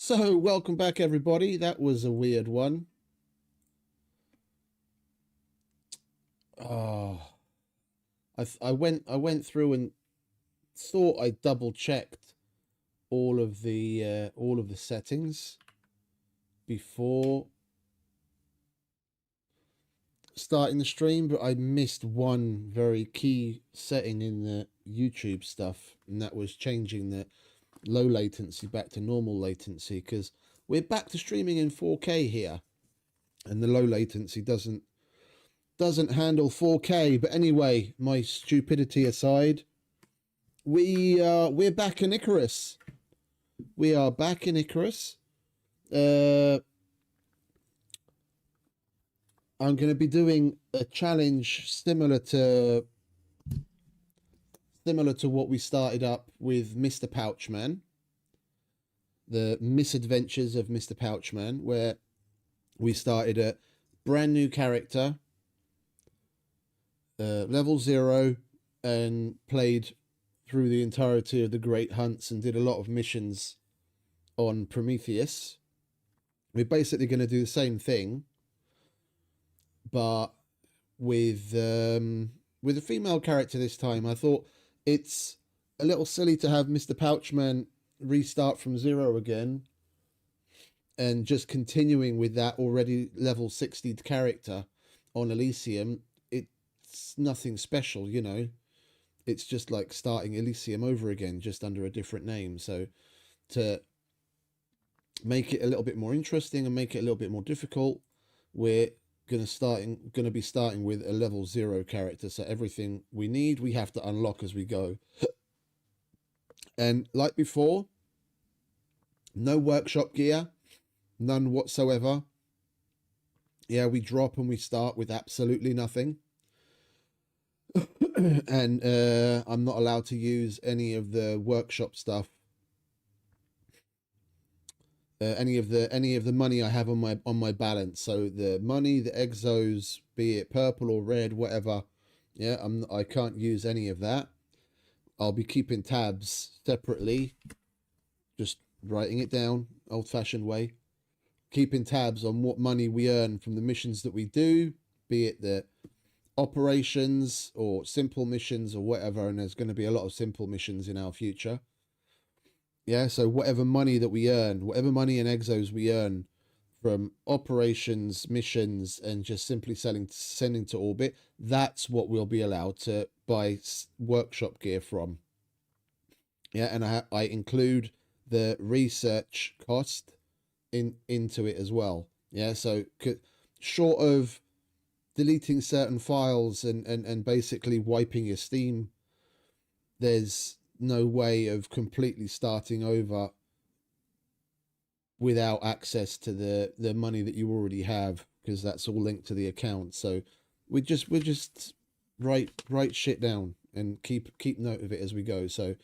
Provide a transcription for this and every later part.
So, welcome back, everybody. That was a weird one. Oh, I went through and thought I double checked all of the settings before starting the stream, but I missed one very key setting in the YouTube stuff, and that was changing the low latency back to normal latency because we're back to streaming in 4K here, and the low latency doesn't handle 4K. But anyway, my stupidity aside, we're back in Icarus. We are back in Icarus. I'm going to be doing a challenge similar to what we started up with Mr. Pouchman, the misadventures of Mr. Pouchman, where we started a brand new character, level 0, and played through the entirety of the Great Hunts and did a lot of missions on Prometheus. We're basically going to do the same thing, but with a female character this time. I thought it's a little silly to have Mr. Pouchman restart from 0 again and just continuing with that already level 60 character on Elysium. It's nothing special, you know. It's just like starting Elysium over again, just under a different name. So to make it a little bit more interesting and make it a little bit more difficult, we're gonna be starting with a level 0 character. So everything we need, we have to unlock as we go. And like before, no workshop gear, none whatsoever. Yeah, we drop and we start with absolutely nothing. And I'm not allowed to use any of the workshop stuff. Any of the money I have on my balance. So the money, the exos, be it purple or red, whatever. Yeah, I can't use any of that. I'll be keeping tabs separately, just writing it down, old-fashioned way. Keeping tabs on what money we earn from the missions that we do, be it the operations or simple missions or whatever. And there's going to be a lot of simple missions in our future. Yeah, so whatever money that we earn, whatever money and exos we earn from operations, missions, and just simply sending to orbit, that's what we'll be allowed to buy workshop gear from. Yeah, and I include the research cost into it as well. Yeah, so short of deleting certain files and basically wiping your Steam, there's no way of completely starting over without access to the money that you already have, because that's all linked to the account. So we just write shit down and keep note of it as we go. So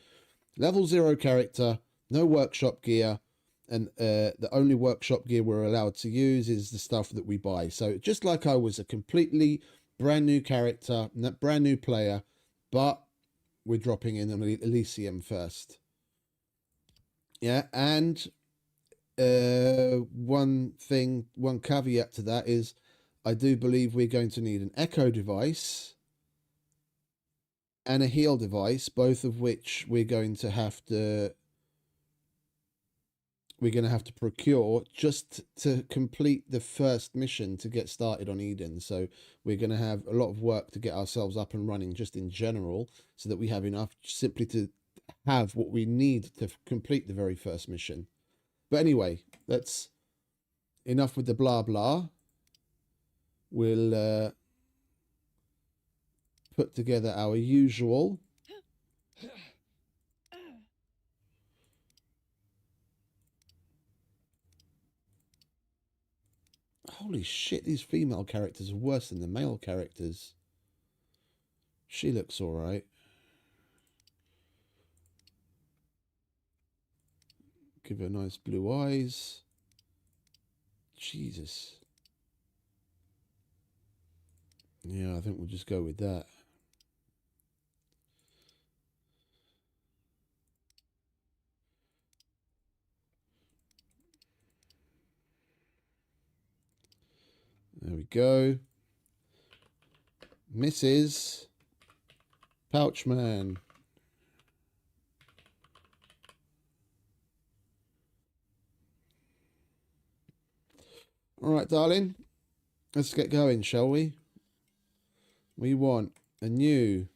level 0 character, no workshop gear, and the only workshop gear we're allowed to use is the stuff that we buy. So just like I was a completely brand new character, brand new player, but we're dropping in Elysium first. Yeah, and one caveat to that is I do believe we're going to need an echo device and a heal device, both of which we're going to have to procure just to complete the first mission to get started on Eden. So we're going to have a lot of work to get ourselves up and running just in general, so that we have enough simply to have what we need to complete the very first mission. But anyway, that's enough with the blah blah. We'll put together our usual. Holy shit, these female characters are worse than the male characters. She looks alright. Give her nice blue eyes. Jesus. Yeah, I think we'll just go with that. There we go. Mrs. Pouchman. All right, darling. Let's get going, shall we? We want a new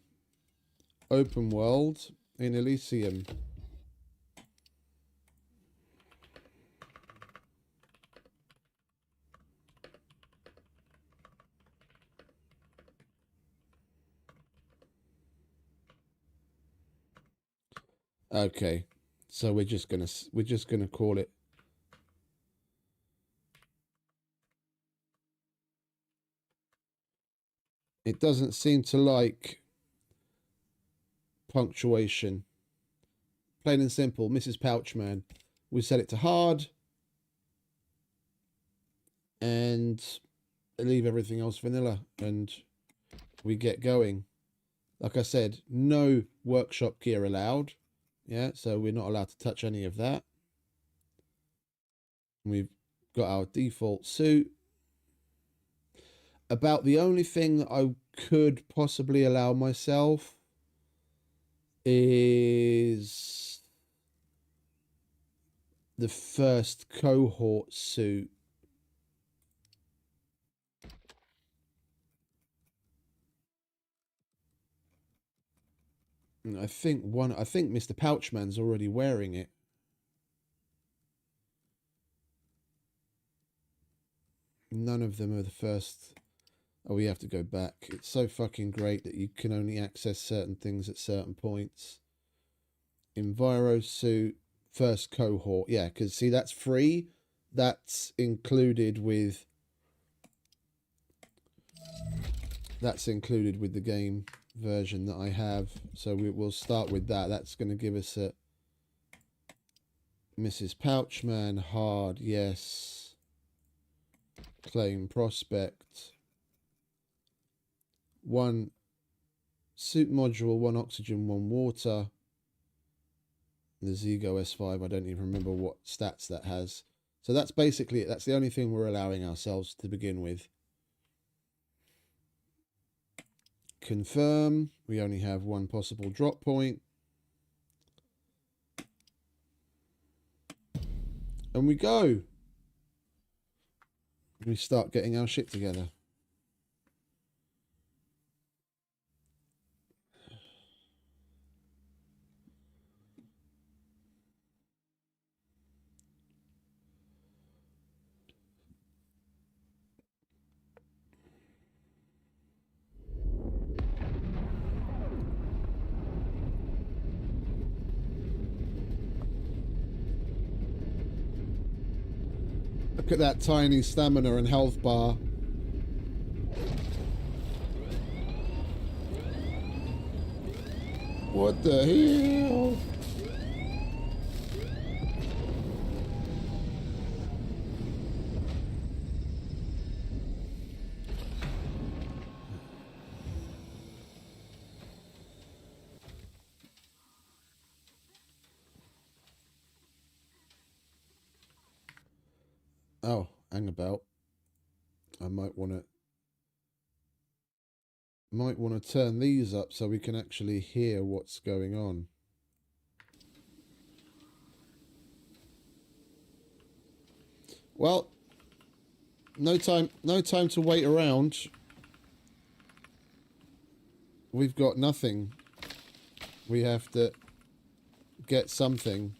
open world in Elysium. Okay, so we're just gonna call it. It doesn't seem to like punctuation. Plain and simple, Mrs. Pouchman. We set it to hard and leave everything else vanilla, and we get going. Like I said, no workshop gear allowed. Yeah, so we're not allowed to touch any of that. We've got our default suit. About the only thing that I could possibly allow myself is the first cohort suit. I think Mr. Pouchman's already wearing it. None of them are the first. Oh, we have to go back. It's so fucking great that you can only access certain things at certain points. Enviro suit, first cohort. Yeah, because see, that's free. That's included with the game version that I have. So we'll start with that. That's going to give us a Mrs. Pouchman, hard, yes. Claim prospect. 1 suit module, 1 oxygen, 1 water. The Zigo S5, I don't even remember what stats that has. So that's basically it. That's the only thing we're allowing ourselves to begin with. Confirm. We only have 1 possible drop point. And we go. We start getting our shit together. Look at that tiny stamina and health bar. What the hell? Oh, hang about. I might want to turn these up so we can actually hear what's going on. Well, no time to wait around. We've got nothing. We have to get something.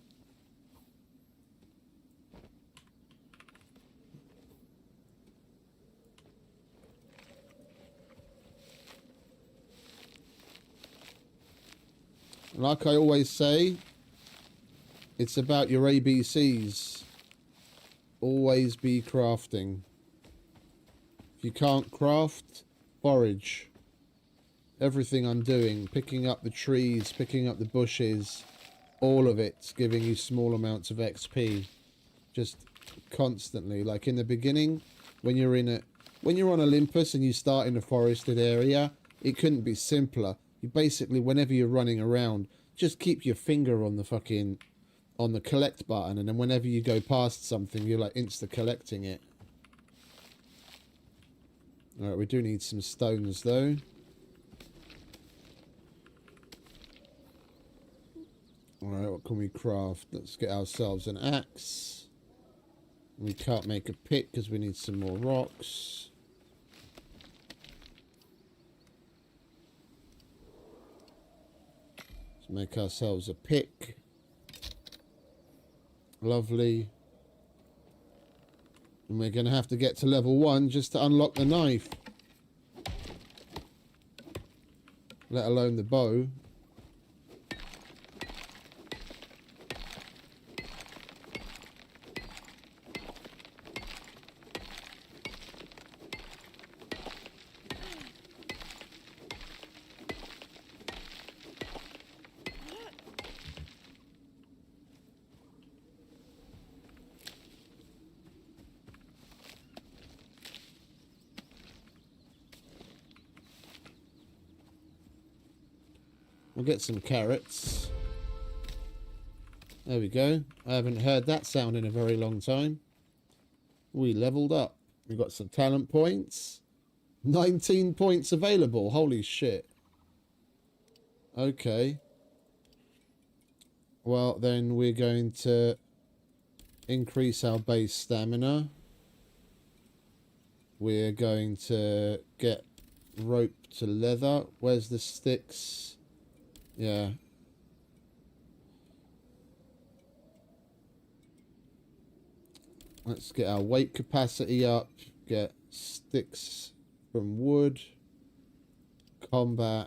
Like I always say, it's about your ABCs. Always be crafting. If you can't craft, forage. Everything I'm doing, picking up the trees, picking up the bushes, all of it's giving you small amounts of XP. Just constantly. Like in the beginning, when you're on Olympus and you start in a forested area, it couldn't be simpler. You basically, whenever you're running around, just keep your finger on the collect button, and then whenever you go past something, you're like insta collecting it. Alright, we do need some stones though. Alright, what can we craft? Let's get ourselves an axe. We can't make a pick because we need some more rocks. Let's make ourselves a pick. Lovely. And we're going to have to get to level 1 just to unlock the knife. Let alone the bow. We'll get some carrots. There we go. I haven't heard that sound in a very long time. We leveled up. We got some talent points. 19 points available. Holy shit. Okay. Well, then we're going to increase our base stamina. We're going to get rope to leather. Where's the sticks? Yeah. Let's get our weight capacity up. Get sticks from wood. Combat.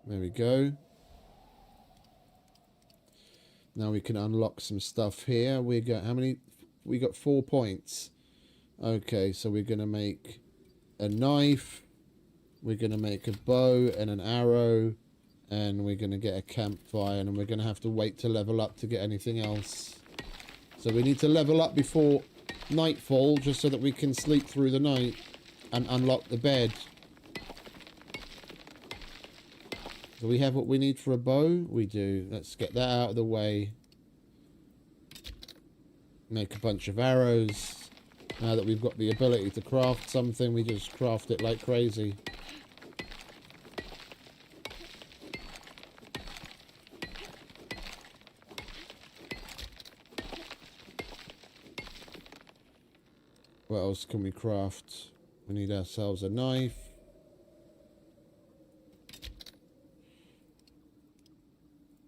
There we go. Now we can unlock some stuff here. We got how many? We got 4 points. Okay, so we're gonna make a knife. We're gonna make a bow and an arrow, and we're gonna get a campfire, and we're gonna have to wait to level up to get anything else. So we need to level up before nightfall, just so that we can sleep through the night and unlock the bed. Do we have what we need for a bow? We do. Let's get that out of the way. Make a bunch of arrows. Now that we've got the ability to craft something, we just craft it like crazy. What else can we craft? We need ourselves a knife.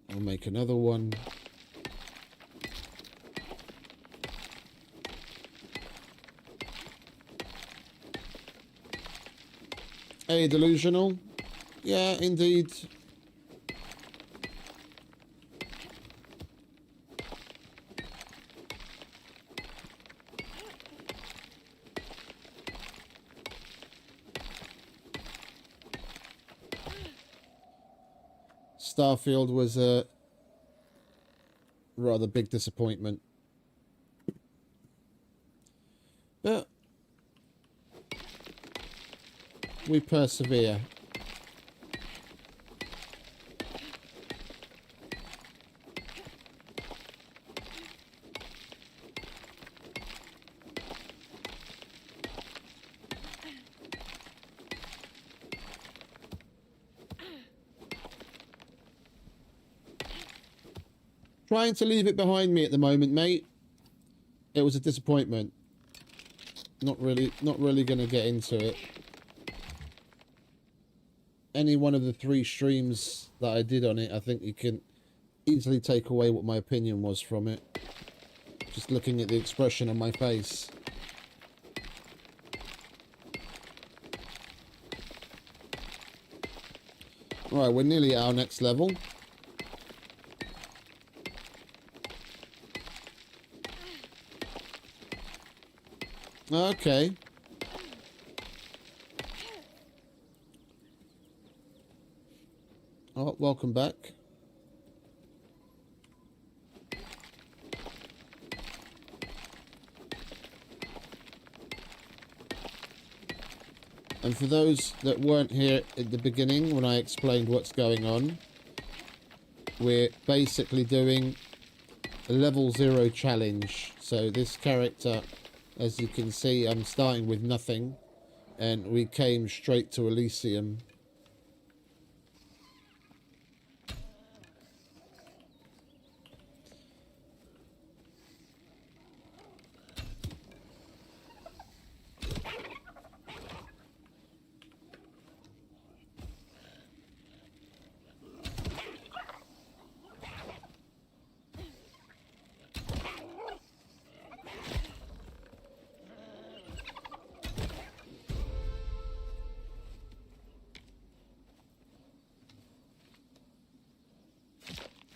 I'll make another one. Hey, delusional. Yeah, indeed. Starfield was a rather big disappointment. But we persevere. Trying to leave it behind me at the moment, mate. It was a disappointment. Not really going to get into it. Any one of the 3 streams that I did on it, I think you can easily take away what my opinion was from it. Just looking at the expression on my face. Right, we're nearly at our next level. Okay. Oh, welcome back. And for those that weren't here at the beginning when I explained what's going on, we're basically doing a level 0 challenge. So this character, as you can see, I'm starting with nothing, and we came straight to Elysium.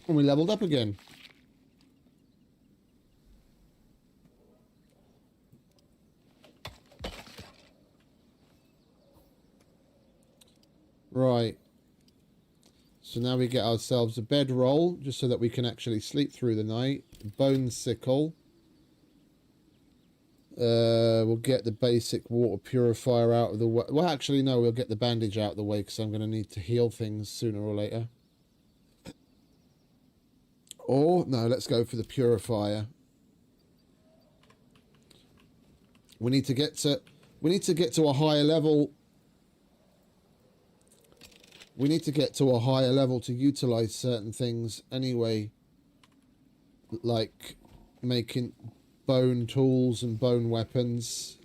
And we leveled up again. Right. So now we get ourselves a bedroll, just so that we can actually sleep through the night. Bone sickle. We'll get the basic water purifier out of the way. Well, actually, no, we'll get the bandage out of the way, because I'm going to need to heal things sooner or later. Or, no, let's go for the purifier. We need to get to a higher level. We need to get to a higher level to utilize certain things anyway. Like making bone tools and bone weapons.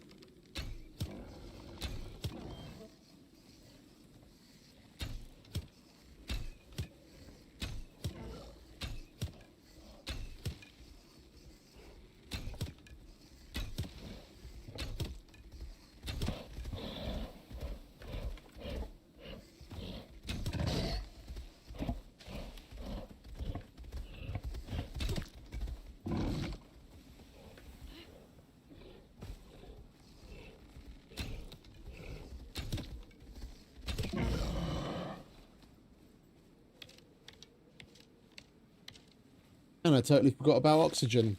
And I totally forgot about oxygen.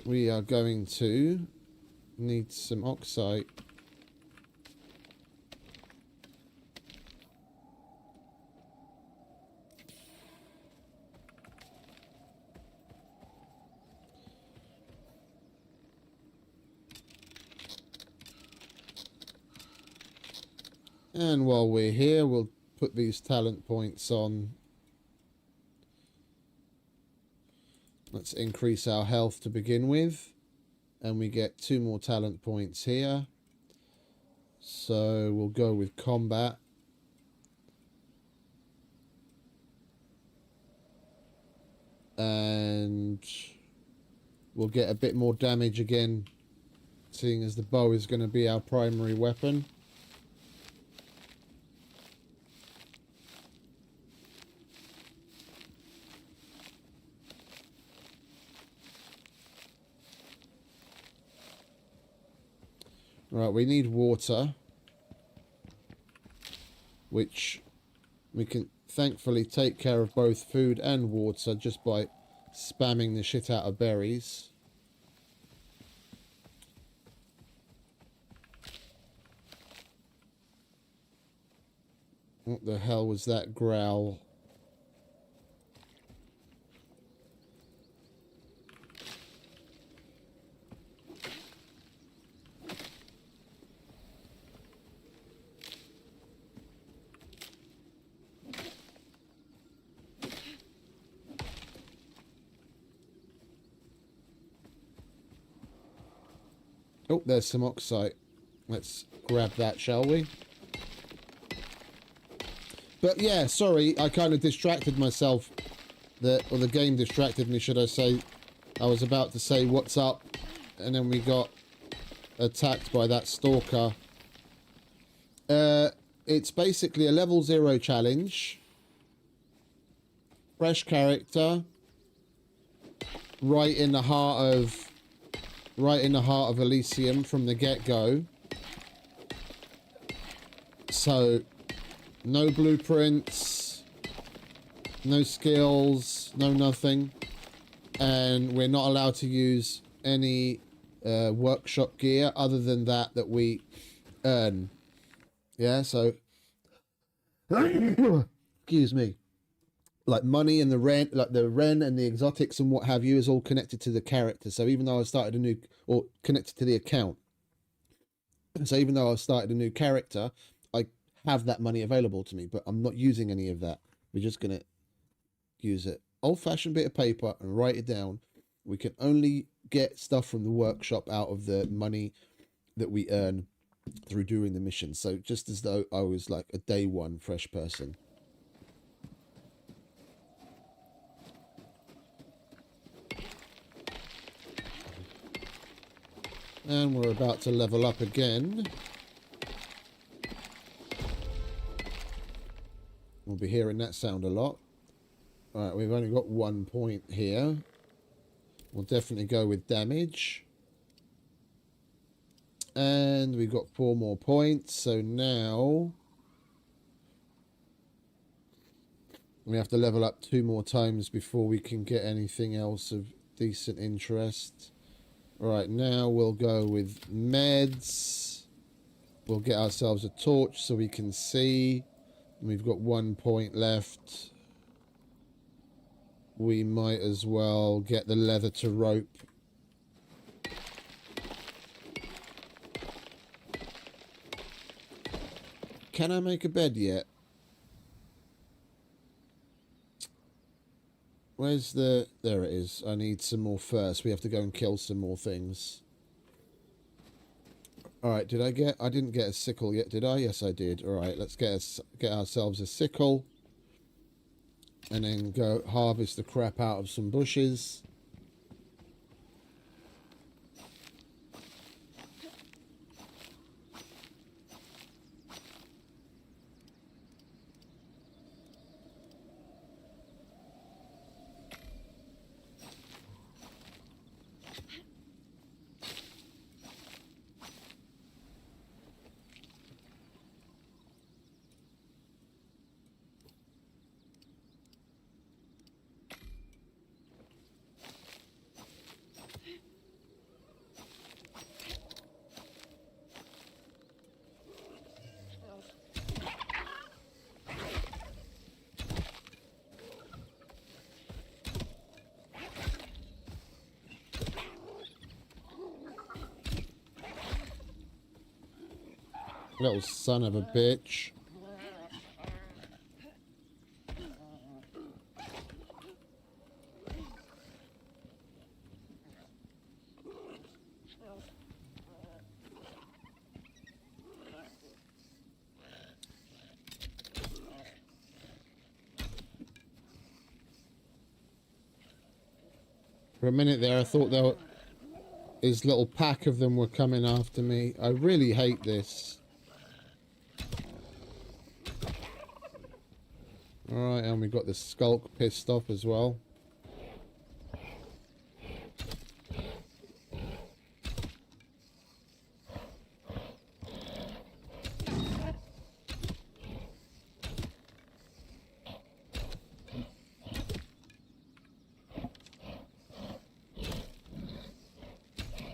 We are going to need some oxide. And while we're here, we'll put these talent points on. Let's increase our health to begin with. And we get 2 more talent points here. So we'll go with combat. And we'll get a bit more damage again, seeing as the bow is going to be our primary weapon. Right, we need water, which we can thankfully take care of both food and water just by spamming the shit out of berries. What the hell was that growl? Oh, there's some oxide. Let's grab that, shall we? But yeah, sorry, I kind of distracted myself. Or the game distracted me, should I say. I was about to say, what's up? And then we got attacked by that stalker. It's basically a level 0 challenge. Fresh character. Right in the heart of Elysium from the get-go. So, no blueprints, no skills, no nothing. And we're not allowed to use any workshop gear other than that we earn. Yeah, so excuse me. Like money and the rent, like the rent and the exotics and what have you, is all connected to the character. So even though I started a new, or connected to the account, so even though I started a new character, I have that money available to me, but I'm not using any of that. We're just gonna use it old-fashioned bit of paper and write it down. We can only get stuff from the workshop out of the money that we earn through doing the mission. So just as though I was like a day one fresh person. And we're about to level up again. We'll be hearing that sound a lot. Alright, we've only got 1 point here. We'll definitely go with damage. And we've got 4 more points. So now we have to level up 2 more times before we can get anything else of decent interest. Right, now we'll go with meds. We'll get ourselves a torch so we can see. We've got 1 point left. We might as well get the leather to rope. Can I make a bed yet? Where's the... There it is. I need some more first. We have to go and kill some more things. Alright, did I get... I didn't get a sickle yet, did I? Yes, I did. Alright, let's get ourselves a sickle. And then go harvest the crap out of some bushes. Little son of a bitch. For a minute there, I thought there were, his little pack of them were coming after me. I really hate this. Alright, and we got the skulk pissed off as well.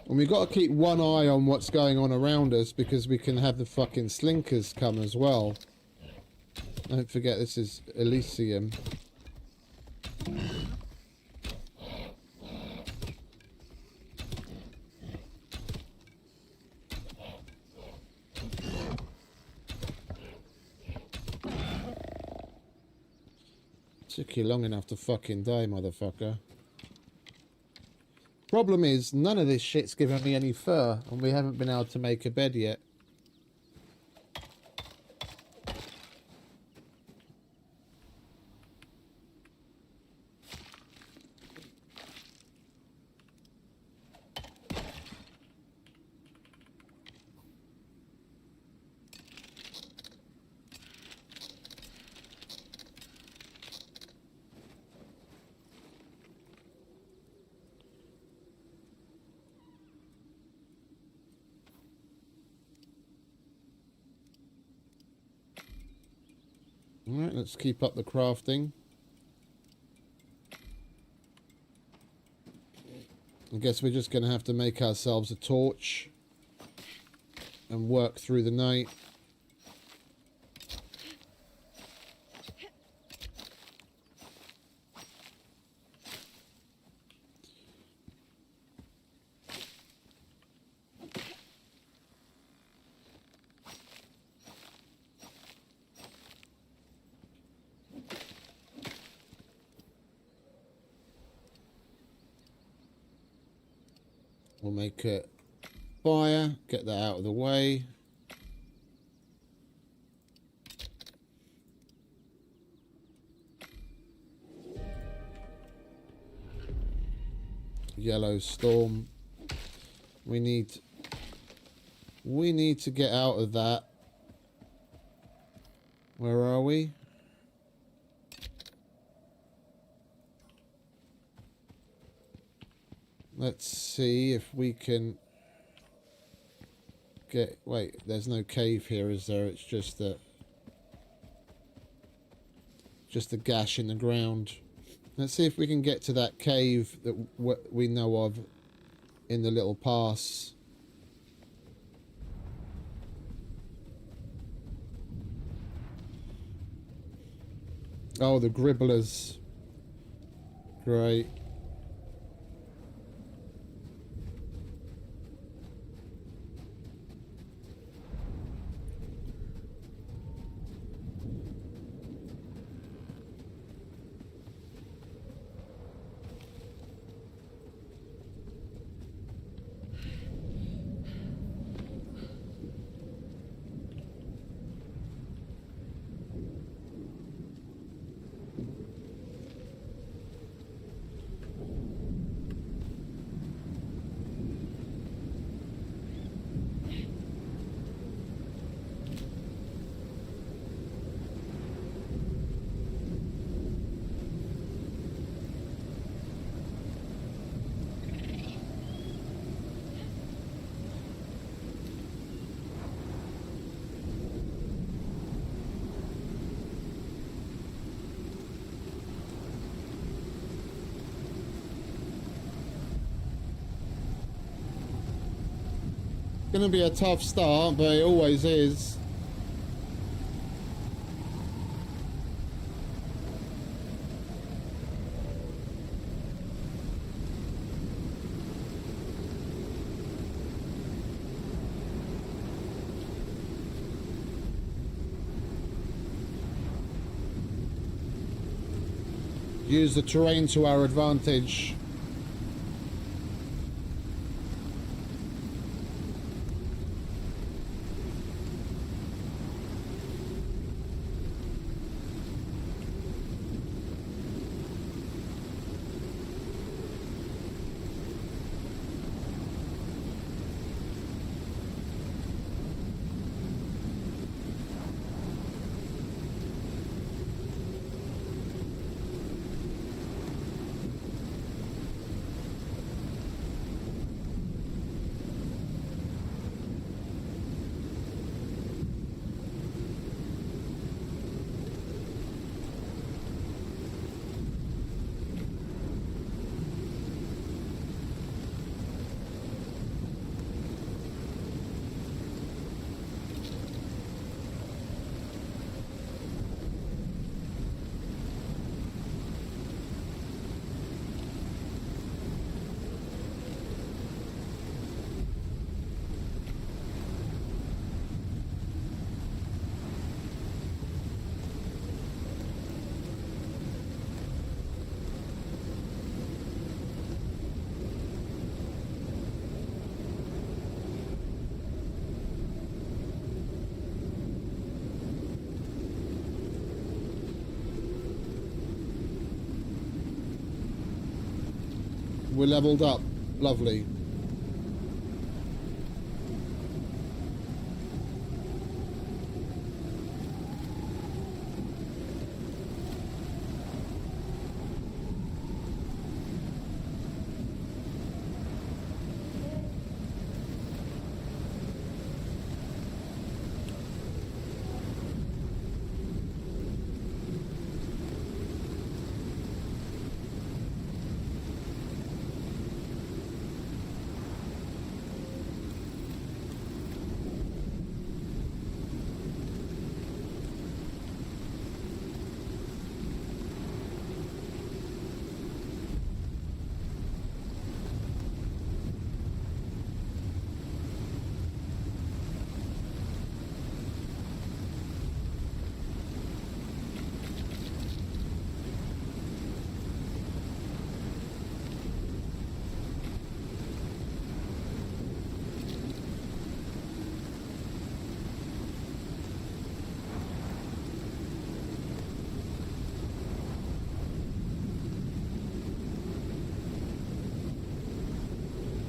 And we've got to keep one eye on what's going on around us because we can have the fucking slinkers come as well. Don't forget this is Elysium. Took you long enough to fucking die, motherfucker. Problem is, none of this shit's given me any fur, and we haven't been able to make a bed yet. Alright, let's keep up the crafting. I guess we're just going to have to make ourselves a torch and work through the night. We'll make a fire, get that out of the way. Yellow storm. We need to get out of that. Where are we? Let's see if we can get... Wait, there's no cave here, is there? It's just a gash in the ground. Let's see if we can get to that cave that we know of in the little pass. Oh, the gribblers. Great. Gonna be a tough start, but it always is. Use the terrain to our advantage. We're leveled up. Lovely.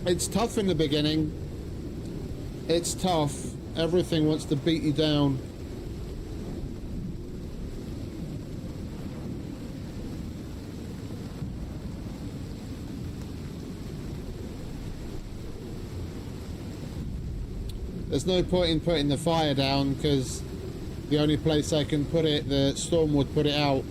It's tough in the beginning. It's tough. Everything wants to beat you down. There's no point in putting the fire down because the only place I can put it, the storm would put it out.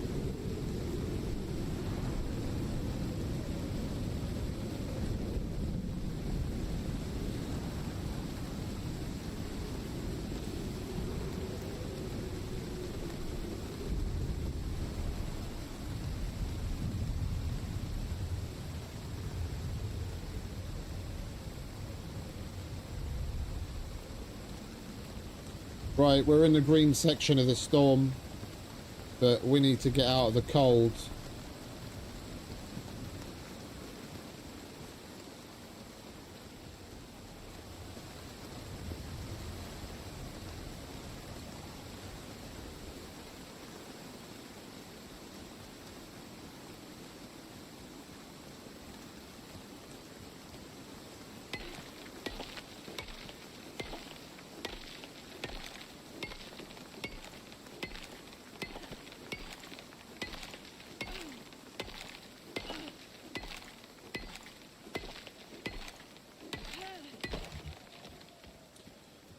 Right, we're in the green section of the storm, but we need to get out of the cold.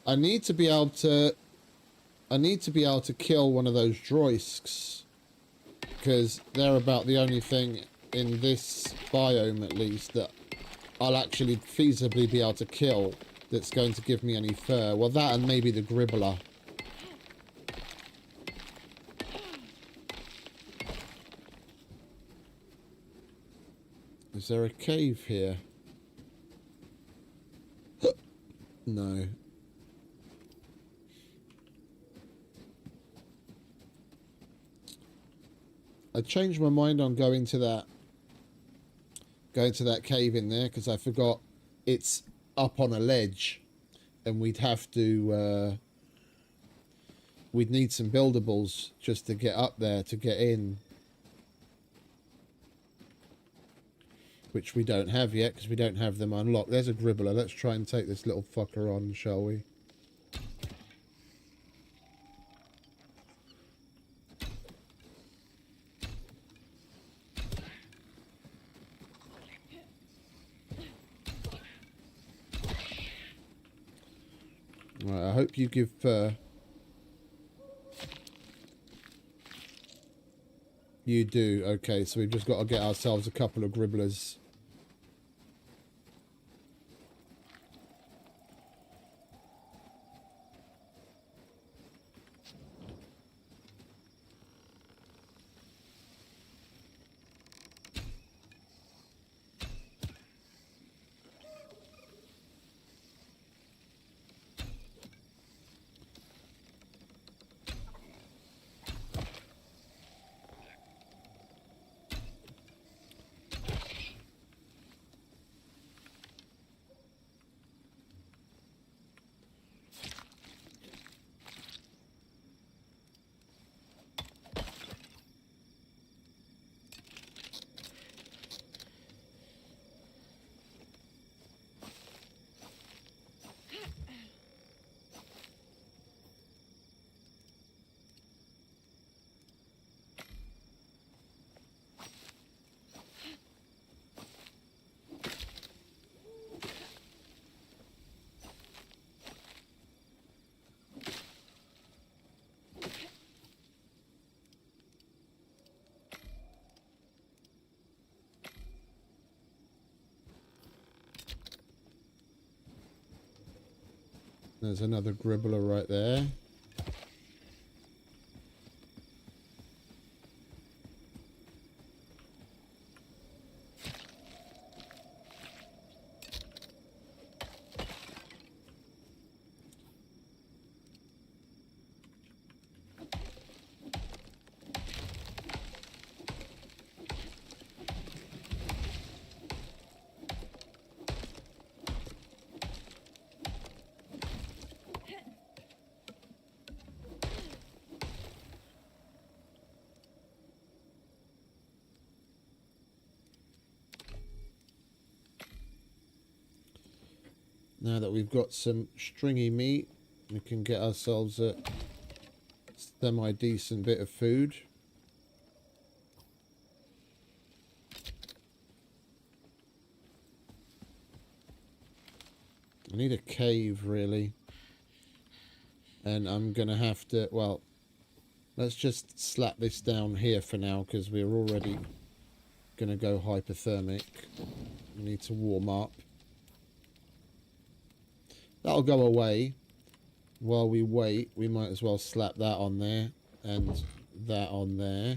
I need to be able to kill one of those droisks, because they're about the only thing in this biome, at least, that I'll actually feasibly be able to kill that's going to give me any fur. Well, that and maybe the gribbler. Is there a cave here? No. I changed my mind on going to that cave in there because I forgot it's up on a ledge and we'd have to we'd need some buildables just to get up there to get in, which we don't have yet because we don't have them unlocked. There's a gribbler. Let's try and take this little fucker on, shall we? Right, I hope you give fur. You do. Okay, so we've just got to get ourselves a couple of gribblers. There's another gribbler right there. Now that we've got some stringy meat, we can get ourselves a semi-decent bit of food. I need a cave, really. And I'm going to have to... Well, let's just slap this down here for now, because we're already going to go hypothermic. We need to warm up. That'll go away. While we wait, we might as well slap that on there. And that on there.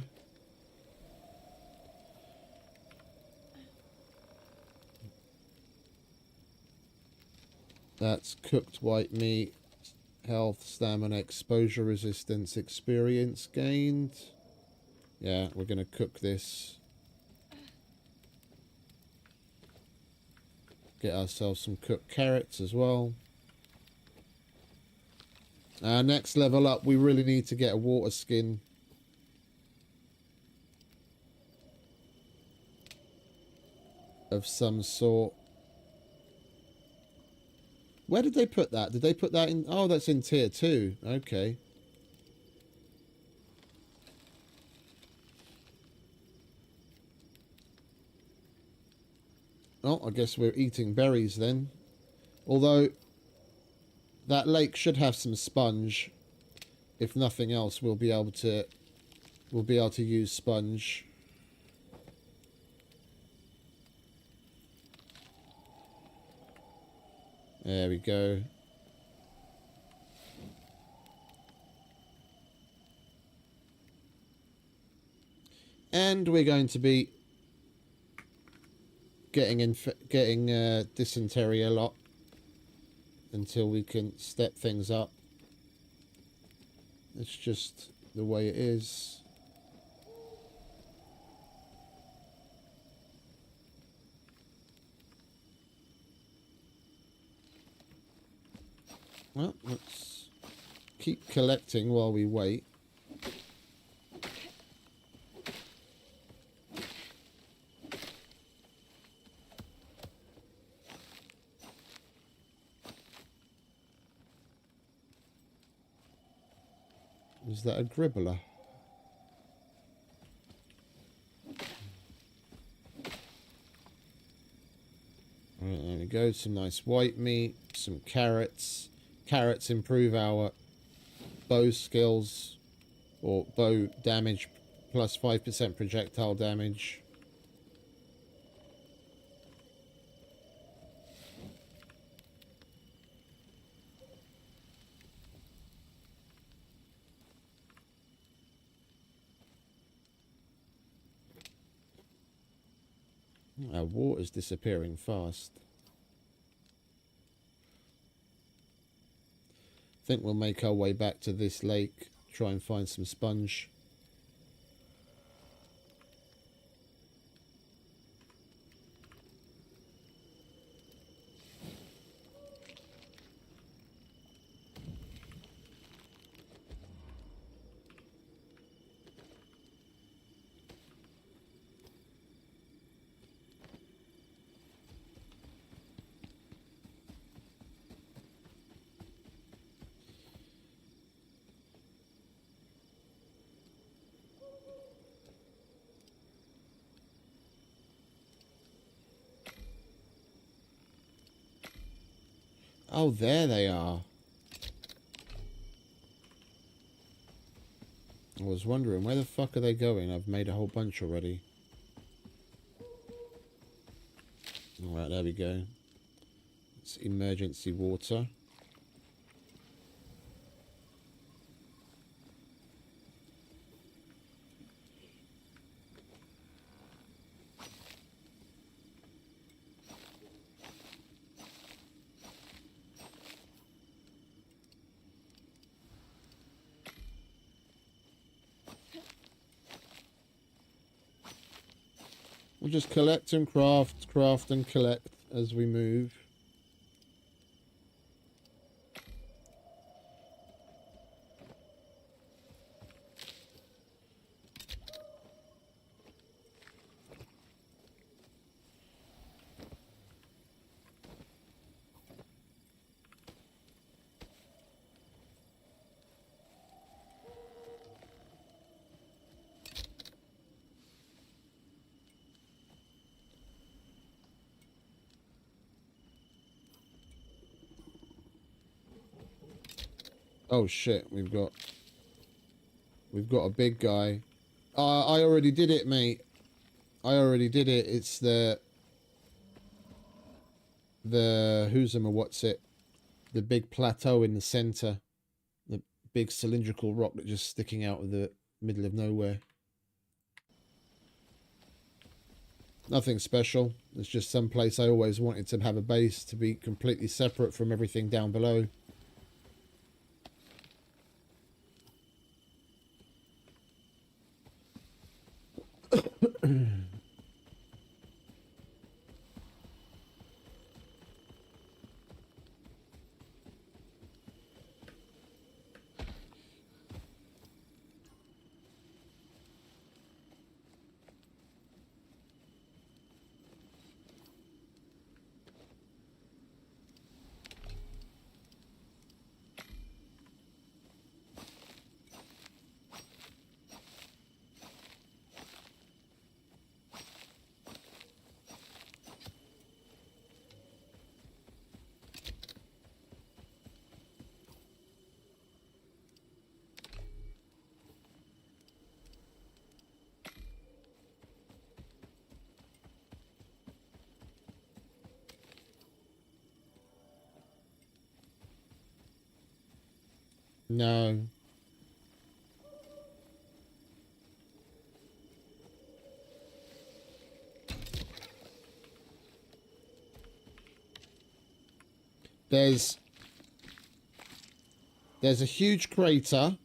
That's cooked white meat, health, stamina, exposure, resistance, experience gained. Yeah, we're going to cook this. Get ourselves some cooked carrots as well. Next level up, we really need to get a water skin. Of some sort. Where did they put that? Did they put that in? Oh, that's in tier 2. Okay. Oh, I guess we're eating berries then. Although, that lake should have some sponge. If nothing else, we'll be able to use sponge. There we go. And we're going to be getting dysentery a lot until we can step things up. It's just the way it is. Well, let's keep collecting while we wait. Is that a gribbler? Alright, there we go. Some nice white meat, some carrots. Carrots improve our bow skills, or bow damage, plus 5% projectile damage. Our water's disappearing fast. I think we'll make our way back to this lake, try and find some sponge. Oh, there they are. I was wondering, where the fuck are they going? I've made a whole bunch already. Alright, there we go. It's emergency water. We'll just collect and craft and collect as we move. Oh shit, we've got a big guy. I already did it, mate. I already did it. It's the what's it? The big plateau in the center. The big cylindrical rock that just sticking out of the middle of nowhere. Nothing special. It's just some place I always wanted to have a base, to be completely separate from everything down below. No. There's a huge crater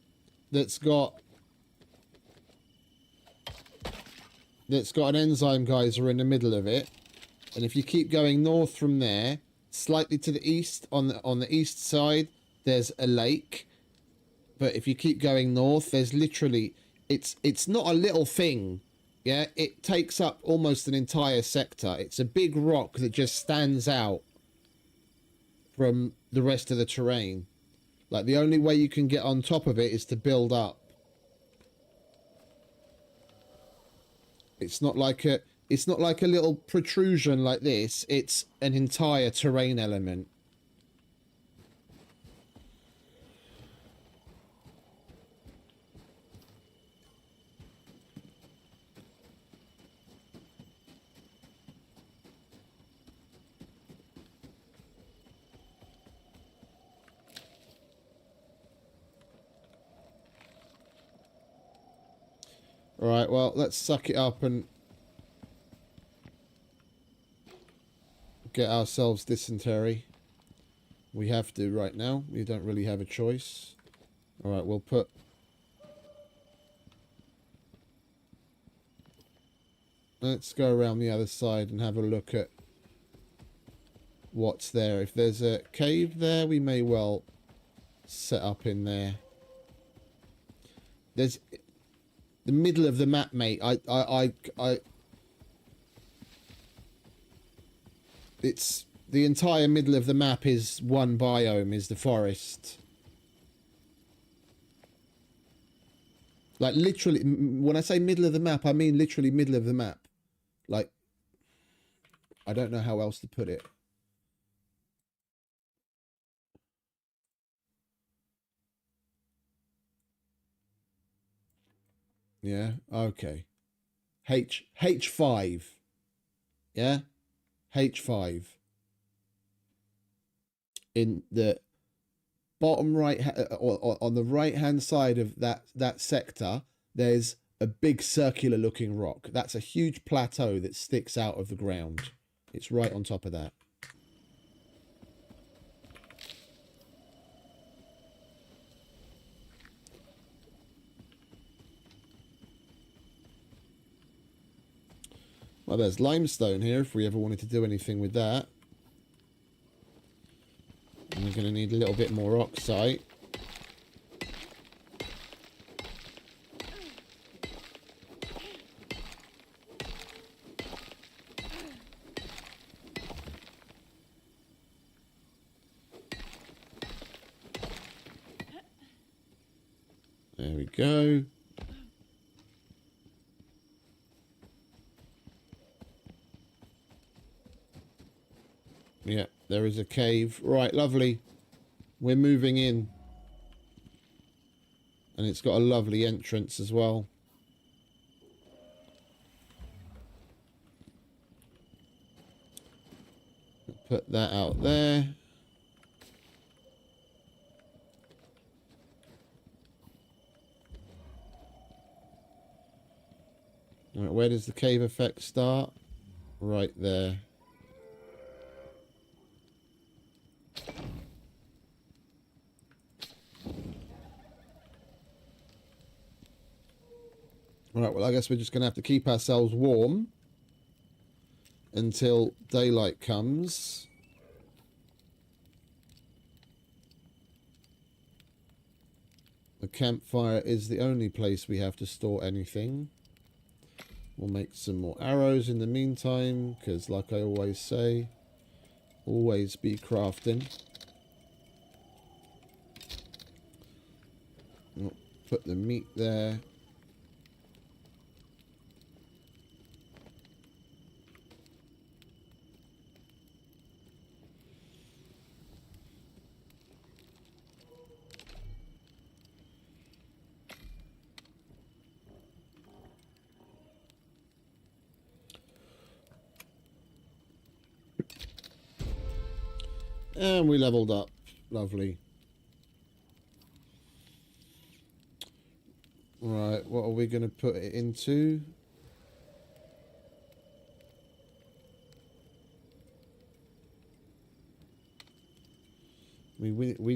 that's got an enzyme geyser in the middle of it, and if you keep going north from there, slightly to the east, on the east side, there's a lake. But if you keep going north, there's literally, it's not a little thing. Yeah, it takes up almost an entire sector. It's a big rock that just stands out from the rest of the terrain. Like, the only way you can get on top of it is to build up. It's not like a little protrusion like this. It's an entire terrain element. Alright, well, let's suck it up and get ourselves dysentery. We have to right now. We don't really have a choice. Alright, we'll put... Let's go around the other side and have a look at what's there. If there's a cave there, we may well set up in there. There's... The middle of the map, mate. It's the entire middle of the map is one biome, is the forest. Like, literally, when I say middle of the map, I mean literally middle of the map. Like, I don't know how else to put it. Yeah, okay. H5. Yeah? H5. In the bottom right, or on the right hand side of that sector, there's a big circular looking rock. That's a huge plateau that sticks out of the ground. It's right on top of that. Well, there's limestone here if we ever wanted to do anything with that. And we're going to need a little bit more oxide. There we go. Yeah, there is a cave. Right, lovely. We're moving in. And it's got a lovely entrance as well. Put that out there. Right, where does the cave effect start? Right there. Right, well, I guess we're just going to have to keep ourselves warm until daylight comes. The campfire is the only place we have to store anything. We'll make some more arrows in the meantime, because like I always say, always be crafting. We'll put the meat there. And we leveled up. Lovely. Right, what are we going to put it into? We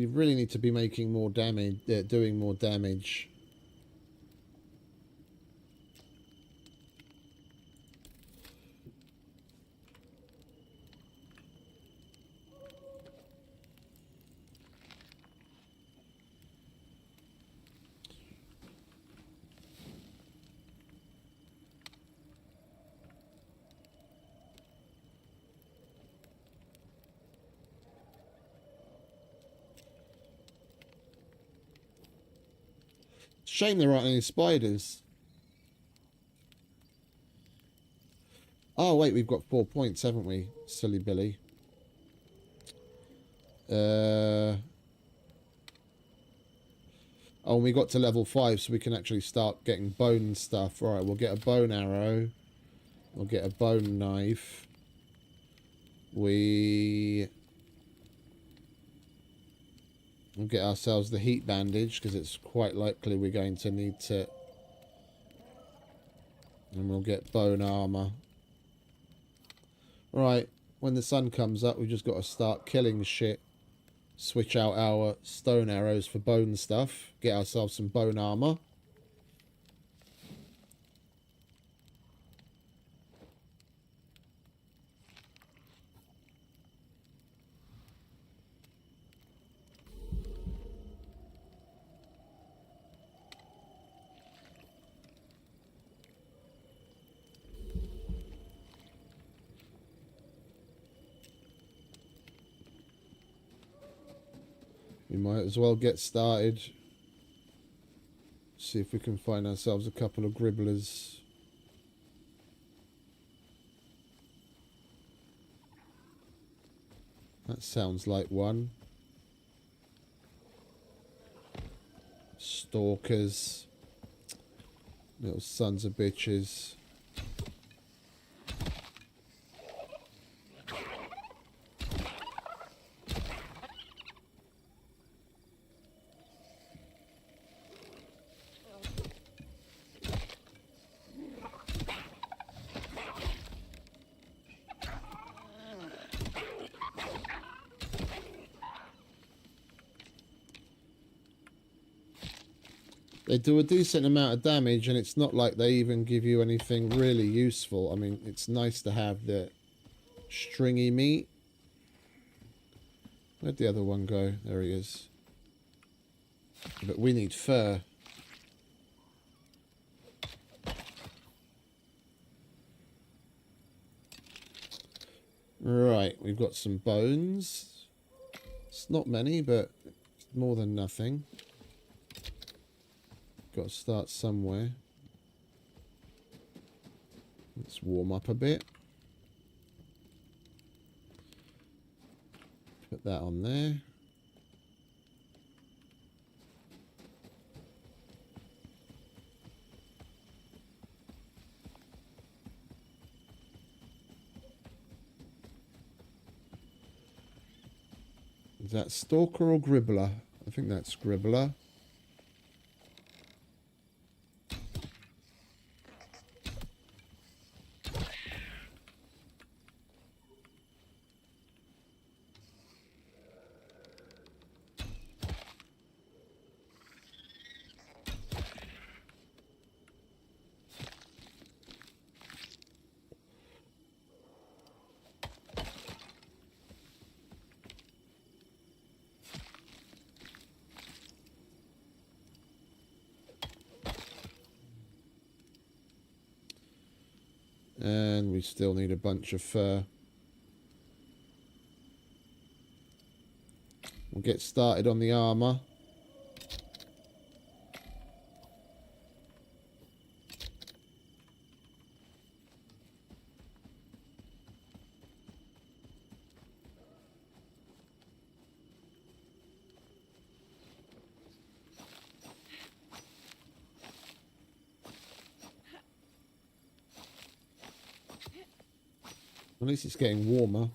really need to be making more damage, doing more damage. Shame there aren't any spiders. Oh, wait, we've got 4 points, haven't we? Silly Billy. Oh, and we got to level 5, so we can actually start getting bone stuff. Right, we'll get a bone arrow. We'll get a bone knife. We'll get ourselves the heat bandage, because it's quite likely we're going to need to. And we'll get bone armor. Right, when the sun comes up, we've just got to start killing shit. Switch out our stone arrows for bone stuff. Get ourselves some bone armor. We might as well get started. See if we can find ourselves a couple of gribblers. That sounds like one. Stalkers. Little sons of bitches. They do a decent amount of damage, and it's not like they even give you anything really useful. I mean, it's nice to have the stringy meat. Where'd the other one go? There he is. But we need fur. Right, we've got some bones. It's not many, but more than nothing. Got to start somewhere. Let's warm up a bit. Put that on there. Is that Stalker or Gribbler? I think that's Gribbler. And we still need a bunch of fur. We'll get started on the armor. At least it's getting warmer.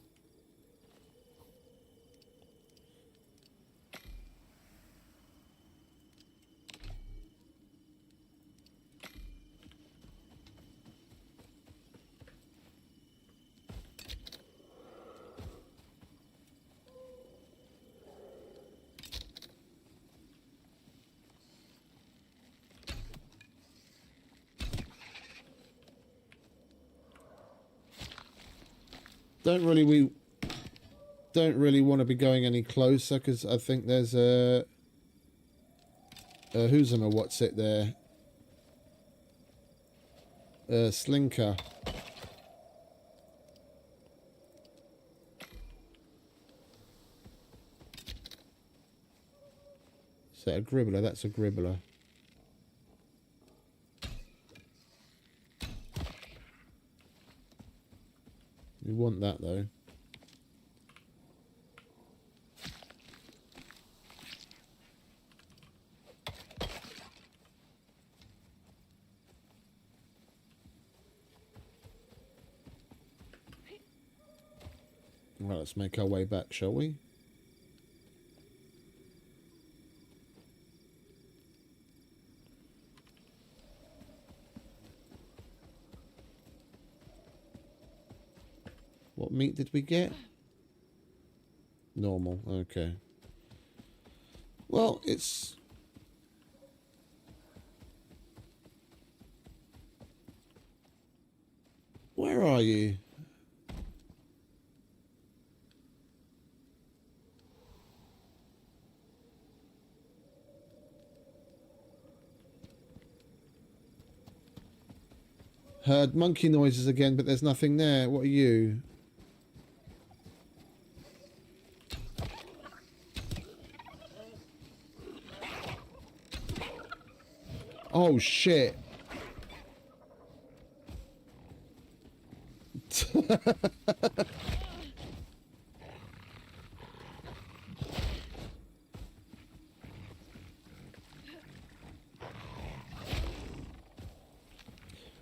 We don't really want to be going any closer because I think there's a who's on a what's it there? Slinker. Is that a Gribbler? That's a Gribbler. We want that though. Right, let's make our way back, shall we? What meat did we get? Normal, okay. Well, it's... Where are you? Heard monkey noises again, but there's nothing there. What are you? Oh, shit.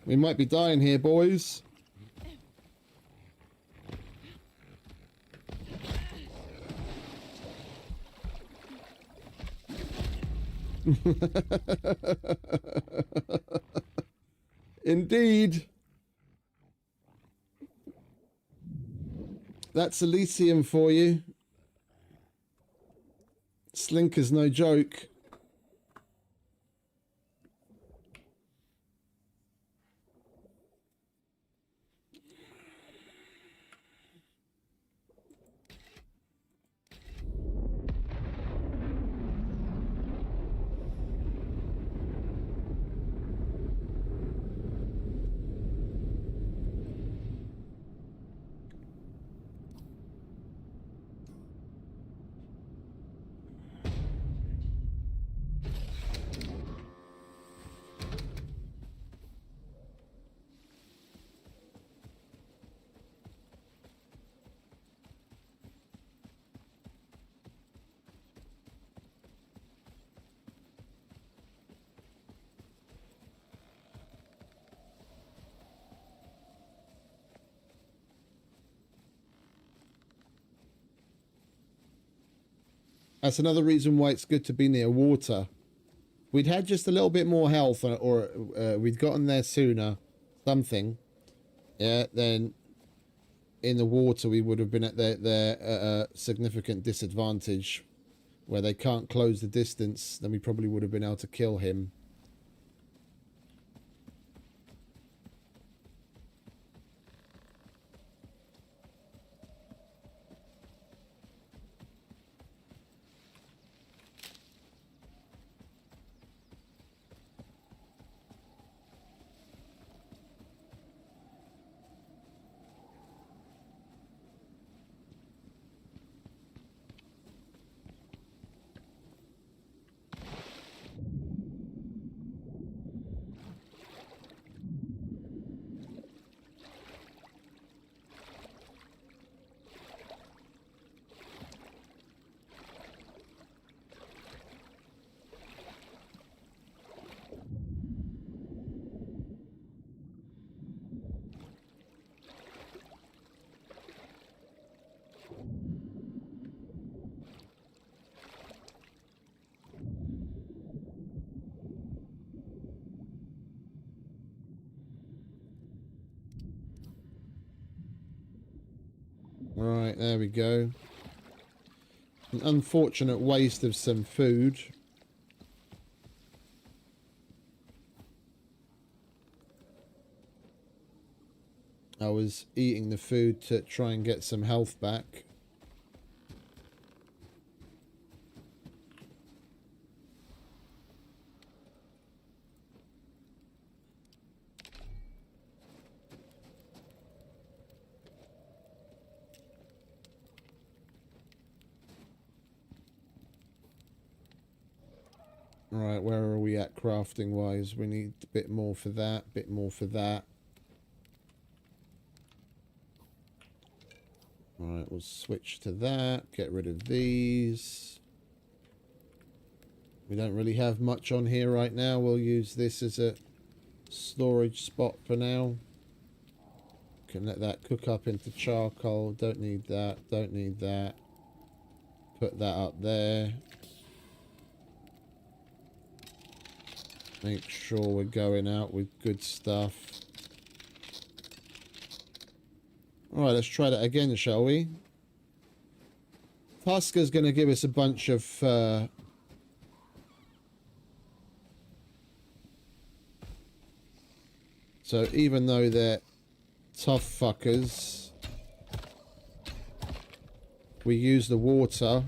We might be dying here, boys. Indeed. That's Elysium for you. Slinker's no joke. That's another reason why it's good to be near water. We'd had just a little bit more health, or we'd gotten there sooner, something. Yeah, then in the water we would have been at their significant disadvantage, where they can't close the distance. Then we probably would have been able to kill him. Right, there we go. An unfortunate waste of some food. I was eating the food to try and get some health back. Right, where are we at crafting wise? We need a bit more for that, bit more for that. Alright, we'll switch to that, get rid of these. We don't really have much on here right now. We'll use this as a storage spot for now. Can let that cook up into charcoal. Don't need that, don't need that. Put that up there. Make sure we're going out with good stuff. Alright, let's try that again, shall we? Tusker's going to give us a bunch of... So even though they're tough fuckers, we use the water.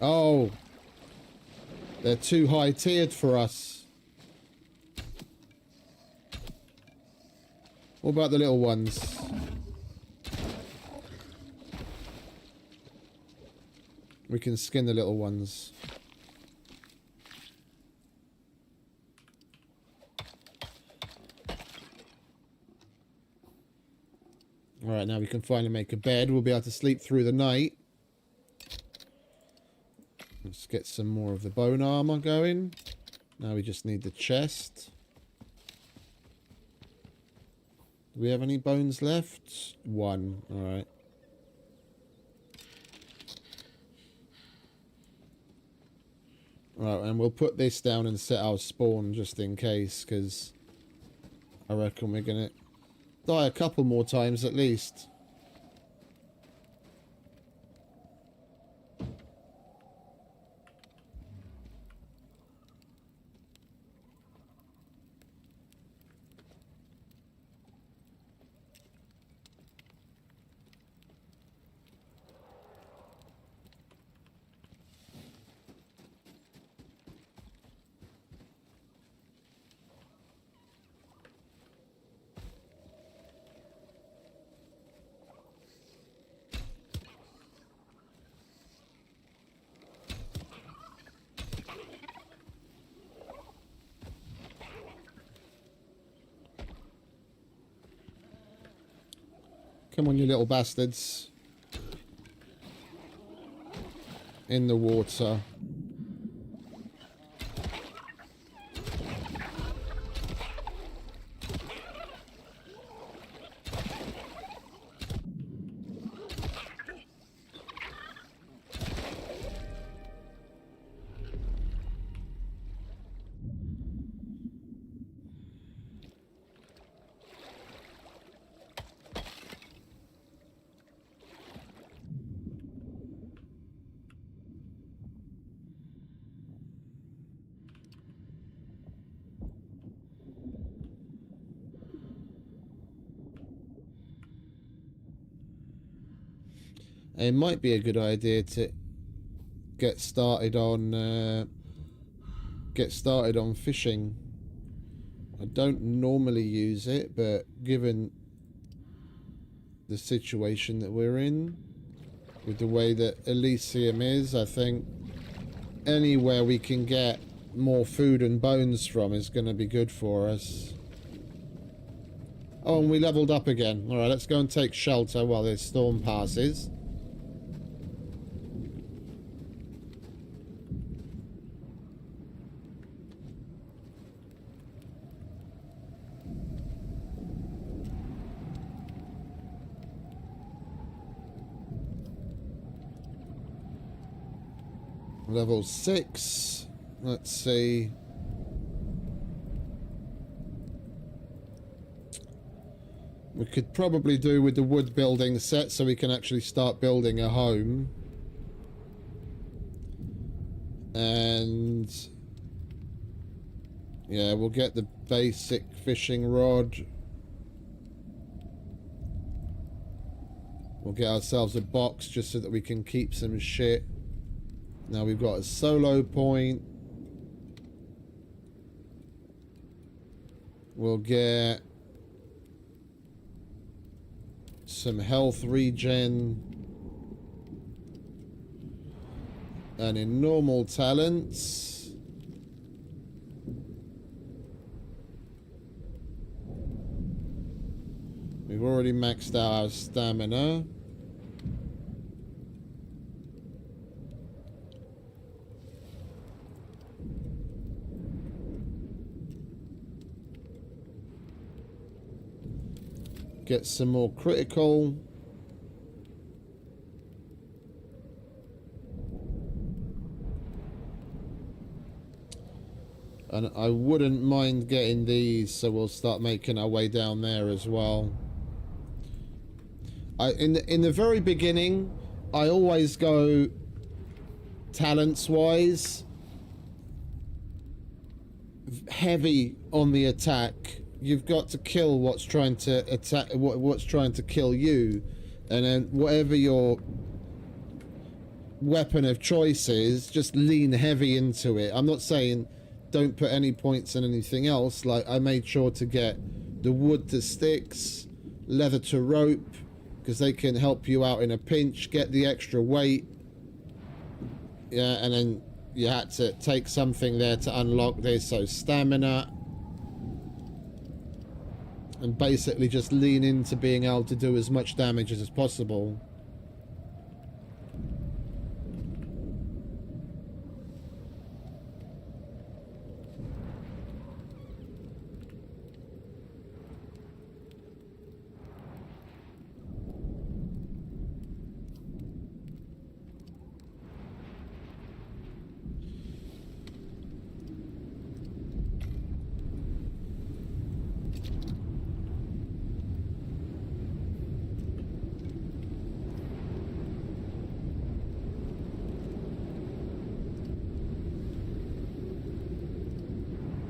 Oh, they're too high tiered for us. What about the little ones? We can skin the little ones. Alright, now we can finally make a bed. We'll be able to sleep through the night. Let's get some more of the bone armor going. Now we just need the chest. Do we have any bones left? One. Alright. Alright, and we'll put this down and set our spawn just in case, because I reckon we're going to die a couple more times at least. Come on, you little bastards. In the water. It might be a good idea to get started on fishing. I don't normally use it, but given the situation that we're in, with the way that Elysium is, I think anywhere we can get more food and bones from is going to be good for us. Oh, and we leveled up again. Alright, let's go and take shelter while this storm passes. Level 6. Let's see. We could probably do with the wood building set so we can actually start building a home. And yeah, we'll get the basic fishing rod. We'll get ourselves a box just so that we can keep some shit. Now we've got a solo point. We'll get some health regen. And in normal talents, we've already maxed out our stamina. Get some more critical. And I wouldn't mind getting these, so we'll start making our way down there as well. In the very beginning, I always go talents wise heavy on the attack. You've got to kill what's trying to attack, what's trying to kill you, and then whatever your weapon of choice is, just lean heavy into it. I'm not saying don't put any points in anything else. Like, I made sure to get the wood to sticks, leather to rope, because they can help you out in a pinch. Get the extra weight, yeah, and then you had to take something there to unlock this, so stamina. And basically just lean into being able to do as much damage as possible.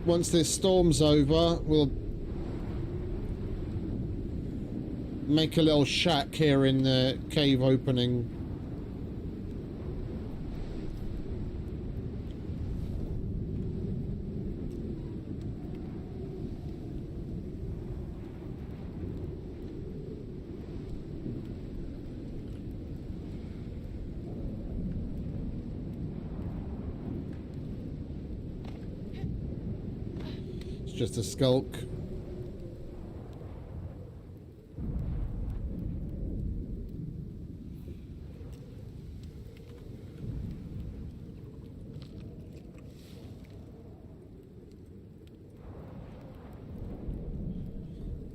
Once this storm's over, we'll make a little shack here in the cave opening. Just a skulk.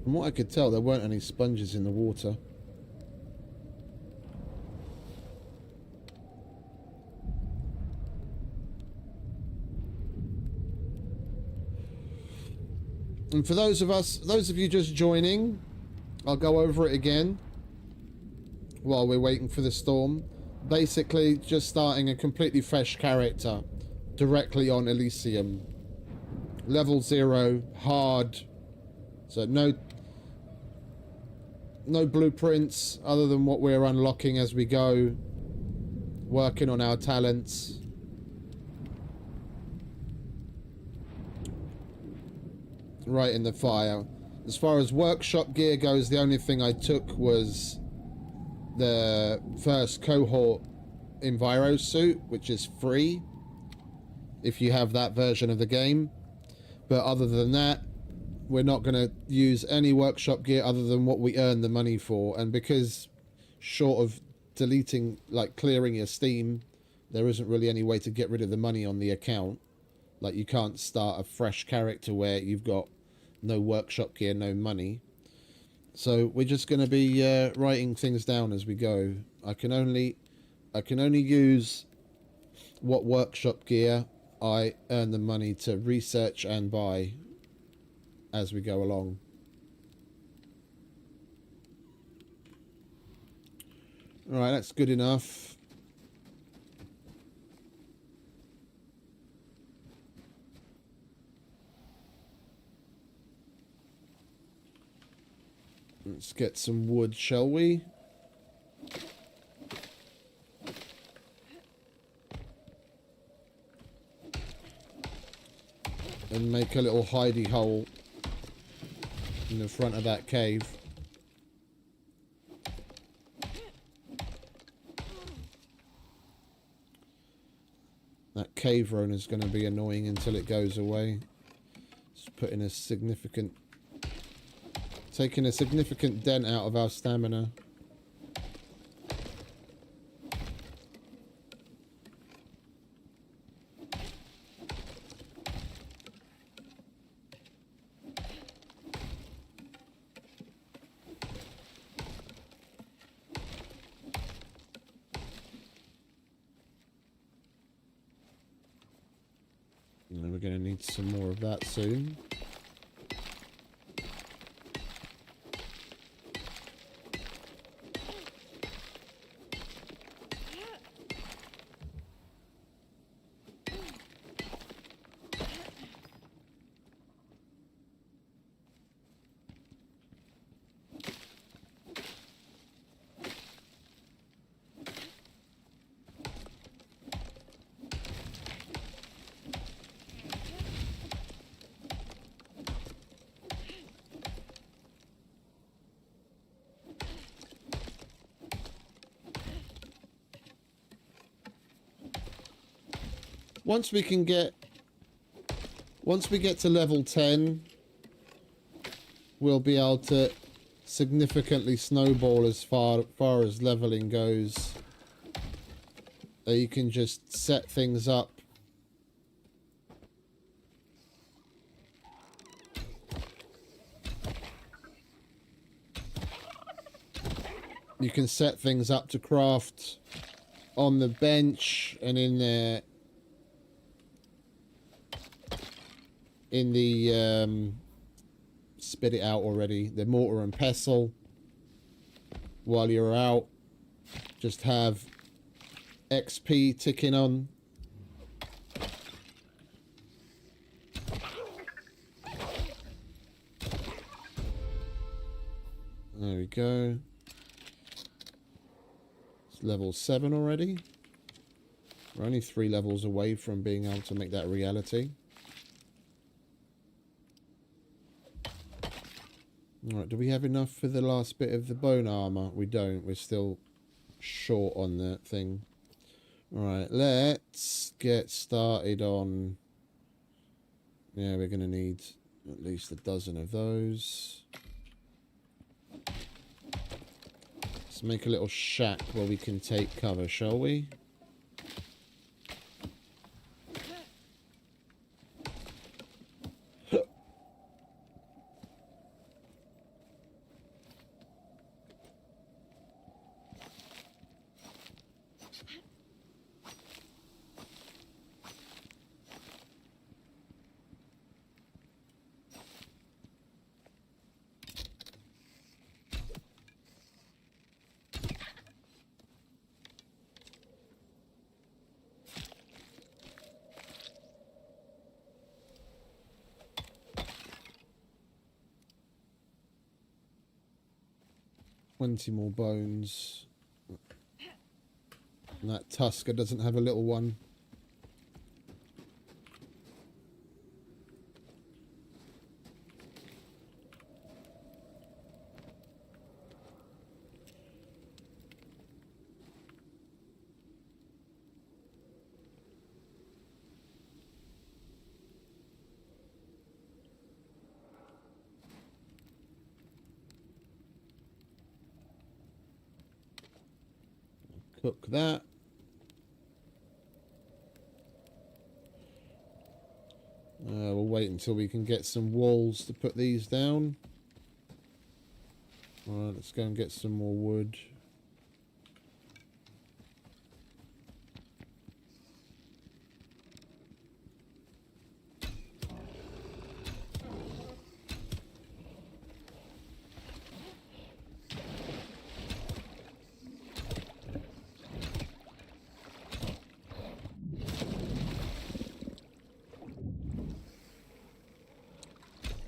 From what I could tell, there weren't any sponges in the water. And for those of you just joining, I'll go over it again while we're waiting for the storm. Basically, just starting a completely fresh character directly on Elysium. Level 0, hard. So no blueprints other than what we're unlocking as we go, working on our talents. Right in the fire. As far as workshop gear goes, the only thing I took was the first cohort Enviro suit, which is free if you have that version of the game. But other than that, we're not going to use any workshop gear other than what we earn the money for. And because short of deleting, like clearing your Steam, there isn't really any way to get rid of the money on the account. Like, you can't start a fresh character where you've got no workshop gear, no money. So we're just going to be writing things down as we go. I can only use what workshop gear I earn the money to research and buy as we go along. Alright, that's good enough. Let's get some wood, shall we? And make a little hidey hole in the front of that cave. That cave rune is going to be annoying until it goes away. It's putting a significant... taking a significant dent out of our stamina. And we're going to need some more of that soon. Once we get to level 10, we'll be able to significantly snowball as far as leveling goes. You can just set things up. You can set things up to craft on the bench and in the spit it out already, the mortar and pestle. While you're out, just have XP ticking on. There we go. It's level 7 already. We're only 3 levels away from being able to make that a reality. Alright, do we have enough for the last bit of the bone armor? We don't. We're still short on that thing. Alright, let's get started on... Yeah, we're going to need at least a dozen of those. Let's make a little shack where we can take cover, shall we? 20 more bones. And that Tusker doesn't have a little one. Cook that. We'll wait until we can get some walls to put these down. Alright, let's go and get some more wood.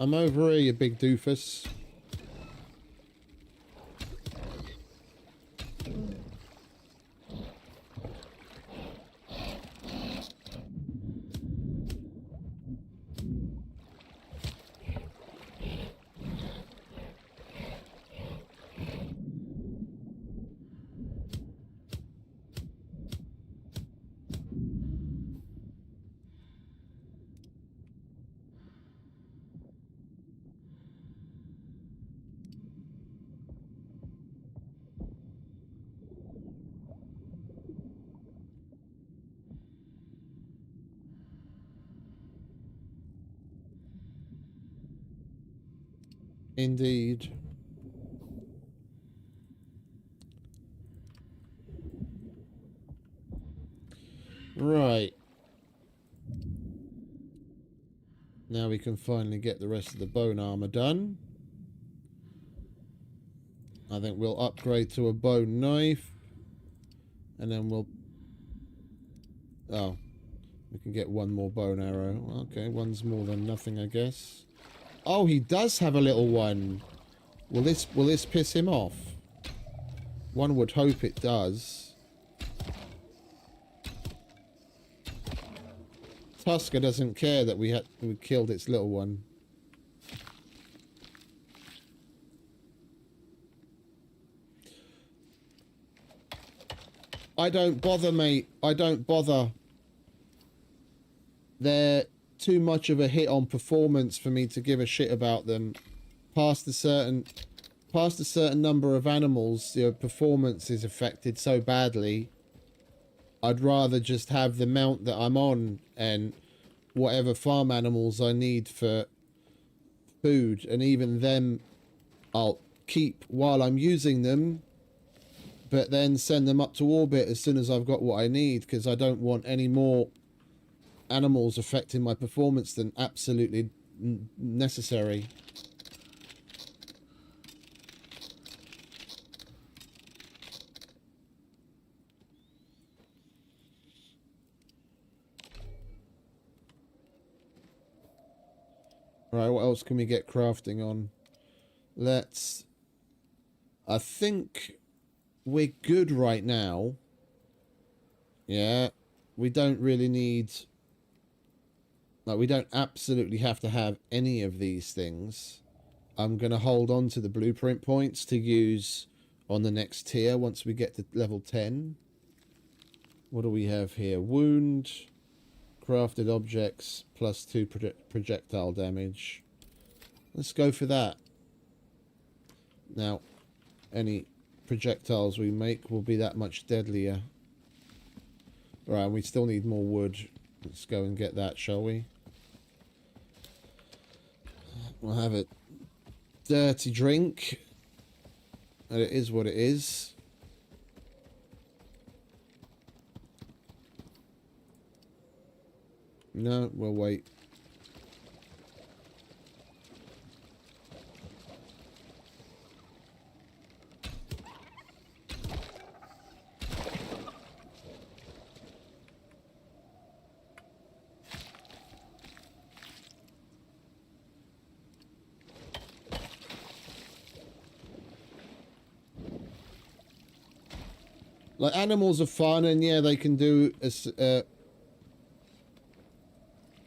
I'm over here, you big doofus. Indeed. Right. Now we can finally get the rest of the bone armor done. I think we'll upgrade to a bone knife. And then we'll... Oh. We can get one more bone arrow. Okay, one's more than nothing, I guess. Oh, he does have a little one. Will this piss him off? One would hope it does. Tusker doesn't care that we killed its little one. I don't bother, mate. I don't bother. They're too much of a hit on performance for me to give a shit about them. Past a certain number of animals, your performance is affected so badly. I'd rather just have the mount that I'm on and whatever farm animals I need for food, and even them I'll keep while I'm using them, but then send them up to orbit as soon as I've got what I need, because I don't want any more animals affecting my performance than absolutely necessary. Right, what else can we get crafting on? I think we're good right now. Yeah, we don't really need... Like, we don't absolutely have to have any of these things. I'm going to hold on to the blueprint points to use on the next tier once we get to level 10. What do we have here? Wound, crafted objects, plus 2 projectile damage. Let's go for that. Now, any projectiles we make will be that much deadlier. Right, we still need more wood. Let's go and get that, shall we? We'll have a dirty drink. And it is what it is. No, we'll wait. Like, animals are fun, and yeah, they can do a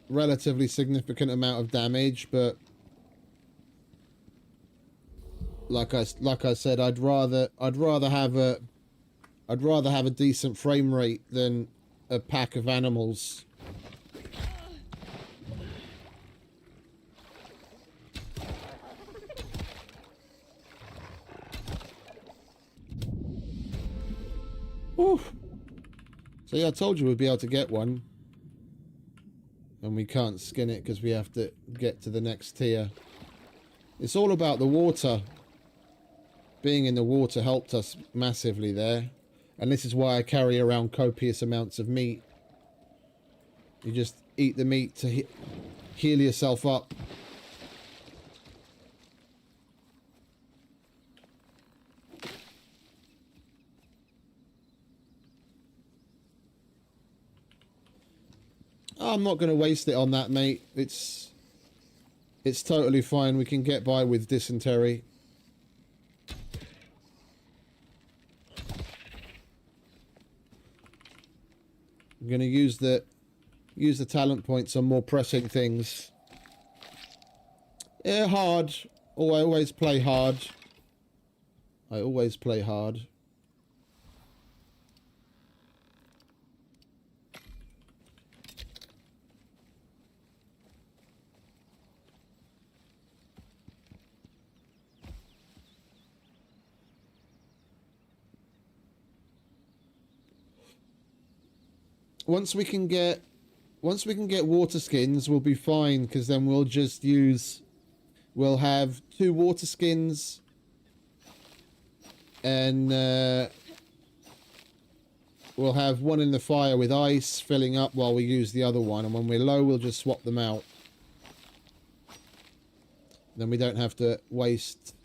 relatively significant amount of damage, but like I said, I'd rather have a decent frame rate than a pack of animals. Whew. So yeah, I told you we'd be able to get one. And we can't skin it because we have to get to the next tier. It's all about the water. Being in the water helped us massively there. And this is why I carry around copious amounts of meat. You just eat the meat to heal yourself up. I'm not going to waste it on that, mate. It's totally fine. We can get by with dysentery. I'm going to use the talent points on more pressing things. Yeah, hard. Oh, I always play hard. I always play hard. Once we can get water skins, we'll be fine, because then we'll have 2 water skins, and we'll have one in the fire with ice filling up while we use the other one, and when we're low, we'll just swap them out. Then we don't have to waste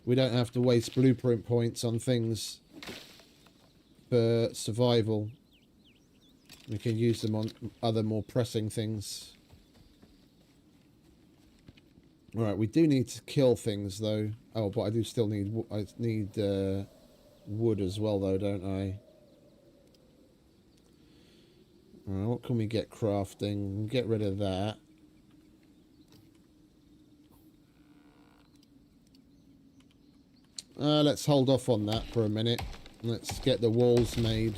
blueprint points on things for survival. We can use them on other more pressing things. Alright, we do need to kill things though. Oh, but I do still need wood as well though, don't I? Alright, what can we get crafting? Get rid of that. Let's hold off on that for a minute. Let's get the walls made.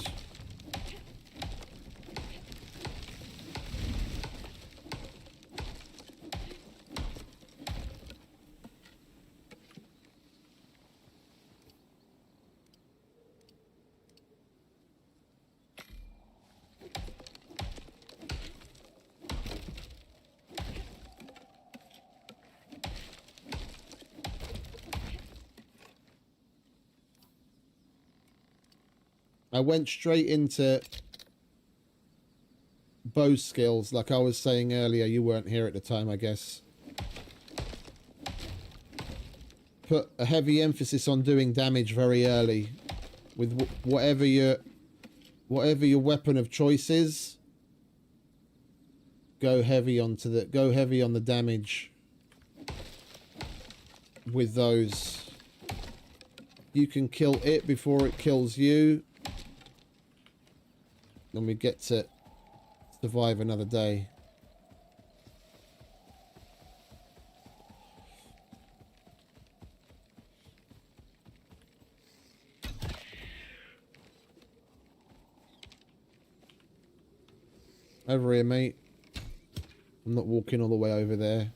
I went straight into bow skills, like I was saying earlier. You weren't here at the time, I guess. Put a heavy emphasis on doing damage very early with whatever your weapon of choice is. Go heavy on the damage with those. You can kill it before it kills you. Then we get to survive another day. Over here, mate. I'm not walking all the way over there.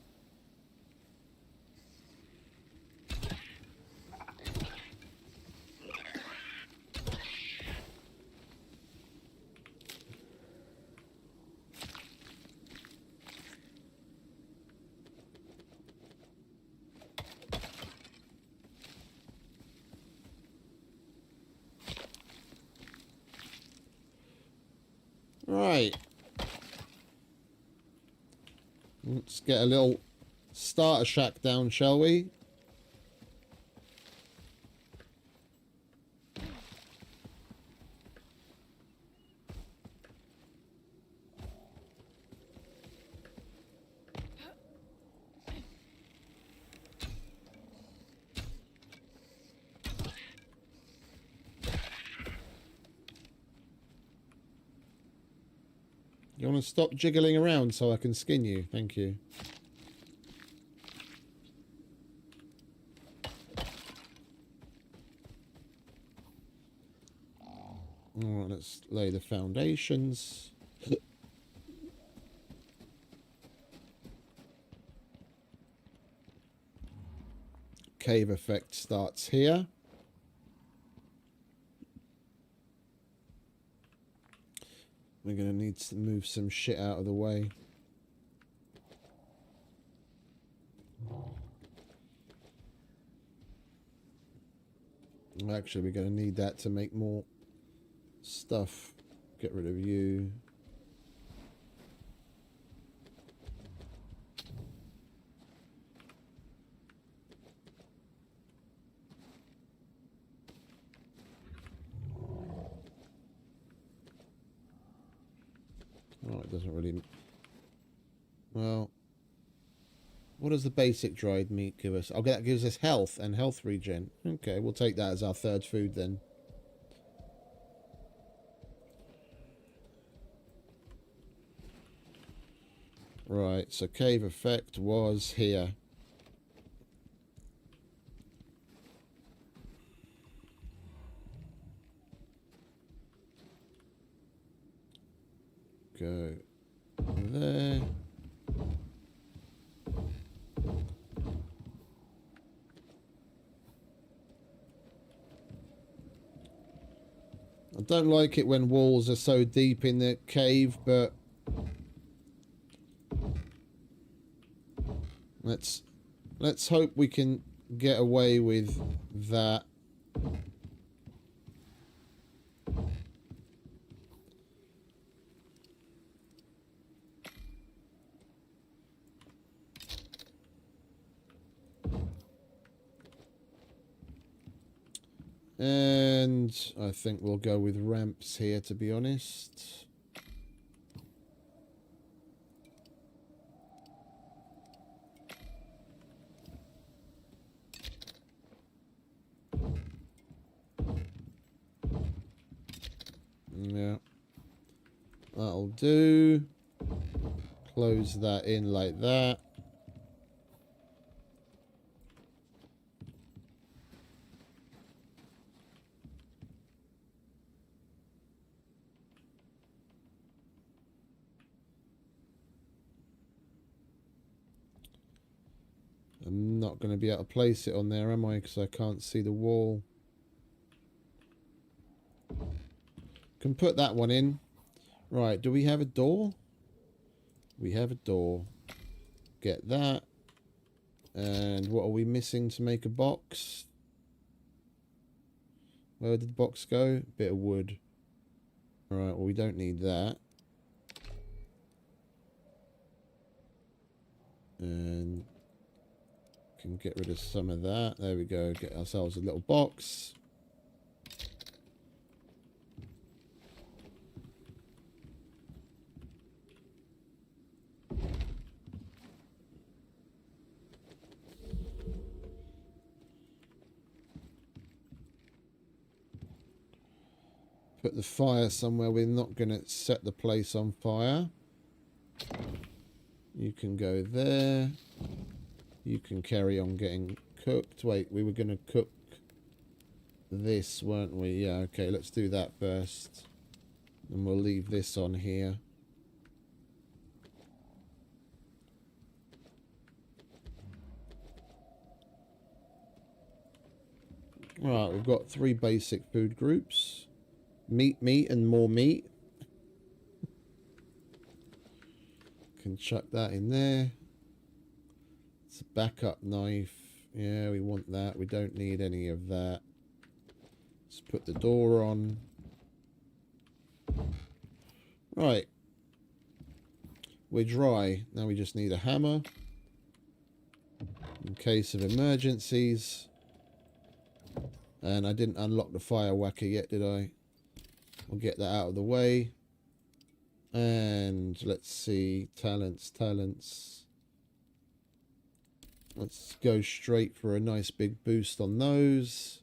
Right. Let's get a little starter shack down, shall we? You want to stop jiggling around so I can skin you? Thank you. Alright, let's lay the foundations. Cave effect starts here. We're going to need to move some shit out of the way. Actually, we're going to need that to make more stuff. Get rid of you. Oh, it doesn't really... Well, what does the basic dried meat give us? Oh, that gives us health and health regen. Okay, we'll take that as our third food then. Right, so cave effect was here. Go there. I don't like it when walls are so deep in the cave, but let's hope we can get away with that. And I think we'll go with ramps here, to be honest. Yeah. That'll do. Close that in like that. I'm not going to be able to place it on there, am I? Because I can't see the wall. Can put that one in. Right, do we have a door? We have a door. Get that. And what are we missing to make a box? Where did the box go? Bit of wood. Alright, well we don't need that. And can get rid of some of that. There we go. Get ourselves a little box. Put the fire somewhere. We're not going to set the place on fire. You can go there. You can carry on getting cooked. Wait, we were going to cook this, weren't we? Yeah, okay, let's do that first. And we'll leave this on here. Right, we've got 3 basic food groups. Meat, and more meat. Can chuck that in there. It's a backup knife. Yeah, we want that. We don't need any of that. Let's put the door on. Right. We're dry. Now we just need a hammer. In case of emergencies. And I didn't unlock the fire whacker yet, did I? We'll get that out of the way. And let's see. Talents. Let's go straight for a nice big boost on those.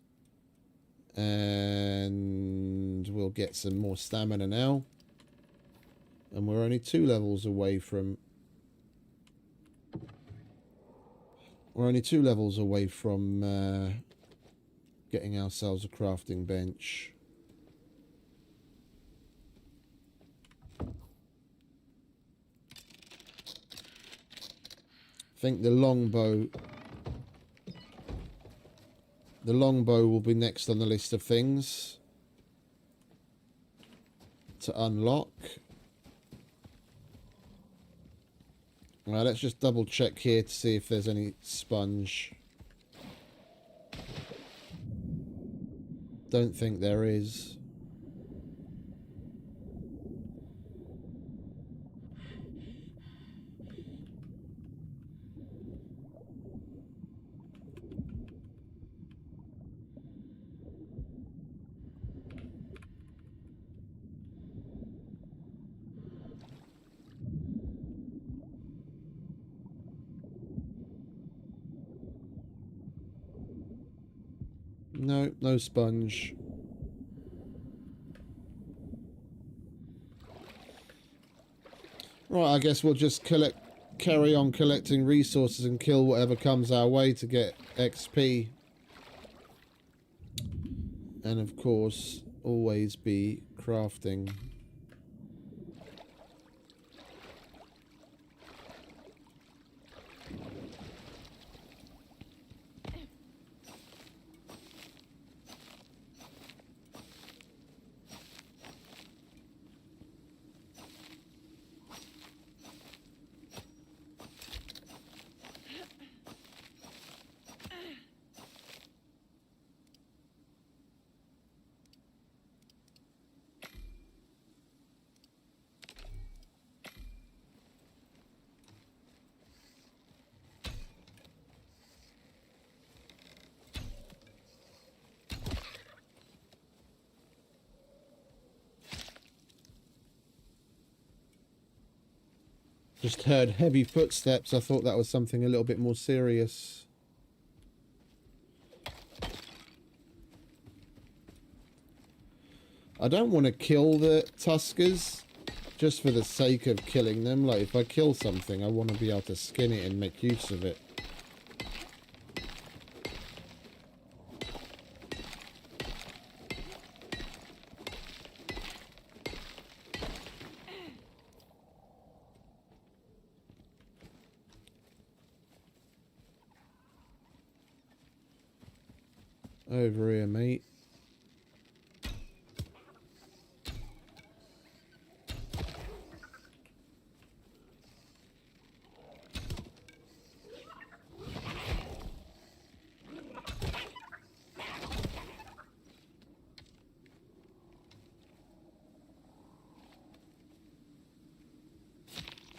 And we'll get some more stamina now. And we're only 2 levels away from... We're only 2 levels away from getting ourselves a crafting bench. I think the longbow will be next on the list of things to unlock. Right, let's just double check here to see if there's any sponge. Don't think there is. No, no sponge. Right, I guess we'll just carry on collecting resources and kill whatever comes our way to get XP. And of course, always be crafting. Just heard heavy footsteps. I thought that was something a little bit more serious. I don't want to kill the Tuskers just for the sake of killing them. Like, if I kill something, I want to be able to skin it and make use of it. Over here, mate.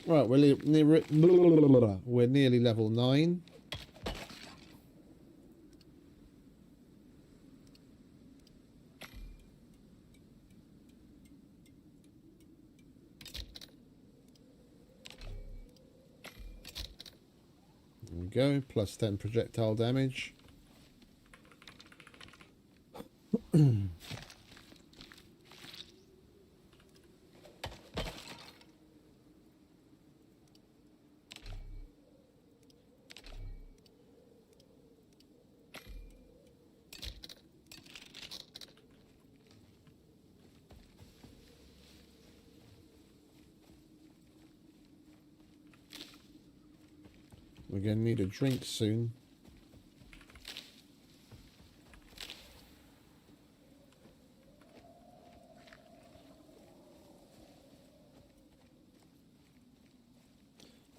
Right, we're nearly level 9. There we go, plus 10 projectile damage. We're going to need a drink soon.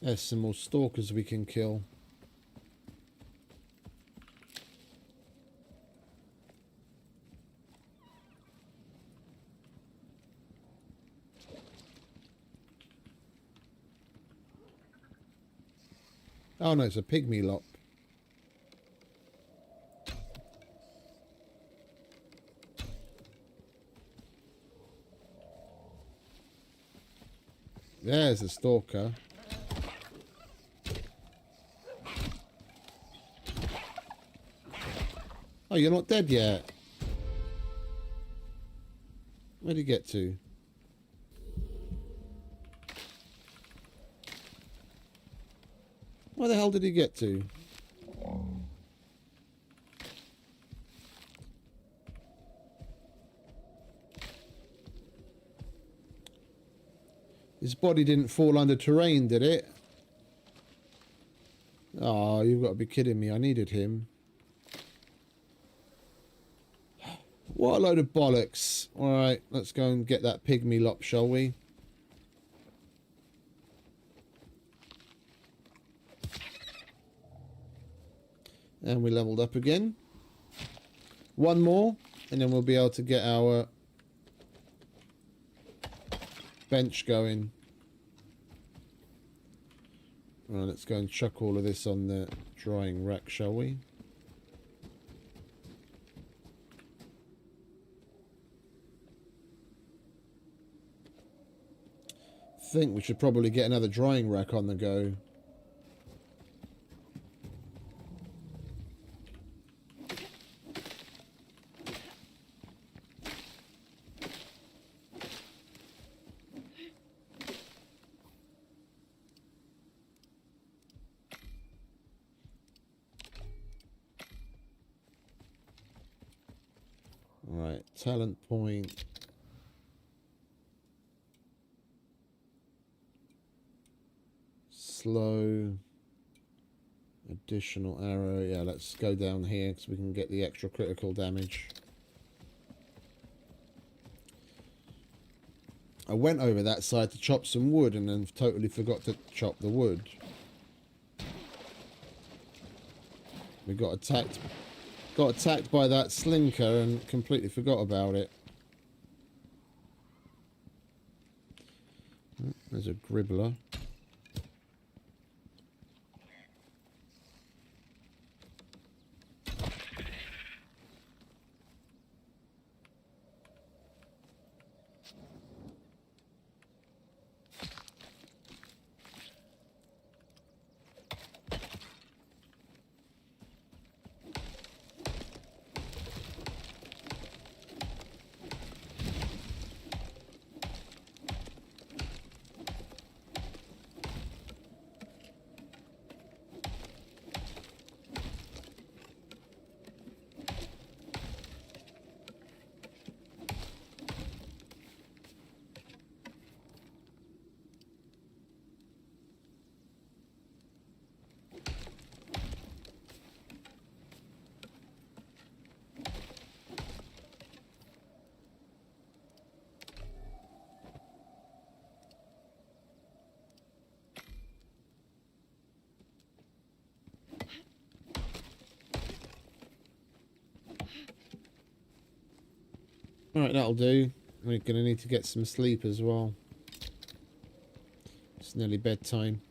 There's some more stalkers we can kill. Oh no, it's a pygmy lot. There's a stalker. Oh, you're not dead yet. Where'd he get to? Where the hell did he get to? His body didn't fall under terrain, did it? Oh, you've got to be kidding me. I needed him. What a load of bollocks. Alright, let's go and get that pygmy lop, shall we? And we leveled up again. One more, and then we'll be able to get our bench going. Right, let's go and chuck all of this on the drying rack, shall we? I think we should probably get another drying rack on the go. Right, talent point. Slow. Additional arrow. Yeah, let's go down here so we can get the extra critical damage. I went over that side to chop some wood and then totally forgot to chop the wood. We got attacked by that slinker and completely forgot about it. There's a gribbler. Alright, that'll do. We're going to need to get some sleep as well. It's nearly bedtime.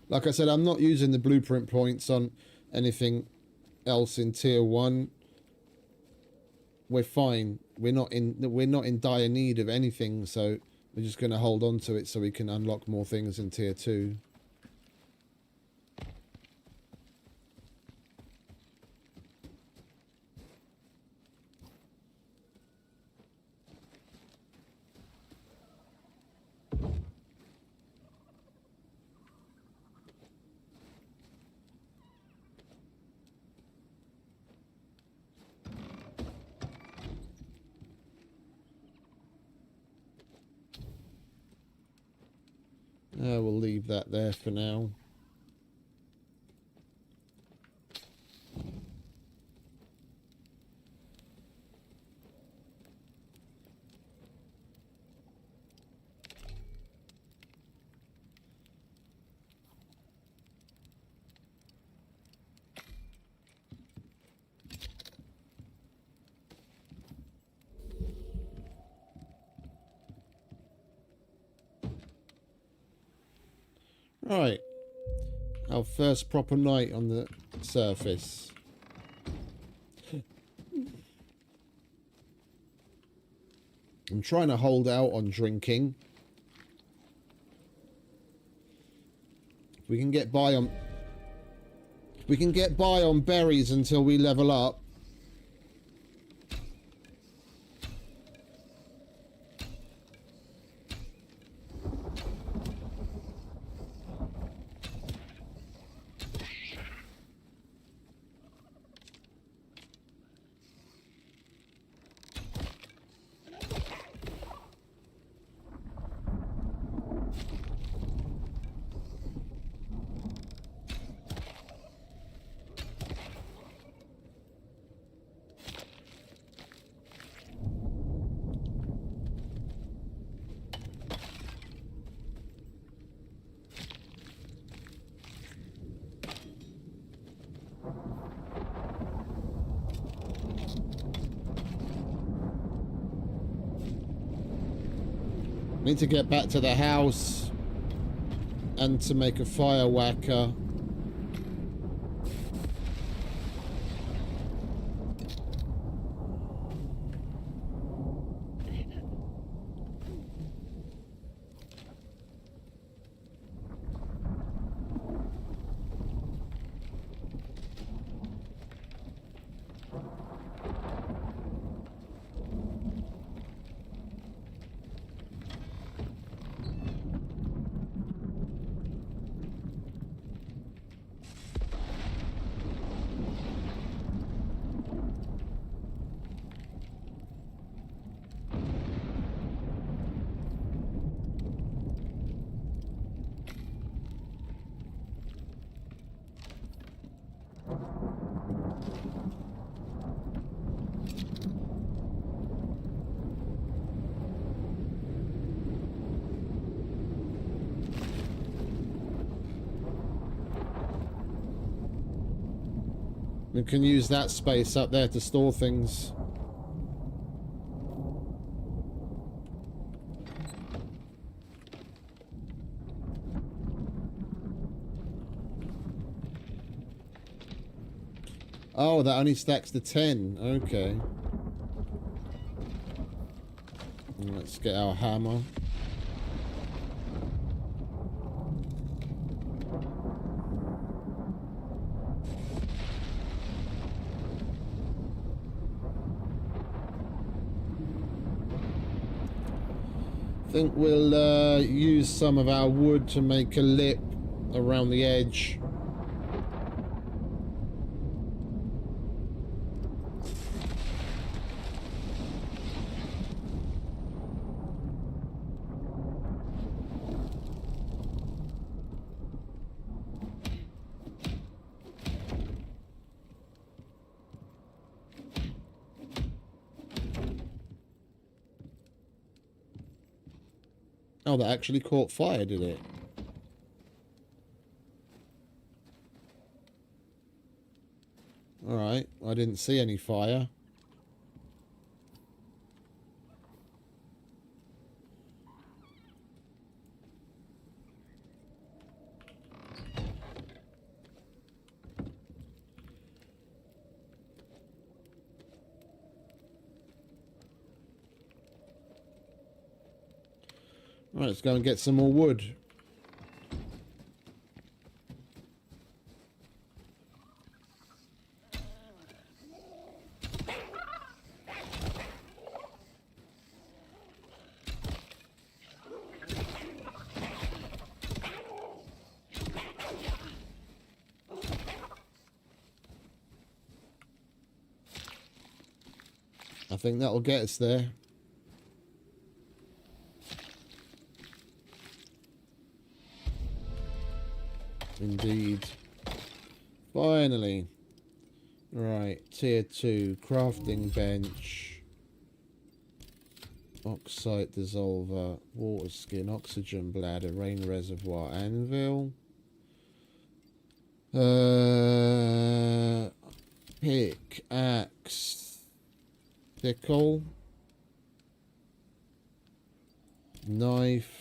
Like I said, I'm not using the blueprint points on anything else in tier 1. We're fine. We're not in dire need of anything, so we're just going to hold on to it so we can unlock more things in tier 2. We'll leave that there for now. Right, our first proper night on the surface. I'm trying to hold out on drinking. If we can get by on We can get by on berries until we level up. Need to get back to the house and to make a fire whacker. We can use that space up there to store things. Oh, that only stacks to 10. Okay. Let's get our hammer. I think we'll use some of our wood to make a lip around the edge. Oh, that actually caught fire, did it? Alright, I didn't see any fire. Right, let's go and get some more wood. I think that'll get us there. Indeed. Finally. Right, tier 2, crafting bench, oxide dissolver, water skin, oxygen bladder, rain reservoir, anvil, pick, axe, sickle, knife,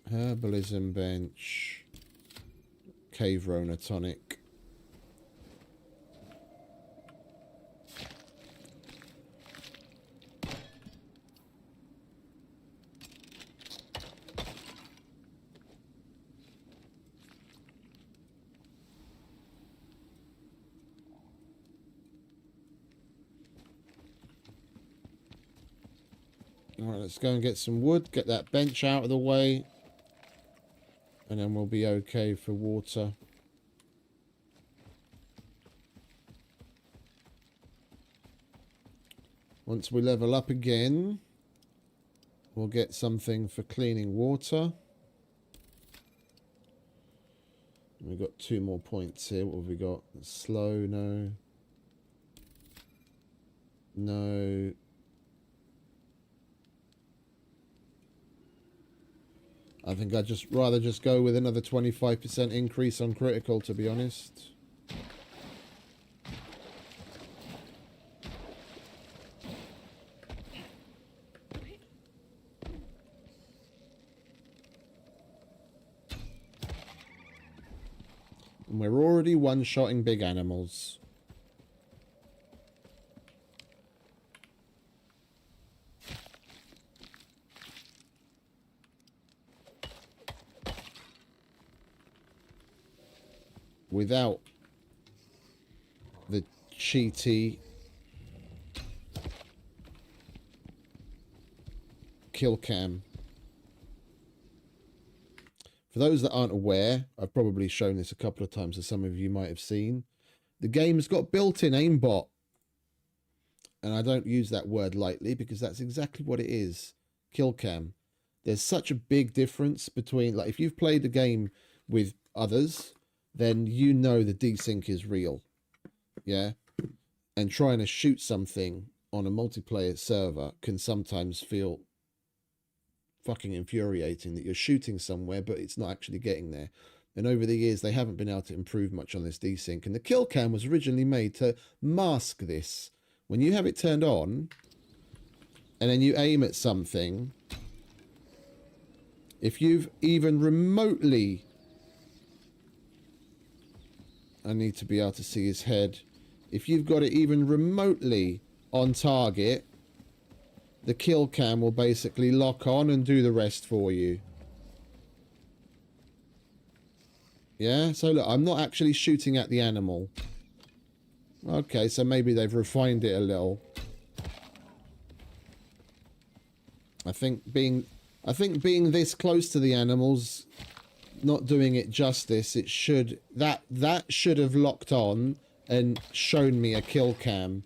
herbalism bench, cave rona tonic. Alright, let's go and get some wood, get that bench out of the way, and then we'll be okay for water. Once we level up again, we'll get something for cleaning water. We've got 2 more points here. What have we got? Slow, no. No. I think I'd just rather just go with another 25% increase on critical, to be honest. And we're already one-shotting big animals. Without the cheaty kill cam. For those that aren't aware, I've probably shown this a couple of times, as some of you might have seen. The game's got built-in aimbot. And I don't use that word lightly because that's exactly what it is. Kill cam. There's such a big difference between, like, if you've played a game with others, then you know the desync is real. Yeah? And trying to shoot something on a multiplayer server can sometimes feel fucking infuriating, that you're shooting somewhere but it's not actually getting there. And over the years they haven't been able to improve much on this desync, and the kill cam was originally made to mask this. When you have it turned on and then you aim at something, if you've even remotely, I need to be able to see his head, if you've got it even remotely on target, the kill cam will basically lock on and do the rest for you. Yeah, so look, I'm not actually shooting at the animal. Okay, so maybe they've refined it a little. I think being this close to the animals, not doing it justice. It should, that should have locked on and shown me a kill cam.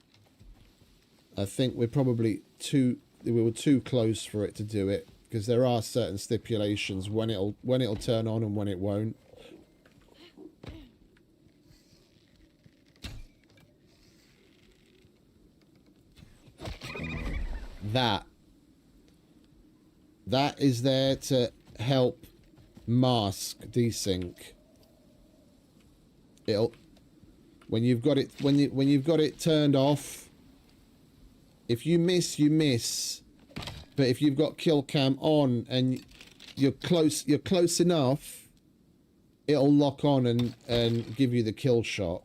I think we're probably we were too close for it to do it, because there are certain stipulations when it'll turn on and when it won't. That is there to help mask desync. It'll, when you've got it turned off, if you miss, you miss. But if you've got kill cam on and you're close enough, it'll lock on and give you the kill shot.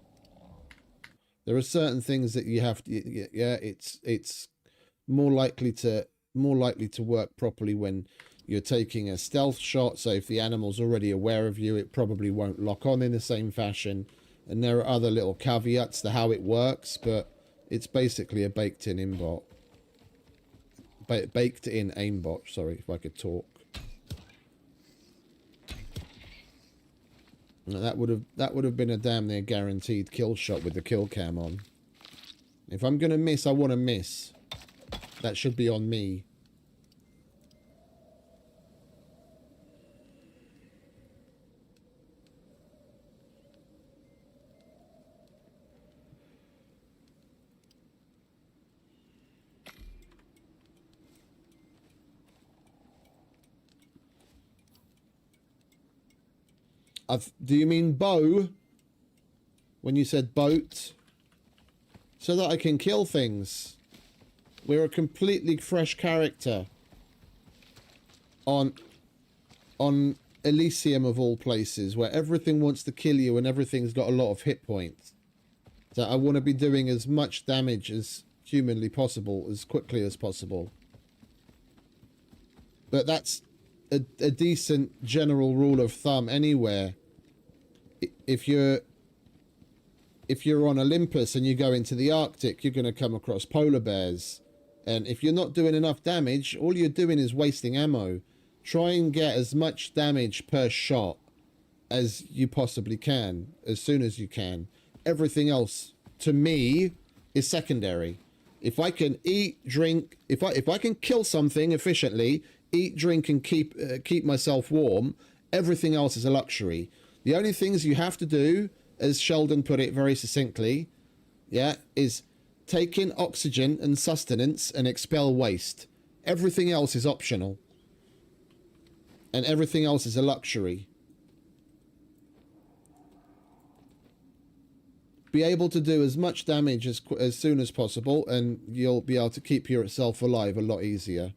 There are certain things that you have to, yeah, it's more likely to work properly when you're taking a stealth shot. So if the animal's already aware of you, it probably won't lock on in the same fashion. And there are other little caveats to how it works, but it's basically a baked-in aimbot. Baked-in aimbot, sorry, if I could talk. Now, that would have been a damn near guaranteed kill shot with the kill cam on. If I'm gonna miss, I want to miss. That should be on me. Do you mean bow? When you said boat? So that I can kill things. We're a completely fresh character. On Elysium of all places, where everything wants to kill you and everything's got a lot of hit points. So I want to be doing as much damage as humanly possible, as quickly as possible. But that's a decent general rule of thumb anywhere. If you're on Olympus and you go into the Arctic, you're going to come across polar bears. And if you're not doing enough damage, all you're doing is wasting ammo. Try and get as much damage per shot as you possibly can, as soon as you can. Everything else, to me, is secondary. If I can eat, drink, if I can kill something efficiently, eat, drink, and keep myself warm, everything else is a luxury. The only things you have to do, as Sheldon put it very succinctly, yeah, is take in oxygen and sustenance and expel waste. Everything else is optional. And everything else is a luxury. Be able to do as much damage as soon as possible, and you'll be able to keep yourself alive a lot easier.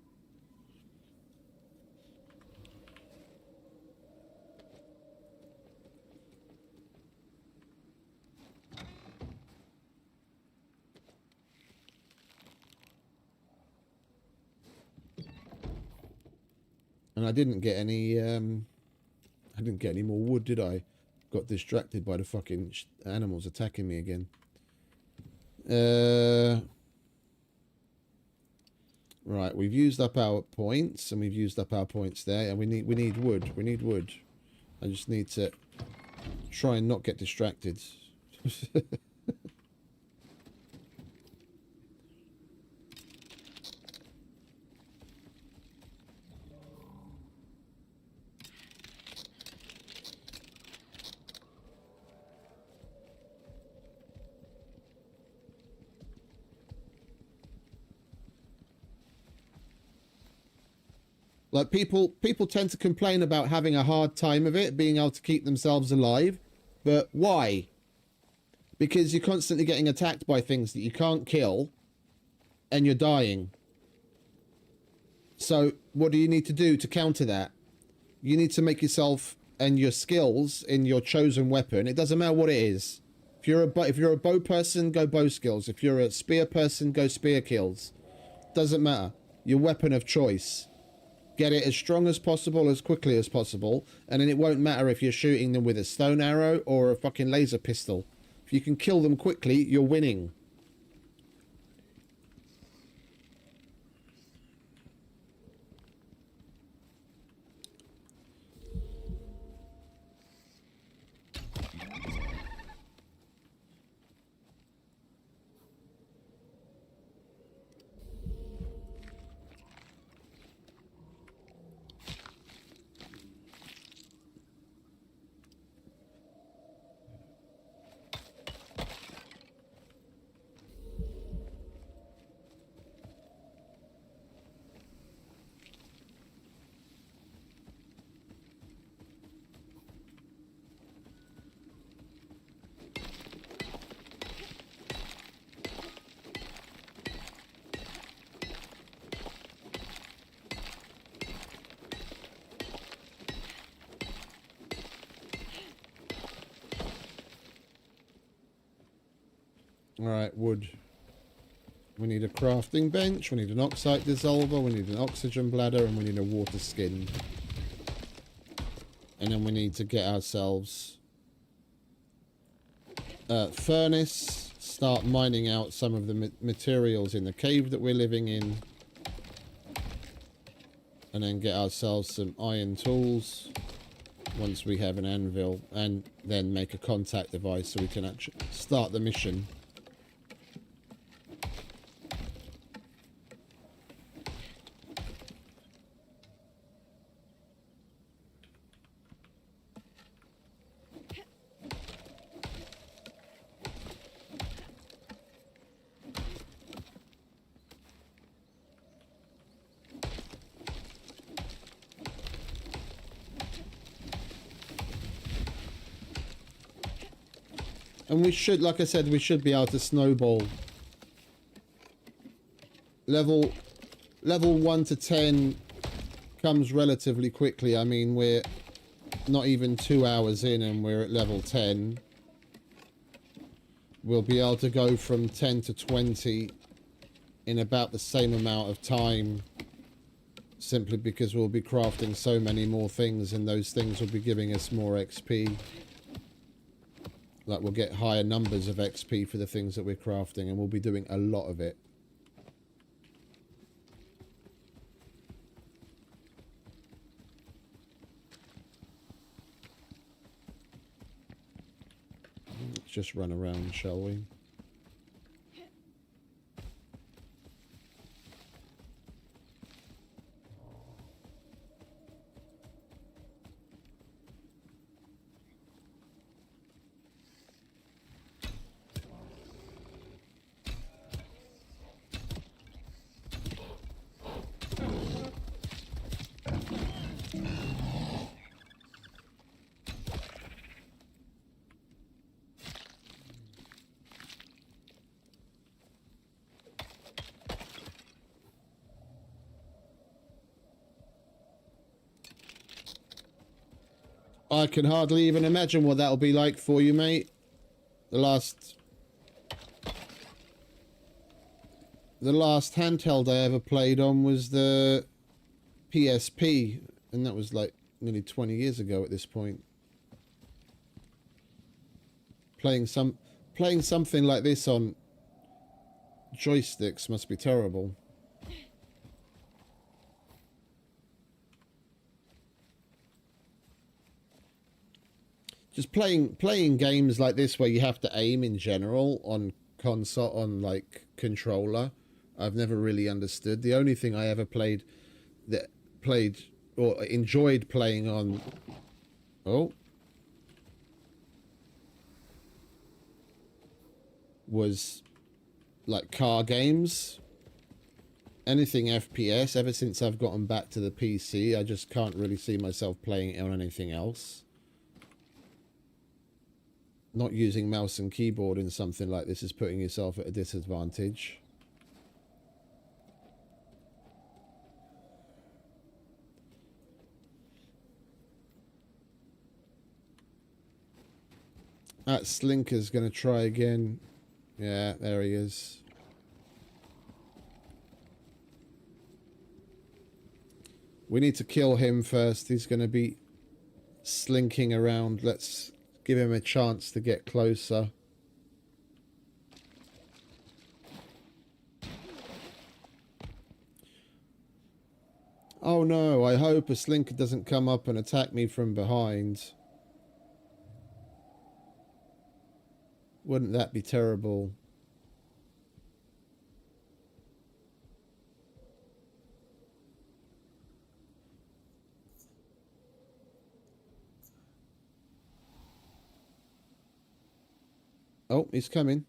And I didn't get any more wood, did I? Got distracted by the fucking animals attacking me again. Right, we've used up our points, and we've used up our points there, and we need wood. We need wood. I just need to try and not get distracted. Like, people tend to complain about having a hard time of it, being able to keep themselves alive. But why? Because you're constantly getting attacked by things that you can't kill, and you're dying. So what do you need to do to counter that? You need to make yourself and your skills in your chosen weapon. It doesn't matter what it is. If you're a bow person, go bow skills. If you're a spear person, go spear kills. Doesn't matter. Your weapon of choice. Get it as strong as possible, as quickly as possible, and then it won't matter if you're shooting them with a stone arrow or a fucking laser pistol. If you can kill them quickly, you're winning. Alright, wood. We need a crafting bench, we need an oxide dissolver, we need an oxygen bladder, and we need a water skin. And then we need to get ourselves a furnace, start mining out some of the materials in the cave that we're living in. And then get ourselves some iron tools once we have an anvil, and then make a contact device so we can actually start the mission. And we should, like I said, we should be able to snowball. Level 1 to 10 comes relatively quickly. I mean, we're not even 2 hours in and we're at level 10. We'll be able to go from 10 to 20 in about the same amount of time, simply because we'll be crafting so many more things, and those things will be giving us more XP. Like, we'll get higher numbers of XP for the things that we're crafting, and we'll be doing a lot of it. just run around, shall we? I can hardly even imagine what that'll be like for you, mate. The last handheld I ever played on was the PSP, and that was like nearly 20 years ago at this point. Playing something like this on joysticks must be terrible. Just playing games like this where you have to aim in general on console, on like controller, I've never really understood. The only thing I ever played or enjoyed playing on was like car games. Anything FPS. Ever since I've gotten back to the PC, I just can't really see myself playing it on anything else. Not using mouse and keyboard in something like this is putting yourself at a disadvantage. That Slinker's going to try again. Yeah, there he is. We need to kill him first. He's going to be slinking around. Let's give him a chance to get closer. Oh no, I hope a slinker doesn't come up and attack me from behind. Wouldn't that be terrible? Oh, he's coming.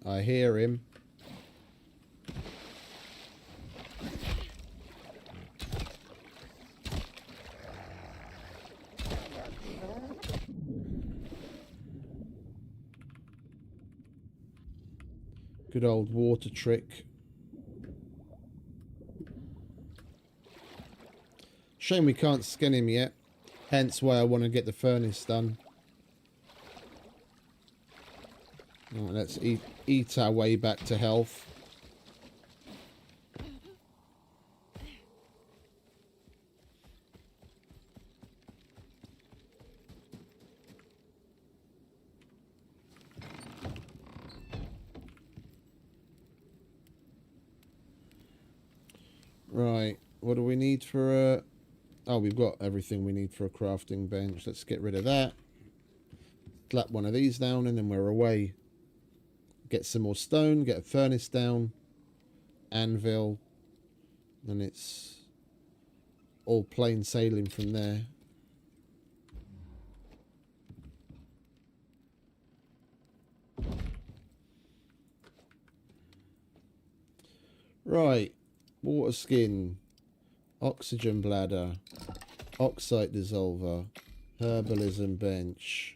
I hear him. Good old water trick. Shame we can't skin him yet. Hence why I want to get the furnace done. Right, let's eat our way back to health. Right, what do we need for a... Oh, we've got everything we need for a crafting bench. Let's get rid of that. Slap one of these down and then we're away. Get some more stone, get a furnace down, anvil, and it's all plain sailing from there. Right, water skin, oxygen bladder, oxide dissolver, herbalism bench.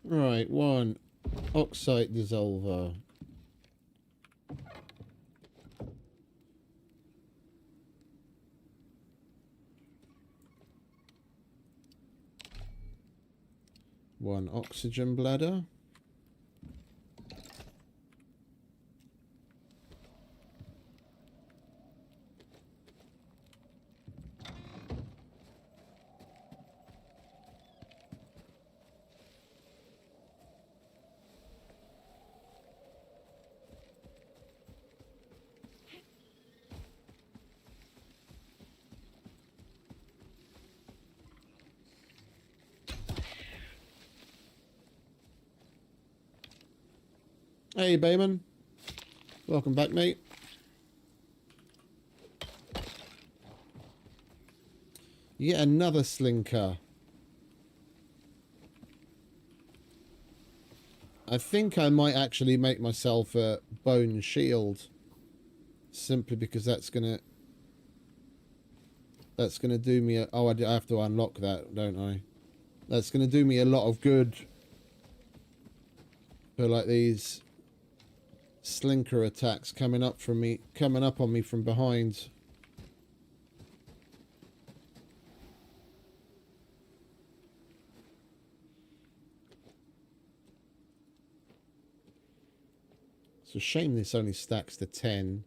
Right, 1 oxide dissolver. One oxygen bladder. Hey, Bayman. Welcome back, mate. Yet another slinker. I think I might actually make myself a bone shield. Simply because that's gonna do me a... Oh, I have to unlock that, don't I? That's gonna do me a lot of good. For like these slinker attacks coming up on me from behind. It's a shame this only stacks to 10.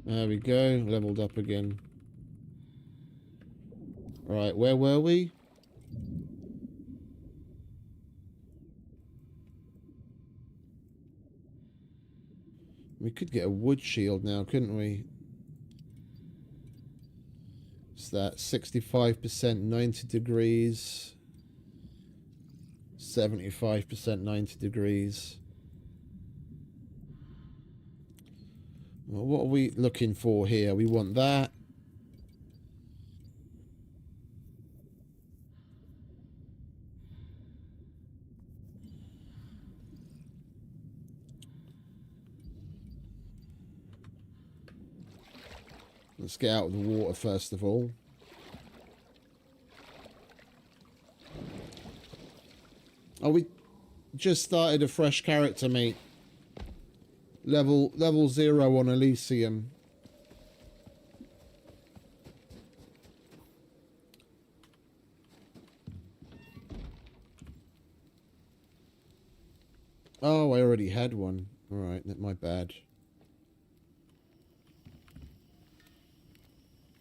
There we go, leveled up again. Right, where were we? We could get a wood shield now, couldn't we? It's that 65%, 90 degrees. 75%, 90 degrees. Well, what are we looking for here? We want that. Let's get out of the water first of all. Oh, we just started a fresh character, mate. Level 0 on Elysium. Oh, I already had one. Alright, my bad.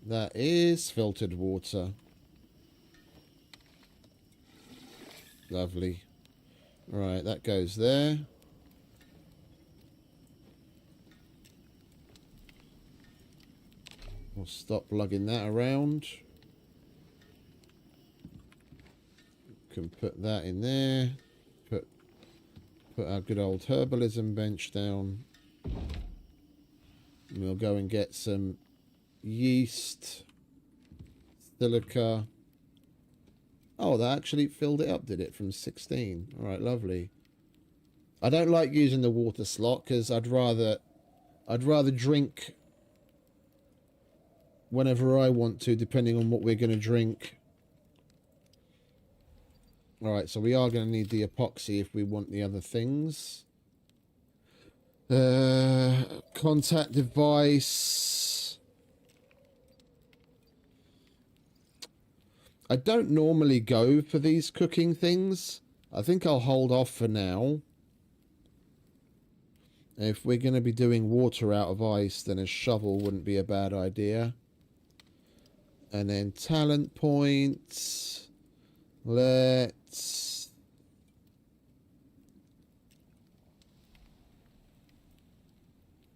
That is filtered water. Lovely. Right, that goes there. We'll stop lugging that around. Can put that in there. Put our good old herbalism bench down. And we'll go and get some yeast, silica. Oh, that actually filled it up, did it? From 16. All right, lovely. I don't like using the water slot because I'd rather drink whenever I want to, depending on what we're going to drink. All right, so we are going to need the epoxy if we want the other things. Contact device. I don't normally go for these cooking things. I think I'll hold off for now. If we're going to be doing water out of ice, then a shovel wouldn't be a bad idea. And then talent points. Let's...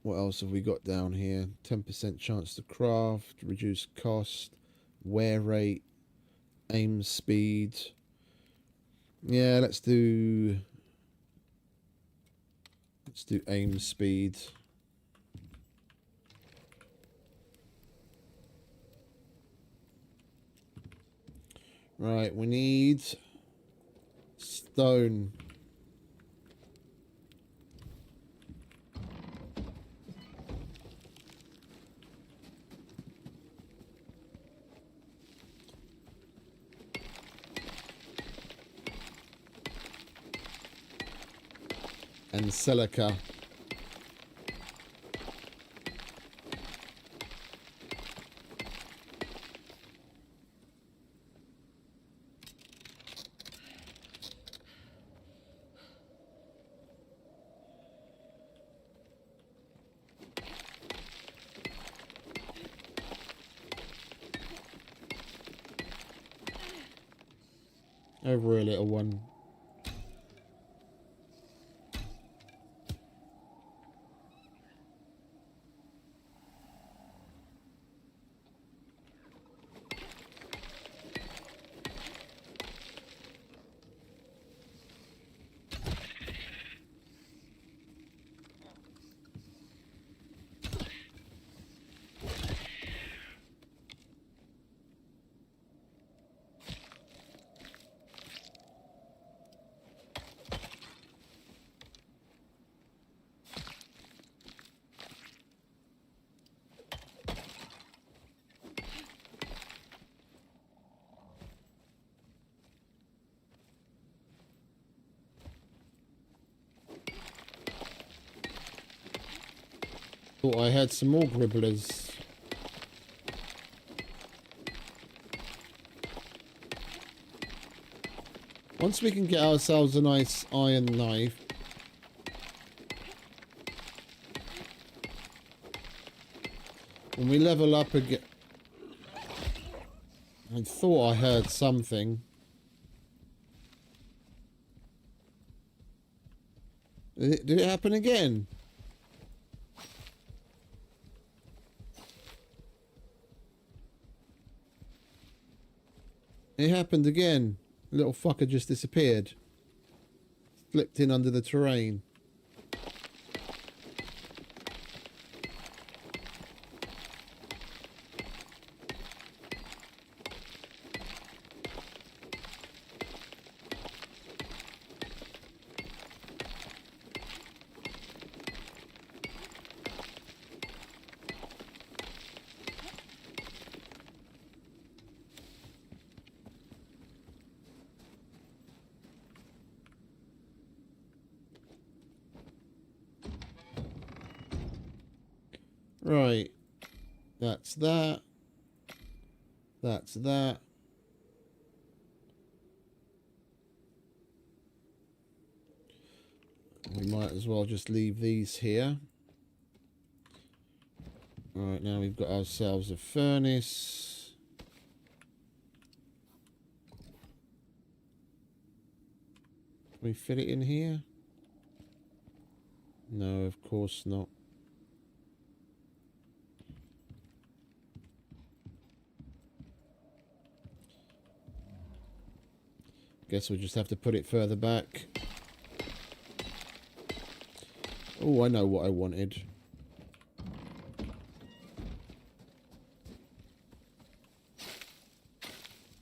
What else have we got down here? 10% chance to craft, reduce cost, wear rate, aim speed. Yeah, let's do aim speed. Right, we need stone. And silica. Over a little one. Thought I had some more gribblers. Once we can get ourselves a nice iron knife, when we level up again, I thought I heard something. Did it happen again? It happened again. The little fucker just disappeared. Flipped in under the terrain. Right, that's that. That's that. We might as well just leave these here. Alright, now we've got ourselves a furnace. Can we fit it in here? No, of course not. Guess we'll just have to put it further back. Oh, I know what I wanted.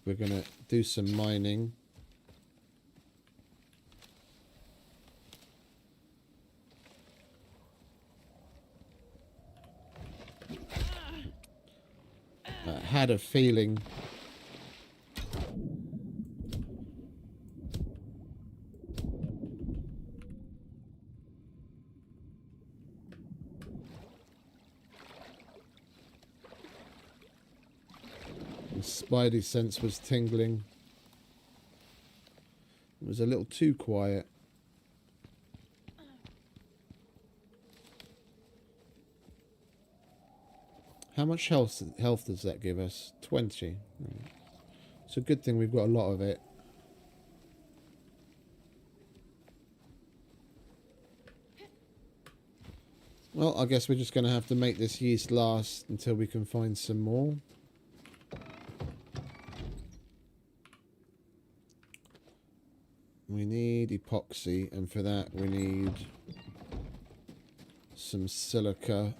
We're going to do some mining. I had a feeling. Spidey sense was tingling. It was a little too quiet. How much health does that give us? 20. It's a good thing we've got a lot of it. Well, I guess we're just going to have to make this yeast last until we can find some more. We need epoxy, and for that we need some silica.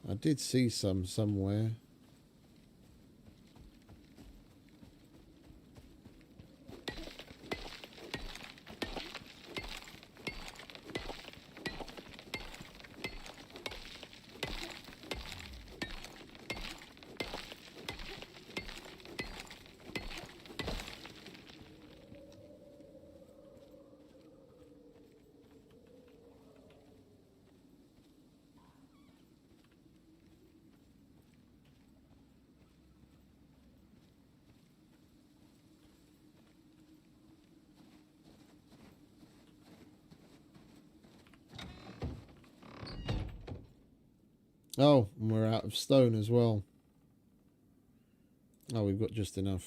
I did see some somewhere. Oh, and we're out of stone as well. Oh, we've got just enough.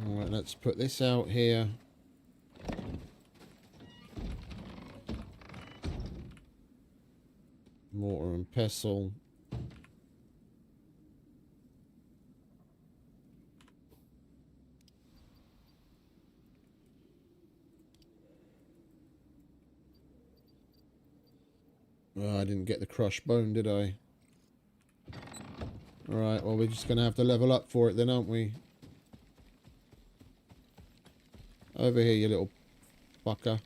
Alright, let's put this out here. Mortar and pestle. Oh, I didn't get the crushed bone, did I? Alright, well, we're just going to have to level up for it then, aren't we? Over here, you little fucker.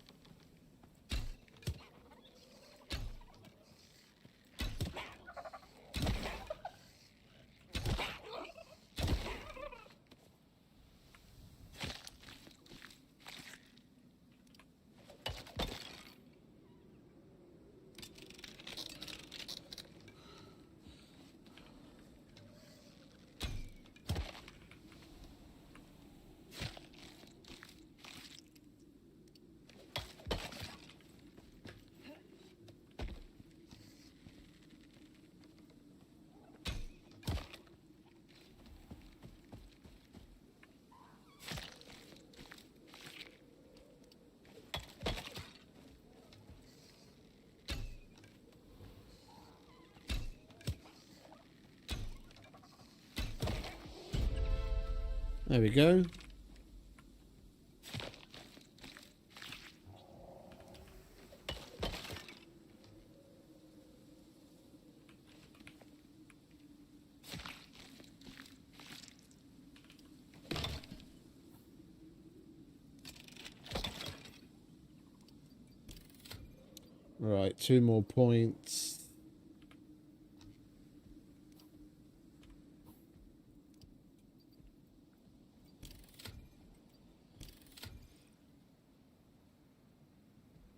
There we go. Right, 2 more points.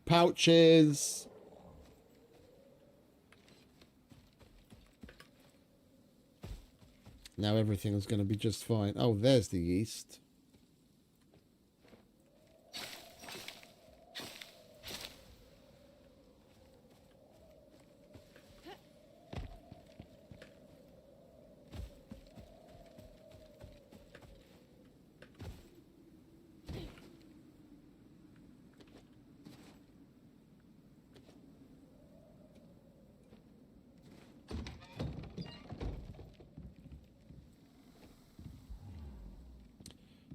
Pouches. Now everything's going to be just fine. Oh, there's the yeast.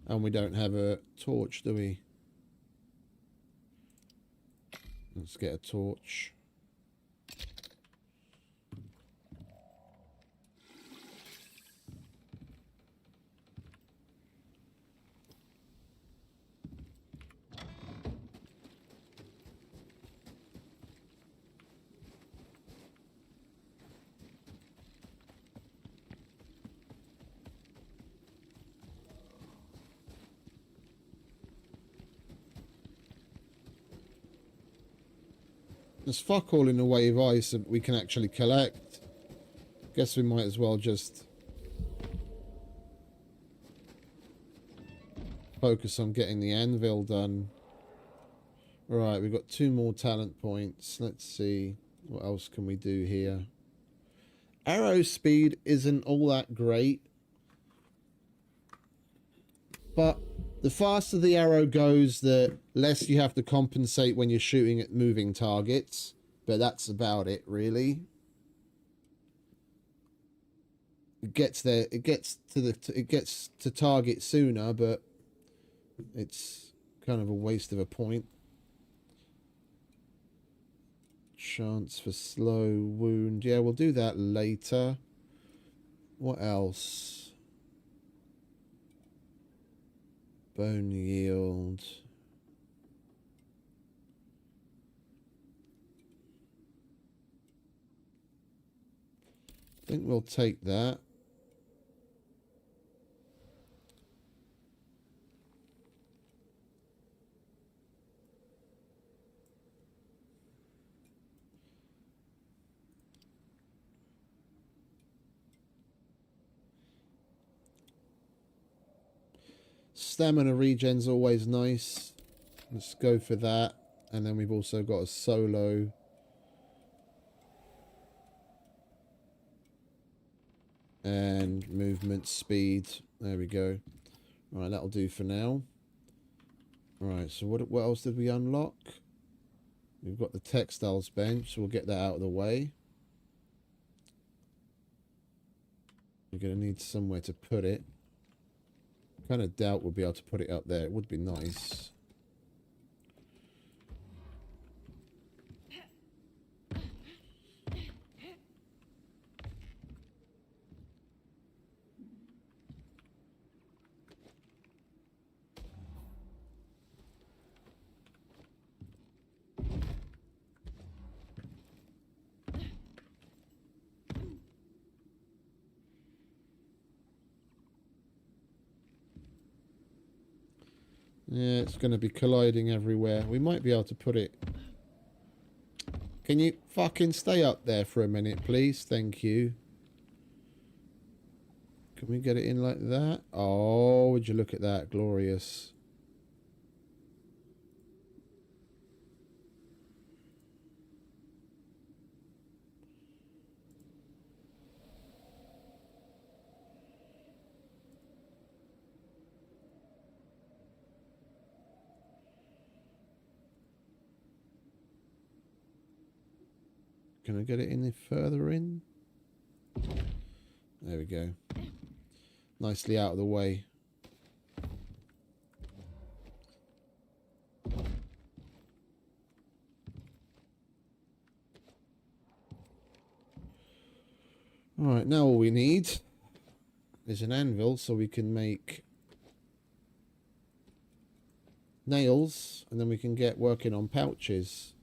And we don't have a torch, do we? Let's get a torch. There's fuck all in the way of ice that we can actually collect. Guess we might as well just focus on getting the anvil done. Right, we've got 2 more talent points. Let's see. What else can we do here? Arrow speed isn't all that great. But the faster the arrow goes, the less you have to compensate when you're shooting at moving targets. But that's about it, really. It gets there. It gets to target sooner, but it's kind of a waste of a point. Chance for slow wound. Yeah, we'll do that later. What else? Bone yield. I think we'll take that. Stamina regen's always nice. Let's go for that. And then we've also got a solo. And movement speed. There we go. Right, that'll do for now. Right, so what else did we unlock? We've got the textiles bench, so we'll get that out of the way. We're going to need somewhere to put it. Kind of doubt we'll be able to put it up there. It would be nice. Yeah, it's going to be colliding everywhere. We might be able to put it... Can you fucking stay up there for a minute, please? Thank you. Can we get it in like that? Oh, would you look at that? Glorious. Can I get it any further in? There we go. Nicely out of the way. Alright, now all we need is an anvil so we can make nails and then we can get working on pouches.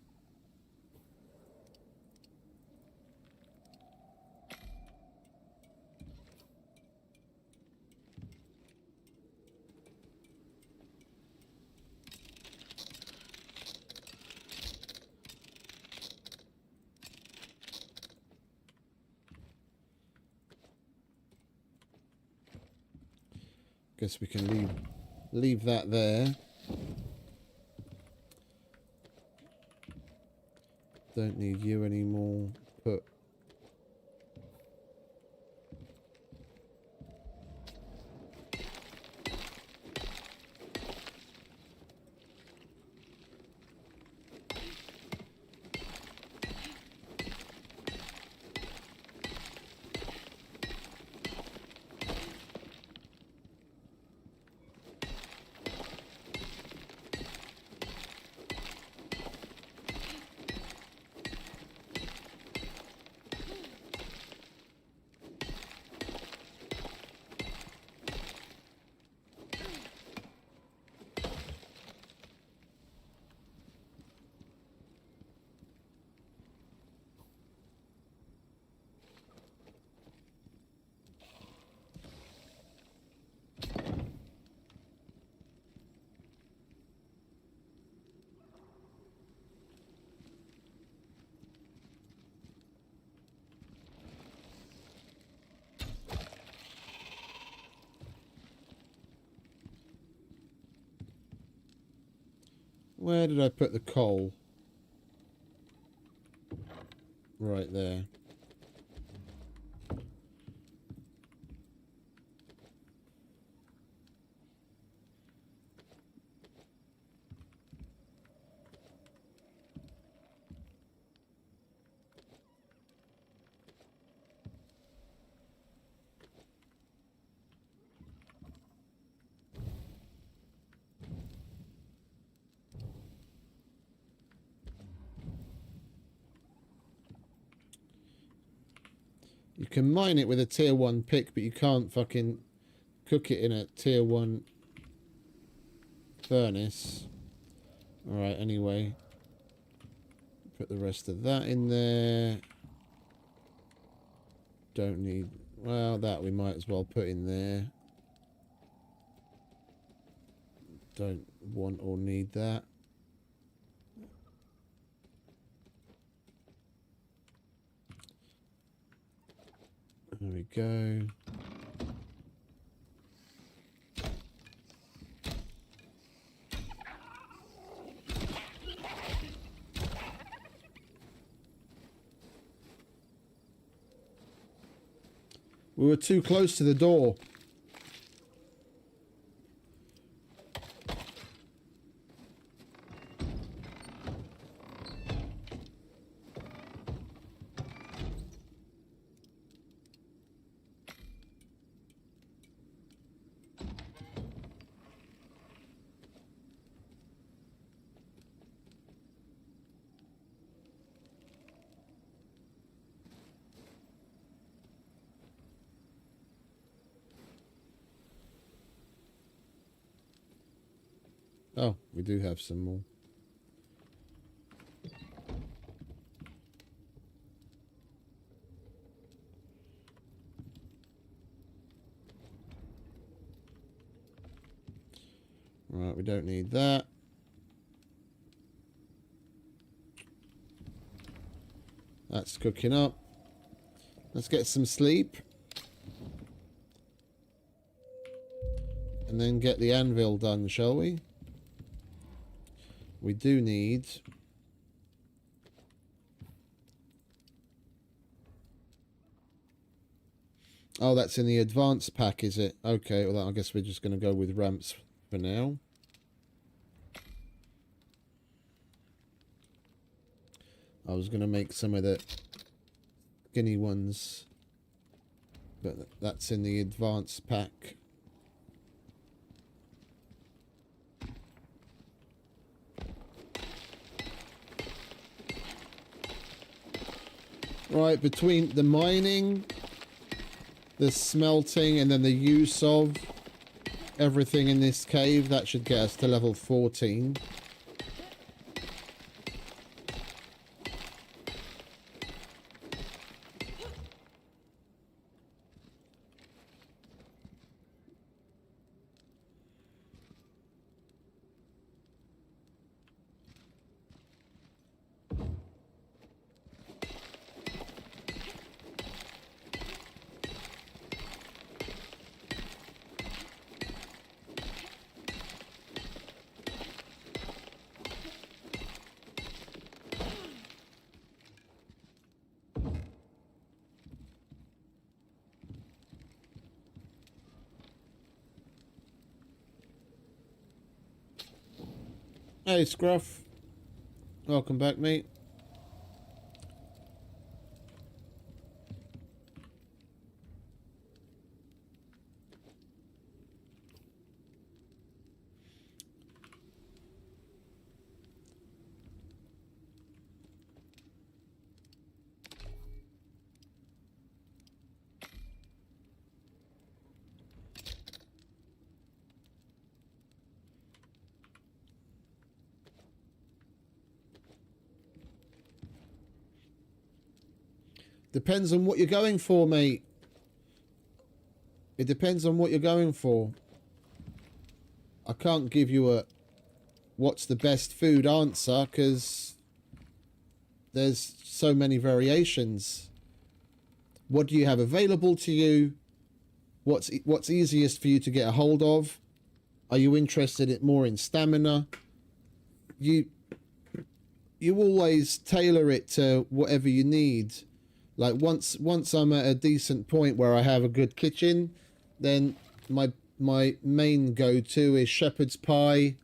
Guess we can leave that there. Don't need you anymore. Put Where did I put the coal? Right there. You can mine it with a tier 1 pick, but you can't fucking cook it in a tier 1 furnace. Alright, anyway. Put the rest of that in there. Don't need... Well, that we might as well put in there. Don't want or need that. There we go. We were too close to the door. Oh, we do have some more. Right, we don't need that. That's cooking up. Let's get some sleep. And then get the anvil done, shall we? We do need... Oh, that's in the advanced pack, is it? Okay, well, I guess we're just going to go with ramps for now. I was going to make some of the skinny ones, but that's in the advanced pack. Right, between the mining, the smelting, and then the use of everything in this cave, that should get us to level 14. Hey, Scruff. Welcome back, mate. Depends on what you're going for, mate. It depends on what you're going for. I can't give you a what's the best food answer because there's so many variations. What do you have available to you? What's easiest for you to get a hold of? Are you interested more in stamina? You always tailor it to whatever you need. Like once I'm at a decent point where I have a good kitchen, then my main go-to is shepherd's pie.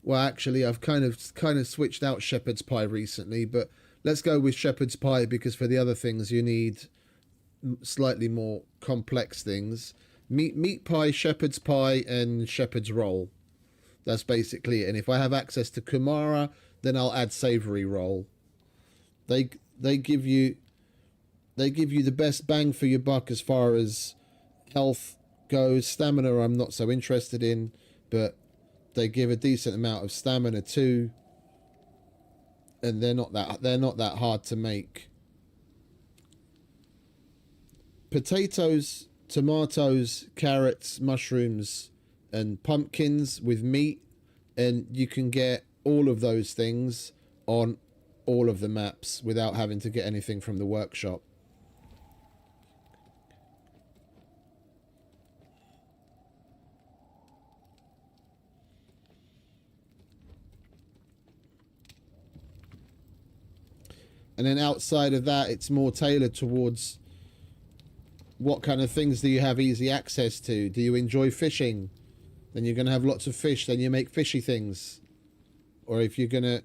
Well, actually, I've kind of switched out shepherd's pie recently, but let's go with shepherd's pie because for the other things you need slightly more complex things. Meat pie, shepherd's pie, and shepherd's roll. That's basically it. And if I have access to Kumara, then I'll add savory roll. They give you the best bang for your buck as far as health goes. Stamina I'm not so interested in, but they give a decent amount of stamina too, and they're not that hard to make. Potatoes, tomatoes, carrots, mushrooms, and pumpkins with meat, and you can get all of those things on all of the maps without having to get anything from the workshop. And then outside of that, it's more tailored towards what kind of things do you have easy access to? Do you enjoy fishing? Then you're going to have lots of fish. Then you make fishy things. Or if you're going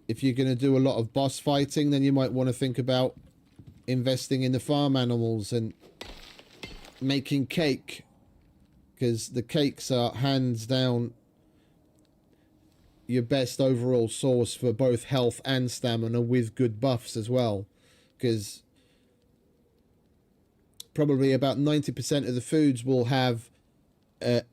to do a lot of boss fighting, then you might want to think about investing in the farm animals and making cake, because the cakes are hands down your best overall source for both health and stamina, with good buffs as well, because probably about 90% of the foods will have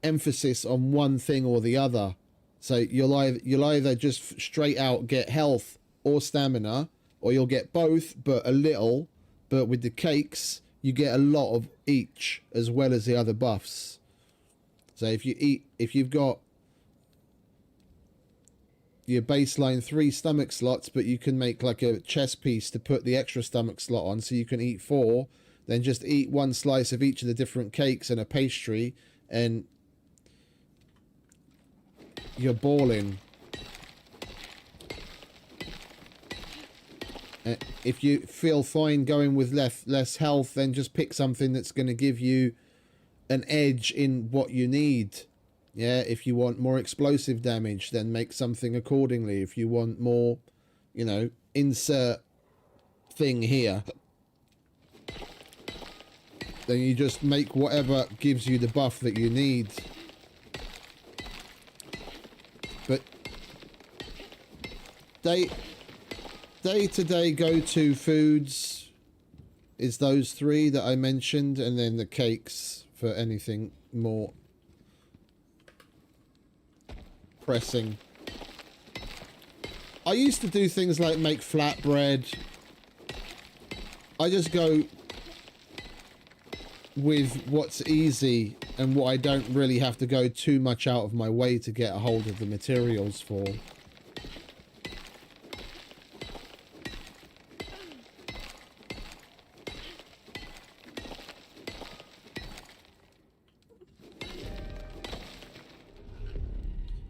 emphasis on one thing or the other. So you'll either just straight out get health or stamina, or you'll get both but a little. But with the cakes, you get a lot of each as well as the other buffs. So if you've got your baseline 3 stomach slots, but you can make like a chest piece to put the extra stomach slot on, so you can eat 4, then just eat 1 slice of each of the different cakes and a pastry, and you're balling. If you feel fine going with less health, then just pick something that's going to give you an edge in what you need. Yeah, if you want more explosive damage, then make something accordingly. If you want more, you know, insert thing here, then you just make whatever gives you the buff that you need. But day-to-day go-to foods is those 3 that I mentioned, and then the cakes for anything more pressing. I used to do things like make flatbread. I just go with what's easy and what I don't really have to go too much out of my way to get a hold of the materials for.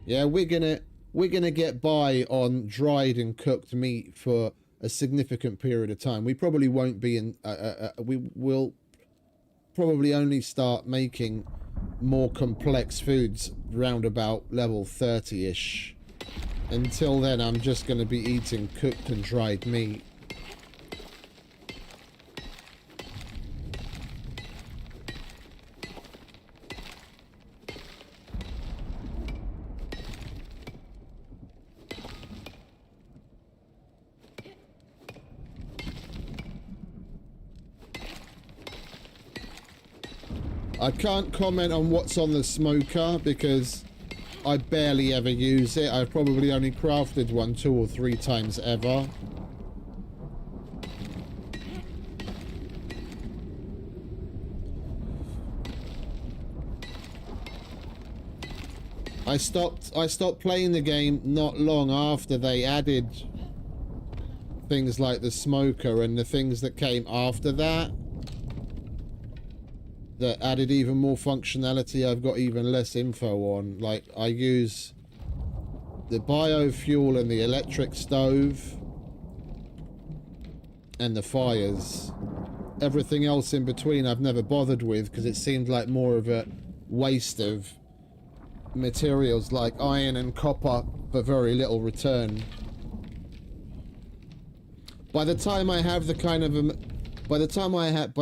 Yeah, we're gonna get by on dried and cooked meat for a significant period of time. We probably won't be in. We will probably only start making more complex foods round about level 30-ish. Until then, I'm just going to be eating cooked and dried meat. I can't comment on what's on the smoker because I barely ever use it. I've probably only crafted one 2 or 3 times ever. I stopped playing the game not long after they added things like the smoker and the things that came after that added even more functionality I've got even less info on. Like, I use the biofuel and the electric stove and the fires. Everything else in between I've never bothered with because it seemed like more of a waste of materials like iron and copper for very little return. By the time I have the kind of by the time I have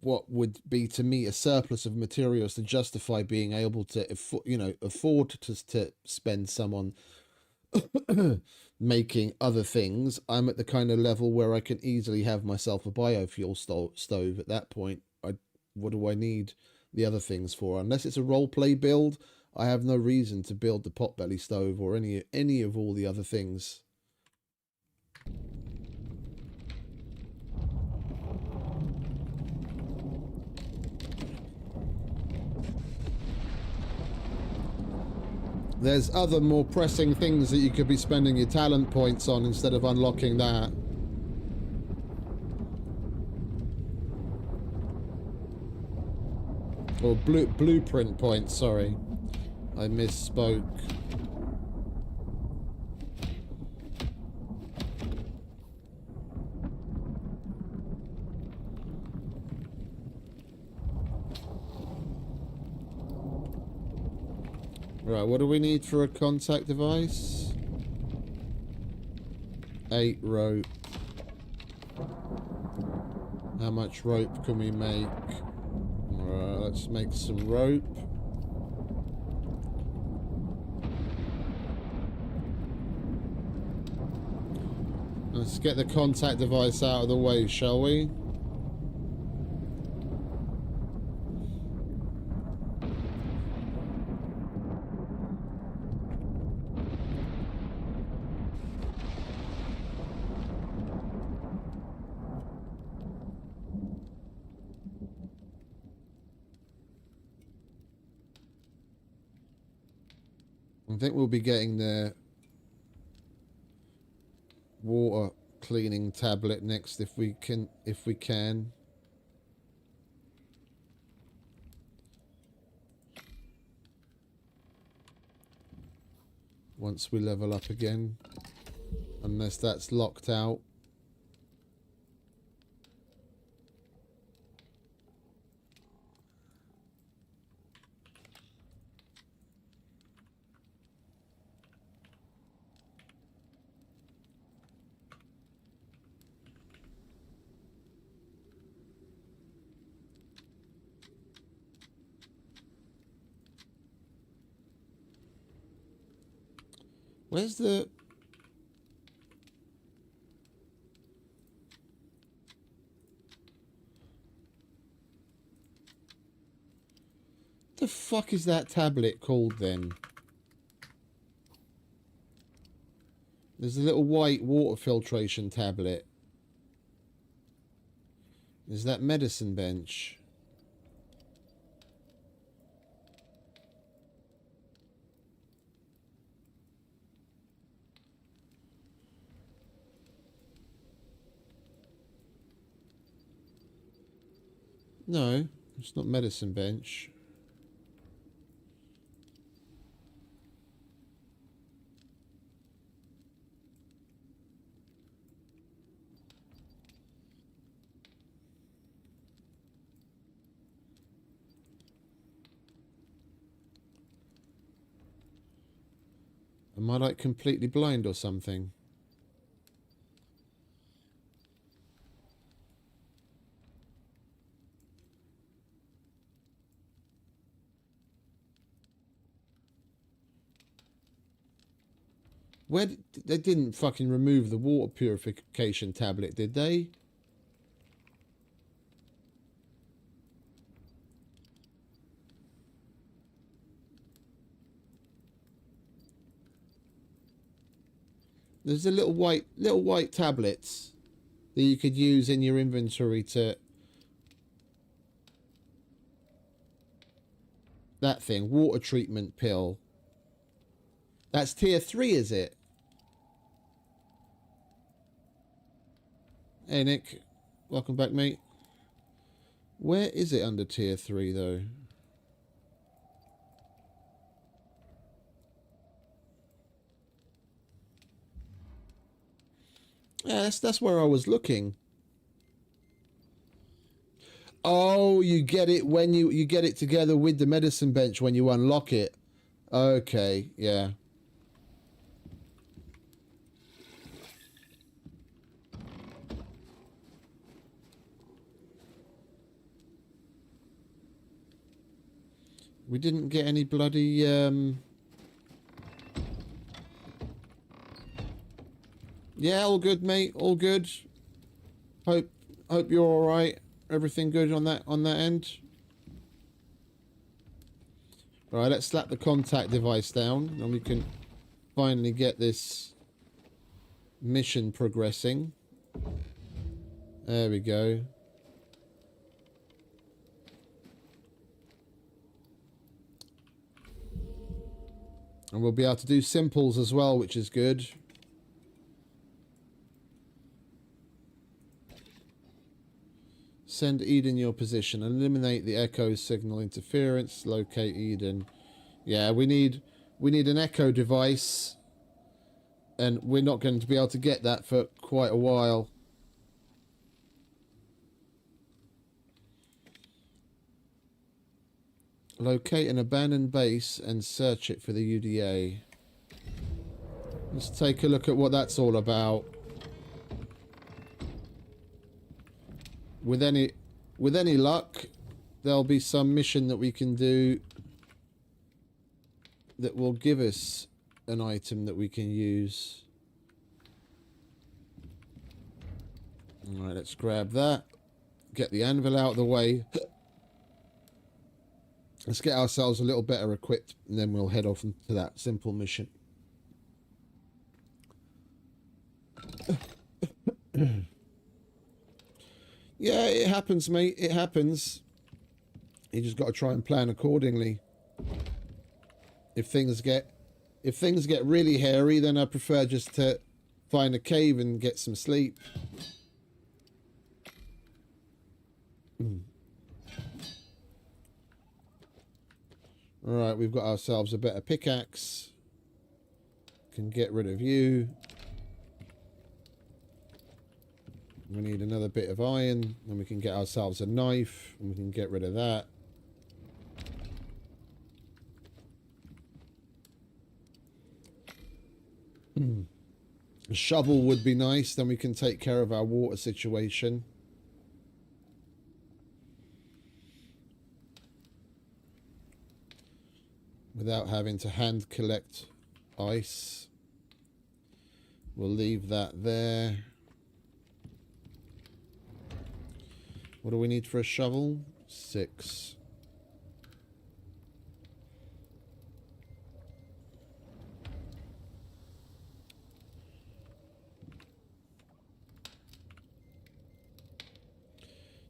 what would be to me a surplus of materials to justify being able to afford to spend some on making other things, I'm at the kind of level where I can easily have myself a biofuel stove. At that point, what do I need the other things for? Unless it's a roleplay build, I have no reason to build the potbelly stove or any of all the other things. There's other more pressing things that you could be spending your talent points on instead of unlocking that. Or blueprint points, sorry. I misspoke. Right, what do we need for a contact device? 8 rope. How much rope can we make? Alright, let's make some rope. Let's get the contact device out of the way, shall we? I think we'll be getting the water cleaning tablet next if we can. Once we level up again. Unless that's locked out. Where's the... The fuck is that tablet called then? There's a little white water filtration tablet. There's that medicine bench. No, it's not medicine bench. Am I like completely blind or something? Where they didn't fucking remove the water purification tablet, did they? There's a little white tablets that you could use in your inventory to... That thing, water treatment pill. That's tier 3, is it? Hey Nick, welcome back mate. Where is it under tier 3 though? Yeah, that's where I was looking. Oh, you get it when you get it together with the medicine bench when you unlock it. Okay, yeah. We didn't get any bloody Yeah, all good, mate. All good. Hope you're all right. Everything good on that end. All right, let's slap the contact device down, and we can finally get this mission progressing. There we go. And we'll be able to do simples as well, which is good. Send Eden your position. Eliminate the echo signal interference. Locate Eden. Yeah, we need an echo device. And we're not going to be able to get that for quite a while. Locate an abandoned base and search it for the UDA. Let's take a look at what that's all about. With any luck, there'll be some mission that we can do that will give us an item that we can use. Alright, let's grab that. Get the anvil out of the way. Let's get ourselves a little better equipped, and then we'll head off into that simple mission. Yeah, it happens, mate. It happens. You just got to try and plan accordingly. If things get really hairy, then I prefer just to find a cave and get some sleep. Alright, we've got ourselves a better pickaxe. Can get rid of you. We need another bit of iron, and we can get ourselves a knife, and we can get rid of that. A shovel would be nice, then we can take care of our water situation. Without having to hand collect ice. We'll leave that there. What do we need for a shovel? 6.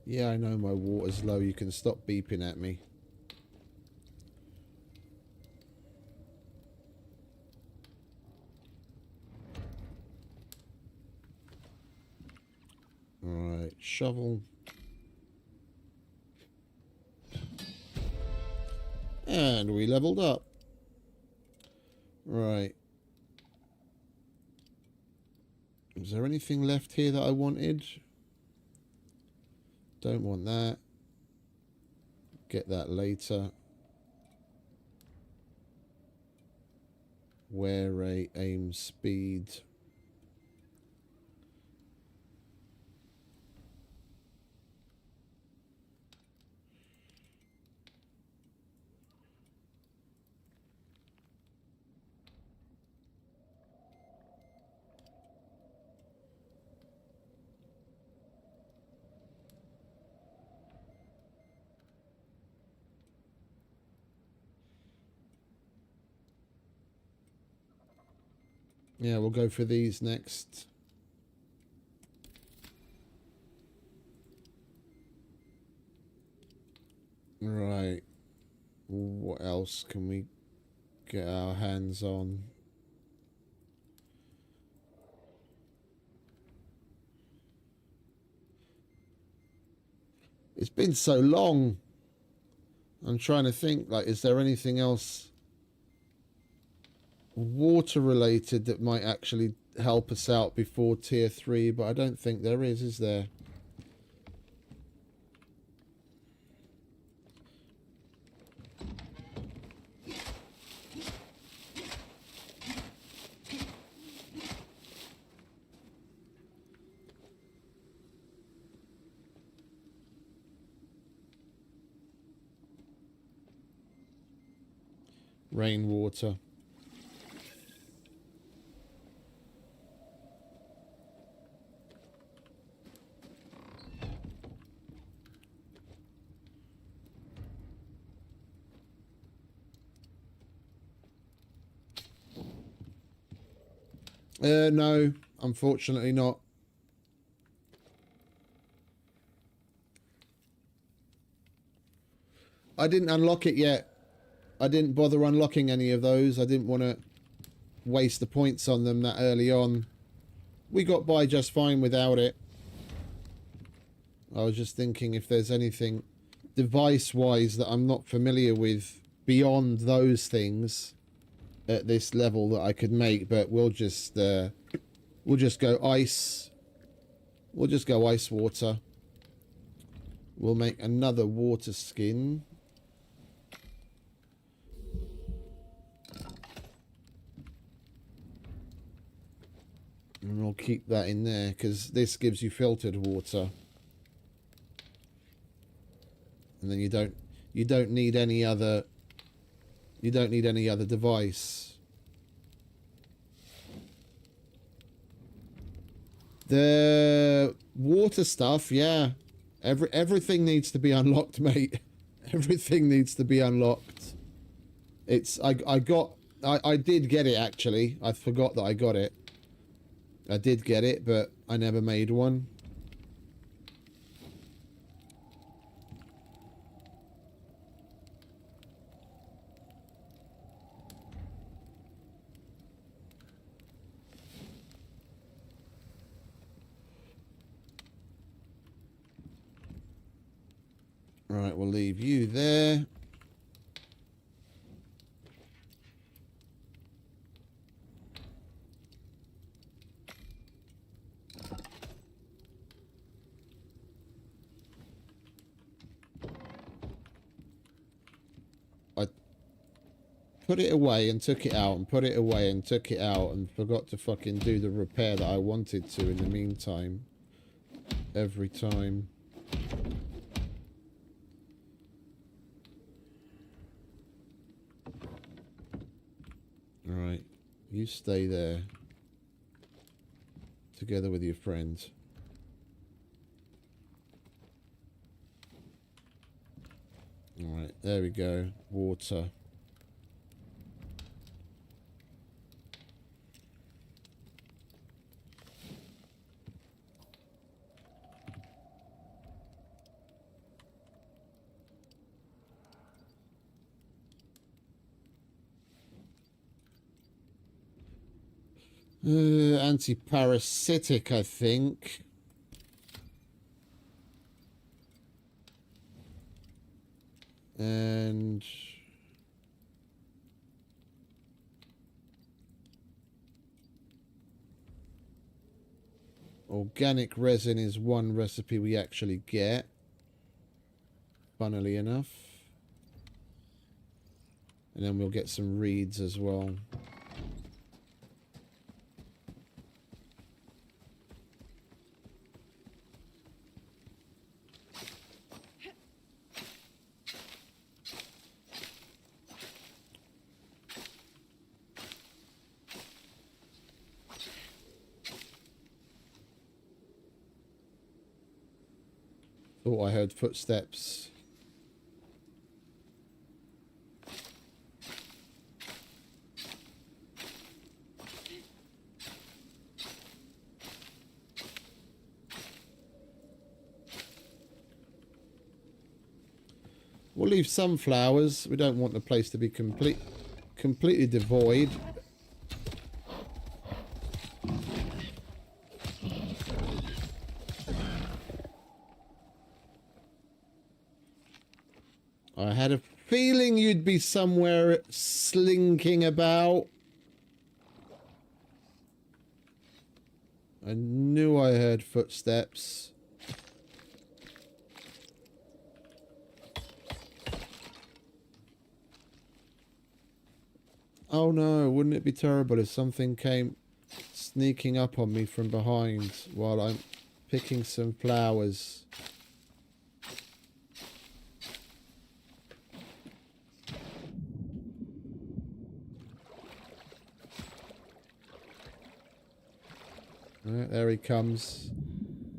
Yeah, I know my water's low. You can stop beeping at me. Alright, shovel. And we leveled up. Right. Is there anything left here that I wanted? Don't want that. Get that later. Wear rate, aim speed. Yeah, we'll go for these next. Right. What else can we get our hands on? It's been so long. I'm trying to think, like, is there anything else water related that might actually help us out before tier 3, but I don't think there is there? Rainwater. No, unfortunately not. I didn't unlock it yet. I didn't bother unlocking any of those. I didn't want to waste the points on them that early on. We got by just fine without it. I was just thinking if there's anything device-wise that I'm not familiar with beyond those things at this level that I could make, but we'll just go ice. We'll just go ice water. We'll make another water skin. And we'll keep that in there because this gives you filtered water. And then you don't need any other device. The water stuff, yeah. Everything needs to be unlocked, mate. Everything needs to be unlocked. I did get it actually. I forgot that I got it. I did get it, but I never made one. Right, we'll leave you there. I put it away and took it out and put it away and took it out and forgot to fucking do the repair that I wanted to in the meantime. Every time. Alright, you stay there. Together with your friends. Alright, there we go. Water. Anti-parasitic, I think. And organic resin is one recipe we actually get, funnily enough. And then we'll get some reeds as well. Thought I heard footsteps. We'll leave some flowers. We don't want the place to be completely devoid. I had a feeling you'd be somewhere slinking about. I knew I heard footsteps. Oh no, wouldn't it be terrible if something came sneaking up on me from behind while I'm picking some flowers? There he comes.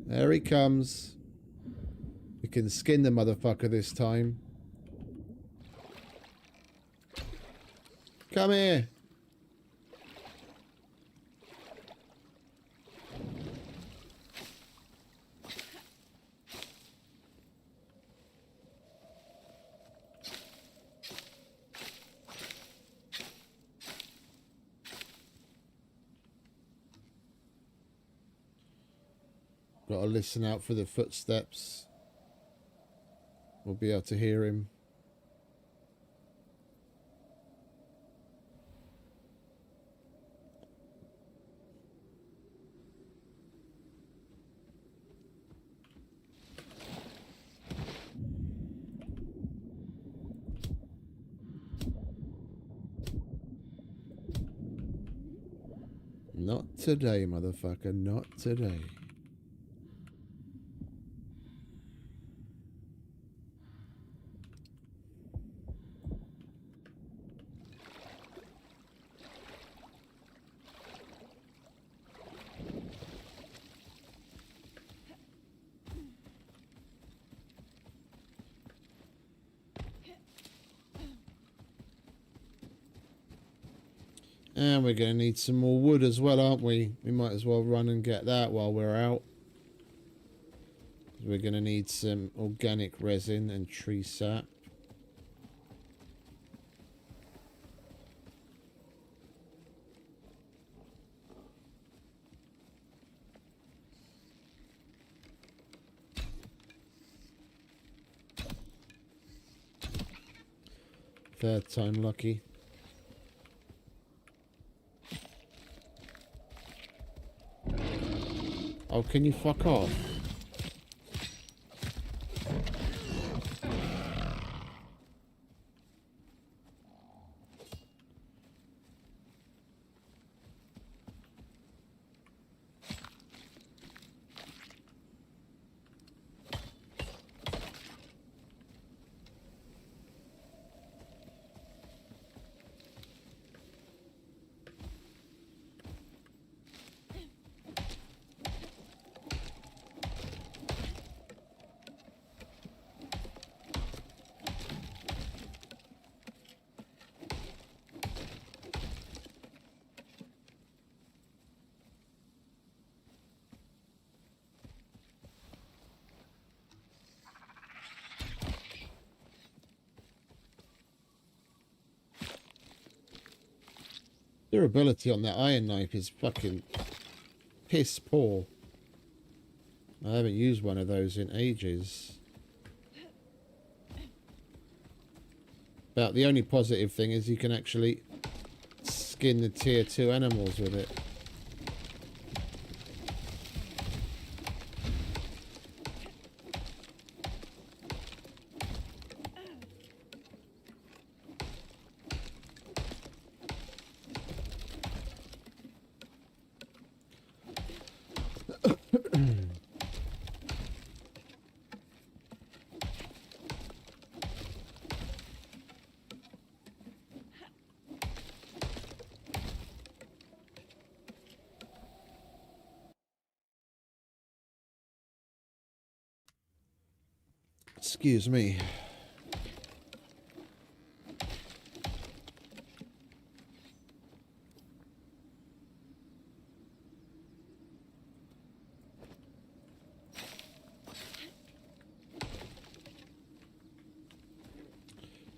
There he comes. We can skin the motherfucker this time. Come here. Gotta listen out for the footsteps. We'll be able to hear him. Not today, motherfucker. Not today. And we're going to need some more wood as well, aren't we? We might as well run and get that while we're out. We're going to need some organic resin and tree sap. Third time lucky. Oh, can you fuck off? Durability on that iron knife is fucking piss poor. I haven't used one of those in ages. But the only positive thing is you can actually skin the tier 2 animals with it. Excuse me.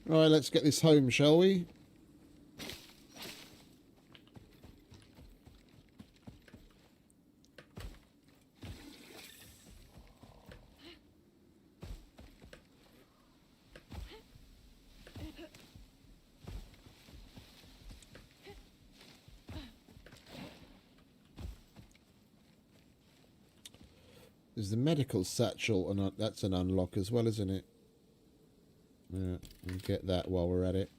Right, let's get this home, shall we? There's the medical satchel, and that's an unlock as well, isn't it? Yeah, we'll get that while we're at it.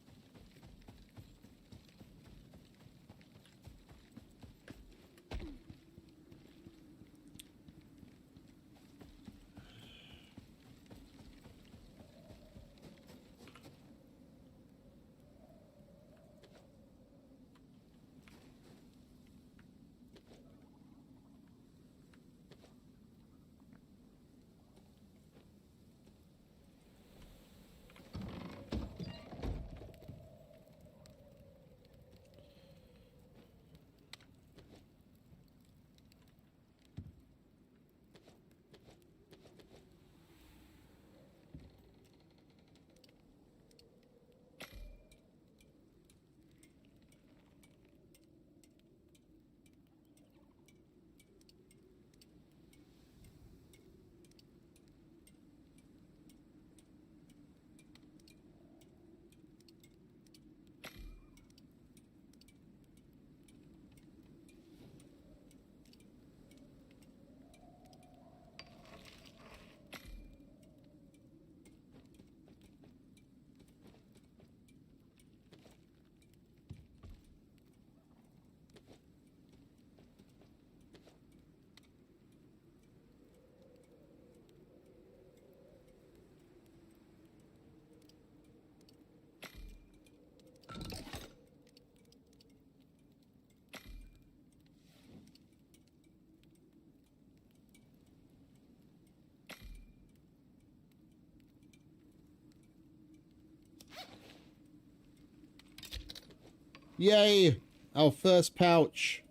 Yay! Our first pouch.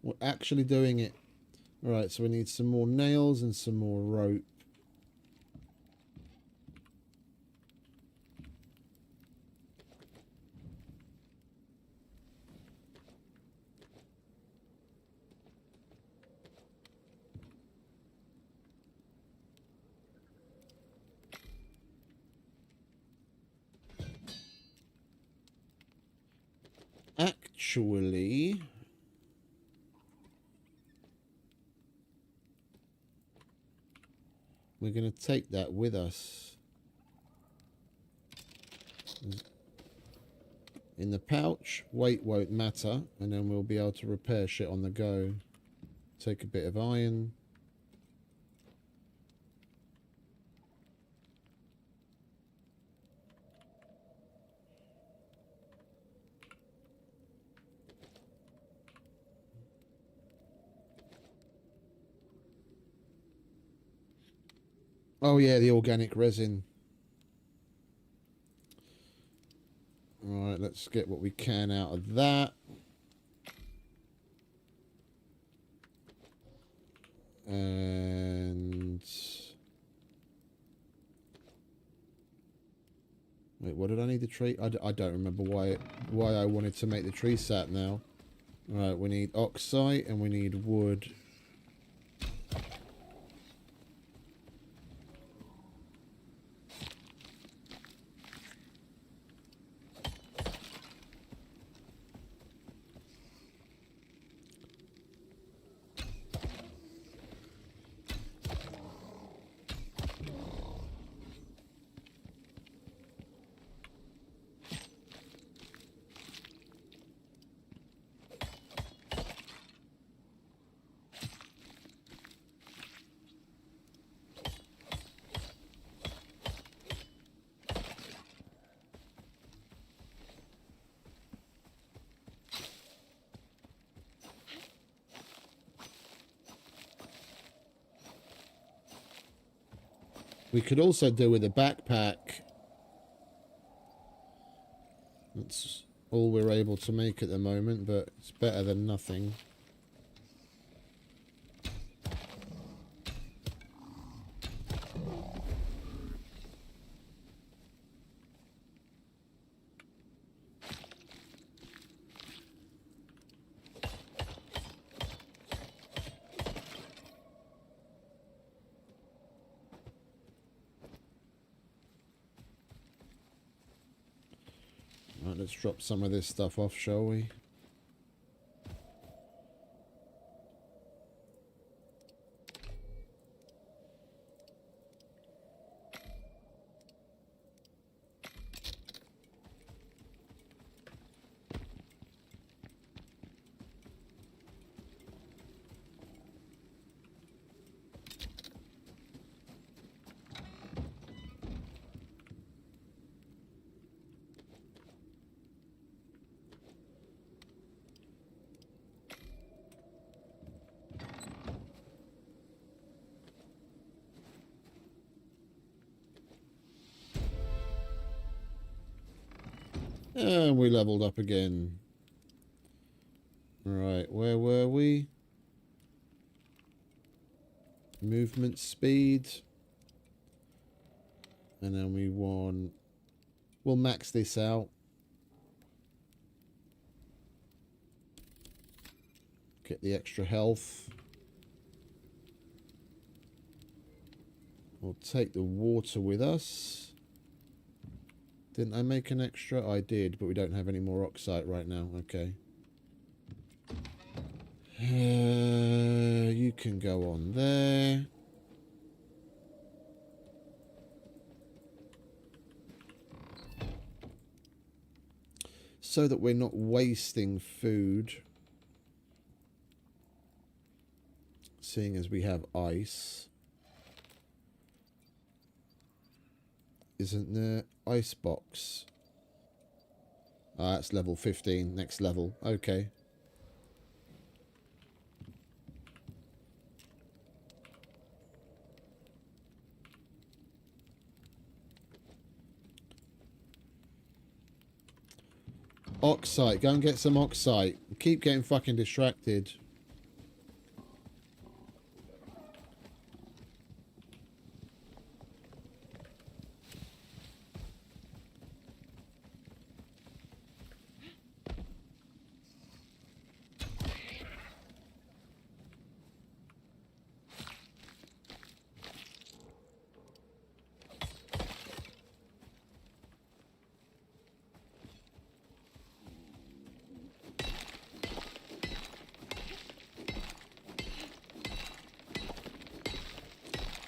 We're actually doing it. Alright, so we need some more nails and some more rope. Actually, we're going to take that with us. In the pouch, weight won't matter, and then we'll be able to repair shit on the go. Take a bit of iron. Oh yeah, the organic resin. Alright, let's get what we can out of that. And... wait, what did I need the tree? I don't remember why I wanted to make the tree sap now. Right, we need oxide and we need wood. We could also do with a backpack. That's all we're able to make at the moment, but it's better than nothing. Right, let's drop some of this stuff off, shall we? And we leveled up again. Right, where were we? Movement speed. And then we want... we'll max this out. Get the extra health. We'll take the water with us. Didn't I make an extra? I did, but we don't have any more oxide right now. Okay. You can go on there. So that we're not wasting food. Seeing as we have ice. Isn't there ice box? Ah, that's level 15. Next level. Okay. Oxite. Go and get some oxite. Keep getting fucking distracted.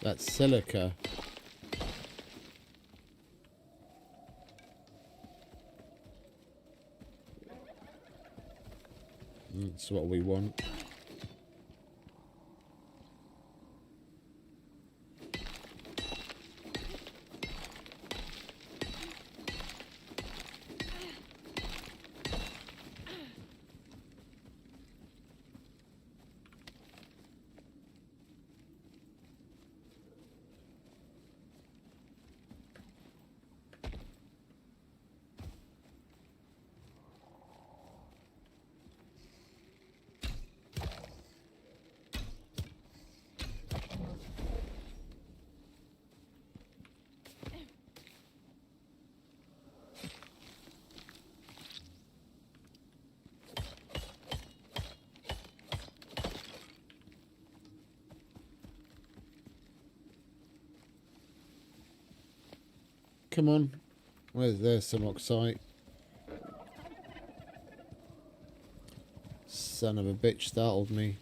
That's silica. That's what we want. Come on. There's some oxide. Son of a bitch startled me.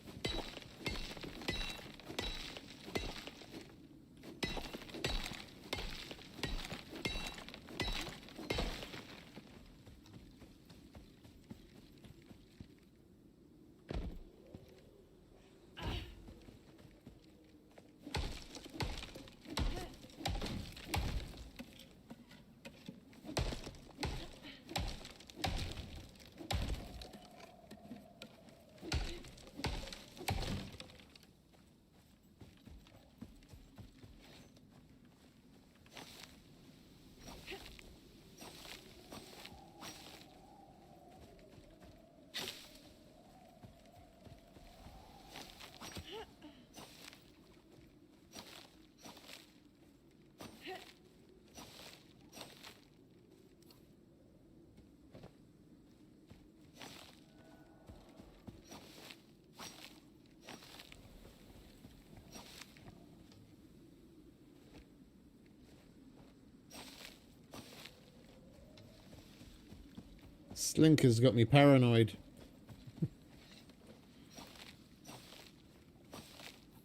Slinker's got me paranoid.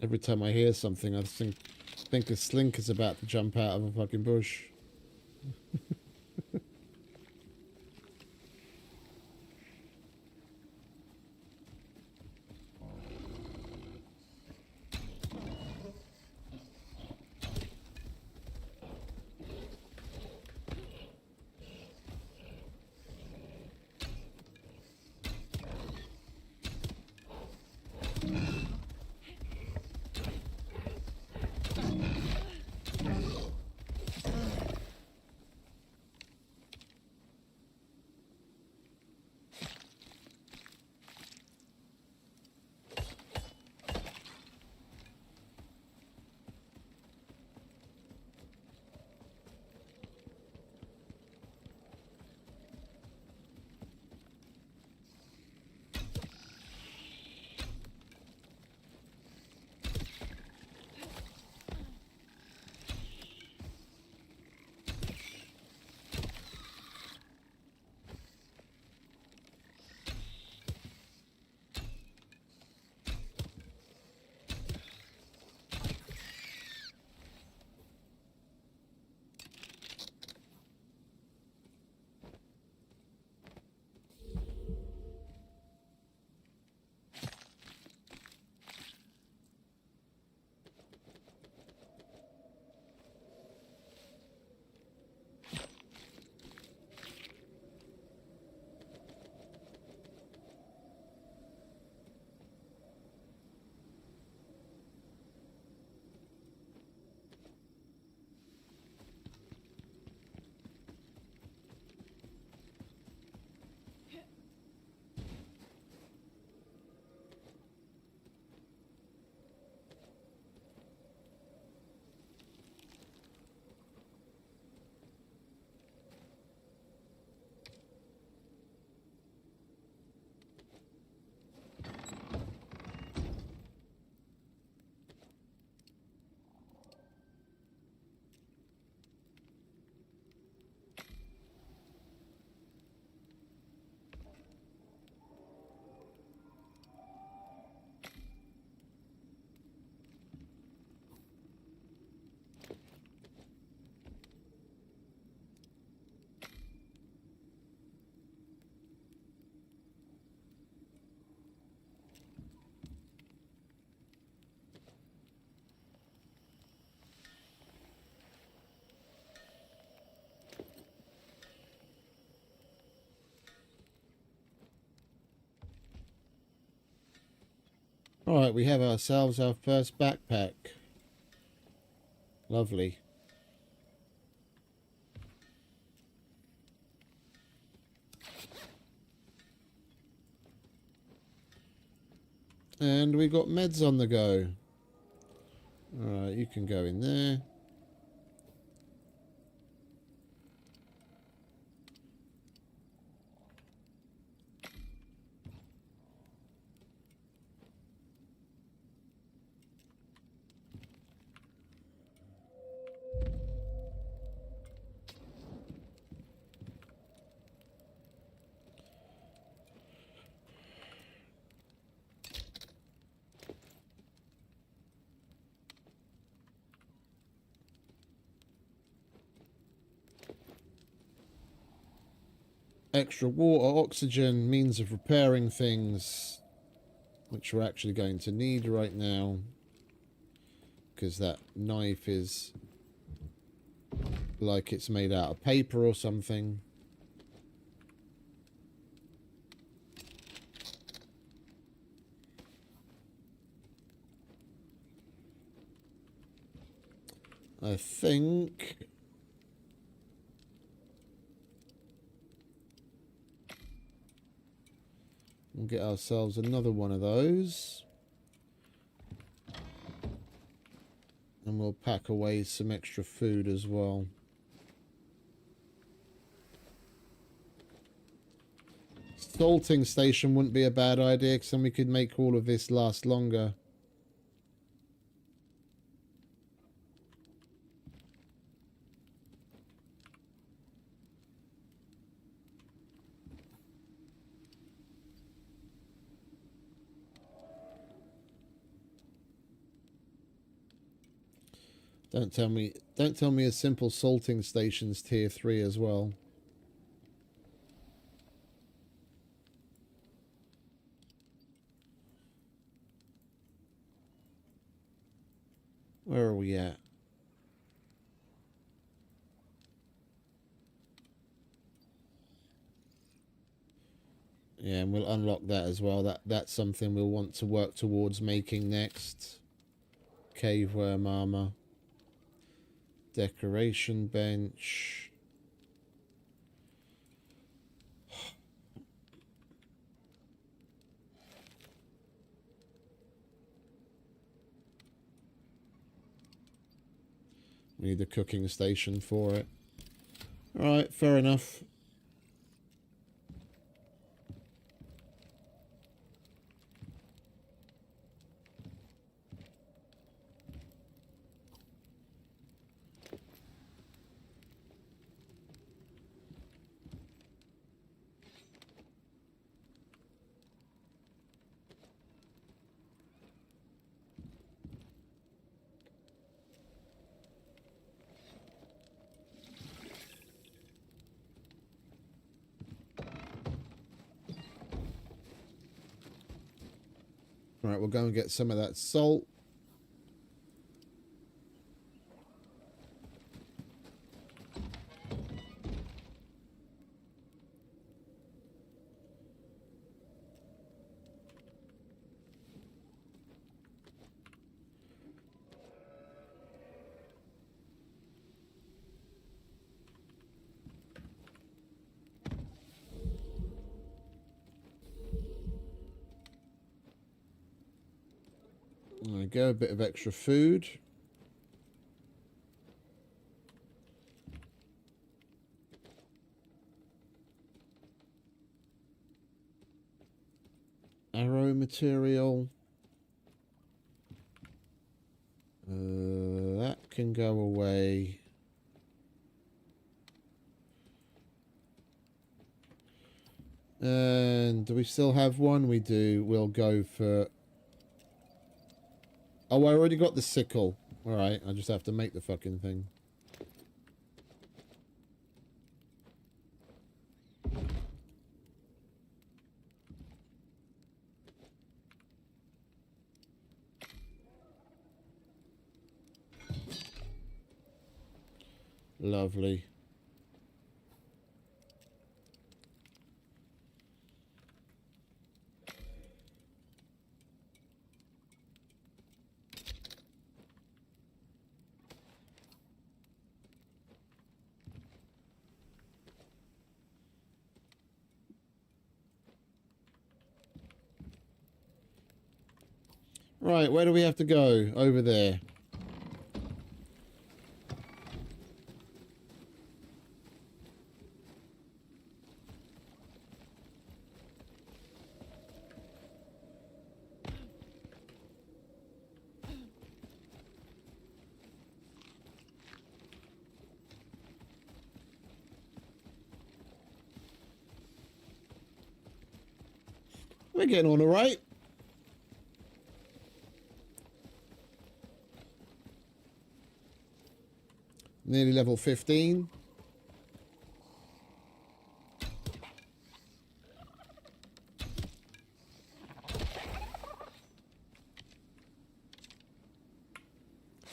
Every time I hear something, I think a Slinker's about to jump out of a fucking bush. Alright, we have ourselves our first backpack. Lovely. And we got meds on the go. Alright, you can go in there. Extra water, oxygen, means of repairing things, which we're actually going to need right now, because that knife is like it's made out of paper or something. I think we'll get ourselves another one of those. And we'll pack away some extra food as well. Salting station wouldn't be a bad idea, because then we could make all of this last longer. Don't tell me a simple salting station's tier 3 as well. Where are we at? Yeah, and we'll unlock that as well. That's something we'll want to work towards making next. Cave worm armor. Decoration bench. We need a cooking station for it. Alright, fair enough. Right, we'll go and get some of that salt. There we go, a bit of extra food. Arrow material. That can go away. And do we still have one? We do. We'll go for... Oh, I already got the sickle. Alright, I just have to make the fucking thing. Lovely. Right, where do we have to go? Over there. We're getting on all right. Nearly level 15.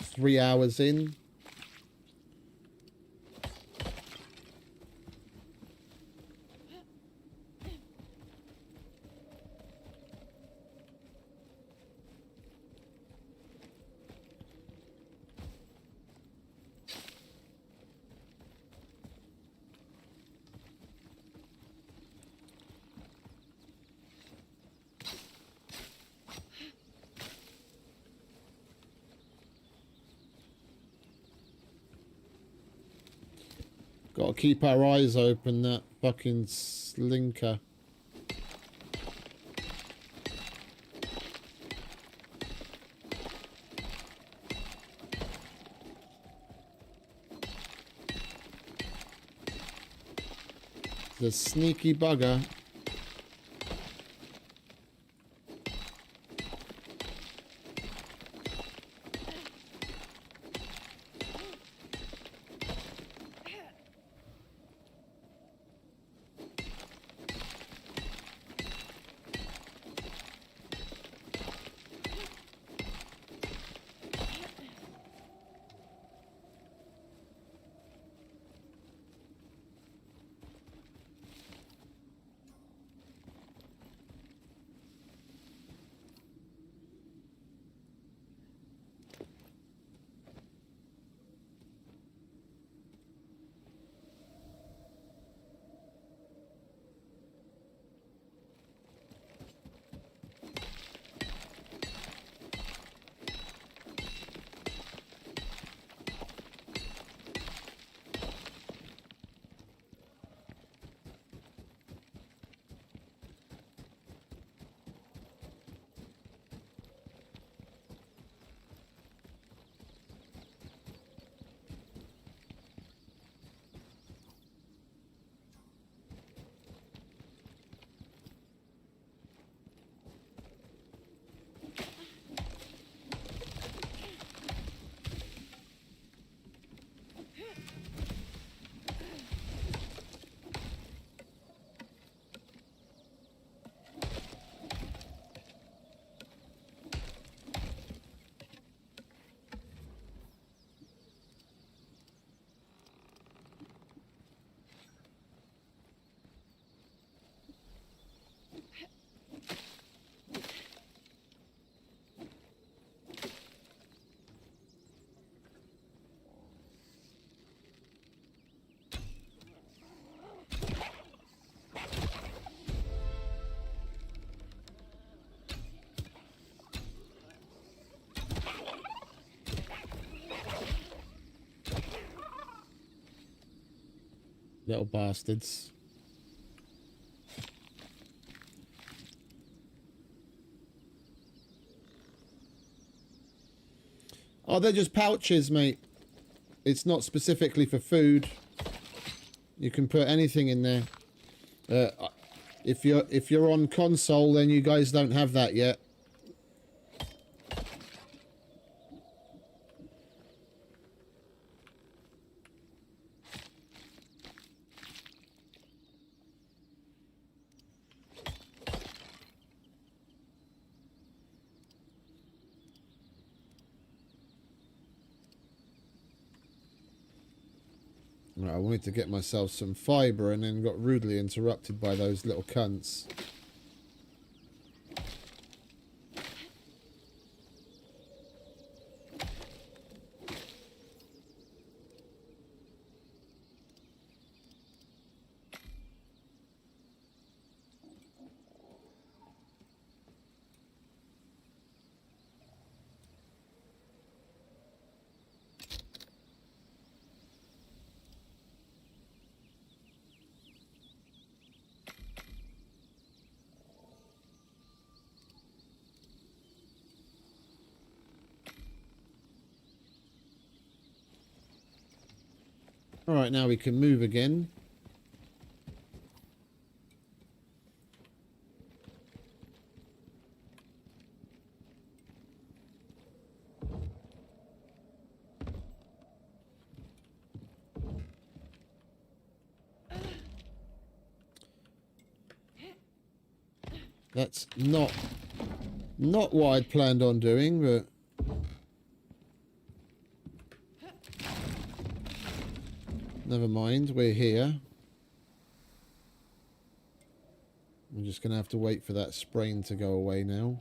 Three hours in. Got to keep our eyes open, that fucking slinker. The sneaky bugger. Little bastards. Oh, they're just pouches, mate. It's not specifically for food. You can put anything in there. If you're on console, then you guys don't have that yet. Right, I wanted to get myself some fibre and then got rudely interrupted by those little cunts. Alright, now we can move again. That's not what I'd planned on doing, but never mind, we're here. I'm just going to have to wait for that sprain to go away now.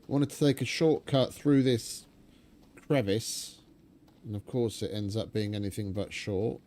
Wanted to take a shortcut through this crevice, and of course it ends up being anything but short.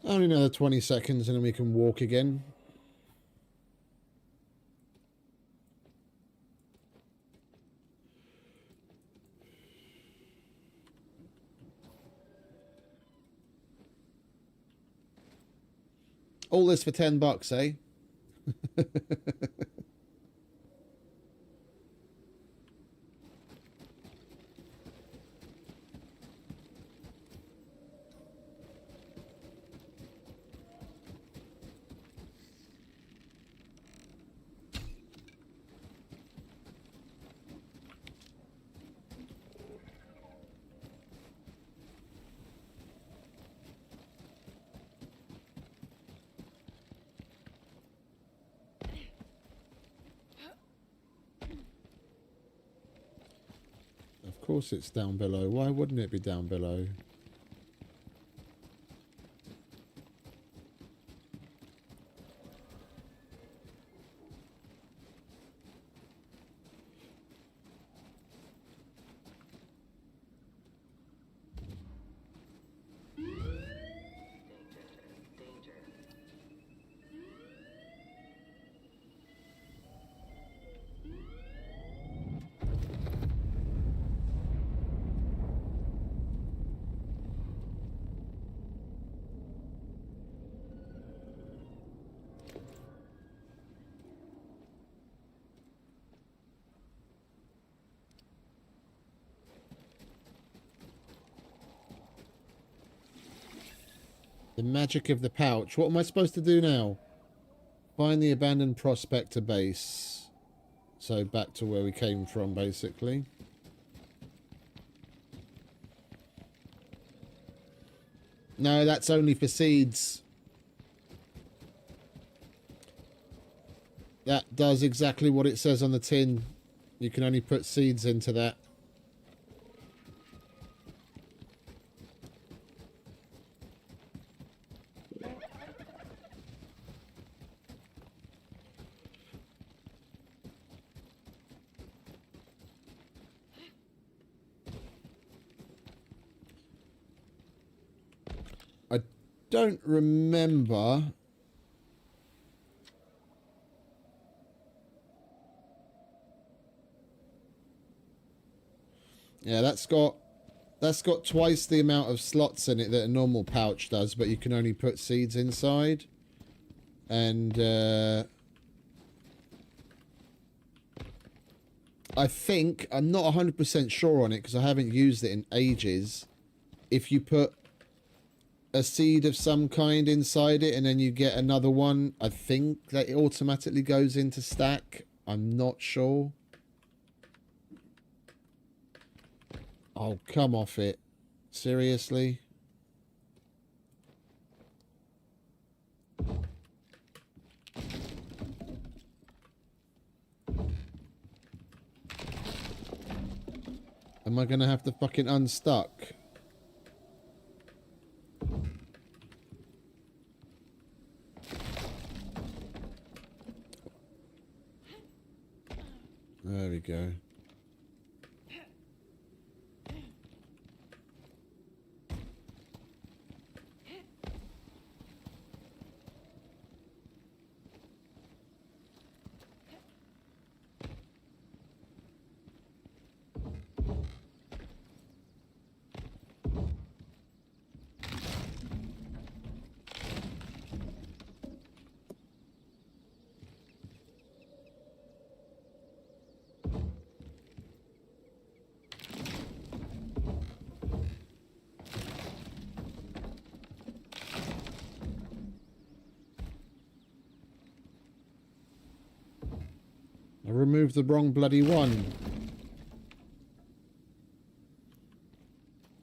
Only another 20 seconds and then we can walk again. All this for $10, eh? Of course it's down below. Why wouldn't it be down below? The magic of the pouch. What am I supposed to do now? Find the abandoned prospector base. So back to where we came from, basically. No, that's only for seeds. That does exactly what it says on the tin. You can only put seeds into that. I don't remember. Yeah, that's got twice the amount of slots in it that a normal pouch does, but you can only put seeds inside. And I think, I'm not 100% sure on it because I haven't used it in ages. If you put a seed of some kind inside it and then you get another one, I think that it automatically goes into stack. I'm not sure. Oh, come off it. Seriously? Am I going to have to fucking unstuck? There we go. I removed the wrong bloody one.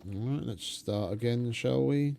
Alright, let's start again, shall we?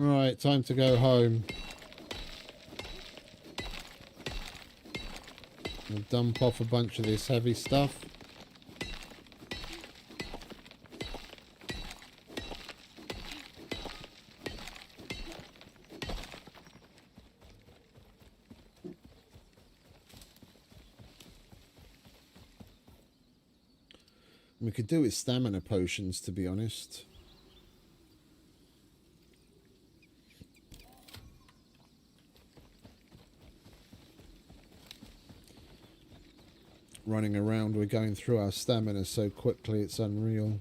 Right, time to go home. I'll dump off a bunch of this heavy stuff. We could do with stamina potions, to be honest. Running around, we're going through our stamina so quickly, it's unreal.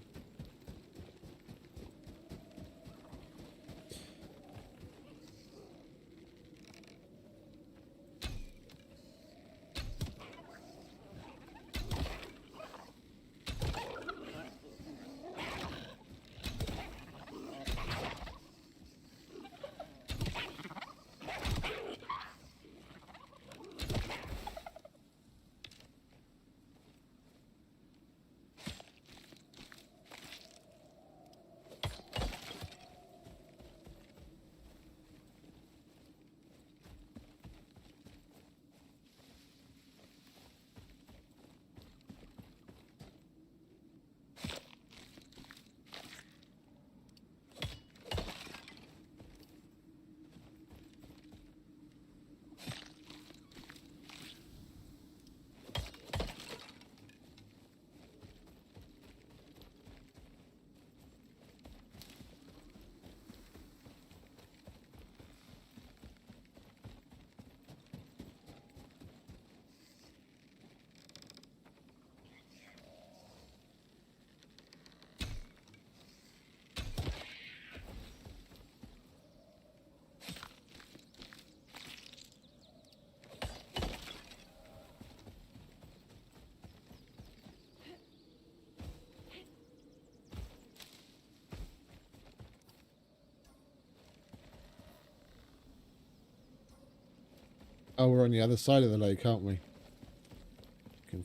Oh, we're on the other side of the lake, aren't we?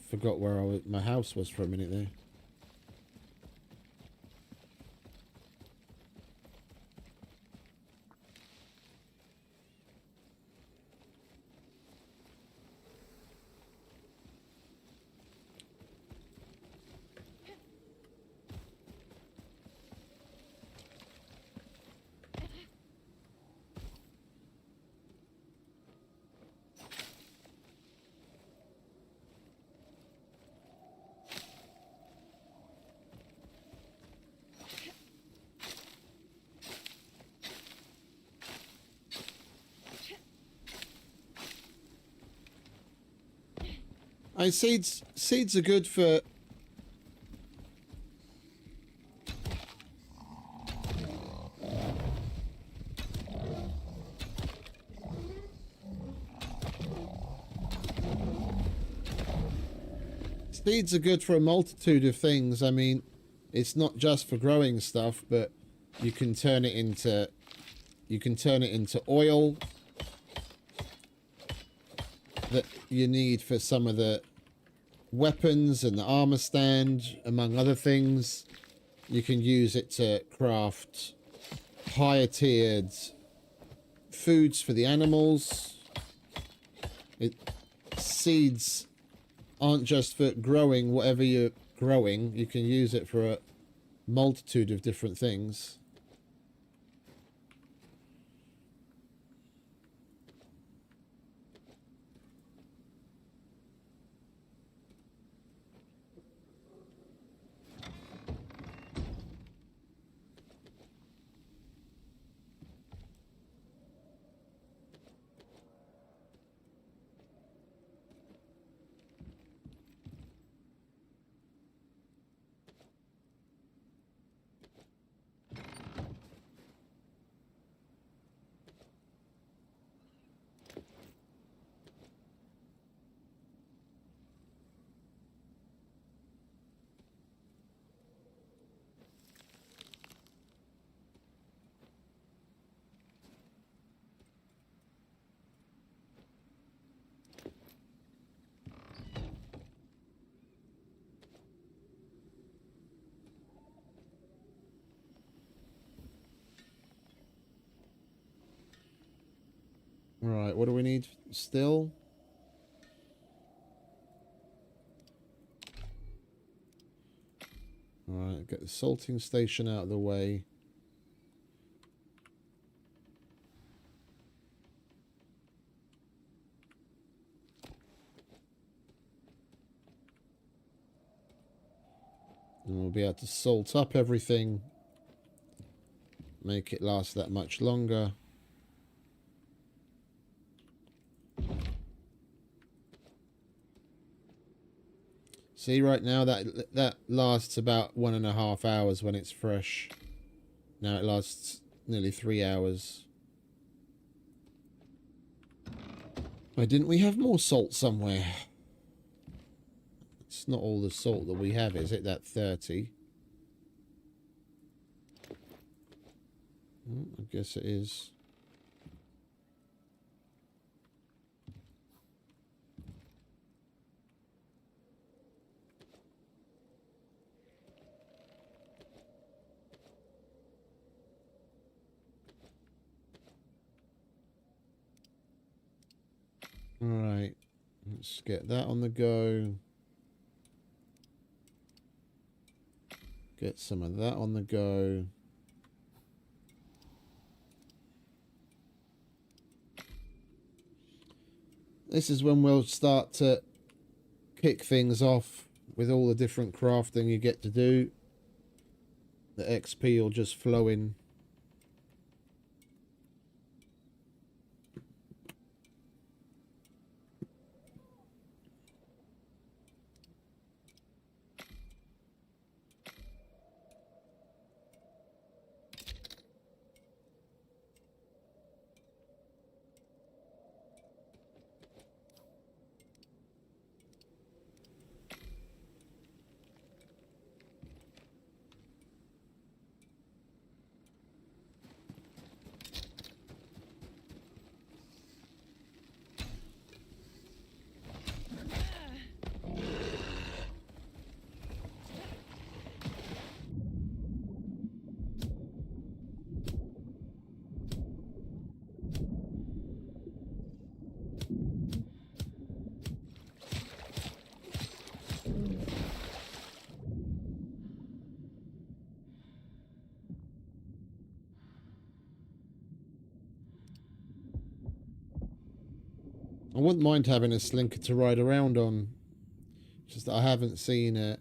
Forgot where my house was for a minute there. Seeds are good for... Seeds are good for a multitude of things. I mean, it's not just for growing stuff, but you can turn it into oil that you need for some of the weapons and the armor stand, among other things. You can use it to craft higher tiered foods for the animals. Seeds aren't just for growing whatever you're growing. You can use it for a multitude of different things. Right, what do we need still? Alright, get the salting station out of the way. And we'll be able to salt up everything. Make it last that much longer. See, right now that lasts about 1.5 hours when it's fresh. Now it lasts nearly 3 hours. Why didn't we have more salt somewhere? It's not all the salt that we have, is it? That 30. I guess it is. Alright, let's get that on the go. Get some of that on the go. This is when we'll start to kick things off with all the different crafting you get to do. The XP will just flow in. I wouldn't mind having a slinker to ride around on. Just that I haven't seen it.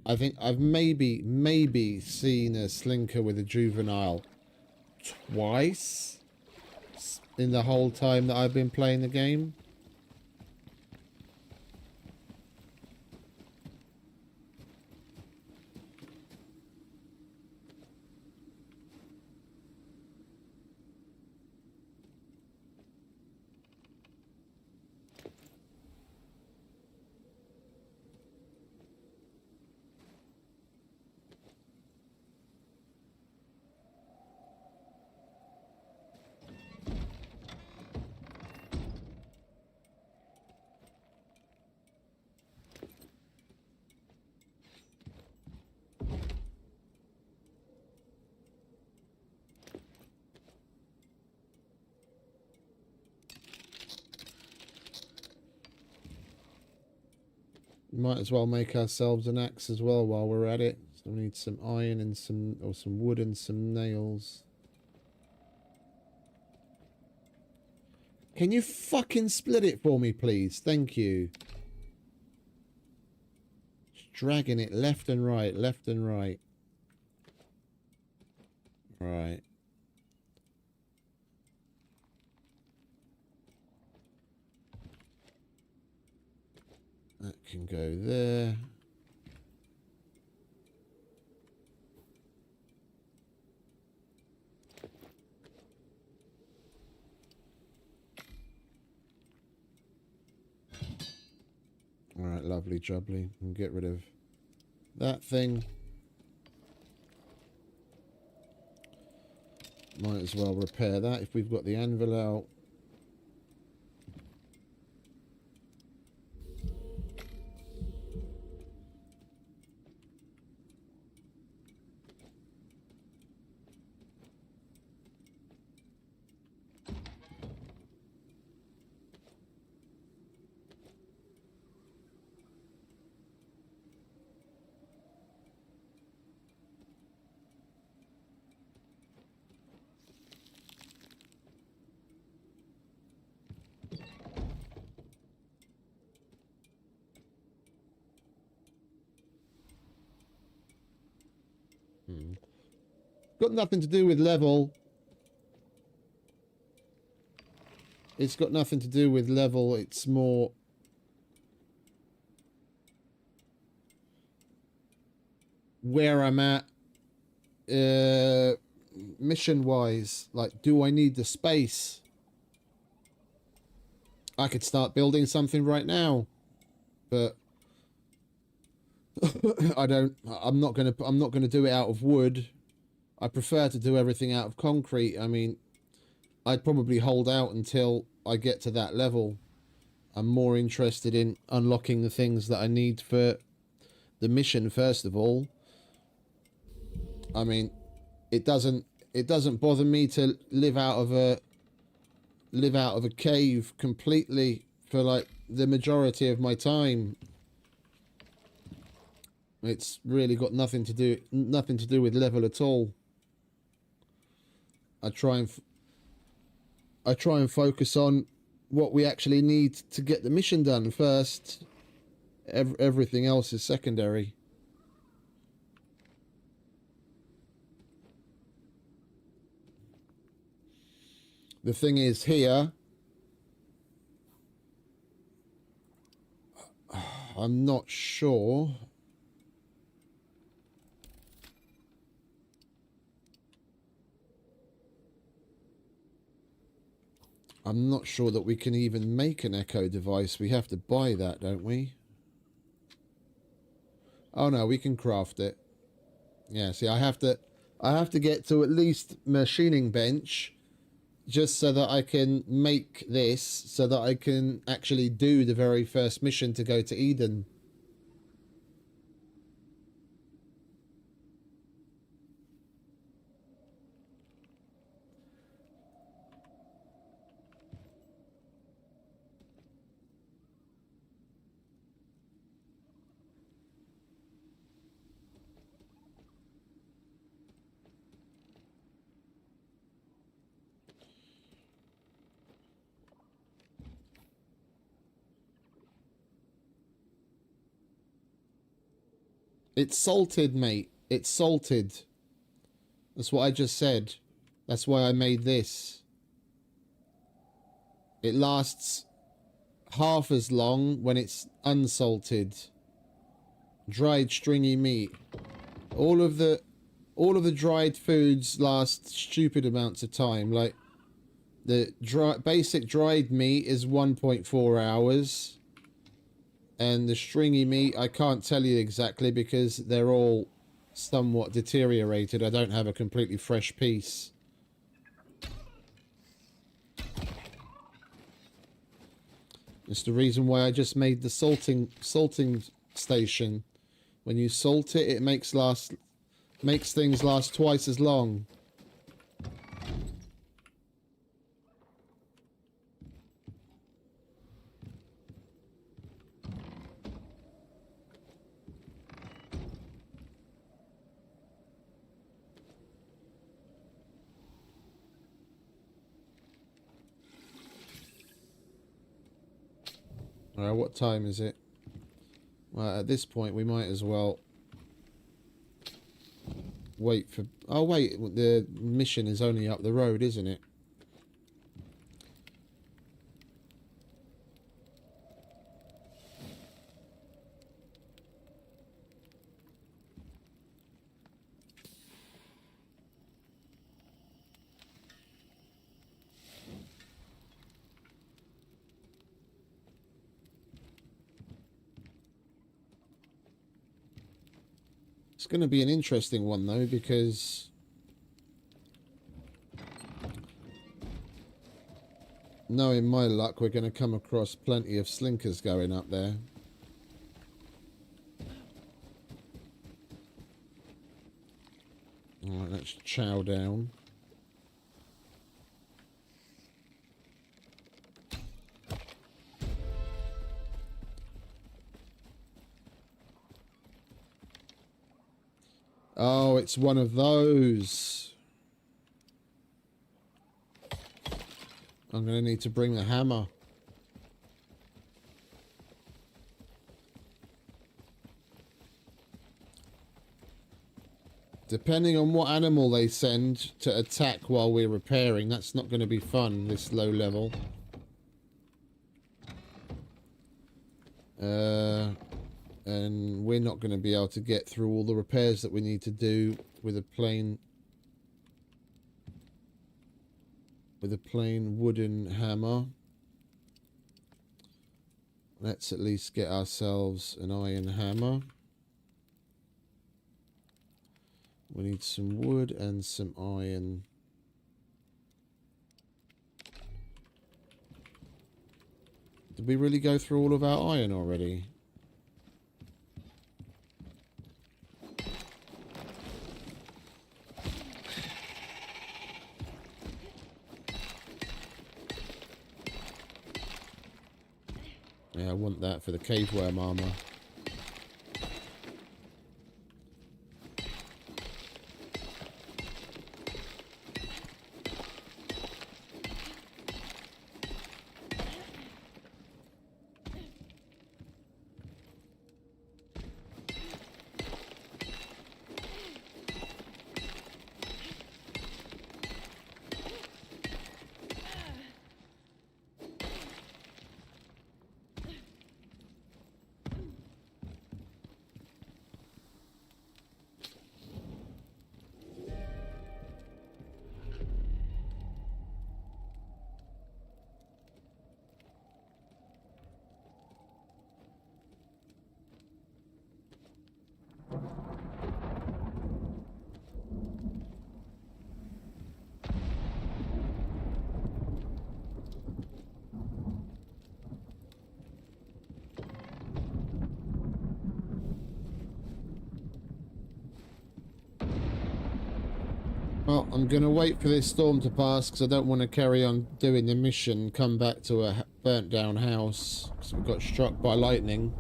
I think I've maybe seen a slinker with a juvenile twice in the whole time that I've been playing the game. Might as well make ourselves an axe as well while we're at it. So we need some iron and some wood and some nails. Can you fucking split it for me, please? Thank you. Just dragging it left and right, left and right. Right. That can go there. Alright, lovely jubbly. And get rid of that thing. Might as well repair that if we've got the anvil out. Got nothing to do with level. It's got nothing to do with level. It's more where I'm at mission wise. Like, do I need the space? I could start building something right now, but I'm not gonna do it out of wood. I prefer to do everything out of concrete. I mean, I'd probably hold out until I get to that level. I'm more interested in unlocking the things that I need for the mission first of all. I mean, it doesn't bother me to live out of a cave completely for like the majority of my time. It's really got nothing to do with level at all. I try and focus on what we actually need to get the mission done first. Everything else is secondary. The thing is here, I'm not sure. I'm not sure that we can even make an echo device. We have to buy that, don't we? Oh no, we can craft it. Yeah, see, I have to get to at least machining bench just so that I can make this, so that I can actually do the very first mission to go to Eden. It's salted, mate. It's salted. That's what I just said. That's why I made this. It lasts half as long when it's unsalted. Dried stringy meat. All of the dried foods last stupid amounts of time. Like the basic dried meat is 1.4 hours. And the stringy meat, I can't tell you exactly because they're all somewhat deteriorated. I don't have a completely fresh piece. It's the reason why I just made the salting station. When you salt it, it makes things last twice as long. Alright, what time is it? Well, at this point, we might as well wait for... Oh, wait, the mission is only up the road, isn't it? It's going to be an interesting one, though, because... knowing my luck, we're going to come across plenty of slinkers going up there. Alright, let's chow down. Oh, it's one of those. I'm going to need to bring the hammer. Depending on what animal they send to attack while we're repairing, that's not going to be fun, this low level. And we're not going to be able to get through all the repairs that we need to do with a plain wooden hammer. Let's at least get ourselves an iron hammer. We need some wood and some iron. Did we really go through all of our iron already? Yeah, I want that for the cave worm armor. Well, I'm going to wait for this storm to pass because I don't want to carry on doing the mission, come back to a burnt down house because we got struck by lightning.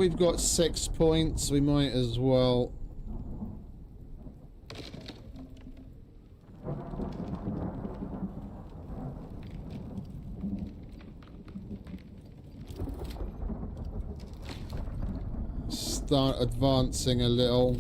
we've got 6 points. We might as well. Start advancing a little.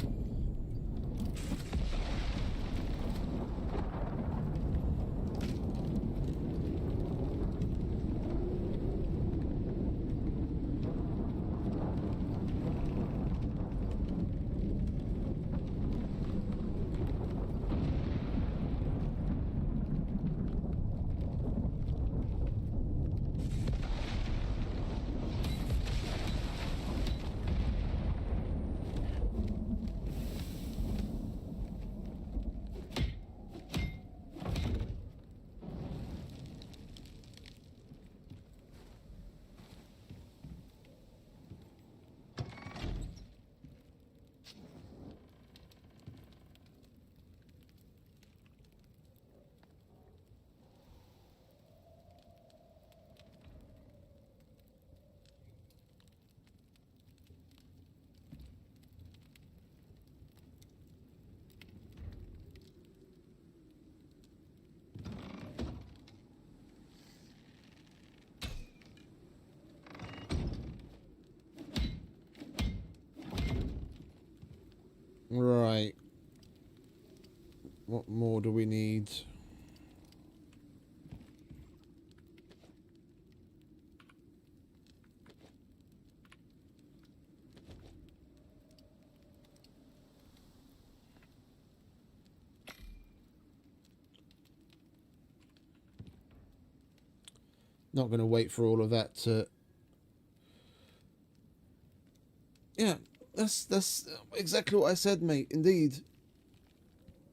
Right. What more do we need? Not going to wait for all of that to... Yeah, that's exactly what I said, mate. Indeed.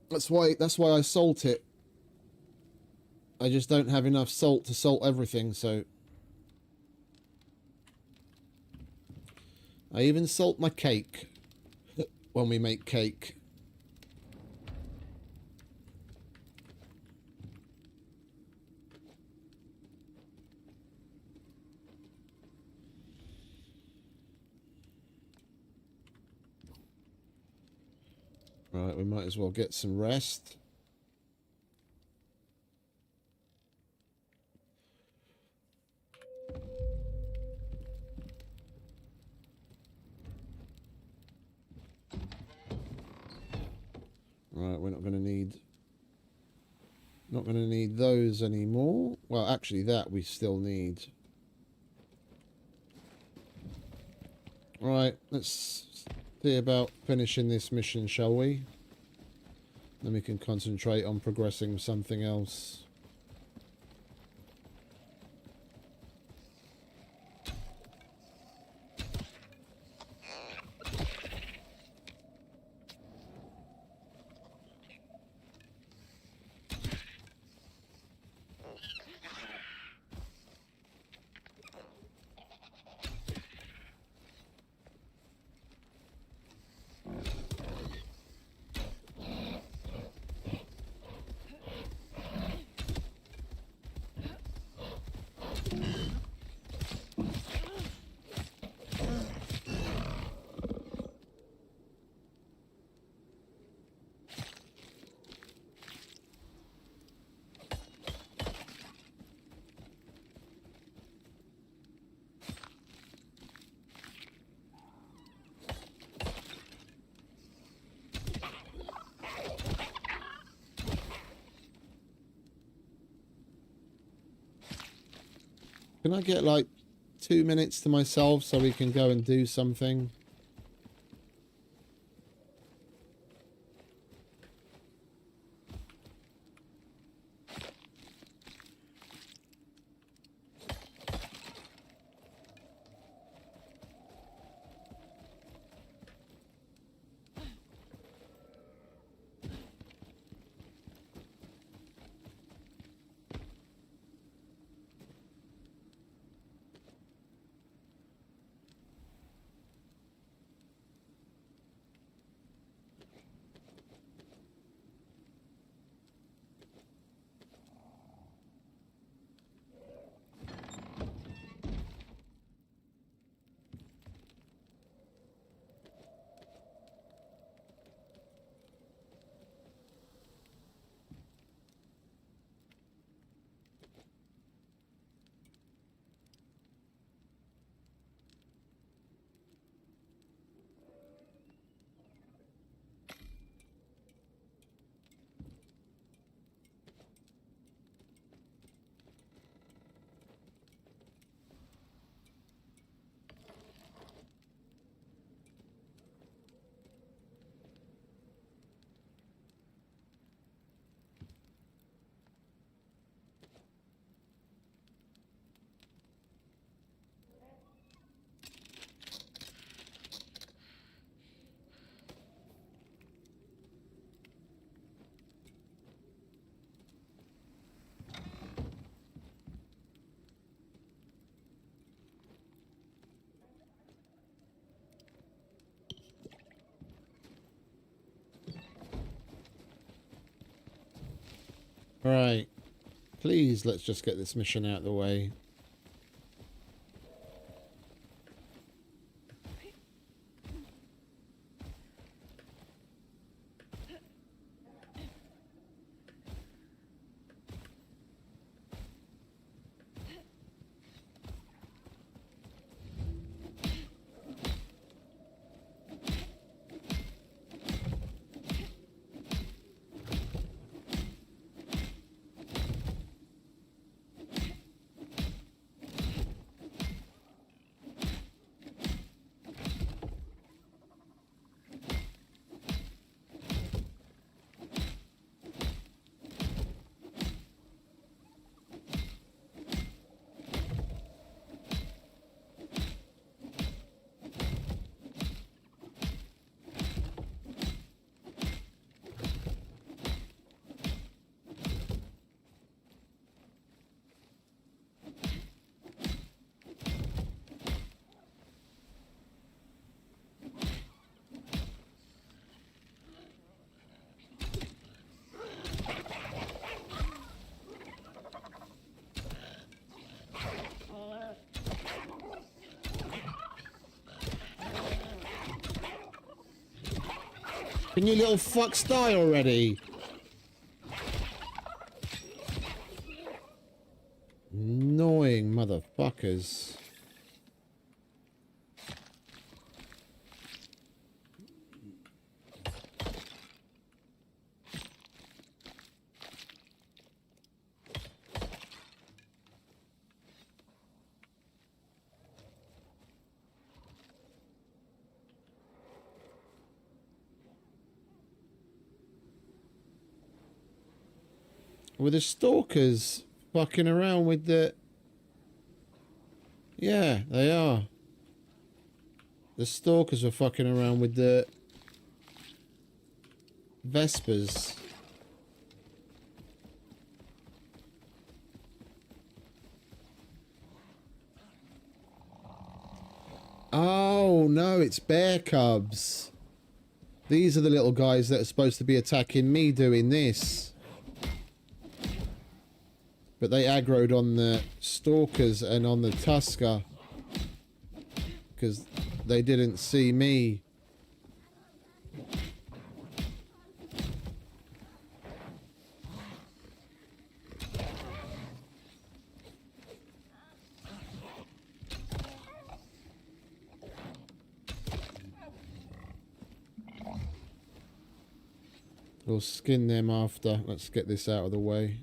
That's why I salt it. I just don't have enough salt to salt everything, so... I even salt my cake when we make cake. Right, we might as well get some rest. Right, we're not going to need those anymore. Well, actually that we still need. Right, let's see about finishing this mission, shall we? Then we can concentrate on progressing something else. Can I get like 2 minutes to myself so we can go and do something? Right. Please, let's just get this mission out of the way. Can you little fucks die already? Annoying motherfuckers. With the stalkers fucking around with the... Yeah, they are. The stalkers are fucking around with the... Vespers. Oh, no, it's bear cubs. These are the little guys that are supposed to be attacking me doing this. But they aggroed on the stalkers and on the Tusker because they didn't see me. We'll skin them after. Let's get this out of the way.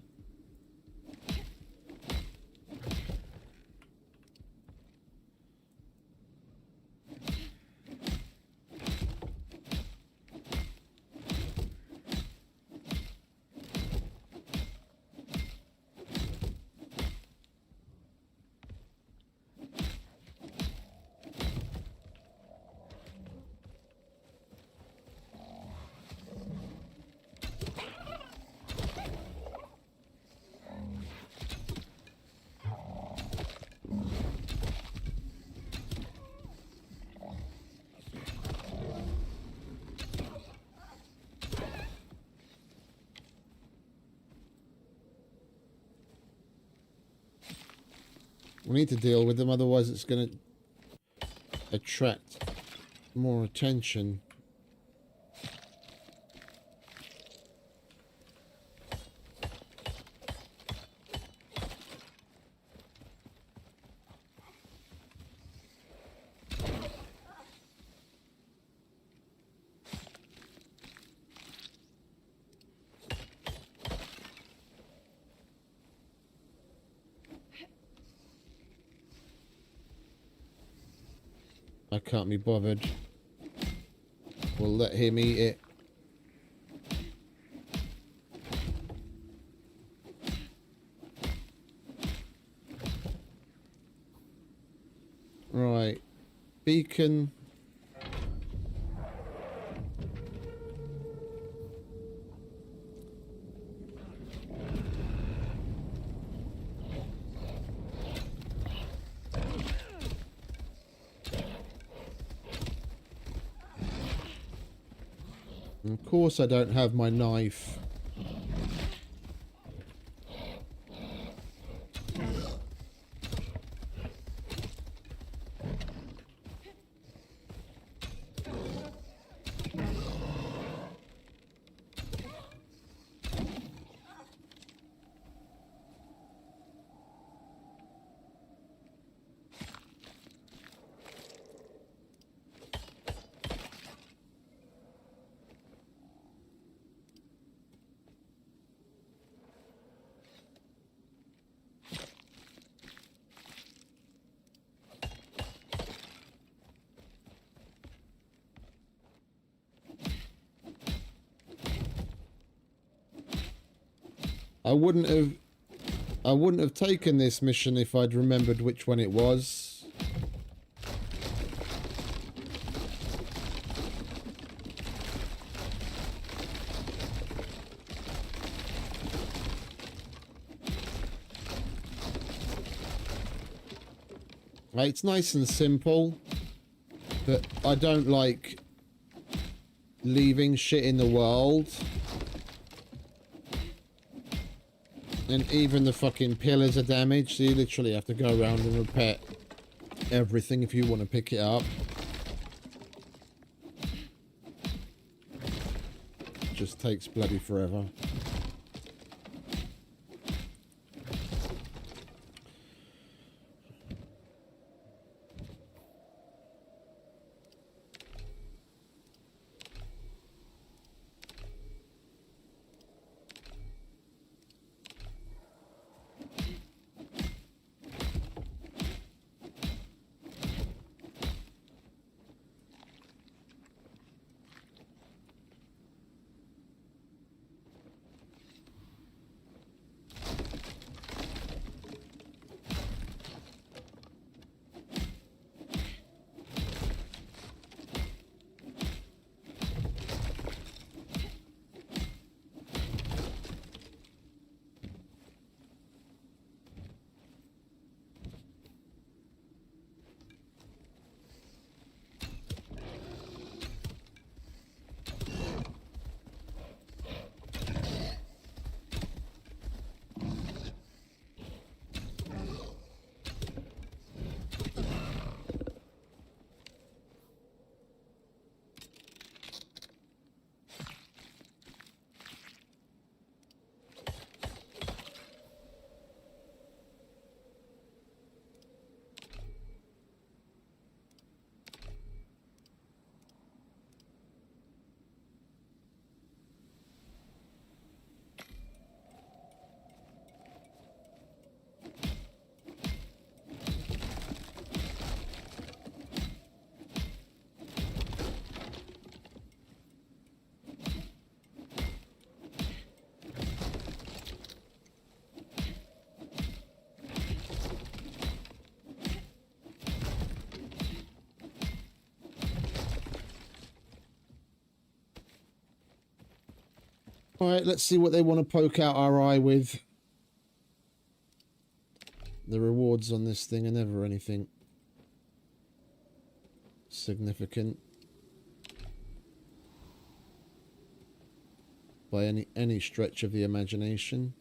We need to deal with them, otherwise it's going to attract more attention. I can't be bothered. We'll let him eat it. Right. Beacon. Of course I don't have my knife. I wouldn't have taken this mission if I'd remembered which one it was. It's nice and simple, but I don't like leaving shit in the world. And even the fucking pillars are damaged, so you literally have to go around and repair everything if you want to pick it up. It just takes bloody forever. Alright, let's see what they want to poke out our eye with. The rewards on this thing are never anything significant by any stretch of the imagination.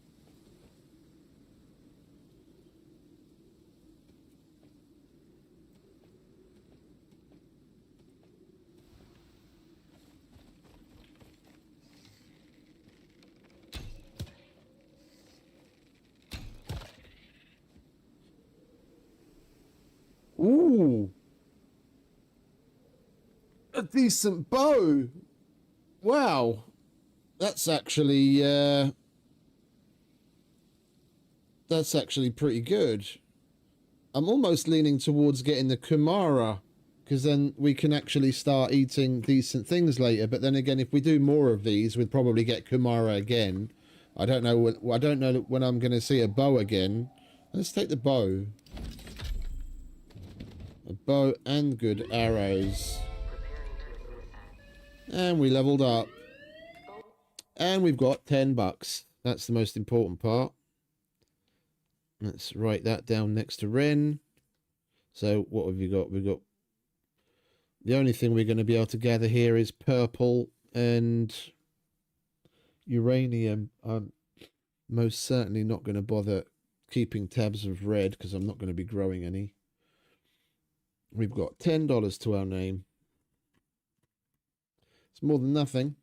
Ooh, a decent bow. Wow, that's actually pretty good. I'm almost leaning towards getting the Kumara, because then we can actually start eating decent things later. But then again, if we do more of these, we'd probably get Kumara again. I don't know when I'm going to see a bow again. Let's take the bow. A bow and good arrows. And we leveled up. And we've got $10. That's the most important part. Let's write that down next to Ren. So what have you got? We've got... The only thing we're going to be able to gather here is purple and uranium. I'm most certainly not going to bother keeping tabs of red because I'm not going to be growing any. We've got $10 to our name. It's more than nothing.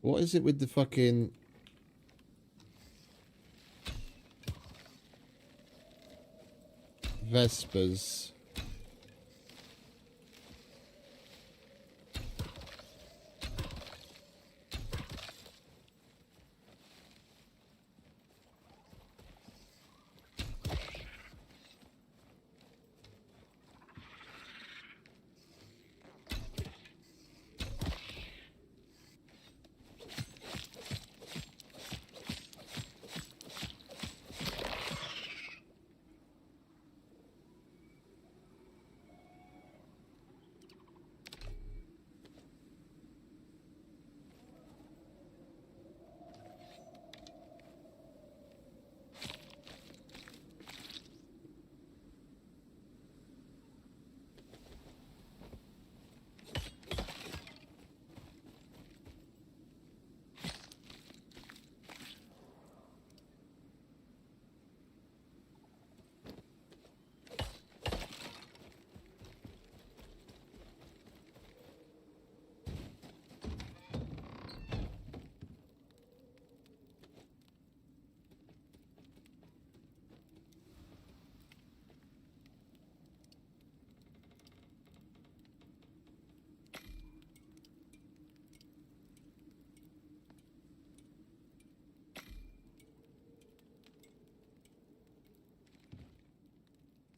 What is it with the fucking... Vespers?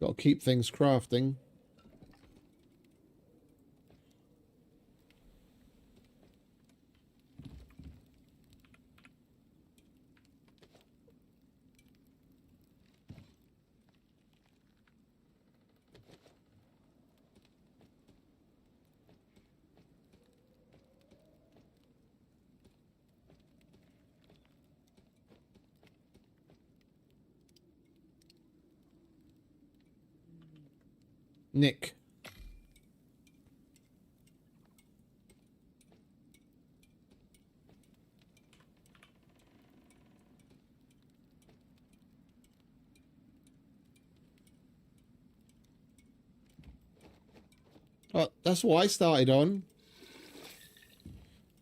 Got to keep things crafting. Nick. Oh, that's what I started on.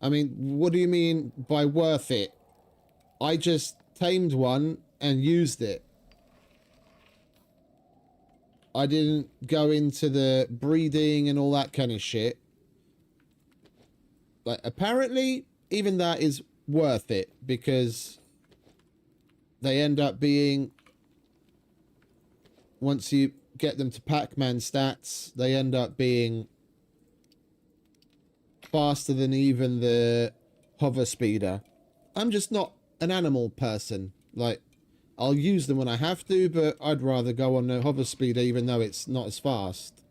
I mean, what do you mean by worth it? I just tamed one and used it. I didn't go into the breeding and all that kind of shit. Like, apparently, even that is worth it because they end up being, once you get them to Pac-Man stats, they end up being faster than even the hover speeder. I'm just not an animal person. Like, I'll use them when I have to, but I'd rather go on the hover speeder even though it's not as fast.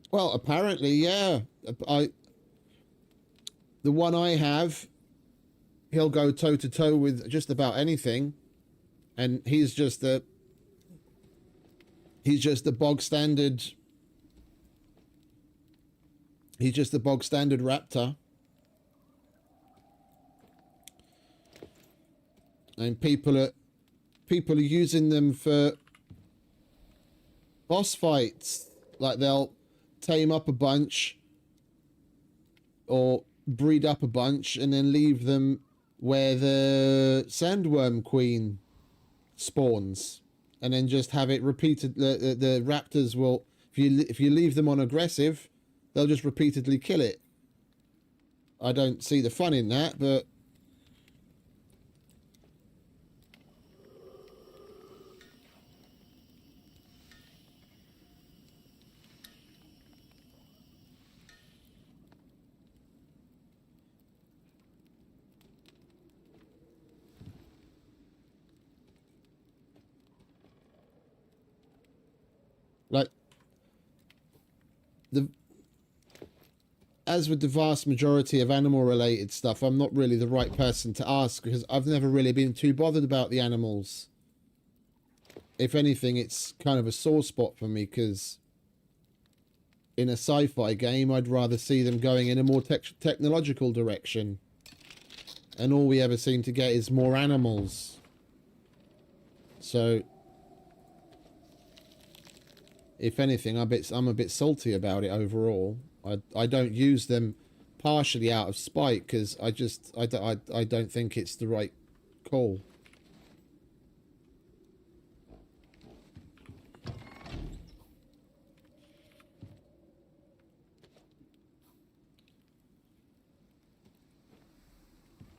Well, apparently, yeah. The one I have, he'll go toe to toe with just about anything, and he's just a bog standard. He's just a bog standard raptor. And people are using them for boss fights. Like, they'll tame up a bunch or breed up a bunch and then leave them where the sandworm queen spawns, and then just have it repeated. The raptors will, if you leave them on aggressive, they'll just repeatedly kill it. I don't see the fun in that, but like, as with the vast majority of animal related stuff, I'm not really the right person to ask because I've never really been too bothered about the animals. If anything, it's kind of a sore spot for me because in a sci-fi game, I'd rather see them going in a more technological direction. And all we ever seem to get is more animals. So If anything, I'm a bit salty about it overall. I don't use them partially out of spite because I don't think it's the right call.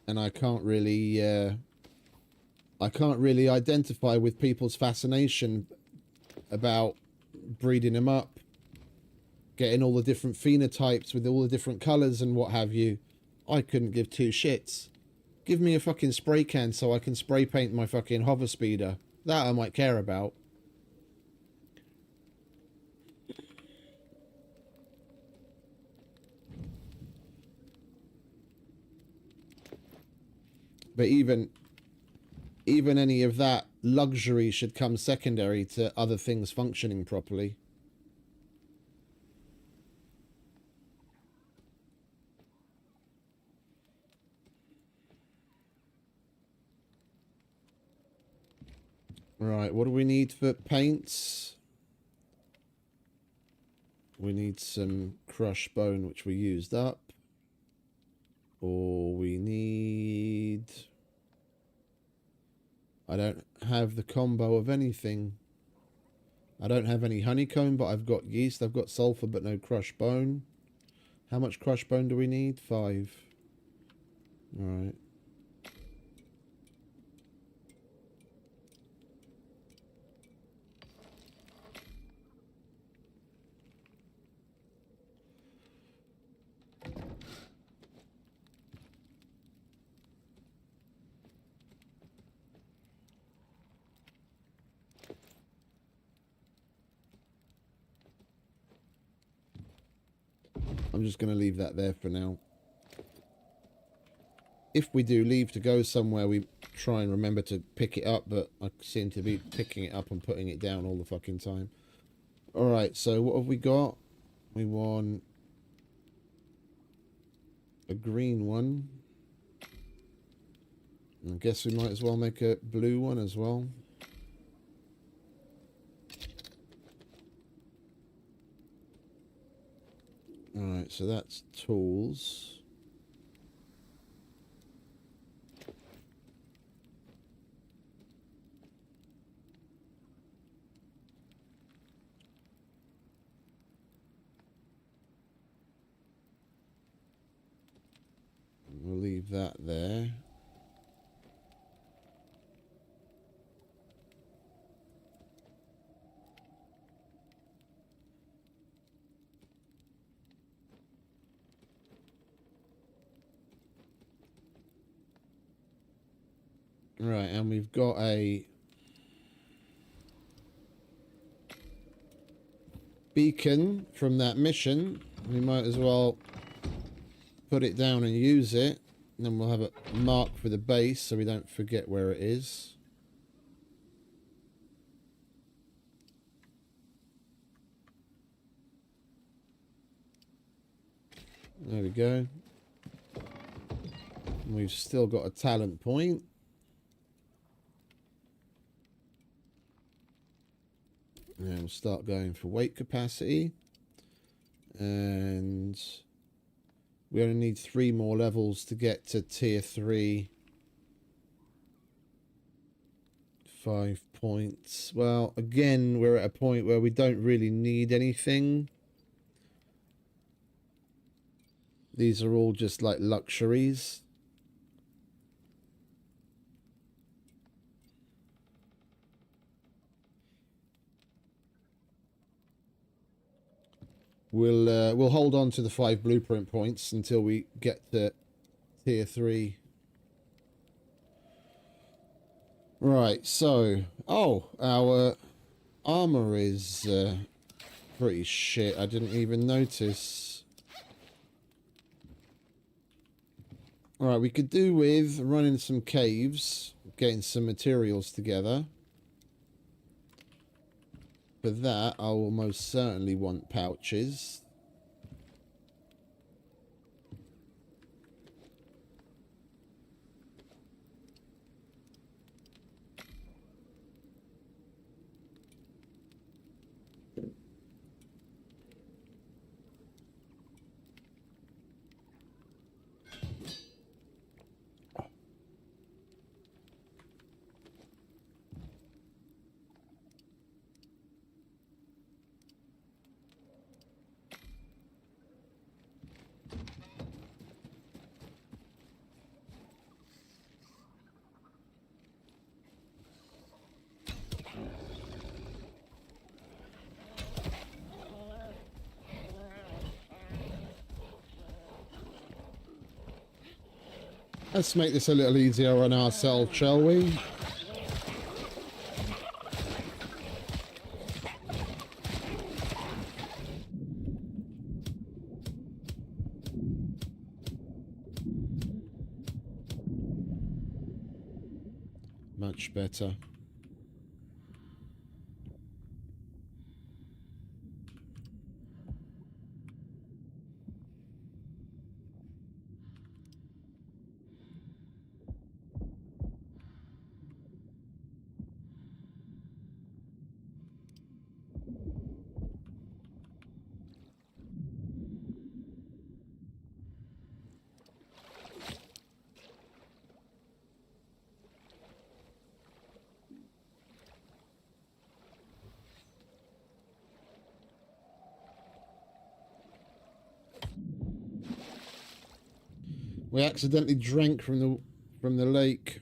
And I can't really identify with people's fascination about breeding them up, getting all the different phenotypes with all the different colors and what have you. I couldn't give two shits. Give me a fucking spray can so I can spray paint my fucking hover speeder. That I might care about. But even any of that luxury should come secondary to other things functioning properly. Right, what do we need for paints? We need some crushed bone, which we used up. Or we need... I don't have the combo of anything. I don't have any honeycomb, but I've got yeast. I've got sulfur, but no crushed bone. How much crushed bone do we need? 5. Alright. I'm just going to leave that there for now. If we do leave to go somewhere, we try and remember to pick it up, but I seem to be picking it up and putting it down all the fucking time. Alright, so what have we got? We want a green one. I guess we might as well make a blue one as well. Alright, so that's tools. We'll leave that there. Right, and we've got a beacon from that mission. We might as well put it down and use it. And then we'll have a mark for the base so we don't forget where it is. There we go. And we've still got a talent point. And we'll start going for weight capacity. And we only need 3 more levels to get to tier 3. 5 points. Well, again, we're at a point where we don't really need anything. These are all just like luxuries. We'll hold on to the 5 blueprint points until we get to tier 3. Right, so our armor is pretty shit. I didn't even notice. Alright, we could do with running some caves, getting some materials together. For that, I will most certainly want pouches. Let's make this a little easier on ourselves, shall we? Much better. We accidentally drank from the lake.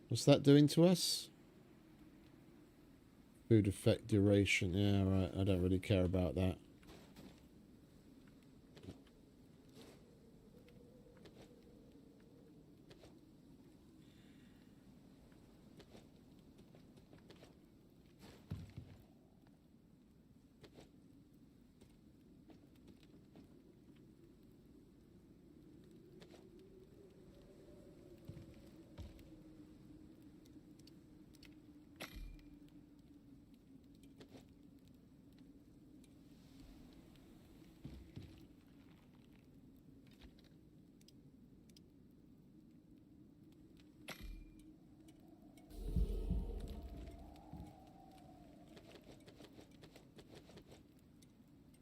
What's that doing to us? Food effect duration. Yeah, right. I don't really care about that.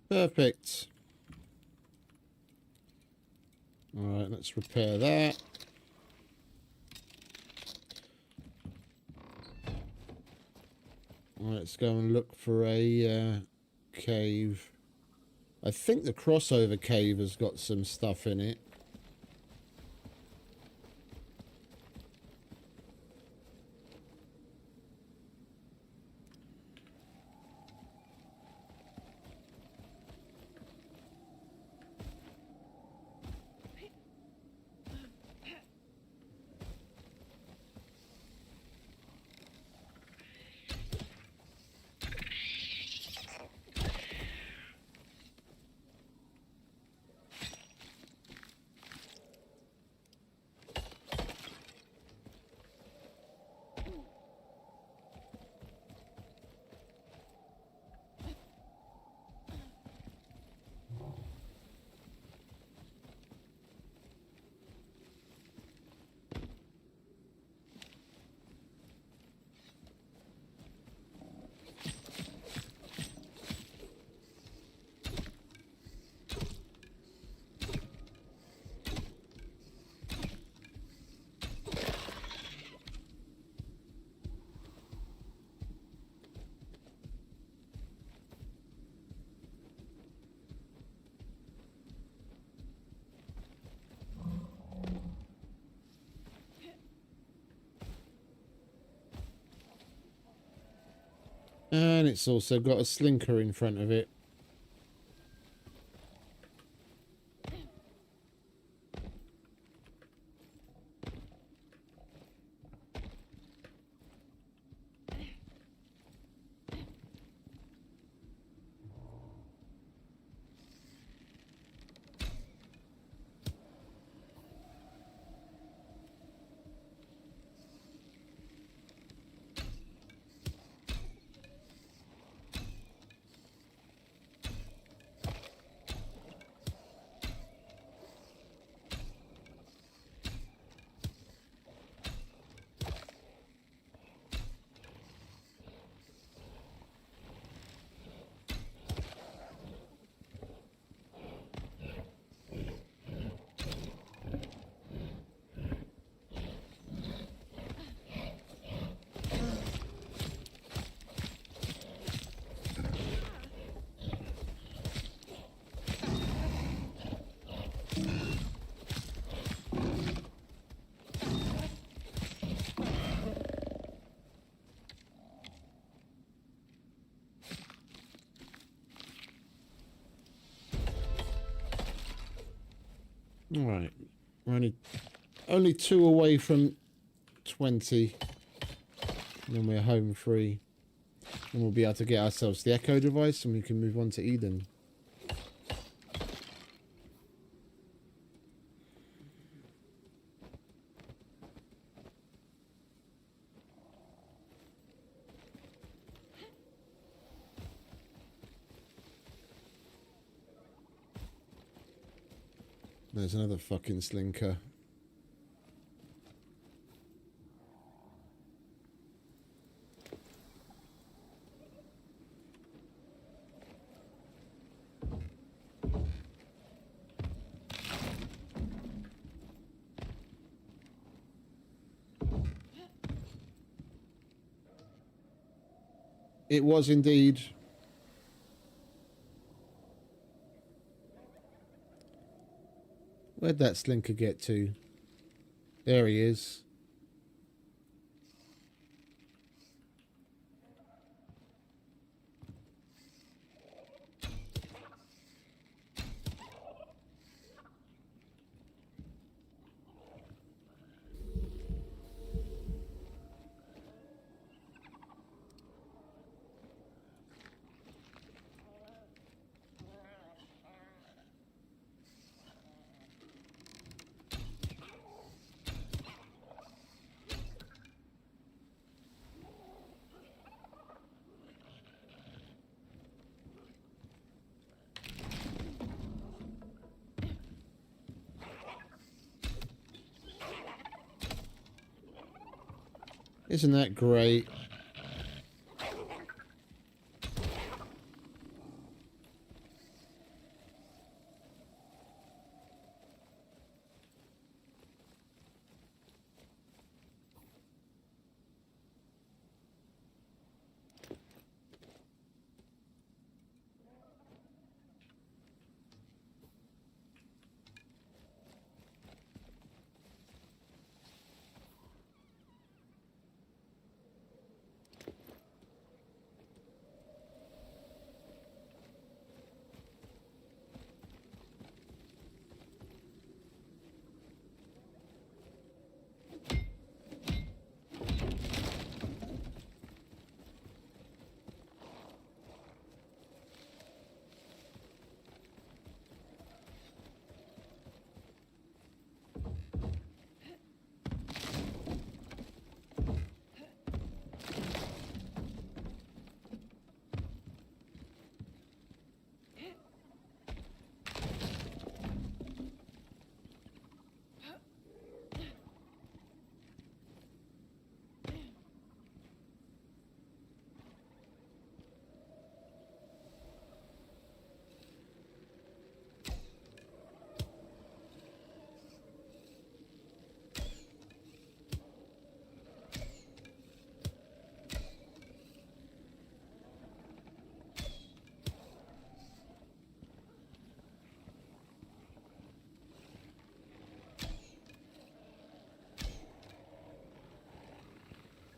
Perfect. Alright, let's repair that. Alright, let's go and look for a cave. I think the crossover cave has got some stuff in it. And it's also got a slinker in front of it. All right, we're only 2 away from 20, and then we're home free, and we'll be able to get ourselves the Echo device, and we can move on to Eden. There's another fucking slinker. It was indeed. Where'd that slinker get to? There he is. Isn't that great?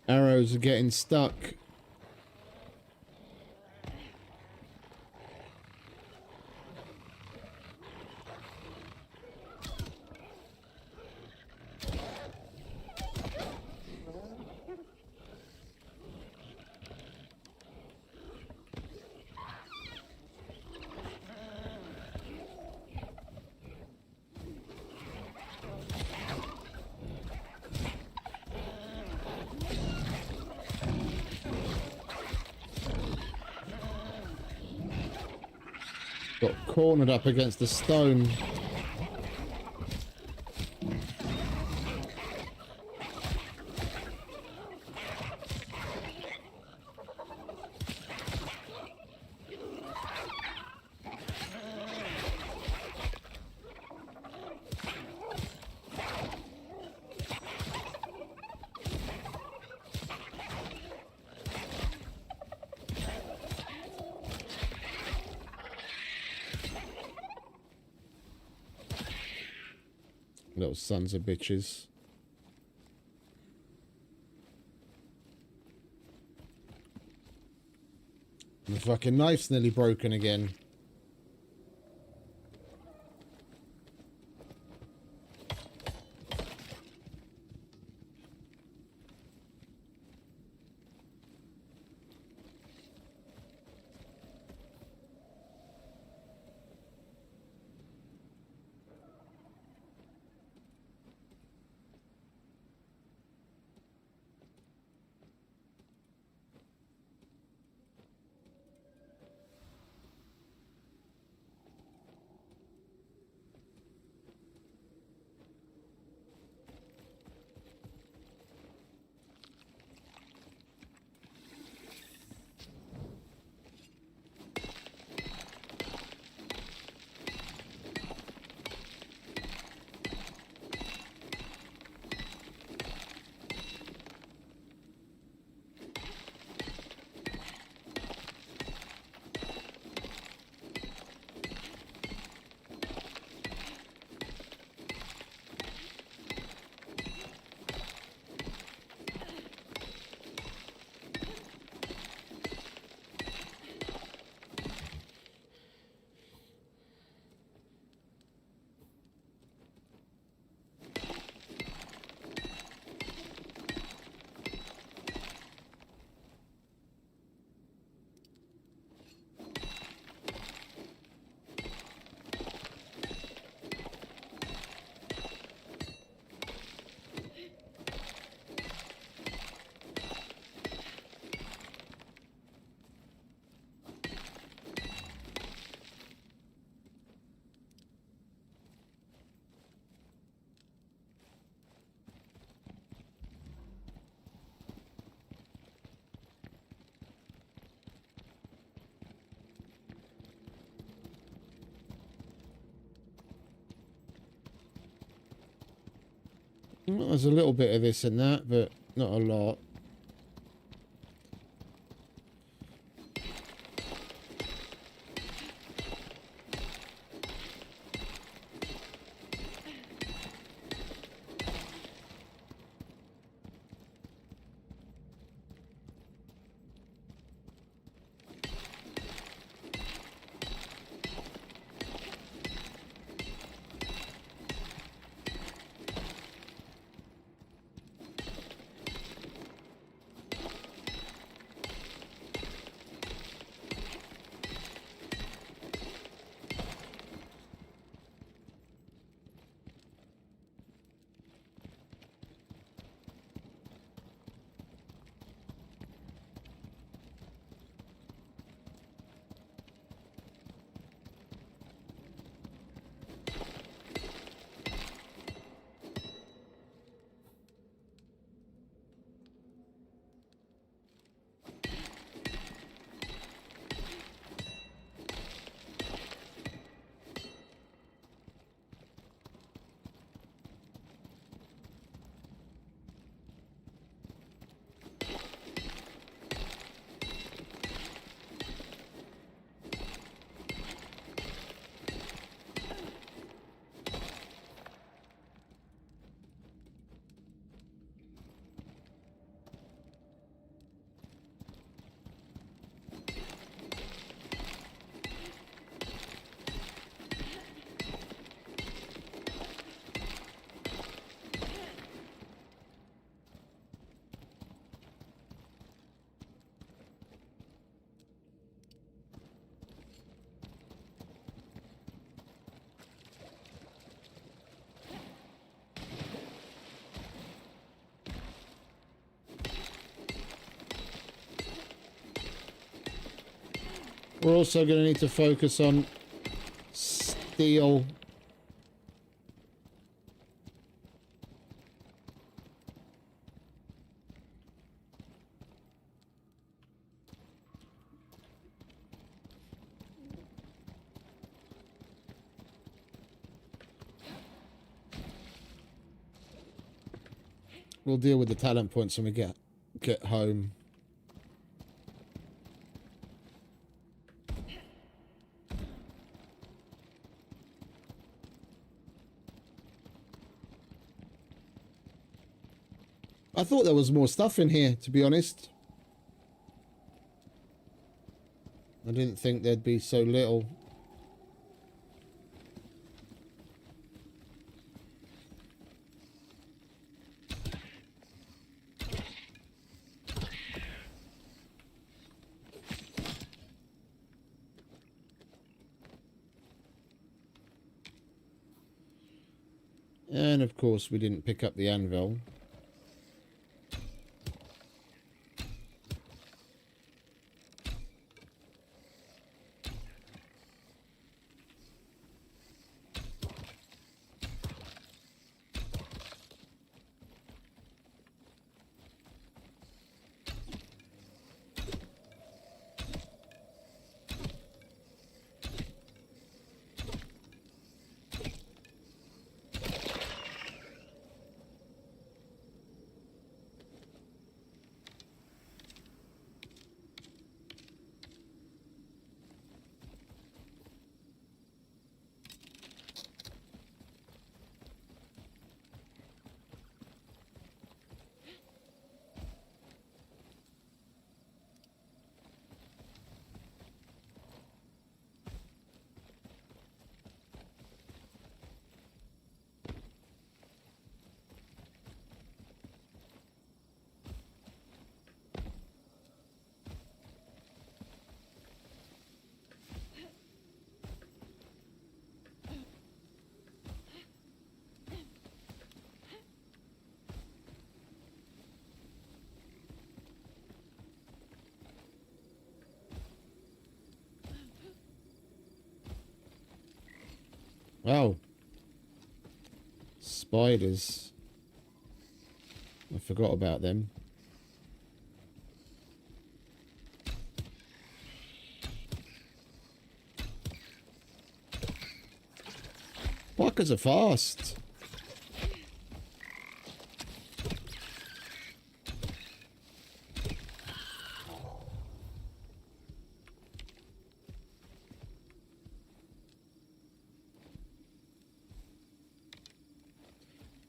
Arrows are getting stuck. Got cornered up against the stone. Little sons of bitches. The fucking knife's nearly broken again. Well, there's a little bit of this and that, but not a lot. We're also going to need to focus on steel. We'll deal with the talent points when we get home. I thought there was more stuff in here, to be honest. I didn't think there'd be so little. And of course we didn't pick up the anvil. Oh. Spiders. I forgot about them. Fuckers are fast.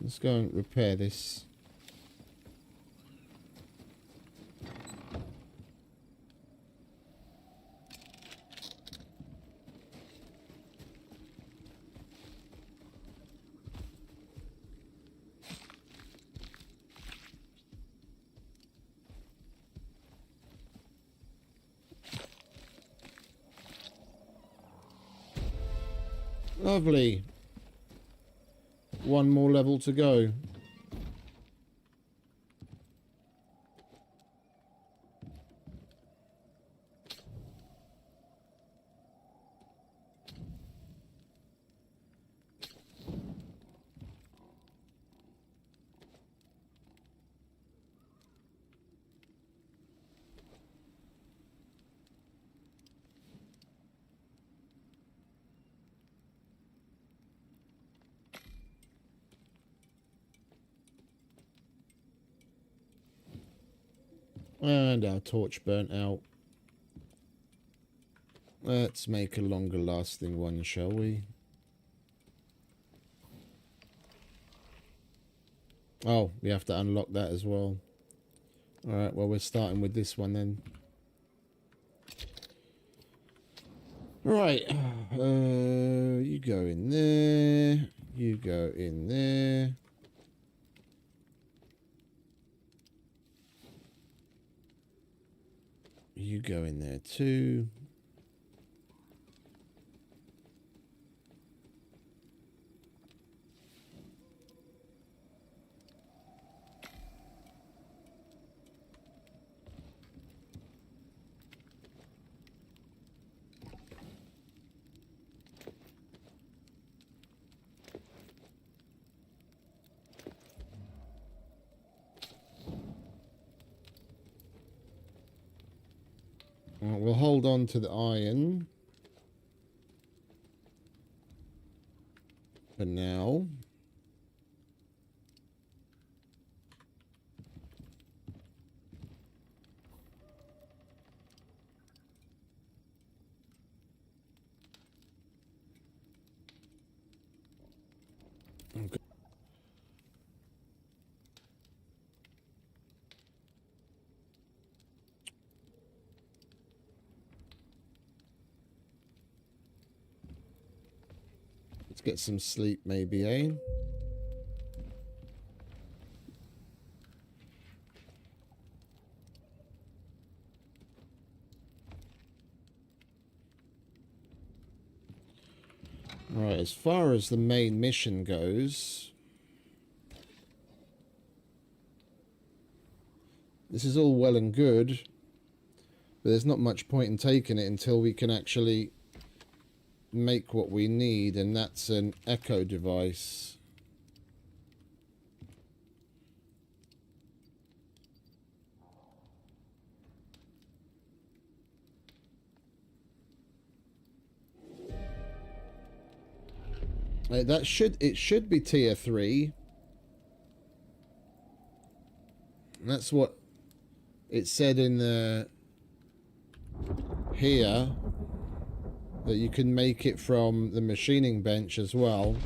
Let's go and repair this. Lovely. One more level to go. And our torch burnt out. Let's make a longer lasting one, shall we? Oh, we have to unlock that as well. Alright, well, we're starting with this one then. Right. You go in there. You go in there. You go in there too. We'll hold on to the iron for now. Okay. Let's get some sleep maybe, eh? Right, as far as the main mission goes, this is all well and good, but there's not much point in taking it until we can actually make what we need, and that's an echo device. It should be tier 3. That's what it said in the here, that you can make it from the machining bench as well.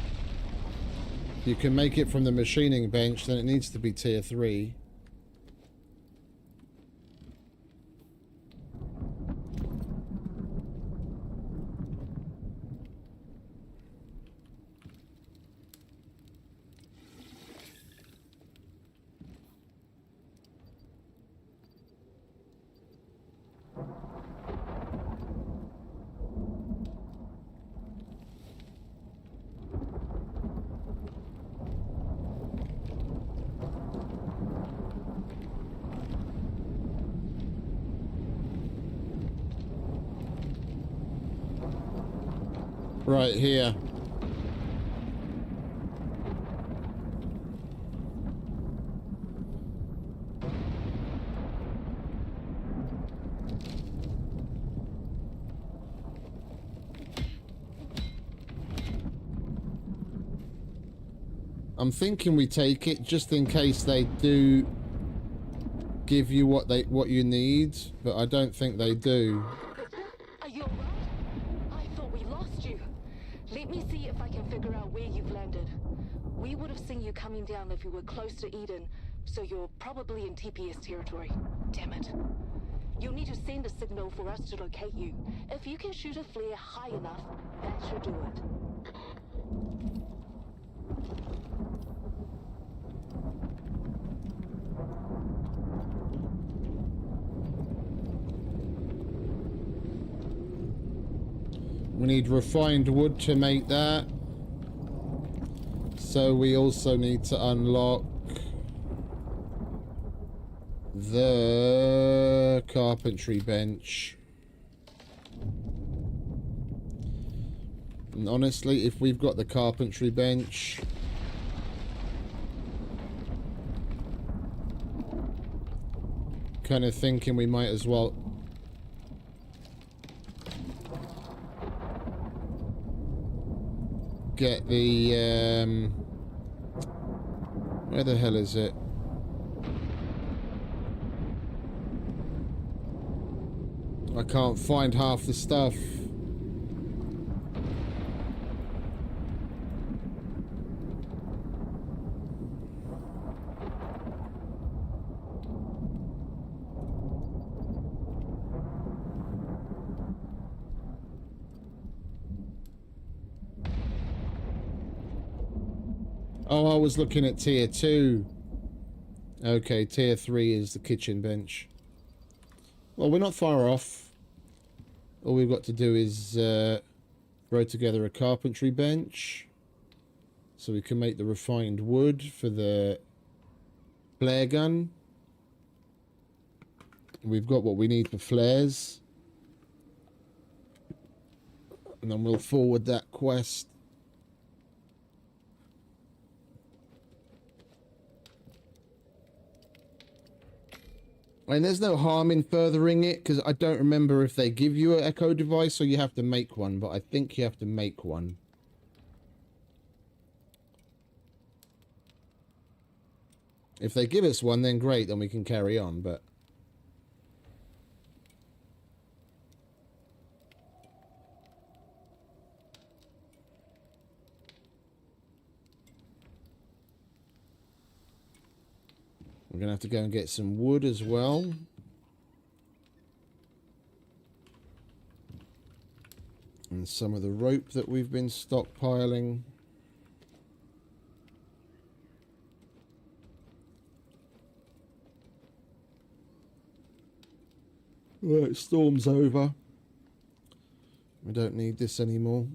If you can make it from the machining bench, then it needs to be tier 3. Right here. I'm thinking we take it just in case they do give you what you need, but I don't think they do. Are you alright? I thought we lost you. Let me see if I can figure out where you've landed. We would have seen you coming down if you were close to Eden, so you're probably in TPS territory. Damn it. You'll need to send a signal for us to locate you. If you can shoot a flare high enough, that should do it. We need refined wood to make that. So we also need to unlock the carpentry bench. And honestly, if we've got the carpentry bench, kind of thinking we might as well get the where the hell is it? I can't find half the stuff. Oh, I was looking at tier 2. Okay, tier 3 is the kitchen bench. Well, we're not far off. All we've got to do is throw together a carpentry bench so we can make the refined wood for the flare gun. We've got what we need for flares. And then we'll forward that quest. And there's no harm in furthering it, because I don't remember if they give you an echo device or you have to make one, but I think you have to make one. If they give us one, then great, then we can carry on, but... we're going to have to go and get some wood as well. And some of the rope that we've been stockpiling. Right, storm's over. We don't need this anymore.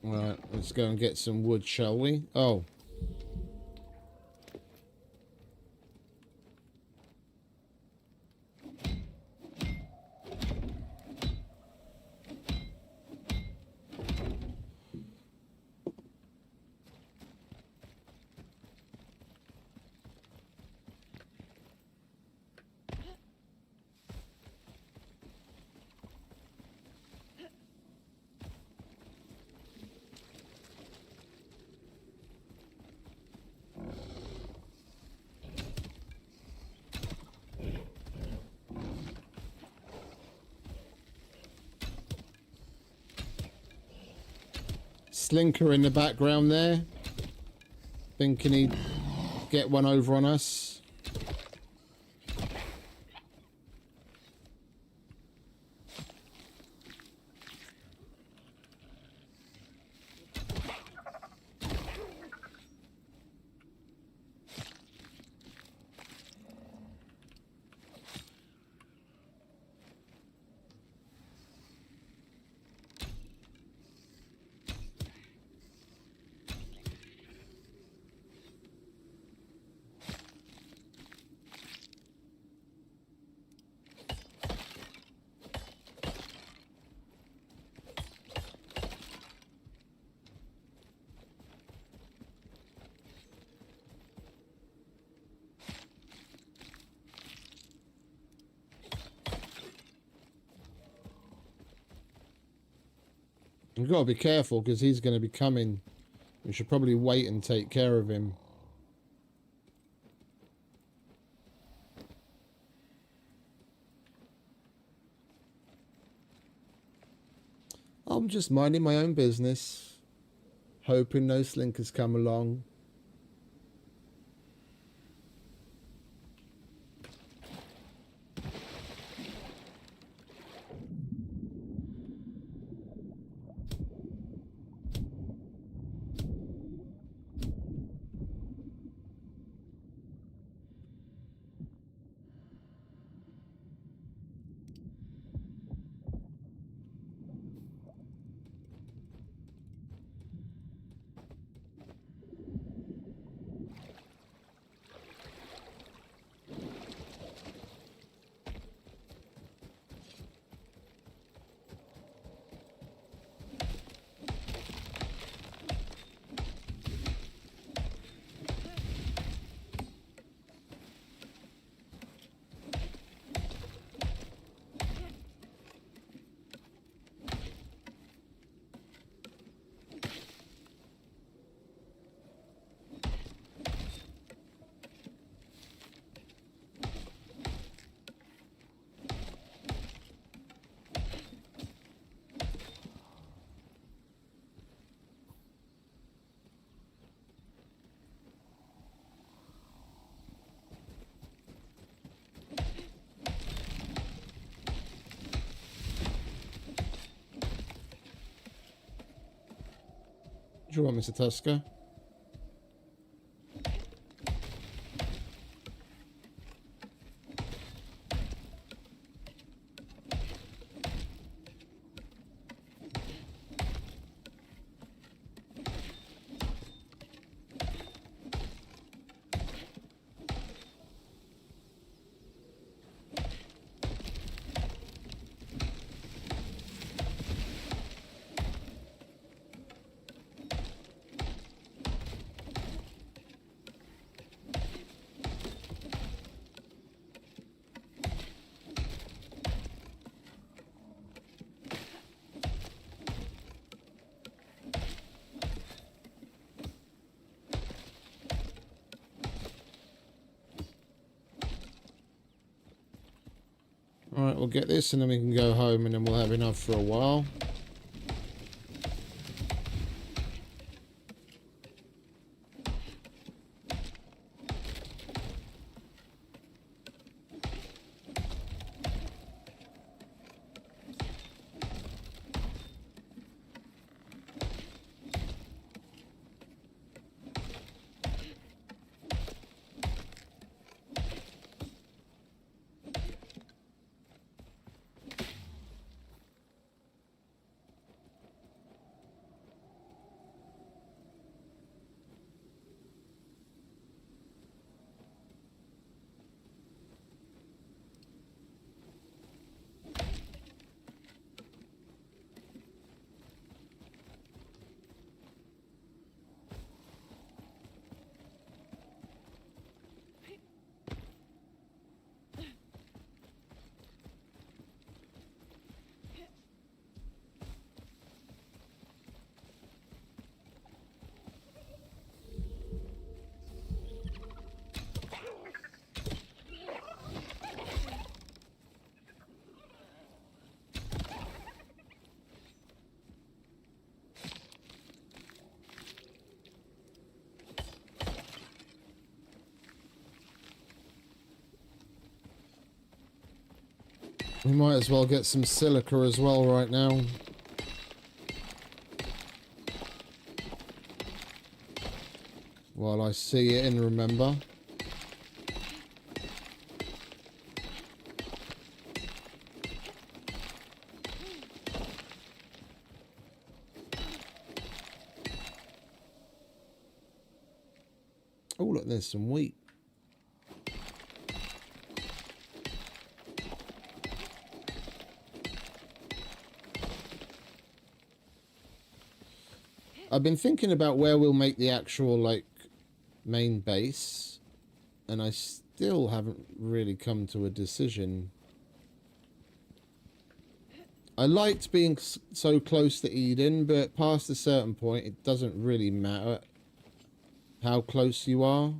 Right, let's go and get some wood, shall we? Oh. Slinker in the background there. Thinking he get one over on us. We've got to be careful because he's going to be coming. We should probably wait and take care of him. I'm just minding my own business, hoping no slinkers come along. What do you want, Mr. Tusker? Alright, we'll get this and then we can go home and then we'll have enough for a while. We might as well get some silica as well right now. While I see it and remember. Oh, look, there's some wheat. I've been thinking about where we'll make the actual, like, main base, and I still haven't really come to a decision. I liked being so close to Eden, but past a certain point, it doesn't really matter how close you are.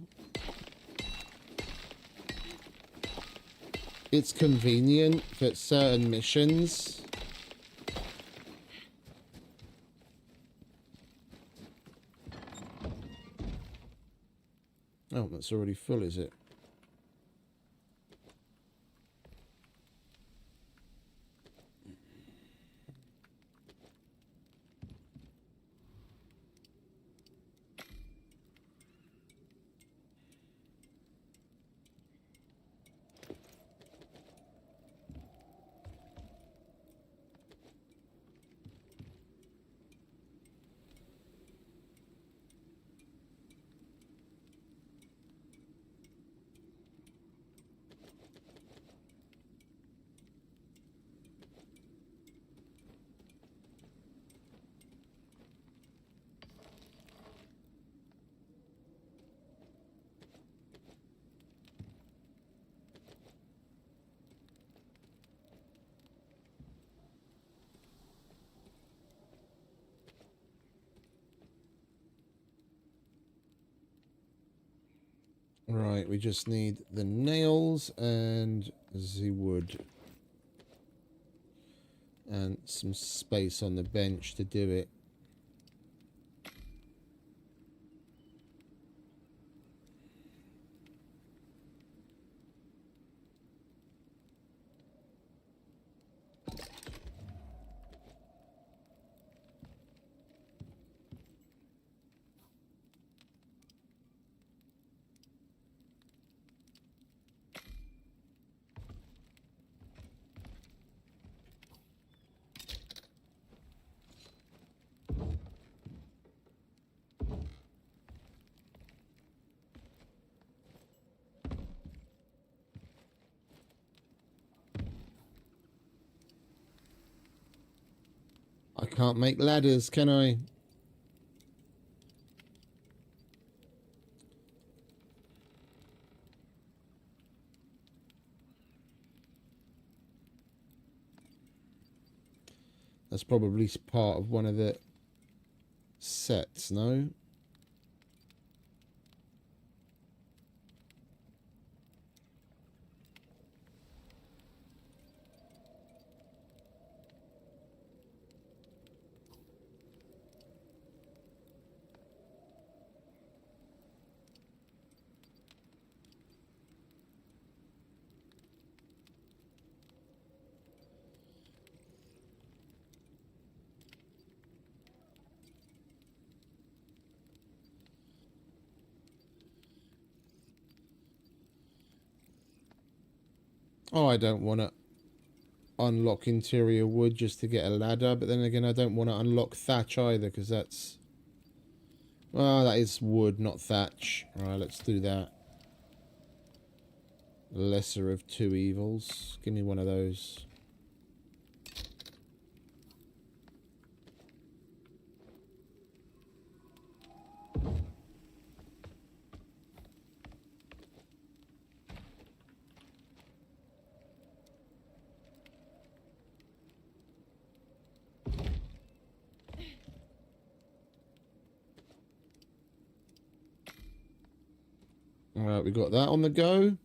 It's convenient for certain missions. Oh, that's already full, is it? Right, we just need the nails and the wood. And some space on the bench to do it. I can't make ladders, can I? That's probably part of one of the sets, no? Oh, I don't want to unlock interior wood just to get a ladder, but then again, I don't want to unlock thatch either, because that's... Well, that is wood, not thatch. Alright, let's do that. Lesser of two evils. Give me one of those. Alright, we got that on the go.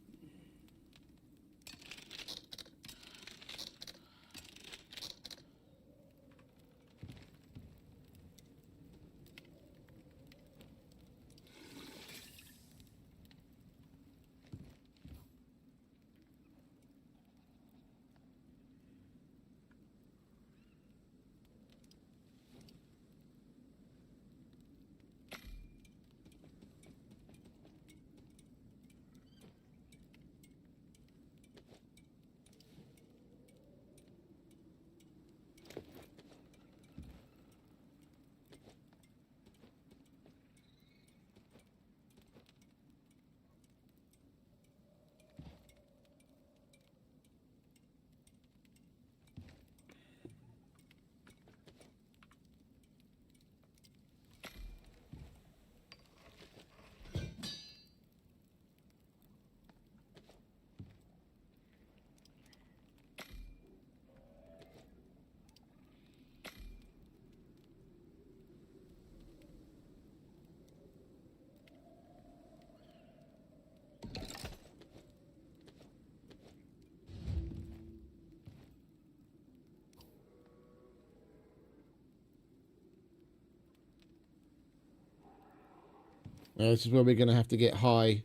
This is where we're going to have to get high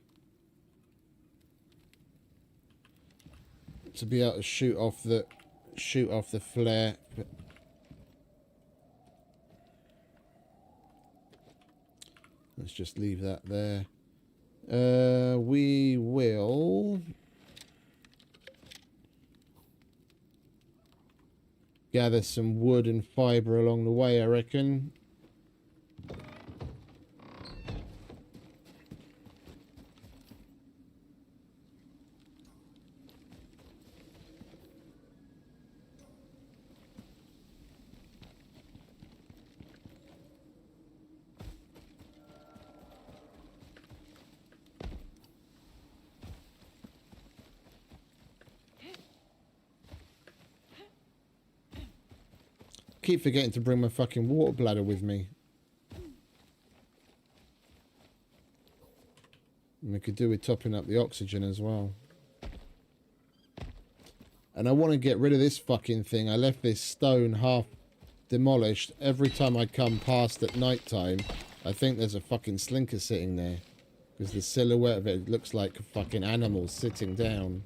to be able to shoot off the flare. Let's just leave that there. We will gather some wood and fibre along the way, I reckon. Keep forgetting to bring my fucking water bladder with me. And we could do with topping up the oxygen as well. And I want to get rid of this fucking thing. I left this stone half demolished. Every time I come past at night time, I think there's a fucking slinker sitting there. Because the silhouette of it looks like a fucking animal sitting down.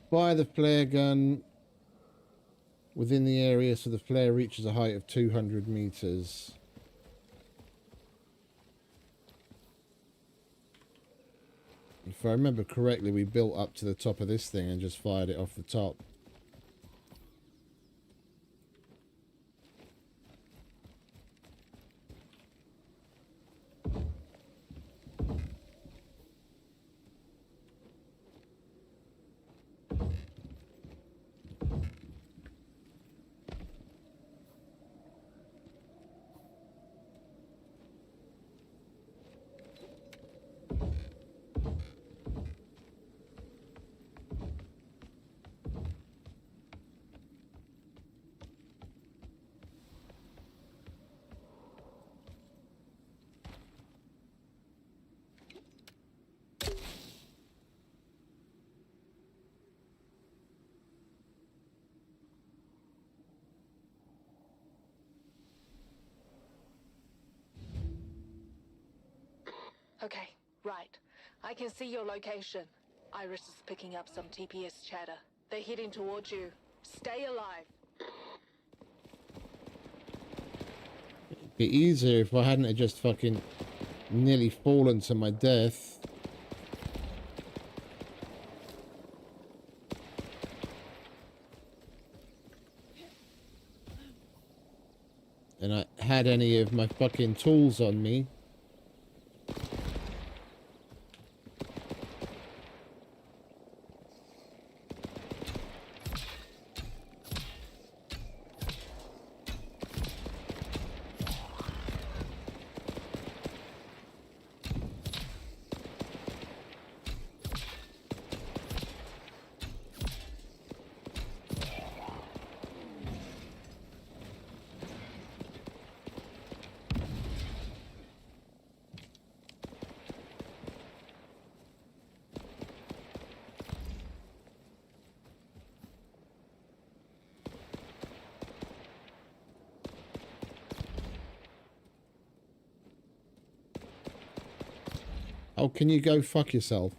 Fire the flare gun within the area so the flare reaches a height of 200 meters. If I remember correctly, we built up to the top of this thing and just fired it off the top. Okay, right. I can see your location. Iris is picking up some TPS chatter. They're heading towards you. Stay alive. It'd be easier if I hadn't have just fucking nearly fallen to my death. And I had any of my fucking tools on me. Oh, can you go fuck yourself?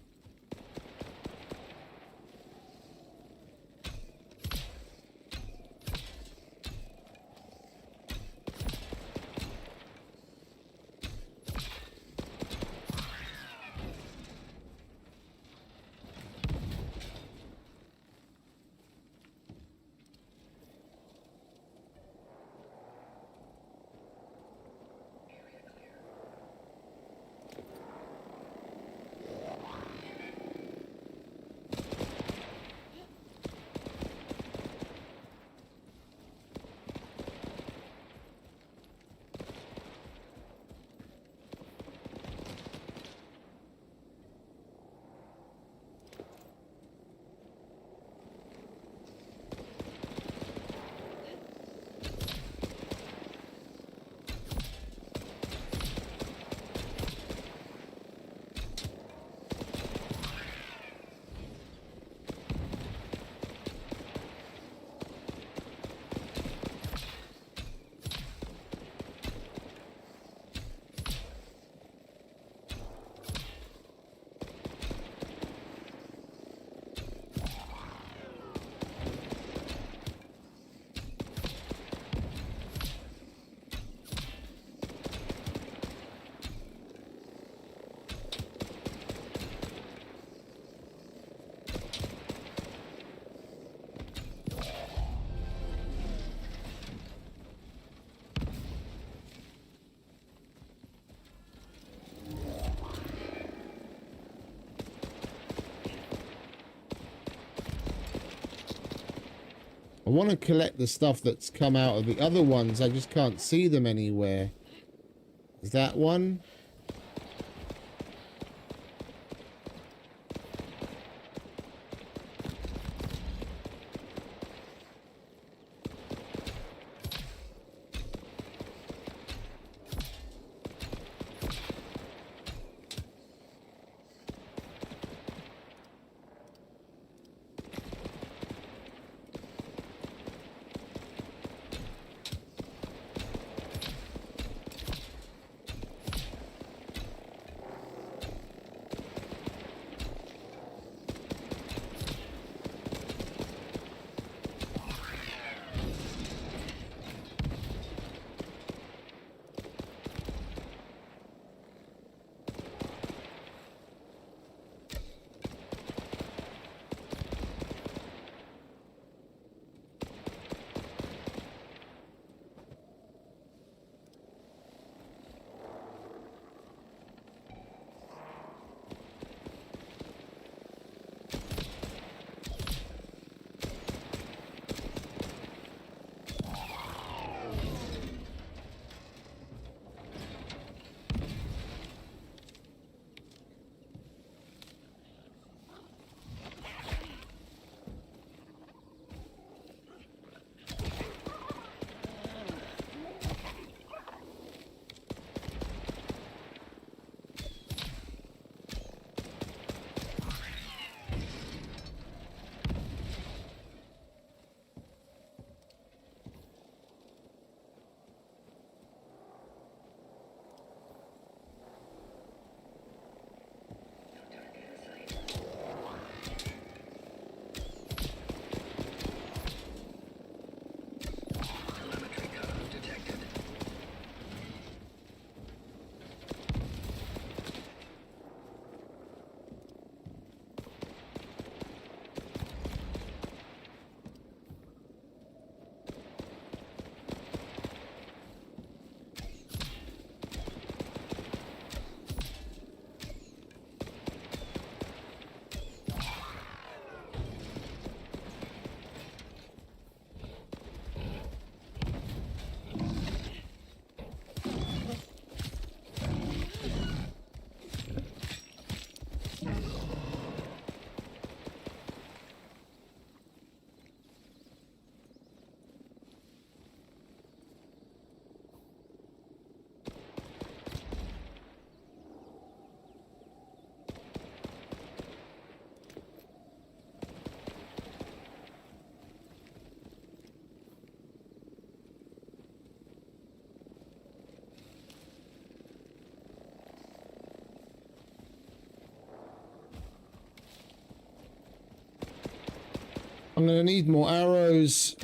I want to collect the stuff that's come out of the other ones. I just can't see them anywhere. Is that one? I'm gonna need more arrows.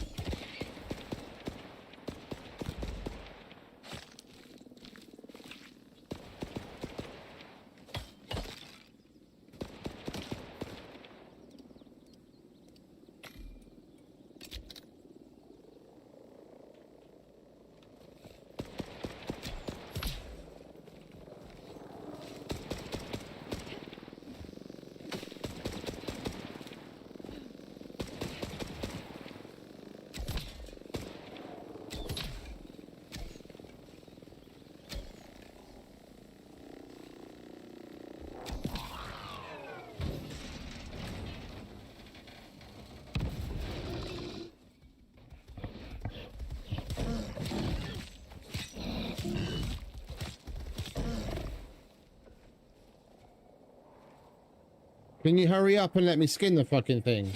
Can you hurry up and let me skin the fucking thing?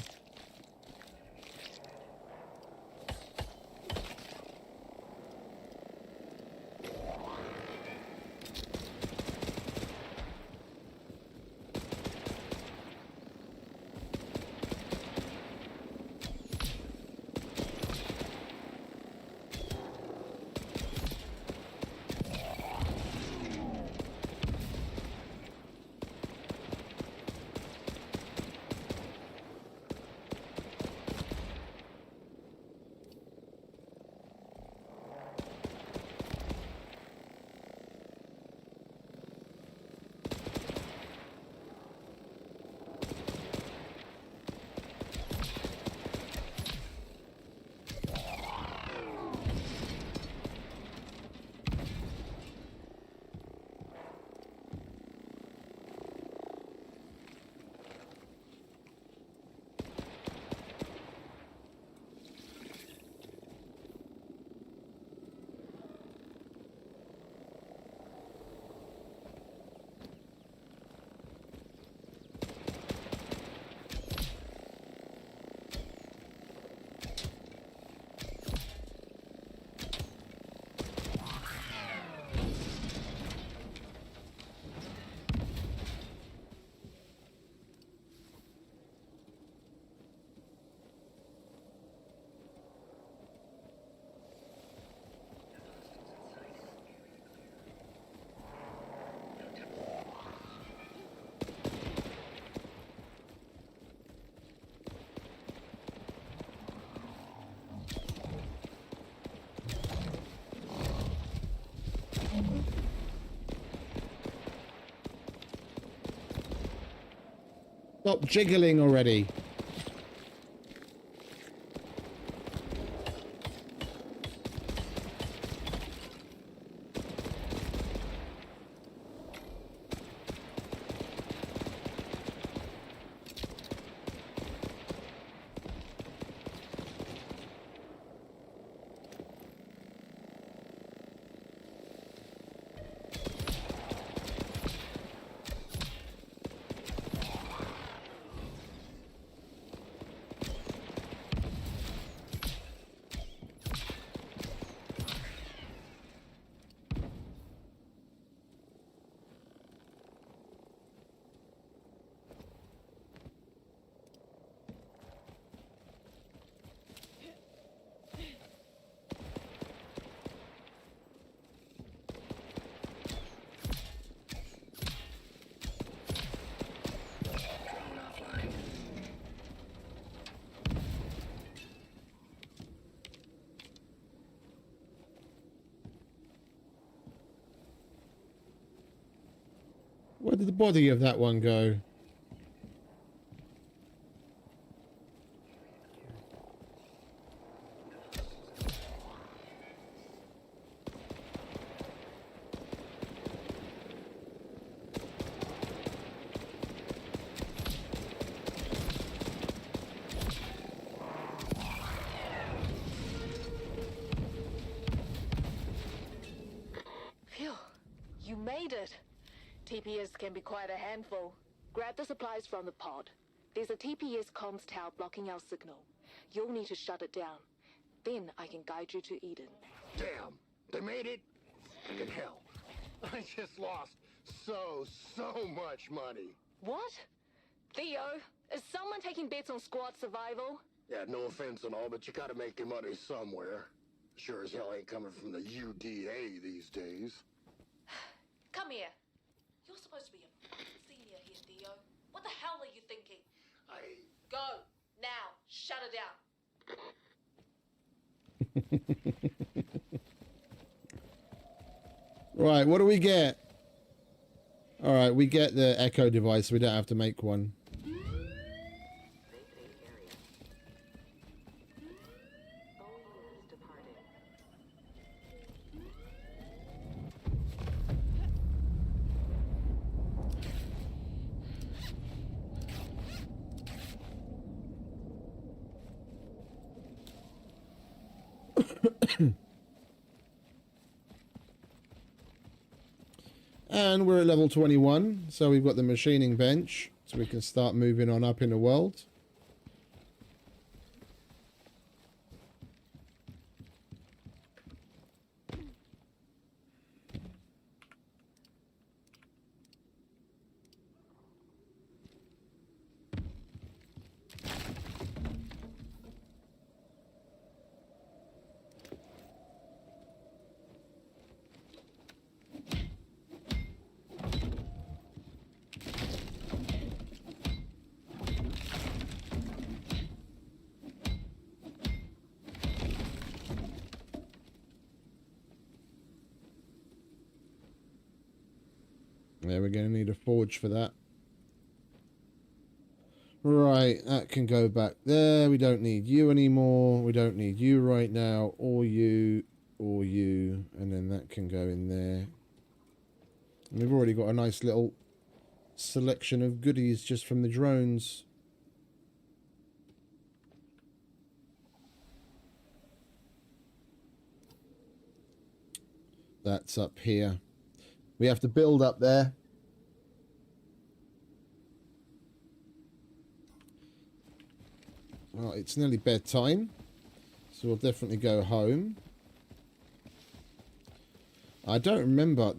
Stop jiggling already. Where did the body of that one go? Phew, you made it. TPS can be quite a handful. Grab the supplies from the pod. There's a TPS comms tower blocking our signal. You'll need to shut it down. Then I can guide you to Eden. Damn, they made it? Fucking hell. I just lost so much money. What? Theo, is someone taking bets on squad survival? Yeah, no offense and all, but you gotta make your money somewhere. Sure as hell ain't coming from the UDA these days. Come here. You're supposed to be a senior here, Theo. What the hell are you thinking? Go. Now. Shut it down. Right, what do we get? Alright, we get the echo device. We don't have to make one. And we're at level 21, so we've got the machining bench, so we can start moving on up in the world. Yeah, we're going to need a forge for that. Right, that can go back there. We don't need you anymore. We don't need you right now, or you, and then that can go in there. And we've already got a nice little selection of goodies just from the drones. That's up here. We have to build up there. Well, it's nearly bedtime, so we'll definitely go home. I don't remember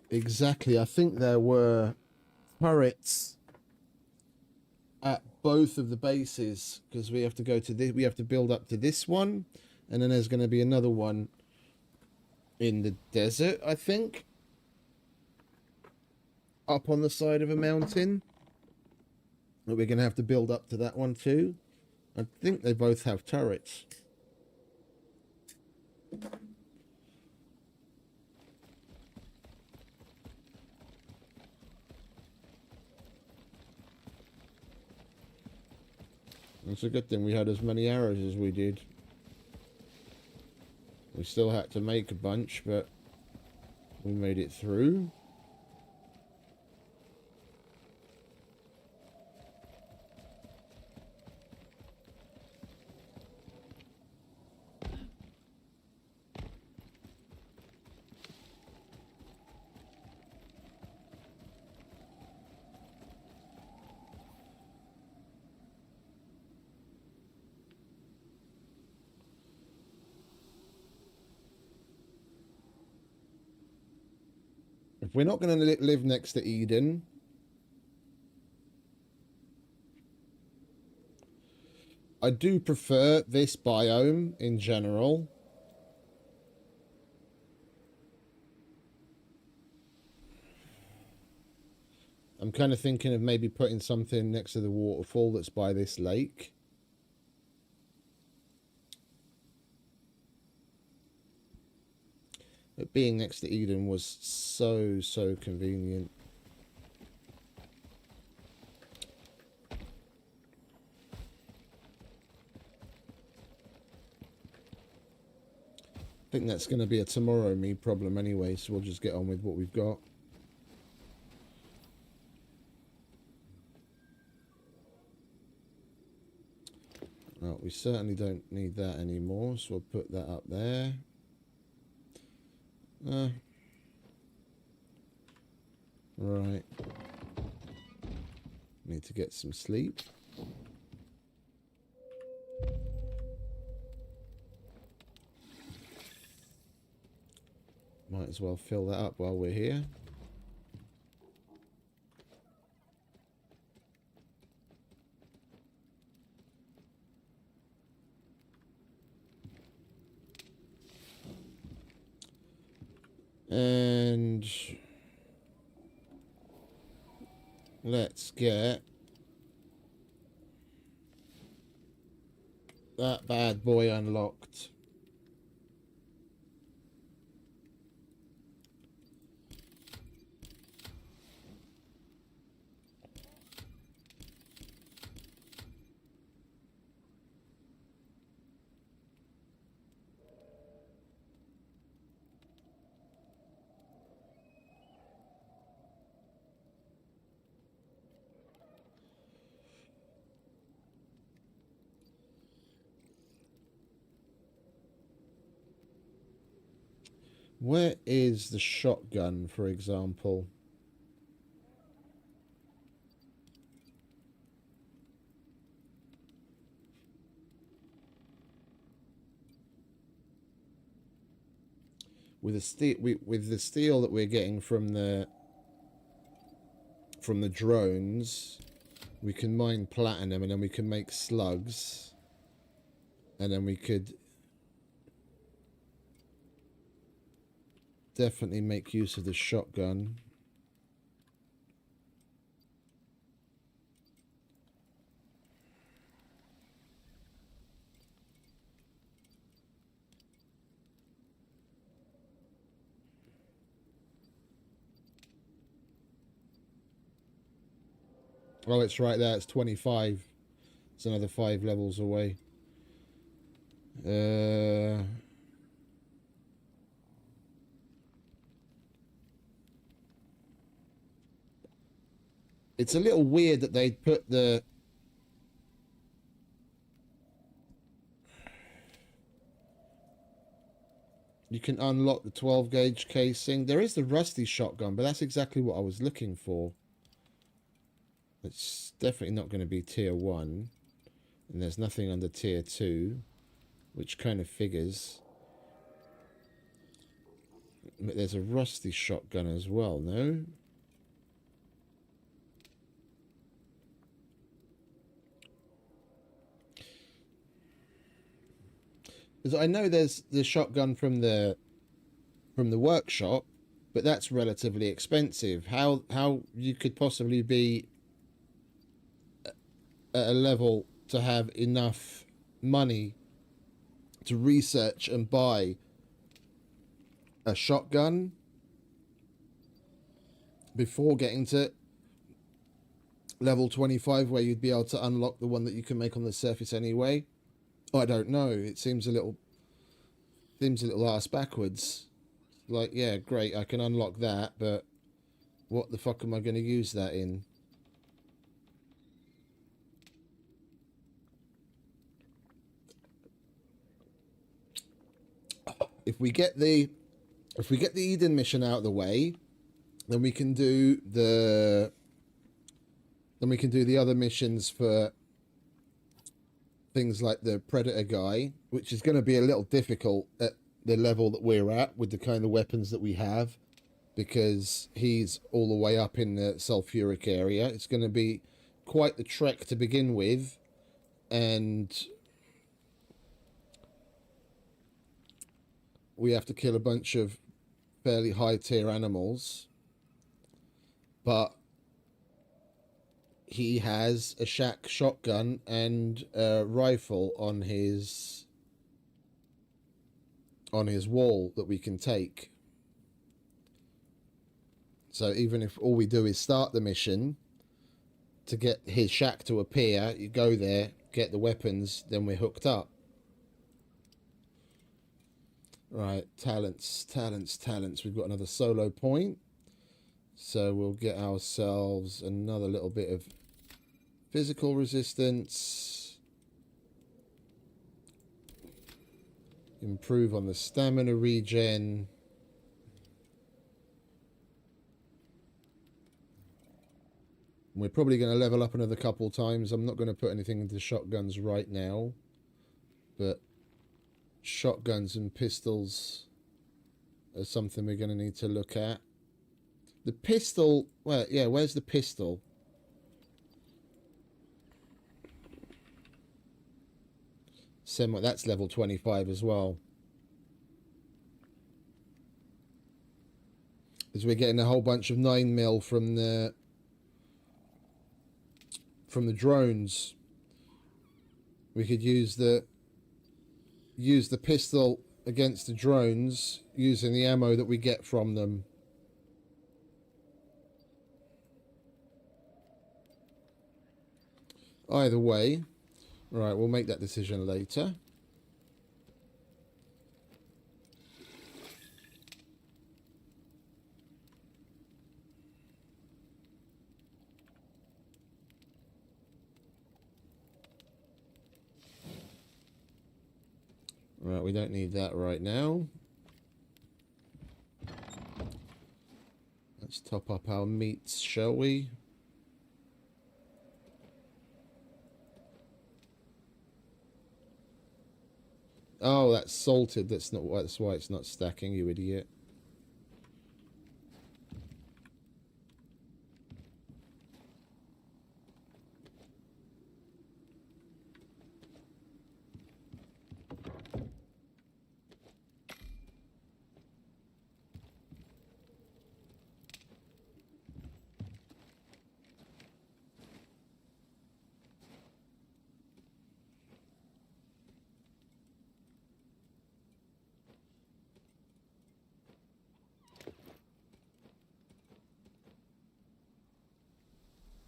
exactly. I think there were turrets at both of the bases, because we have to go to this. We have to build up to this one, and then there's going to be another one in the desert, I think, up on the side of a mountain. But we're going to have to build up to that one too. I think they both have turrets. It's a good thing we had as many arrows as we did. We still had to make a bunch, but we made it through. If we're not going to live next to Eden, I do prefer this biome in general. I'm kind of thinking of maybe putting something next to the waterfall that's by this lake. But being next to Eden was so convenient. I think that's going to be a tomorrow me problem anyway, so we'll just get on with what we've got. Well, we certainly don't need that anymore, so we'll put that up there. Right. Need to get some sleep. Might as well fill that up while we're here. And let's get that bad boy unlocked. Where is the shotgun, for example? With the steel that we're getting from the drones, we can mine platinum, and then we can make slugs, and then we could definitely make use of the shotgun. Oh, it's right there. It's 25. It's another 5 levels away. It's a little weird that they put the... You can unlock the 12 gauge casing. There is the rusty shotgun, but that's exactly what I was looking for. It's definitely not going to be tier 1. And there's nothing under tier 2, which kind of figures. But there's a rusty shotgun as well, no? Because I know there's the shotgun from the workshop, but that's relatively expensive. How you could possibly be at a level to have enough money to research and buy a shotgun before getting to level 25, where you'd be able to unlock the one that you can make on the surface anyway? I don't know. It seems a little ass backwards. Like, yeah, great, I can unlock that, but what the fuck am I going to use that in? If we get the Eden mission out of the way, then we can do the other missions for things like the Predator guy, which is going to be a little difficult at the level that we're at with the kind of weapons that we have, because he's all the way up in the sulfuric area. It's going to be quite the trek to begin with, and we have to kill a bunch of fairly high tier animals, but he has a shack shotgun and a rifle on his wall that we can take. So even if all we do is start the mission to get his shack to appear, you go there, get the weapons, then we're hooked up. Right, talents. We've got another solo point. So we'll get ourselves another little bit of physical resistance. Improve on the stamina regen. We're probably going to level up another couple times. I'm not going to put anything into shotguns right now, but shotguns and pistols are something we're going to need to look at. The pistol, well, yeah, where's the pistol? That's level 25 as well. because we're getting a whole bunch of 9mm from the drones. We could use the pistol against the drones using the ammo that we get from them. Either way, right, we'll make that decision later. Right, we don't need that right now. Let's top up our meats, shall we? Oh, that's salted. That's why it's not stacking, you idiot.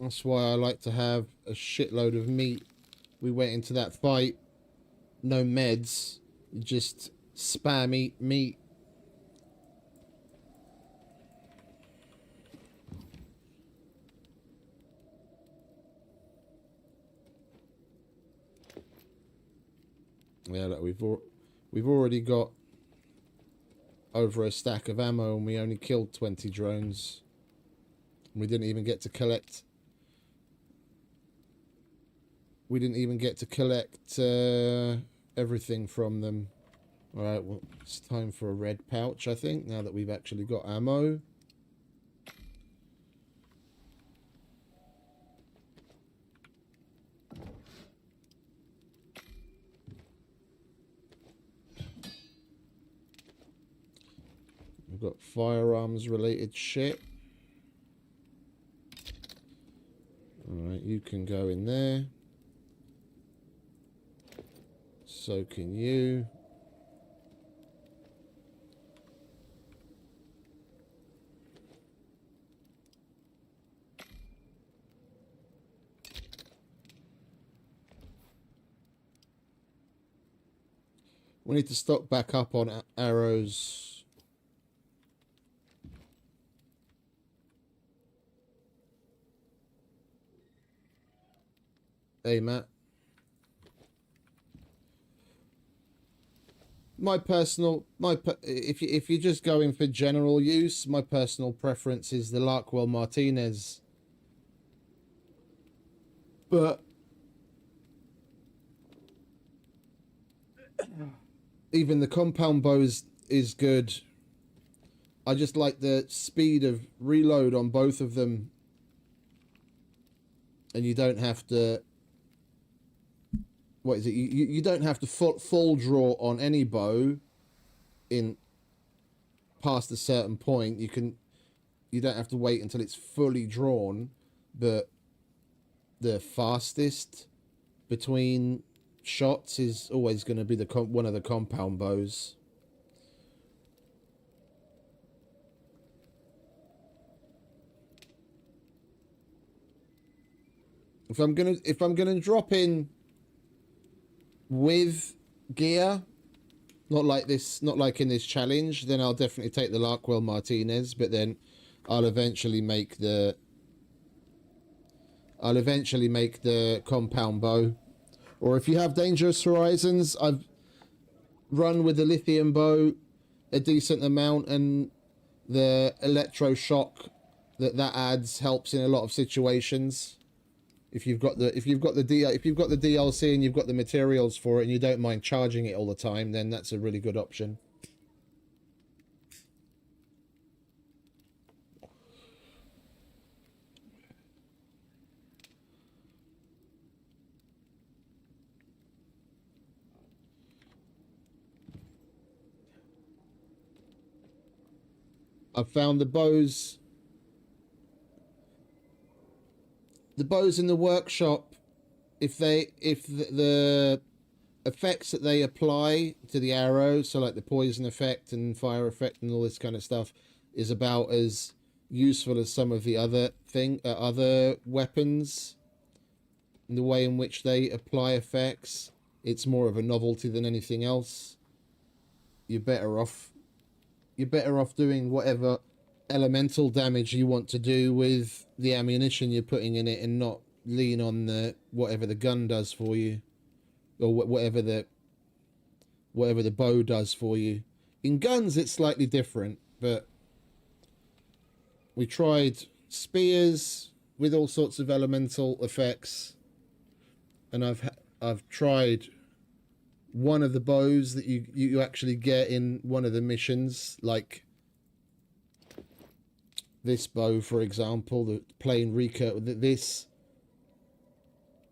That's why I like to have a shitload of meat. We went into that fight, no meds, just spam eat meat. Yeah, look, we've already got over a stack of ammo, and we only killed 20 drones. We didn't even get to collect. We didn't even get to collect everything from them. All right, well, it's time for a red pouch, I think, now that we've actually got ammo. We've got firearms related shit. All right, you can go in there. So can you. We need to stock back up on arrows. Hey, Matt. If you're just going for general use, my personal preference is the Larkwell Martinez. But even the compound bow is good. I just like the speed of reload on both of them, and you don't have to. What is it? You don't have to full draw on any bow in past a certain point. You don't have to wait until it's fully drawn, but the fastest between shots is always going to be one of the compound bows. If I'm gonna drop in with gear, not like in this challenge, then I'll definitely take the Larkwell Martinez, but then I'll eventually make the compound bow. Or if you have Dangerous Horizons, I've run with the lithium bow a decent amount, and the electroshock that adds helps in a lot of situations. If you've got the DLC and you've got the materials for it and you don't mind charging it all the time, then that's a really good option. I've found the bows in the workshop, if the effects that they apply to the arrow, so like the poison effect and fire effect and all this kind of stuff, is about as useful as some of the other weapons. In the way in which they apply effects, it's more of a novelty than anything else. You're better off doing whatever elemental damage you want to do with the ammunition you're putting in it, and not lean on the whatever the gun does for you, or whatever the bow does for you. In guns it's slightly different, but we tried spears with all sorts of elemental effects, and I've tried one of the bows that you actually get in one of the missions, like this bow, for example, the plain recurve. This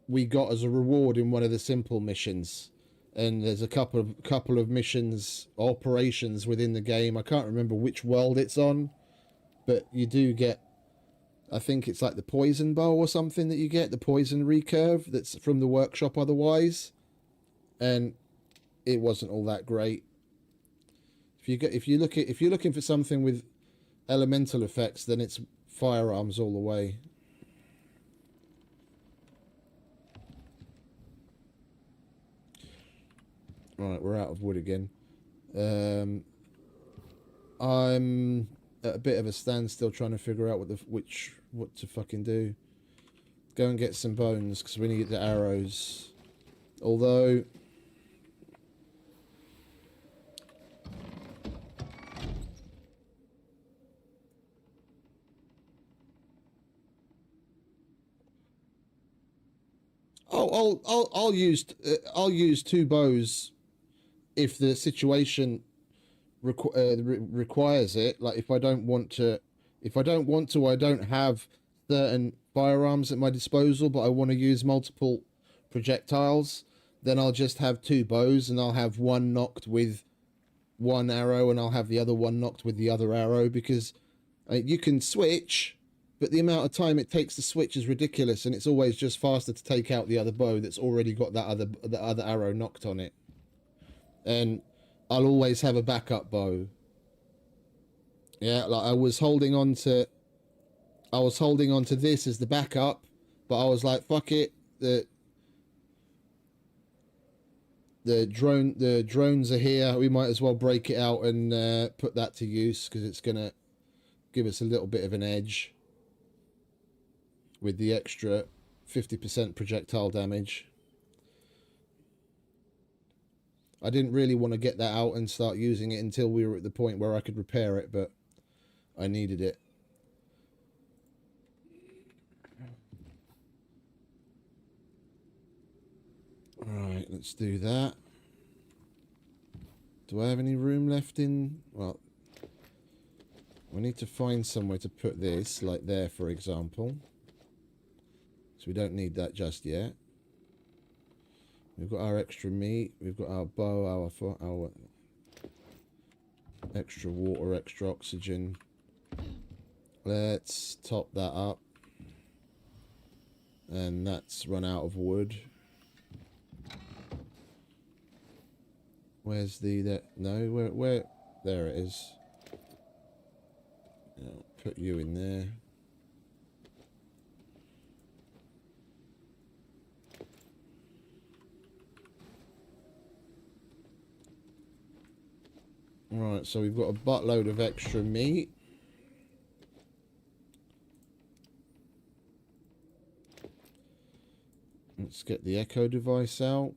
we got as a reward in one of the simple missions, and there's a couple of missions, operations within the game. I can't remember which world it's on, but you do get, I think it's like the poison bow or something that you get, the poison recurve that's from the workshop otherwise, and it wasn't all that great. If you're looking for something with elemental effects, then it's firearms all the way. Right, we're out of wood again. I'm at a bit of a standstill trying to figure out what to fucking do. Go and get some bones, because we need the arrows. Although I'll use two bows if the situation requires it. Like if I don't want to, I don't have certain firearms at my disposal, but I want to use multiple projectiles, then I'll just have two bows, and I'll have one knocked with one arrow, and I'll have the other one knocked with the other arrow, because you can switch, but the amount of time it takes to switch is ridiculous, and it's always just faster to take out the other bow that's already got that other arrow knocked on it. And I'll always have a backup bow. Yeah, like I was holding on to this as the backup, but I was like, fuck it, the drones are here, we might as well break it out and put that to use, because it's gonna give us a little bit of an edge with the extra 50% projectile damage. I didn't really want to get that out and start using it until we were at the point where I could repair it, but I needed it. Alright, let's do that. Do I have any room left in... Well, we need to find somewhere to put this, like there, for example. So we don't need that just yet. We've got our extra meat, we've got our bow, our extra water, extra oxygen. Let's top that up. And that's run out of wood. Where's where there it is. I'll put you in there. Right, so we've got a buttload of extra meat. Let's get the echo device out.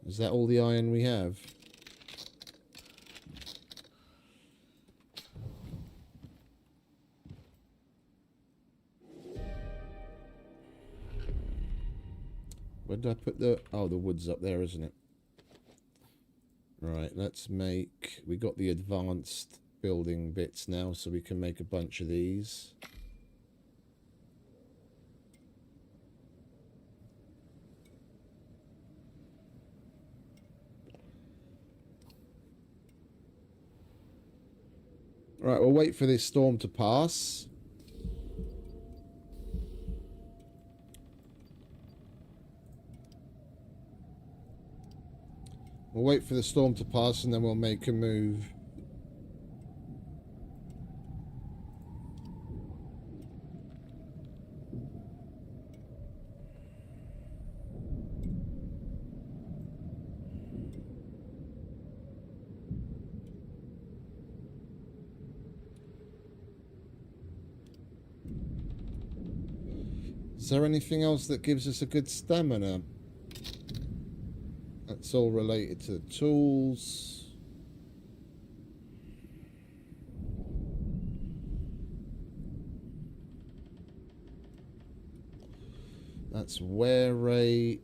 Is that all the iron we have? Where did I put the... Oh, the wood's up there, isn't it? Right, let's make... We got the advanced building bits now, so we can make a bunch of these. Right, we'll wait for this storm to pass. We'll wait for the storm to pass and then we'll make a move. Is there anything else that gives us a good stamina? That's all related to the tools. That's wear rate.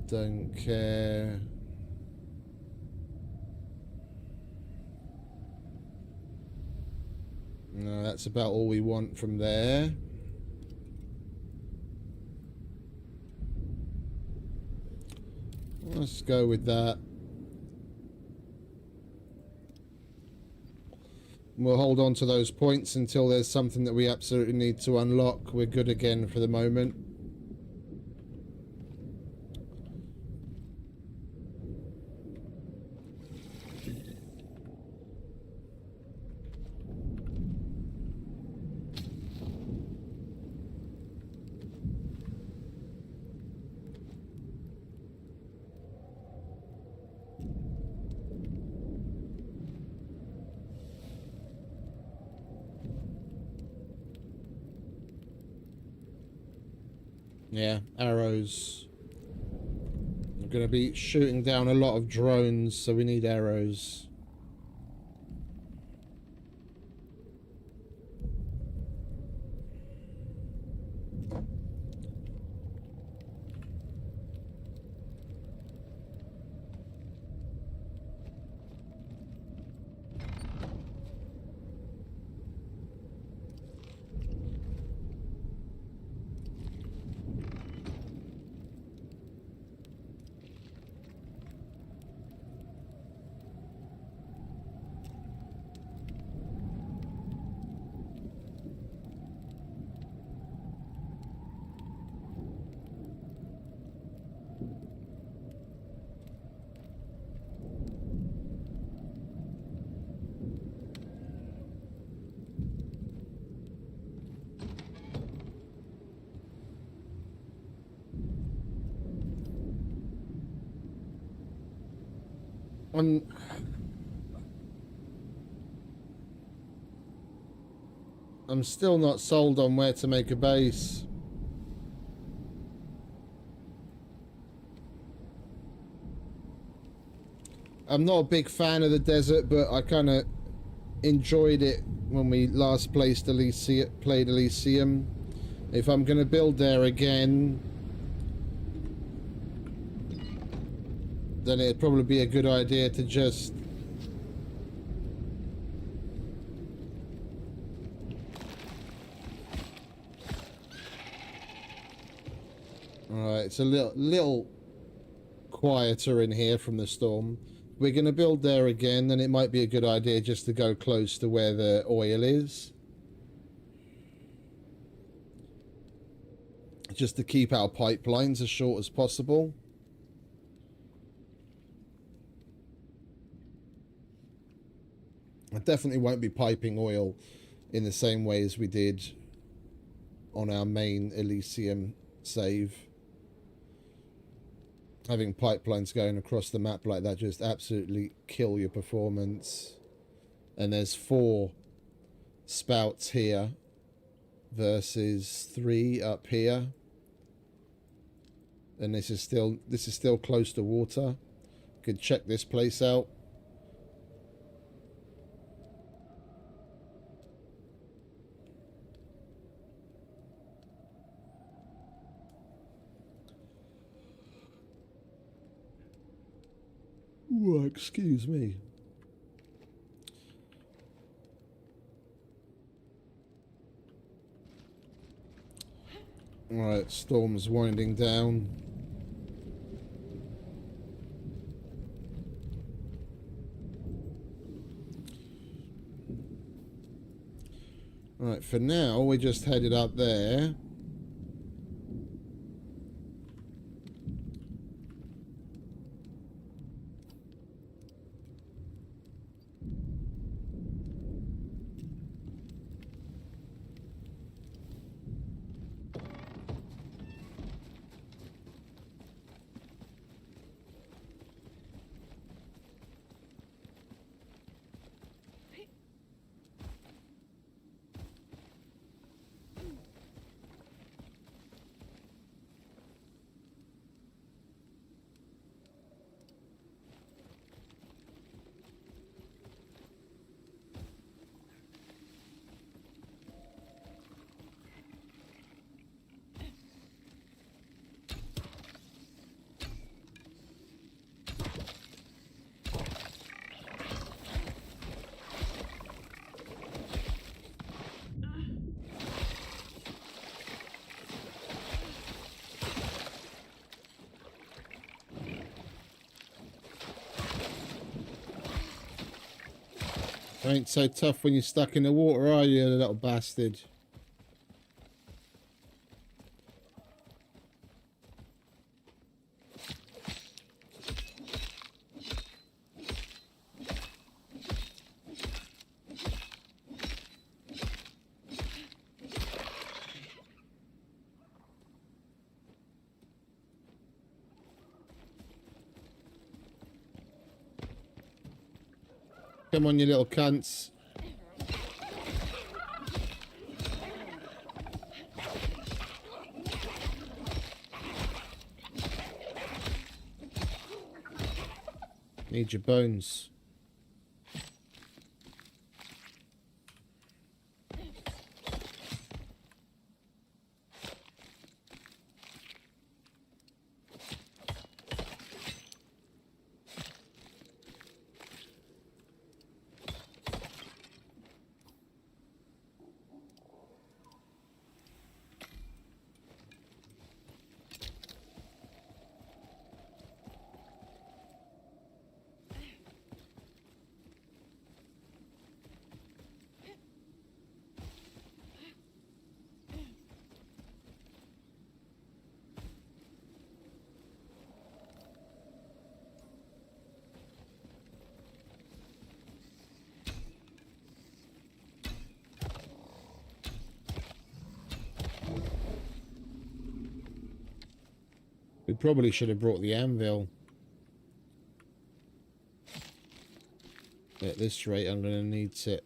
Don't care. No, that's about all we want from there. Let's go with that. We'll hold on to those points until there's something that we absolutely need to unlock. We're good again for the moment. Yeah, arrows. We're going to be shooting down a lot of drones, so we need arrows. I'm still not sold on where to make a base. I'm not a big fan of the desert, but I kind of enjoyed it when we last played Elysium. If I'm going to build there again, then it'd probably be a good idea to just Alright, it's a little quieter in here from the storm. We're going to build there again, then it might be a good idea just to go close to where the oil is. Just to keep our pipelines as short as possible. I definitely won't be piping oil in the same way as we did on our main Elysium save. Having pipelines going across the map like that just absolutely kill your performance. And there's 4 spouts here versus 3 up here. And this is still close to water. Could check this place out. Ooh, excuse me. Alright, storm's winding down. Alright, for now, we just headed up there. Ain't so tough when you're stuck in the water, are you, little bastard? Come on, you little cunts. Need your bones. We probably should have brought the anvil. At this rate, I'm going to need to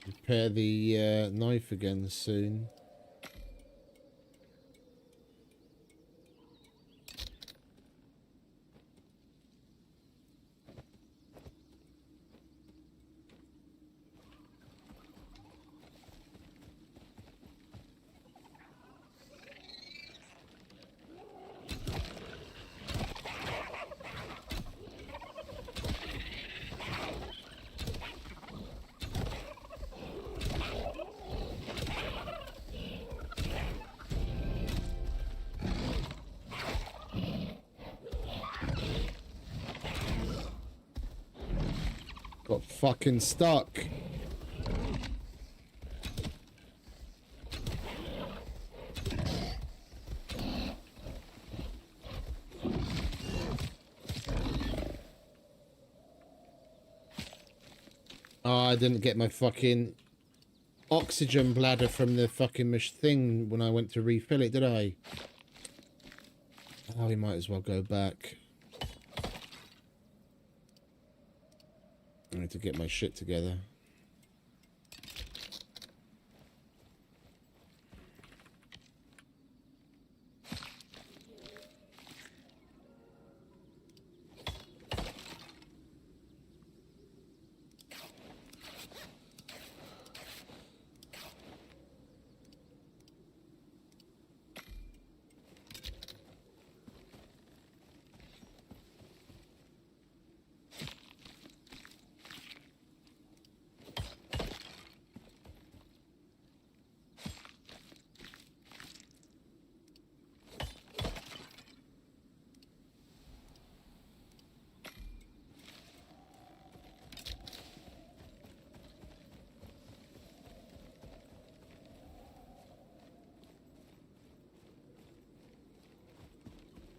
repair the knife again soon. Got fucking stuck. Oh, I didn't get my fucking oxygen bladder from the fucking thing when I went to refill it, did I? Oh, we might as well go back. I need to get my shit together.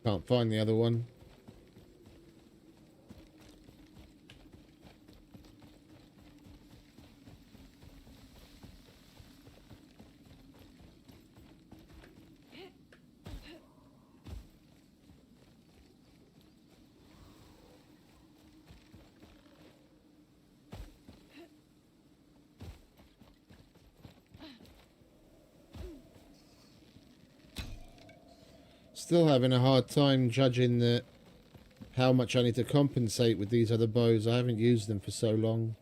Can't find the other one. Still having a hard time judging how much I need to compensate with these other bows. I haven't used them for so long.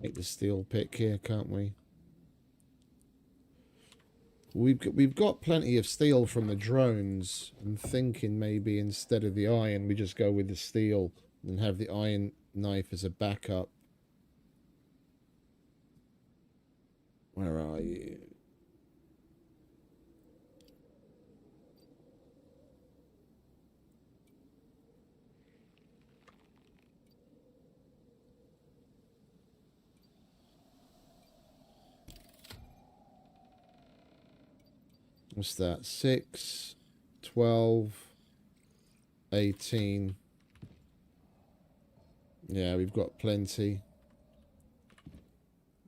Make the steel pick here, can't we? We've got plenty of steel from the drones. I'm thinking maybe instead of the iron, we just go with the steel and have the iron knife as a backup. Where are you? What's that? 6, 12, 18. Yeah, we've got plenty.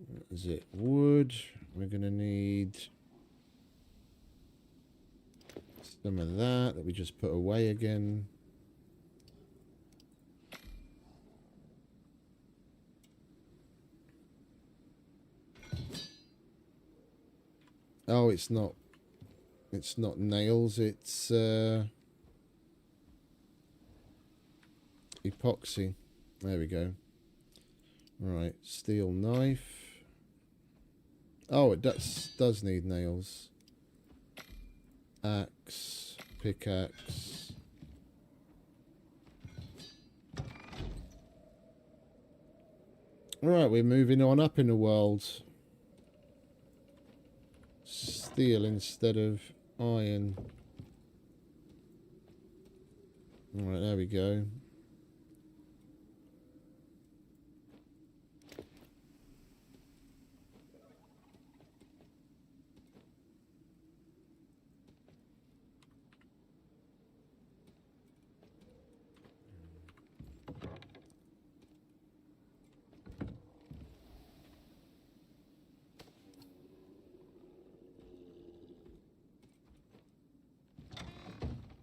What is it? Wood. We're going to need some of that we just put away again. Oh, it's not nails, it's epoxy. There we go. Right, steel knife. Oh, it does need nails. Axe, pickaxe. Alright, we're moving on up in the world. Steel instead of iron. Alright, there we go.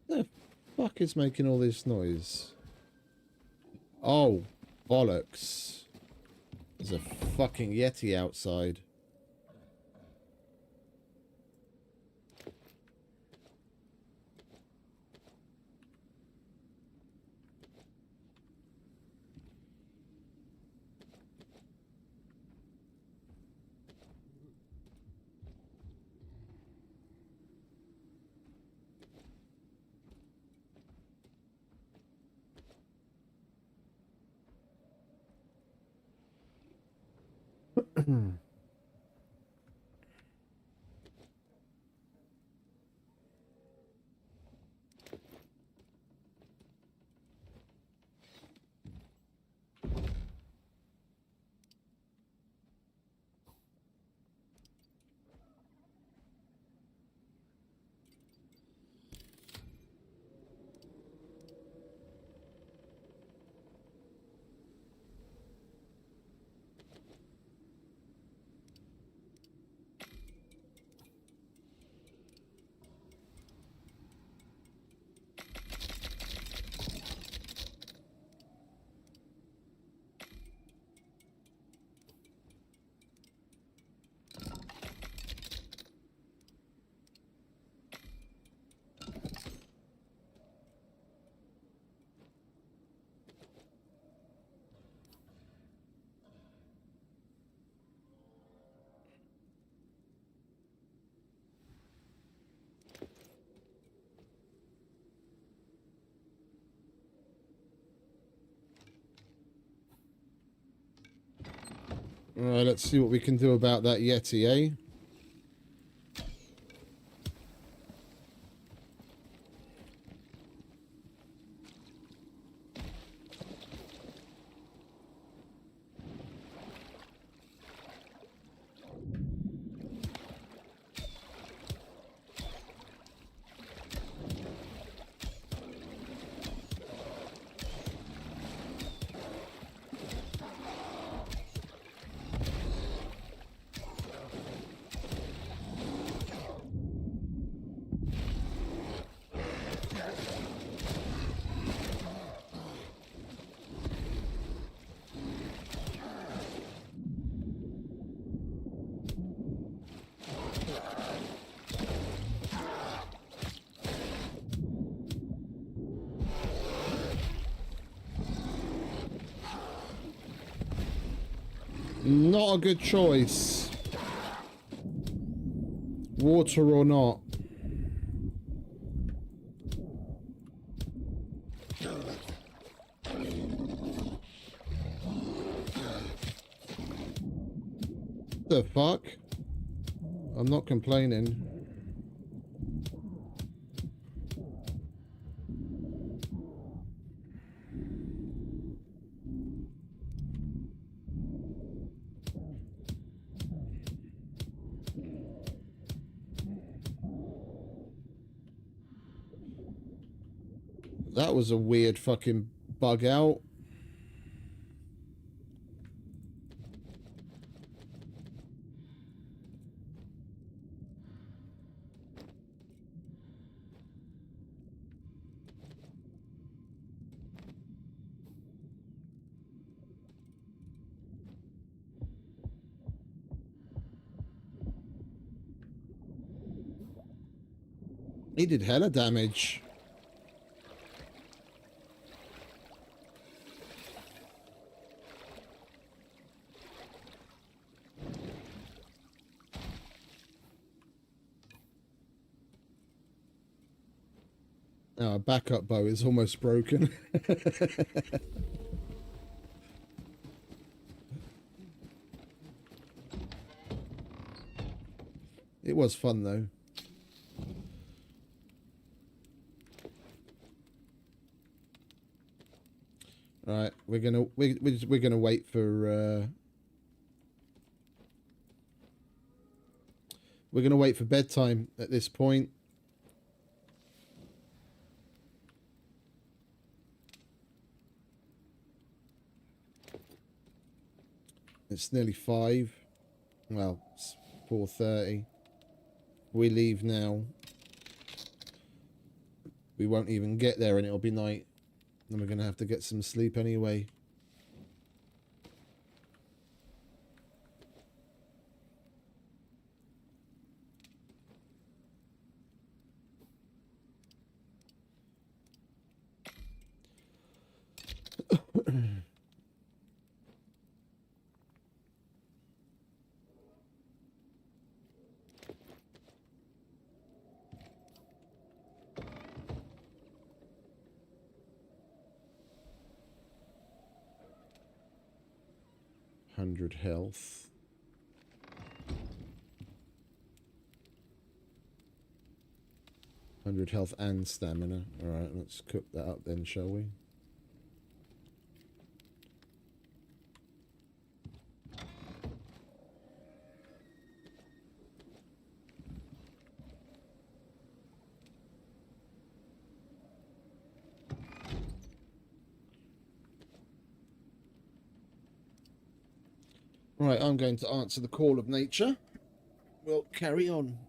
The fuck is making all this noise? Oh, bollocks. There's a fucking Yeti outside. Alright, let's see what we can do about that Yeti, eh? Not a good choice. Water or not. The fuck? I'm not complaining. That was a weird fucking bug out. He did hella damage. Our backup bow is almost broken. It was fun though. Right, we're gonna wait for we're gonna wait for bedtime at this point. It's nearly 5. Well, it's 4:30. We leave now. We won't even get there and it'll be night. And we're going to have to get some sleep anyway. Health. 100 health and stamina. Alright, let's cook that up then, shall we? Right, I'm going to answer the call of nature. We'll carry on.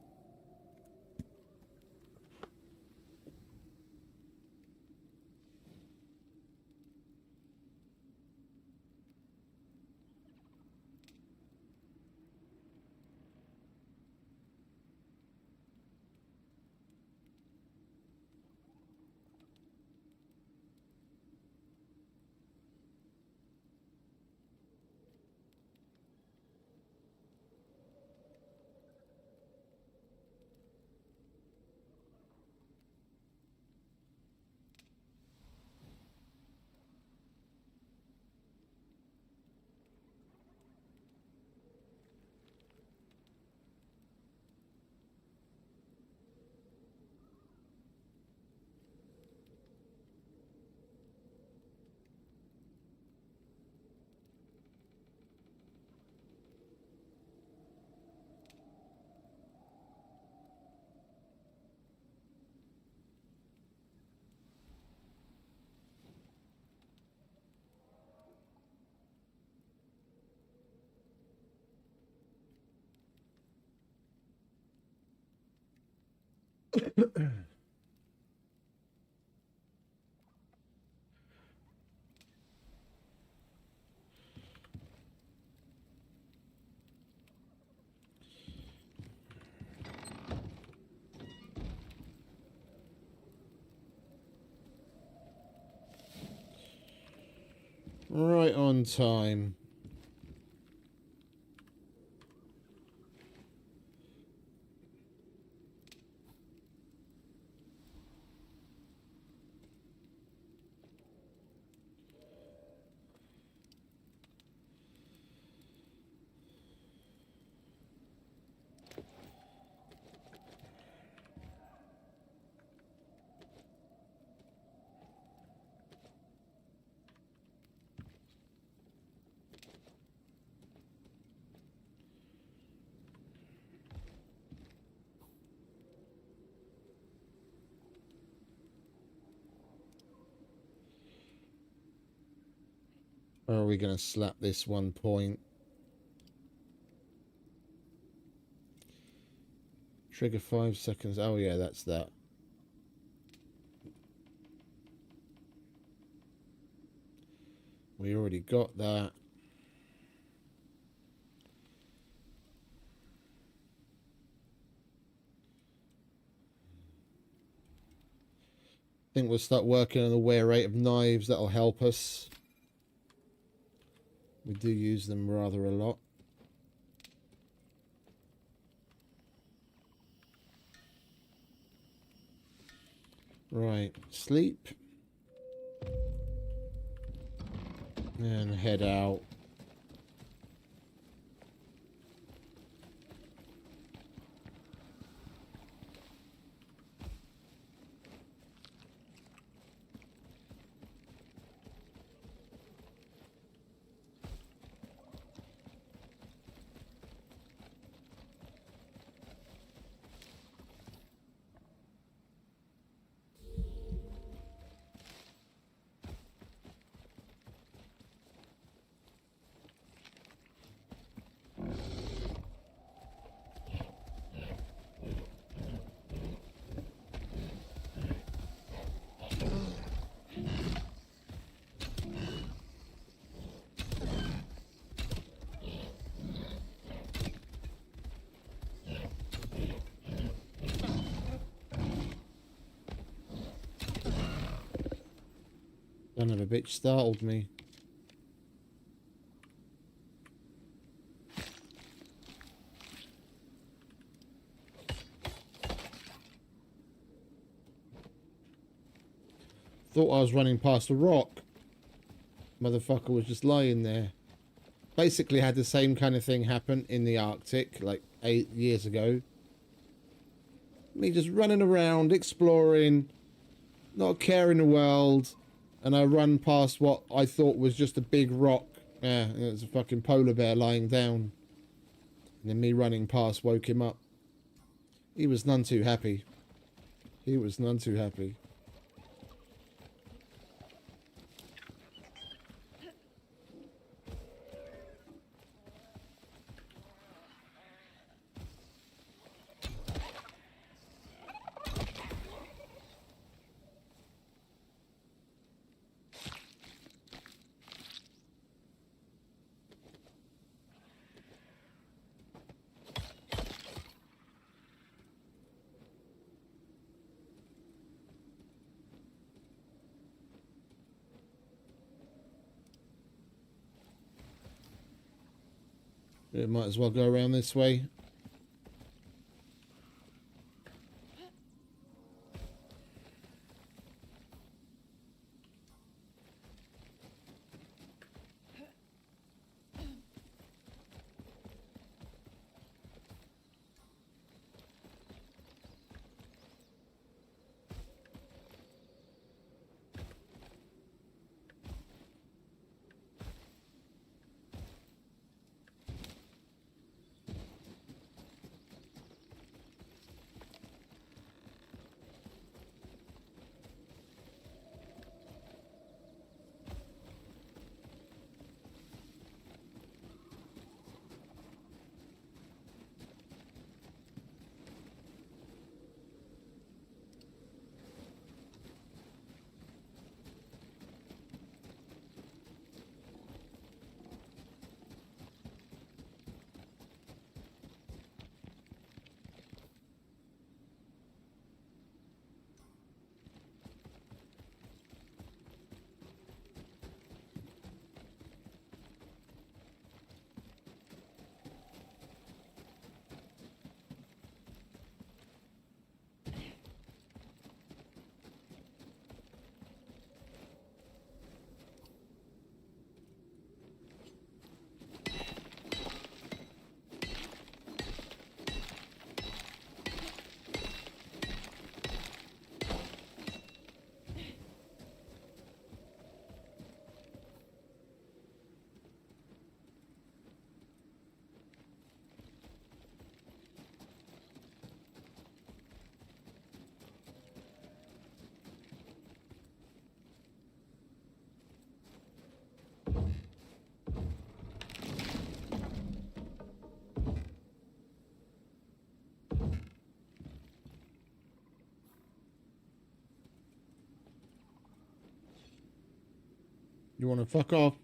Right on time. Or are we going to slap this 1 point? Trigger 5 seconds. Oh, yeah, that's that. We already got that. I think we'll start working on the wear rate of knives. That'll help us. We do use them rather a lot. Right, sleep. And head out. Son of a bitch startled me. Thought I was running past a rock. Motherfucker was just lying there. Basically had the same kind of thing happen in the Arctic like 8 years ago. Me just running around, exploring, not caring the world, and I run past what I thought was just a big rock. Yeah, it was a fucking polar bear lying down. And then me running past woke him up. He was none too happy. He was none too happy. It might as well go around this way. You want to fuck off?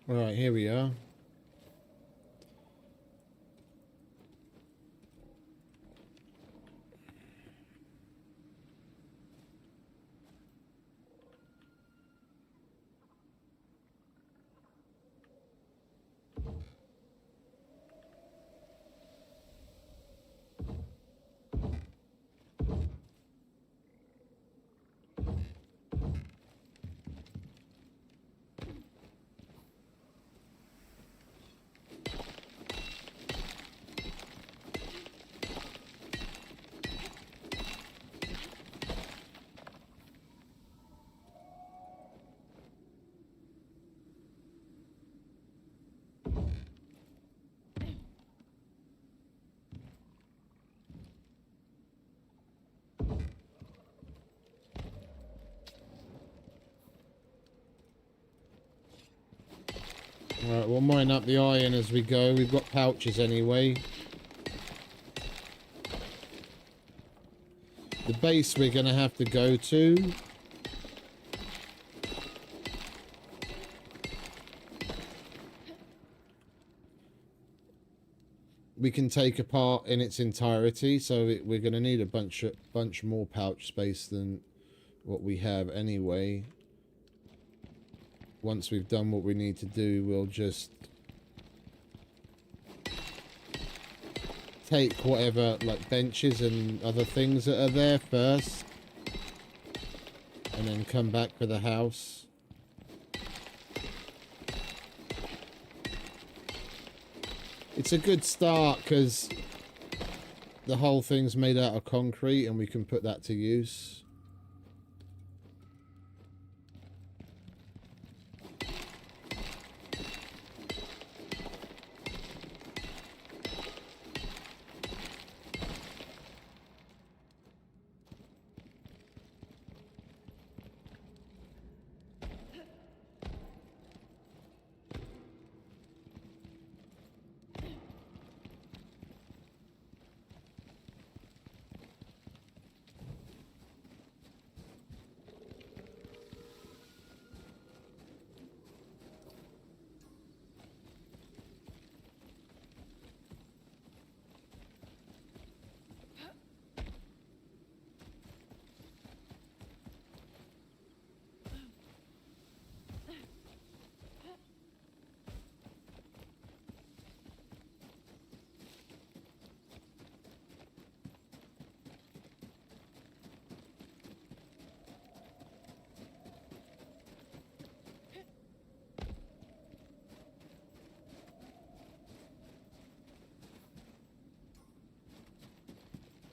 Alright, here we are. Alright, we'll mine up the iron as we go. We've got pouches anyway. The base we're going to have to go to. We can take apart in its entirety, so we're going to need a bunch more pouch space than what we have anyway. Once we've done what we need to do, we'll just take whatever like benches and other things that are there first. and then come back for the house. It's a good start because the whole thing's made out of concrete and we can put that to use.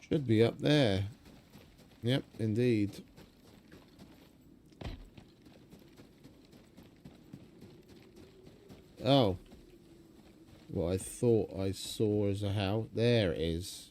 Should be up there. Yep, indeed. Oh. What I thought I saw as a house. There it is.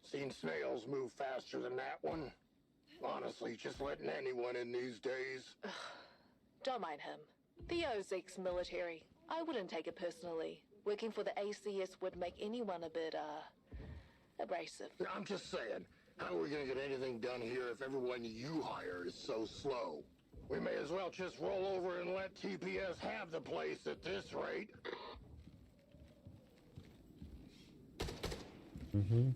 Seen snails move faster than that one? Honestly, just letting anyone in these days. Don't mind him. Theo's ex-military. I wouldn't take it personally. Working for the ACS would make anyone a bit, abrasive. I'm just saying, how are we gonna get anything done here if everyone you hire is so slow? We may as well just roll over and let TPS have the place at this rate. Mm-hmm.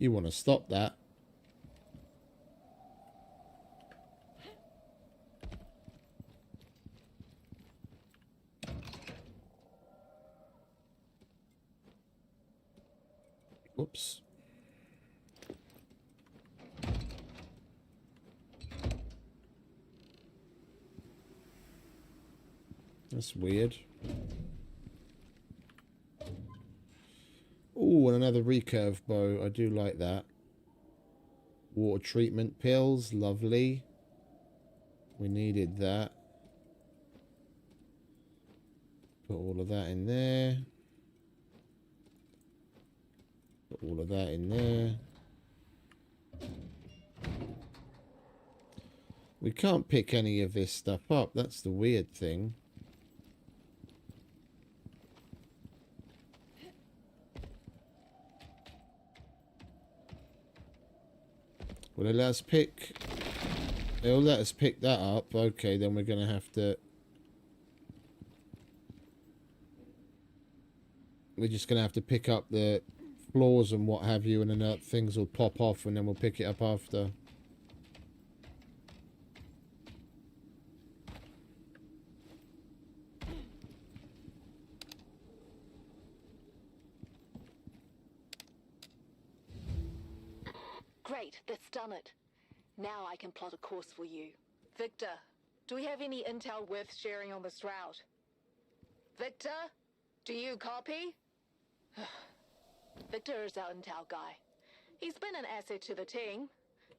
You want to stop that. Whoops. That's weird. Ooh, and another recurve bow. I do like that. Water treatment pills. Lovely. We needed that. Put all of that in there. Put all of that in there. We can't pick any of this stuff up. That's the weird thing. Will it let us pick? It'll let us pick that up. Okay, then we're going to have to... We're just going to have to pick up the floors and what have you, and then things will pop off, and then we'll pick it up after. Great, that's done it. Now I can plot a course for you. Victor, do we have any intel worth sharing on this route? Victor? Do you copy? Victor is our intel guy. He's been an asset to the team.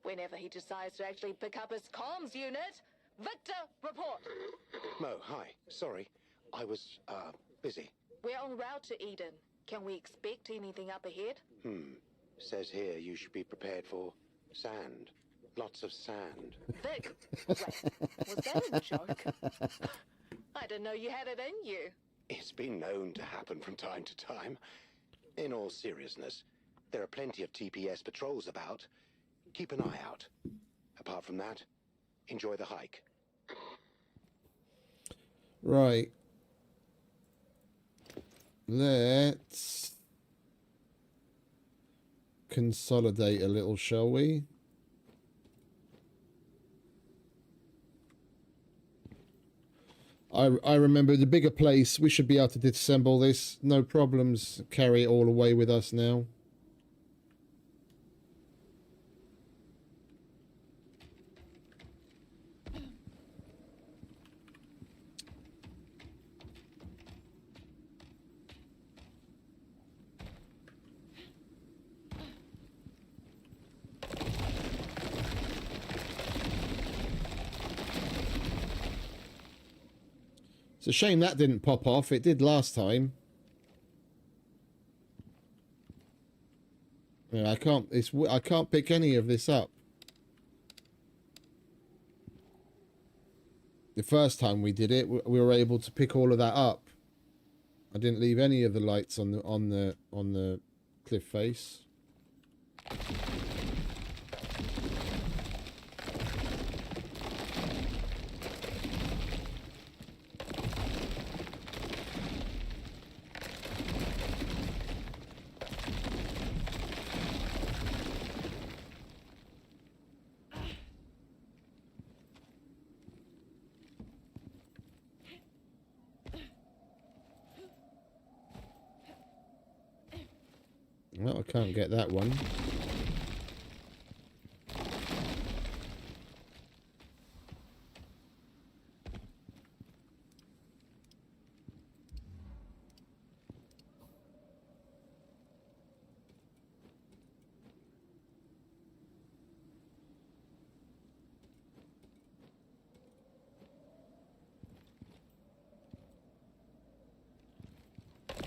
Whenever he decides to actually pick up his comms unit, Victor, report! Mo, hi. Sorry. I was, busy. We're en route to Eden. Can we expect anything up ahead? Says here you should be prepared for sand. Lots of sand. Vic, wait, was that a joke? I didn't know you had it in you. It's been known to happen from time to time. In all seriousness, there are plenty of TPS patrols about. Keep an eye out. Apart from that, enjoy the hike. Right. Let's consolidate a little, shall we? I remember the bigger place. We should be able to disassemble this. No problems. Carry it all away with us now. It's a shame that didn't pop off. It did last time. Yeah, I can't pick any of this up. The first time we did it, we were able to pick all of that up. I didn't leave any of the lights on the cliff face. Well, I can't get that one.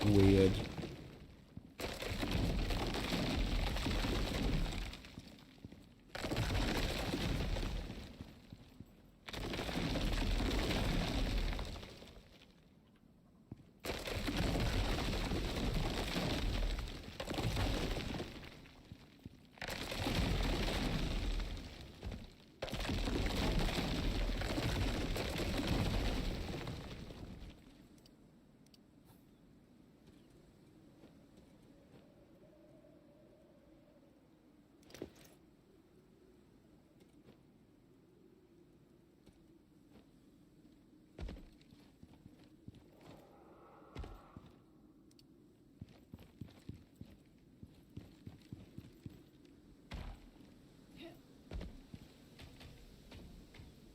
Weird.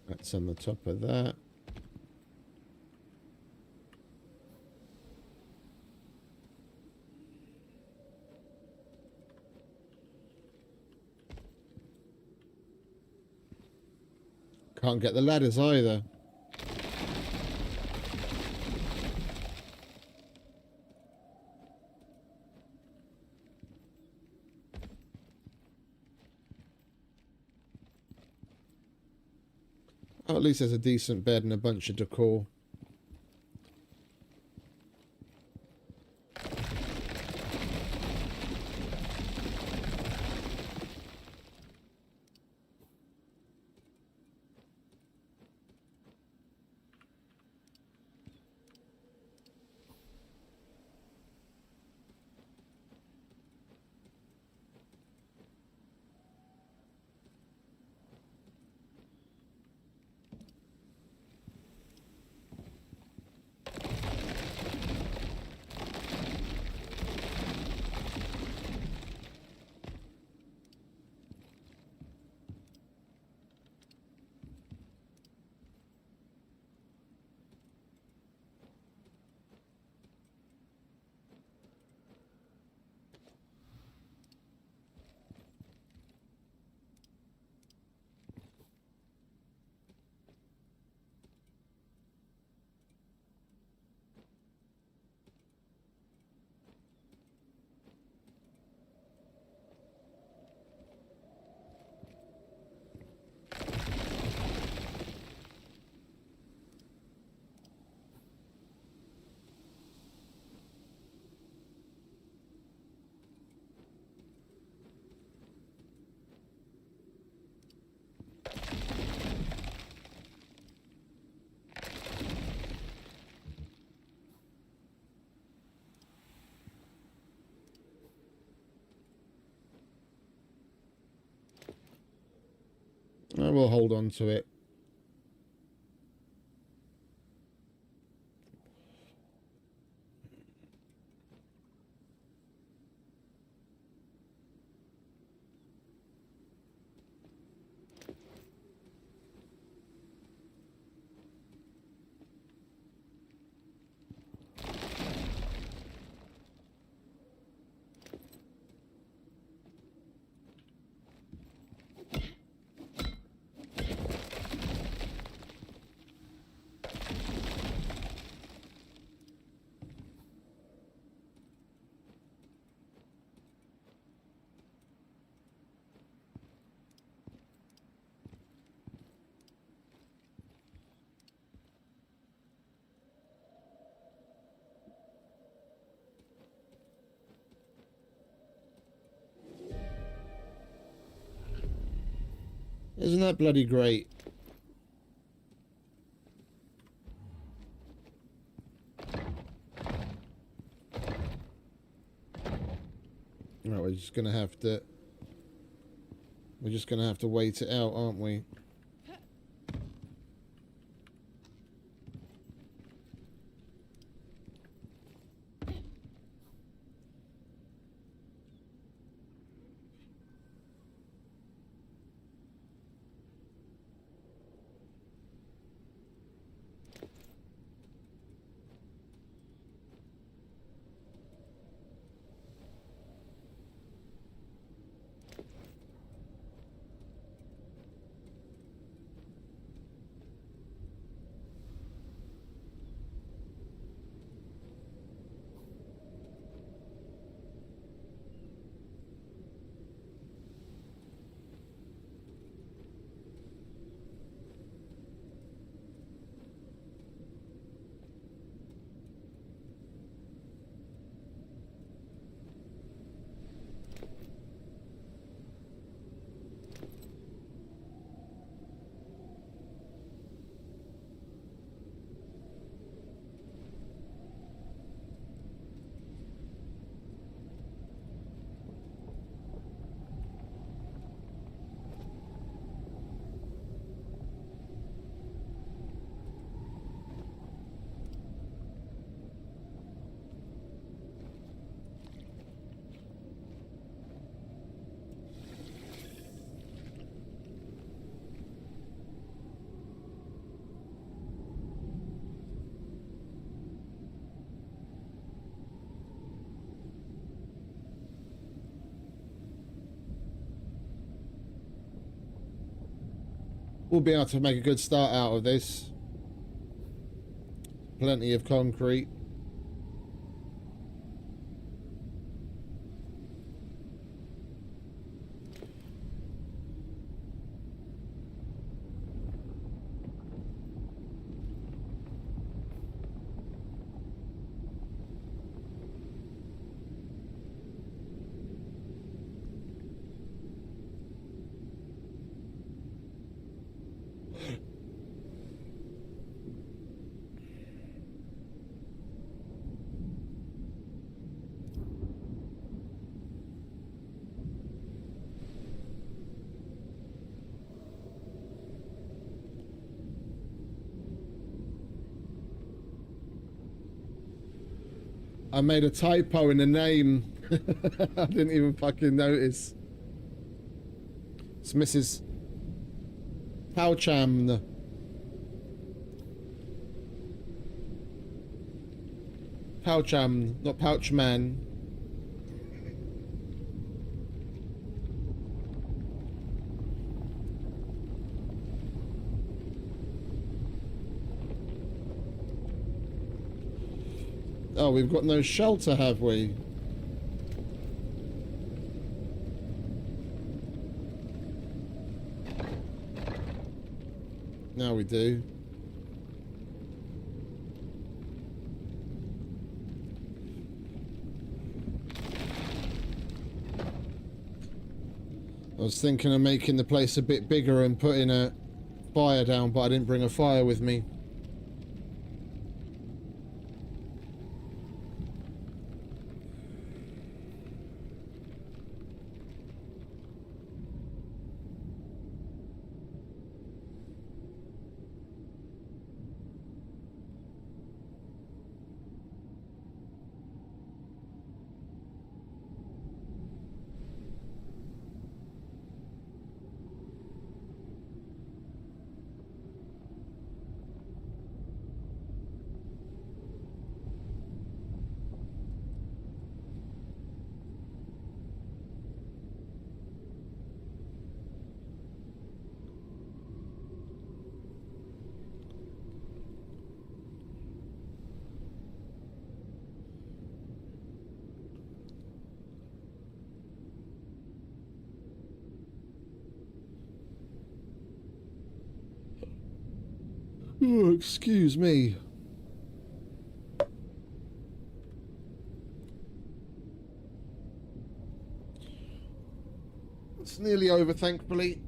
That's on the top of that. Can't get the ladders either. Oh, at least there's a decent bed and a bunch of decor. I will hold on to it. Isn't that bloody great? Right, we're just gonna have to wait it out, aren't we? We'll be able to make a good start out of this. Plenty of concrete. I made a typo in the name. I didn't even fucking notice. It's Mrs. Pouchman. Pouchman, not Pouchman. Oh, we've got no shelter, have we? Now we do. I was thinking of making the place a bit bigger and putting a fire down, but I didn't bring a fire with me. Oh, excuse me. It's nearly over, thankfully.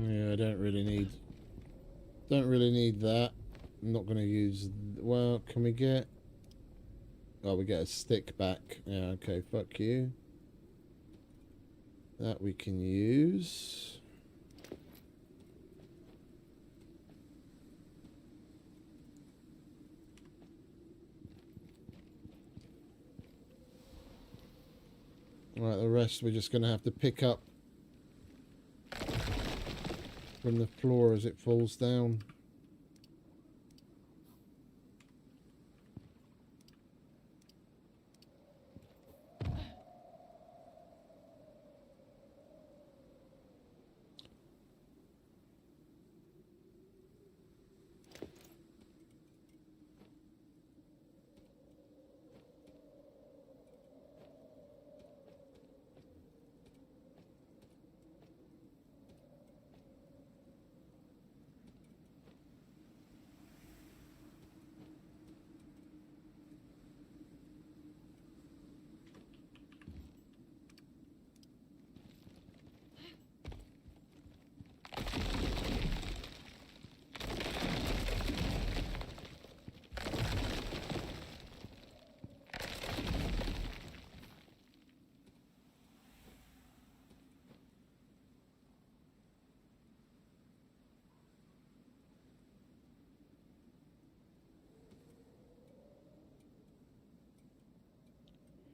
Yeah, I don't really need that. I'm not going to use... Well, can we get... Oh, we get a stick back. Yeah, okay, fuck you. That we can use. Alright, the rest we're just going to have to pick up from the floor as it falls down.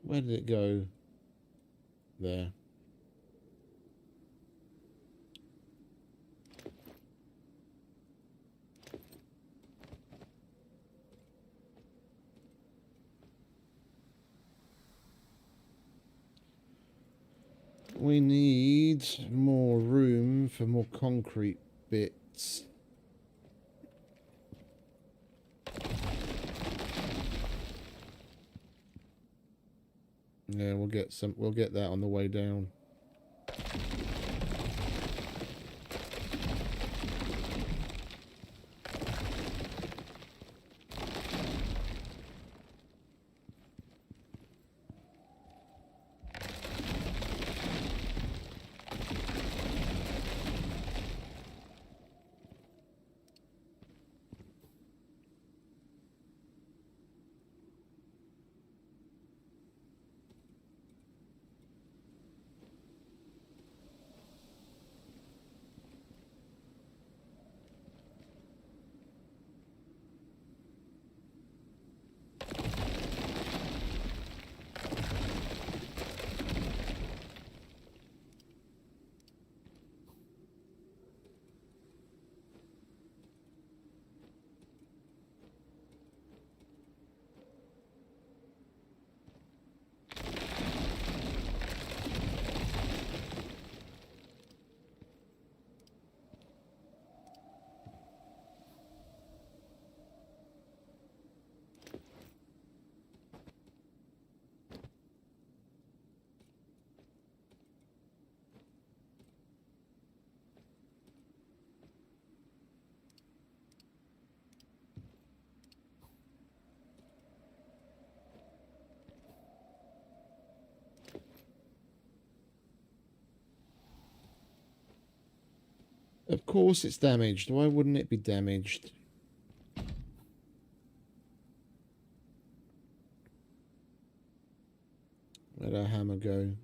Where did it go? There. We need more room for more concrete bits. Yeah, we'll get that on the way down. Of course it's damaged. Why wouldn't it be damaged? Where'd our hammer go?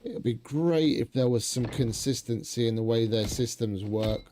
It'd be great if there was some consistency in the way their systems work.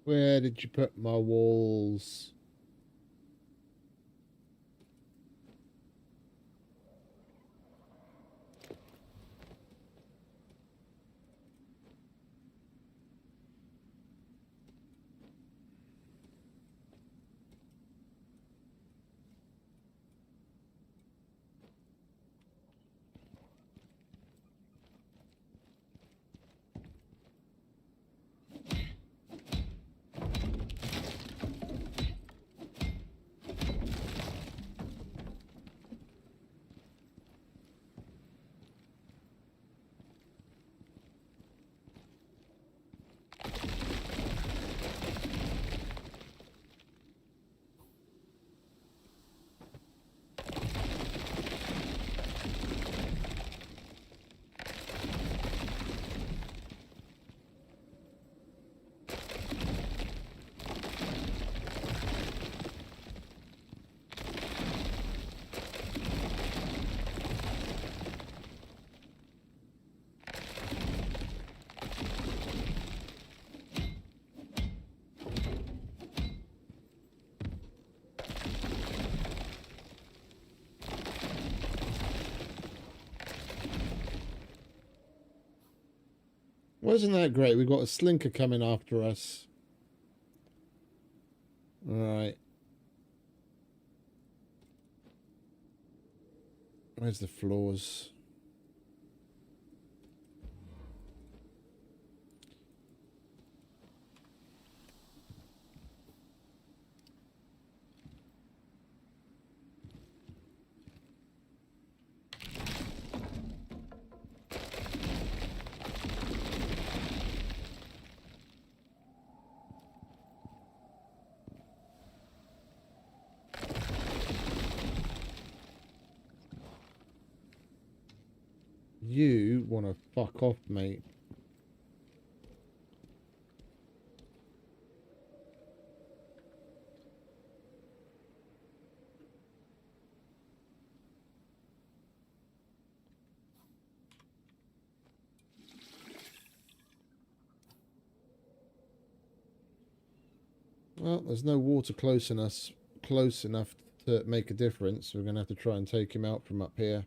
Where did you put my walls? Well, isn't that great? We've got a slinker coming after us. All right. Where's the floors? You want to fuck off, mate. Well, there's no water close enough to make a difference. So we're going to have to try and take him out from up here.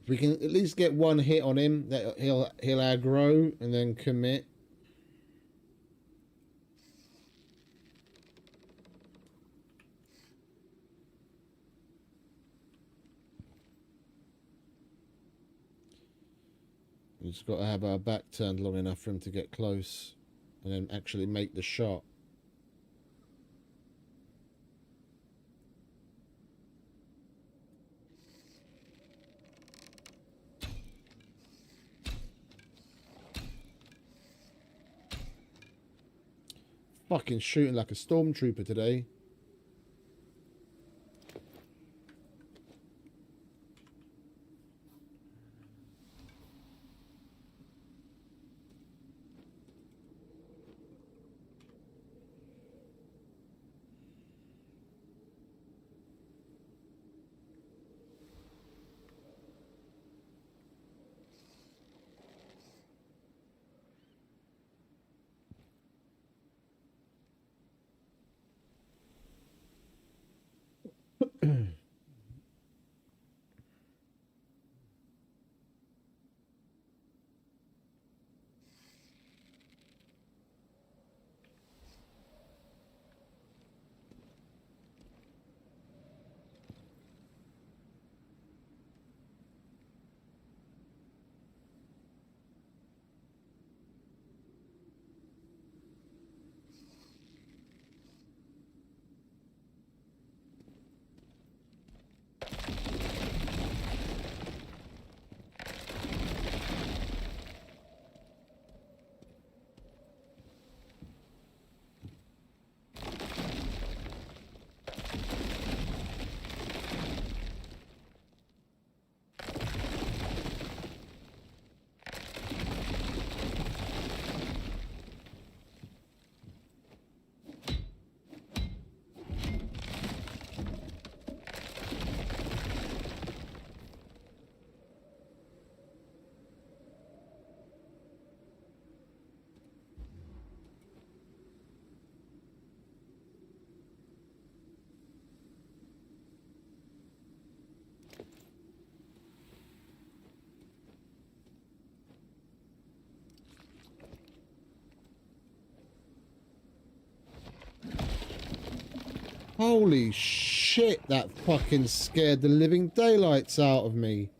If we can at least get one hit on him, that he'll aggro and then commit. We've just got to have our back turned long enough for him to get close and then actually make the shot. Fucking shooting like a stormtrooper today. Holy shit, that fucking scared the living daylights out of me.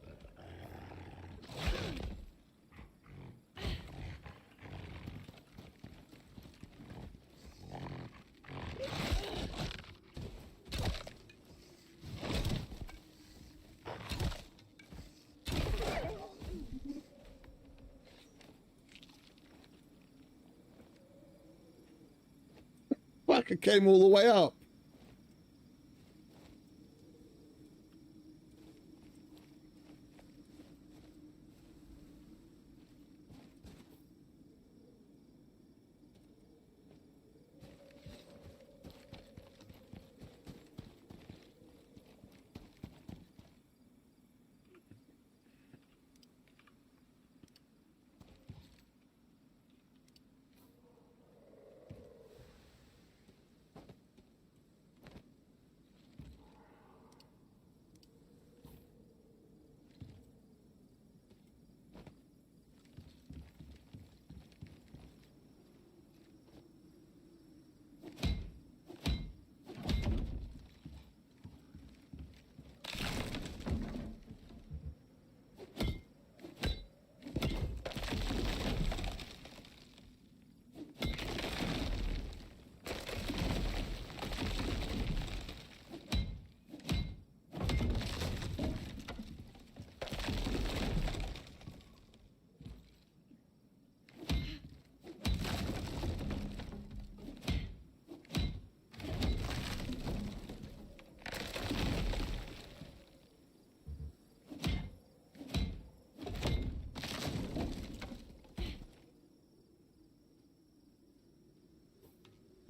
Fuck, it came all the way up.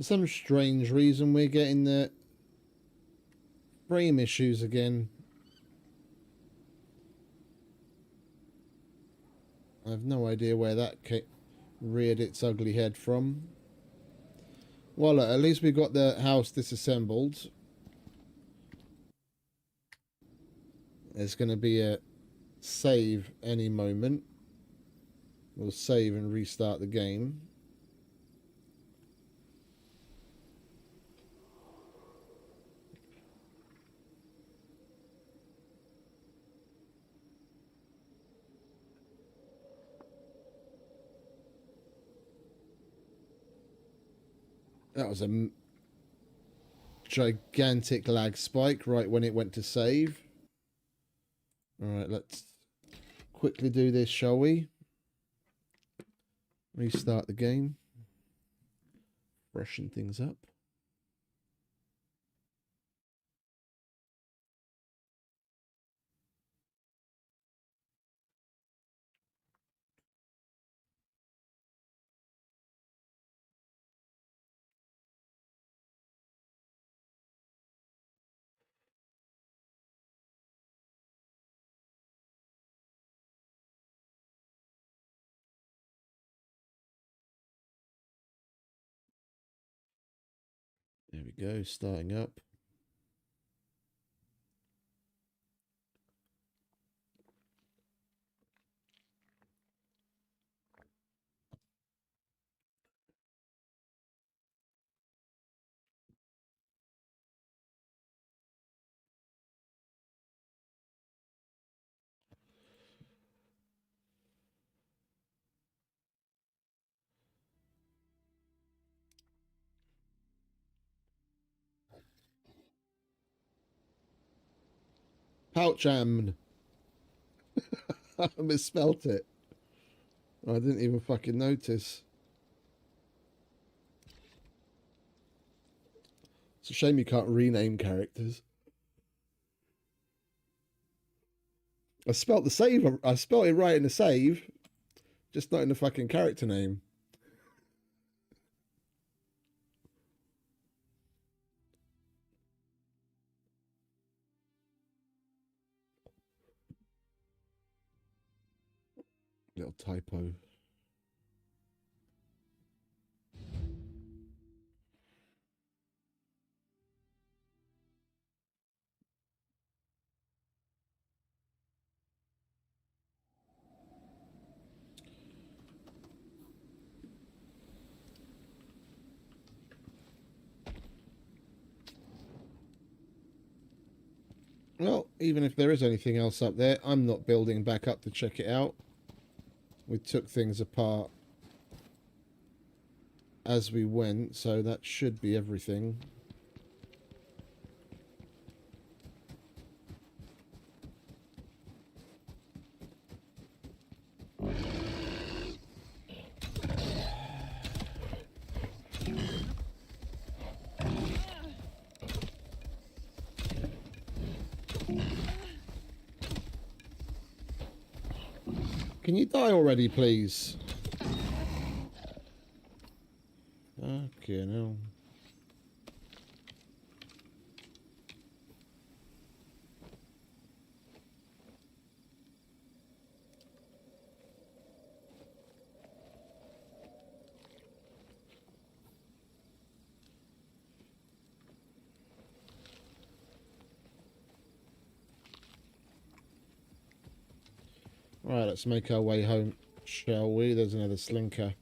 For some strange reason, we're getting the frame issues again. I have no idea where that reared its ugly head from. Well, at least we got the house disassembled. There's going to be a save any moment. We'll save and restart the game. That was a gigantic lag spike right when it went to save. Alright, let's quickly do this, shall we? Restart the game. Freshen things up. There we go, starting up. Pouchman. I misspelt it. I didn't even fucking notice. It's a shame you can't rename characters. I spelt the save. I spelt it right in the save, just not in the fucking character name. Little typo. Well, even if there is anything else up there, I'm not building back up to check it out. We took things apart as we went, so that should be everything. Can you die already, please? Okay, no. Right, let's make our way home, shall we? There's another slinker.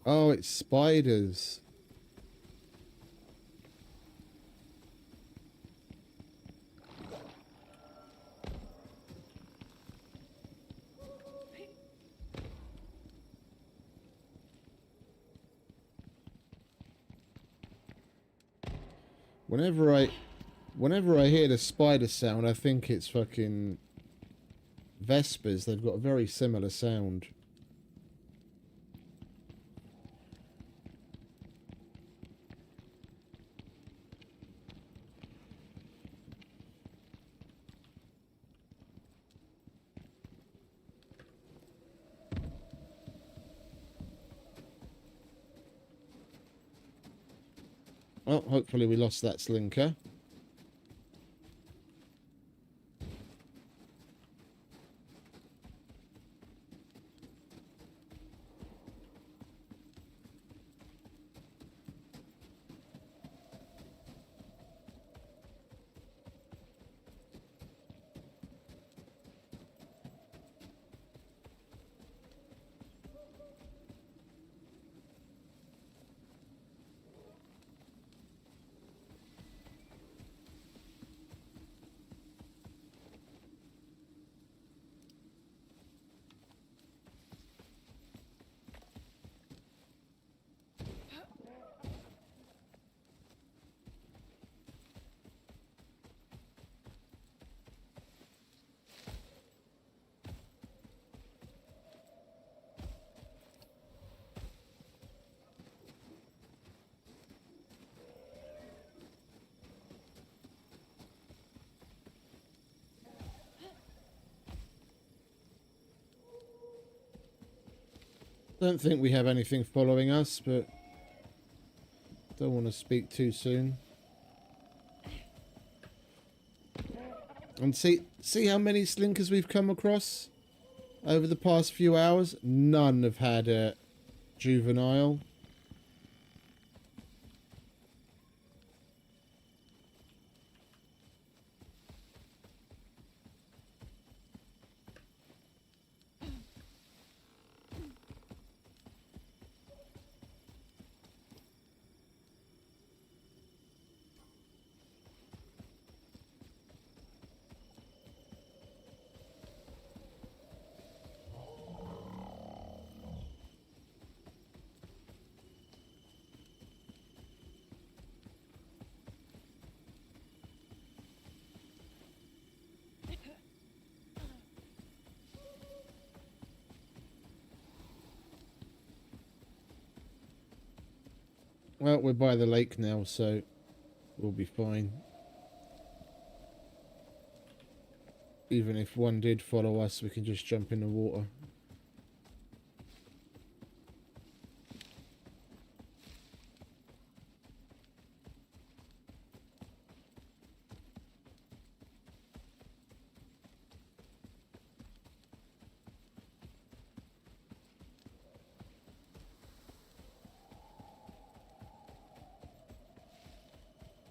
Oh, it's spiders. Whenever I hear the spider sound, I think it's fucking Vespers. They've got a very similar sound. Well, hopefully we lost that slinker. Don't think we have anything following us, but don't want to speak too soon. And see how many slinkers we've come across over the past few hours? None have had a juvenile. Well, we're by the lake now, so we'll be fine. Even if one did follow us, we can just jump in the water.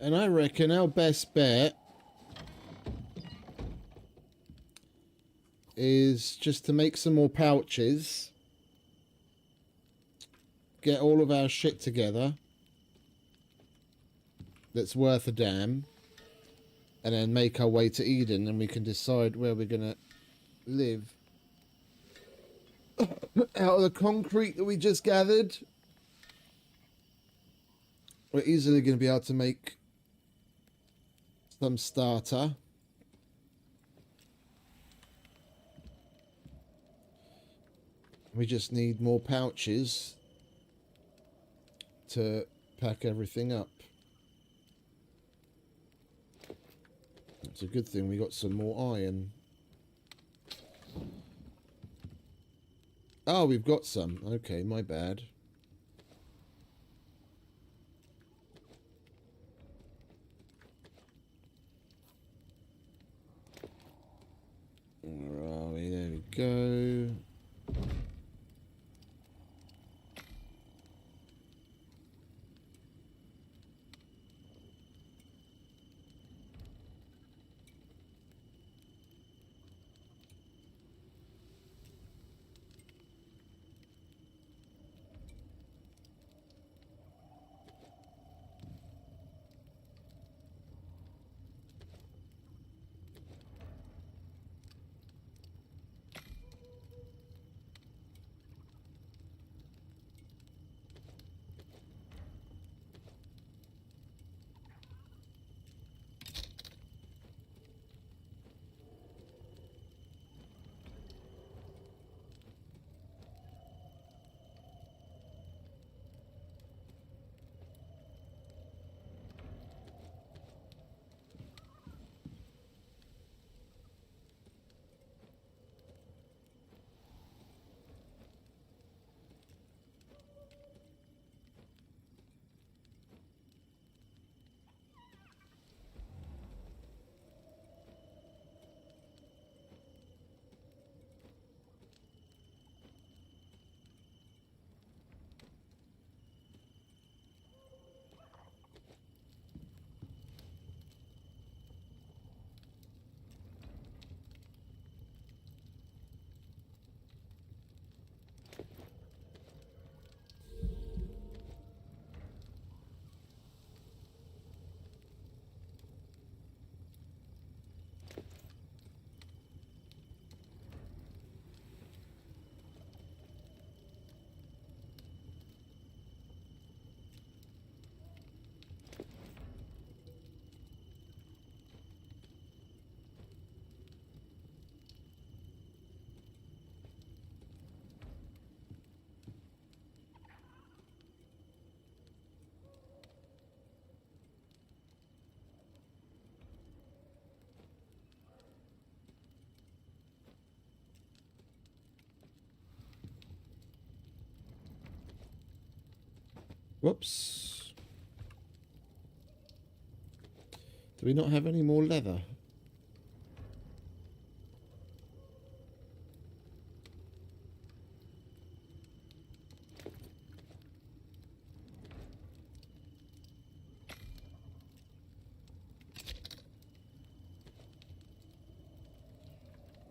And I reckon our best bet is just to make some more pouches, get all of our shit together that's worth a damn, and then make our way to Eden, and we can decide where we're gonna live. Out of the concrete that we just gathered, we're easily going to be able to make some starter. We just need more pouches to pack everything up. It's a good thing we got some more iron. Oh, we've got some. Okay, my bad. Where are we? There we go. Whoops. Do we not have any more leather?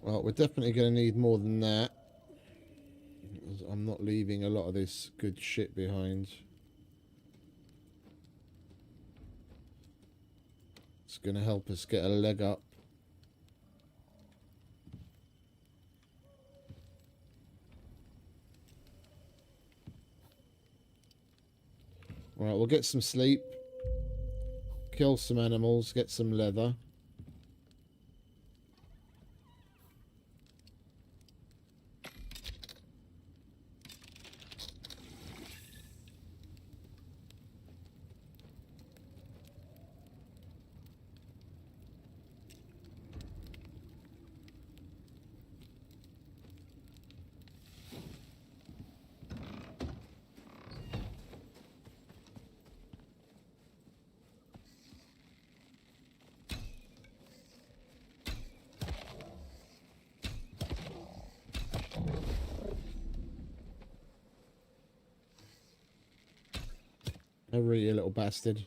Well, we're definitely going to need more than that. I'm not leaving a lot of this good shit behind. It's going to help us get a leg up. Alright, we'll get some sleep. Kill some animals, get some leather. Hurry, you little bastard.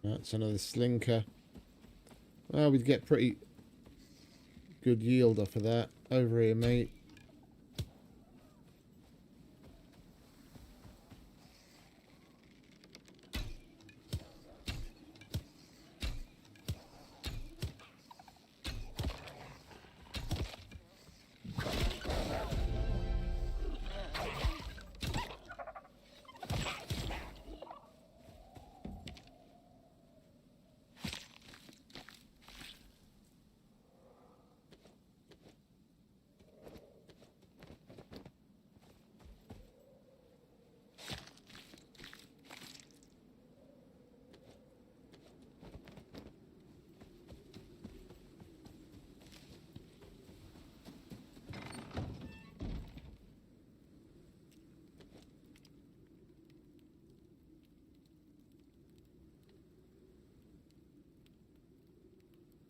That's another slinker. Well, we'd get pretty good yield off of that. Over here, mate.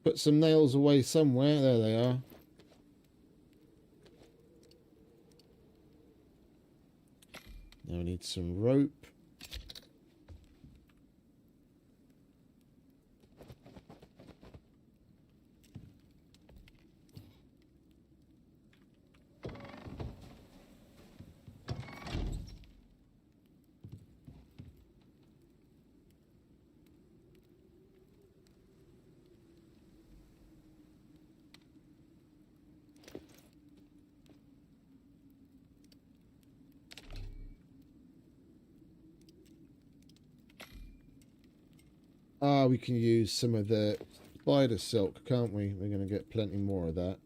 Put some nails away somewhere. There they are. Now we need some rope. Ah, we can use some of the spider silk, can't we? We're going to get plenty more of that.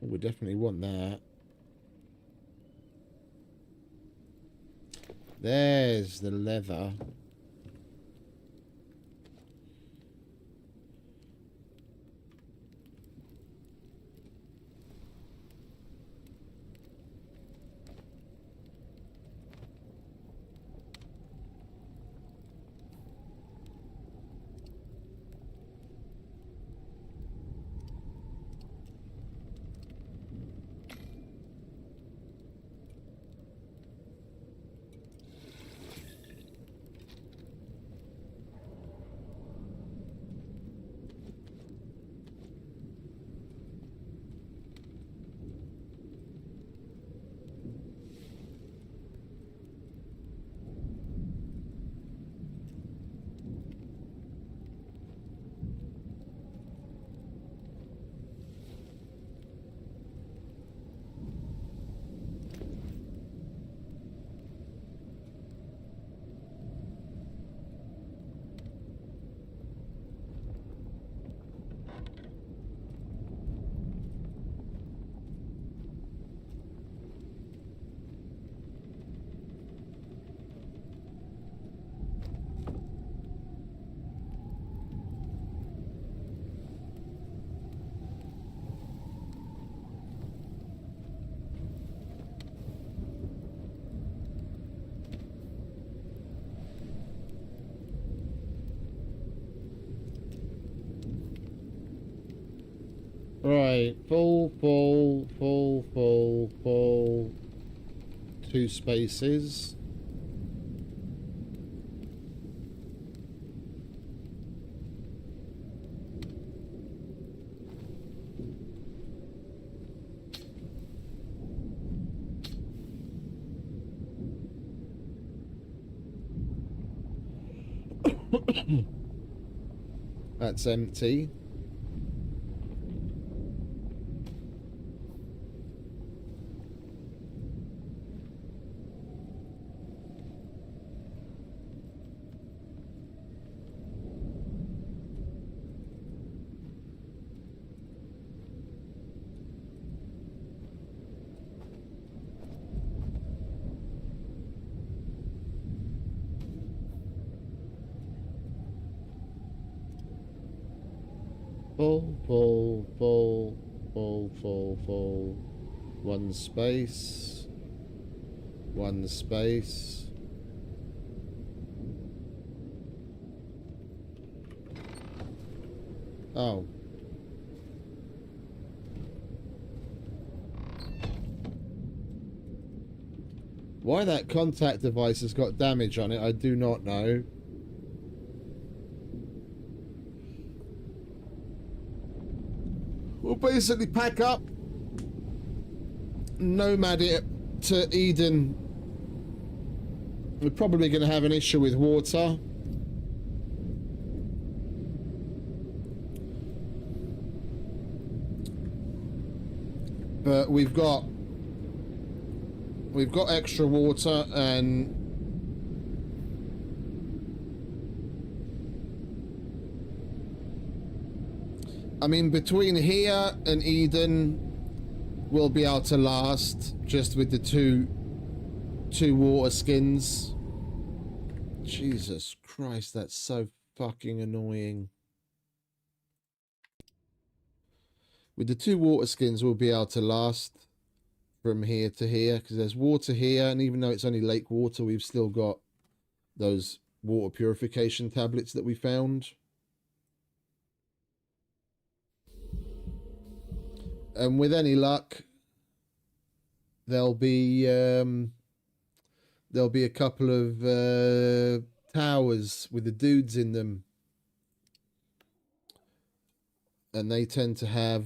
We definitely want that. There's the leather. Right, full, full, full, full, full. 2 spaces. That's empty. Full, full, full, full, full, full. 1 space. 1 space. Oh. Why that contact device has got damage on it, I do not know. We'll basically pack up, nomad it to Eden. We're probably going to have an issue with water. But we've got extra water, and I mean, between here and Eden, we'll be able to last just with the two water skins. Jesus Christ, that's so fucking annoying. With the 2 water skins, we'll be able to last from here to here, because there's water here, and even though it's only lake water, we've still got those water purification tablets that we found. And with any luck, there'll be a couple of towers with the dudes in them, and they tend to have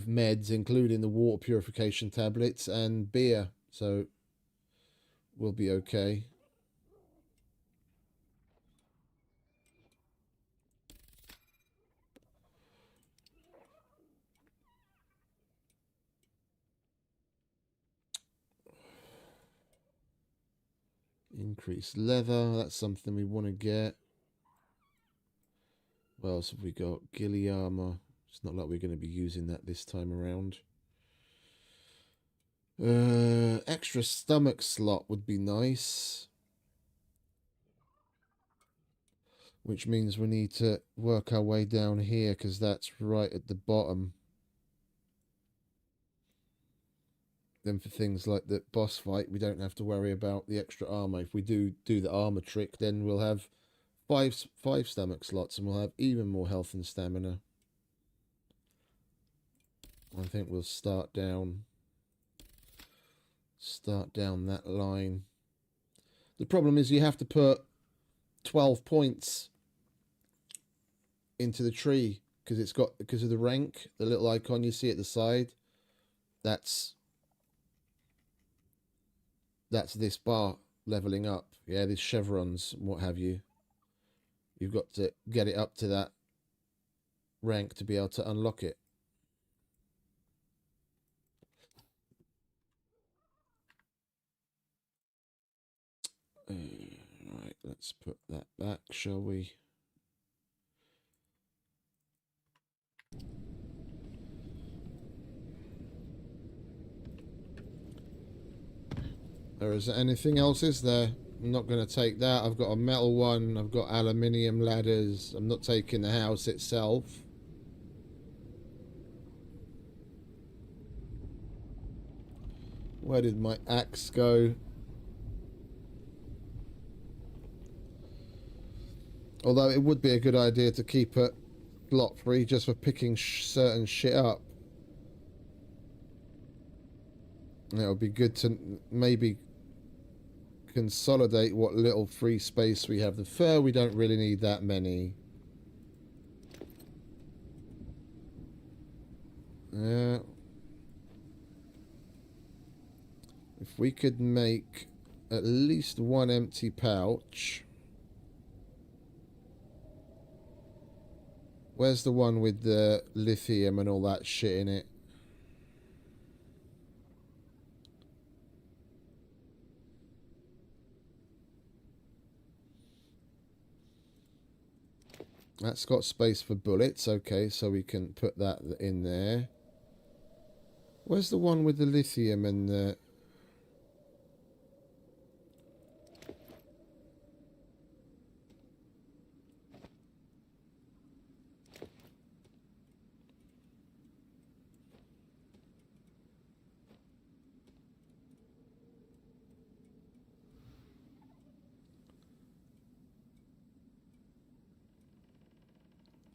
meds, including the water purification tablets and beer, so we'll be okay. Increased leather, that's something we want to get. What else have we got? Ghillie armor. It's not like we're going to be using that this time around. Extra stomach slot would be nice. Which means we need to work our way down here, because that's right at the bottom. Then for things like the boss fight, we don't have to worry about the extra armor. If we do the armor trick, then we'll have five stomach slots, and we'll have even more health and stamina. I think we'll start down that line. The problem is you have to put 12 points into the tree, because of the rank, the little icon you see at the side. That's this bar leveling up. Yeah, these chevrons and what have you. You've got to get it up to that rank to be able to unlock it. Right, let's put that back, shall we? There isn't anything else, is there? I'm not going to take that. I've got a metal one. I've got aluminium ladders. I'm not taking the house itself. Where did my axe go? Although it would be a good idea to keep slot free just for picking certain shit up. It would be good to maybe consolidate what little free space we have. The fur, we don't really need that many. Yeah. If we could make at least one empty pouch. Where's the one with the lithium and all that shit in it? That's got space for bullets. Okay, so we can put that in there. Where's the one with the lithium and the...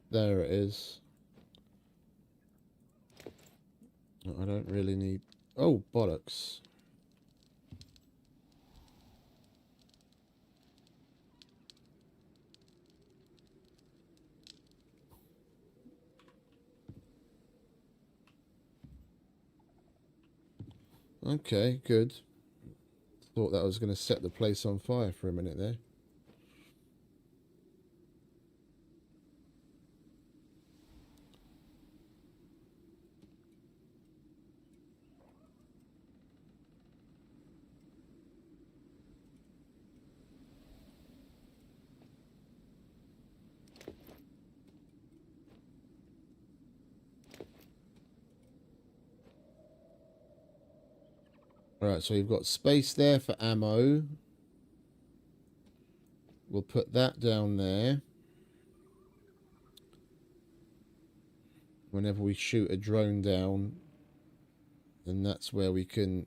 There it is. I don't really need... Oh, bollocks. Okay, good. Thought that was going to set the place on fire for a minute there. Right, so you've got space there for ammo. We'll put that down there. Whenever we shoot a drone down, then that's where we can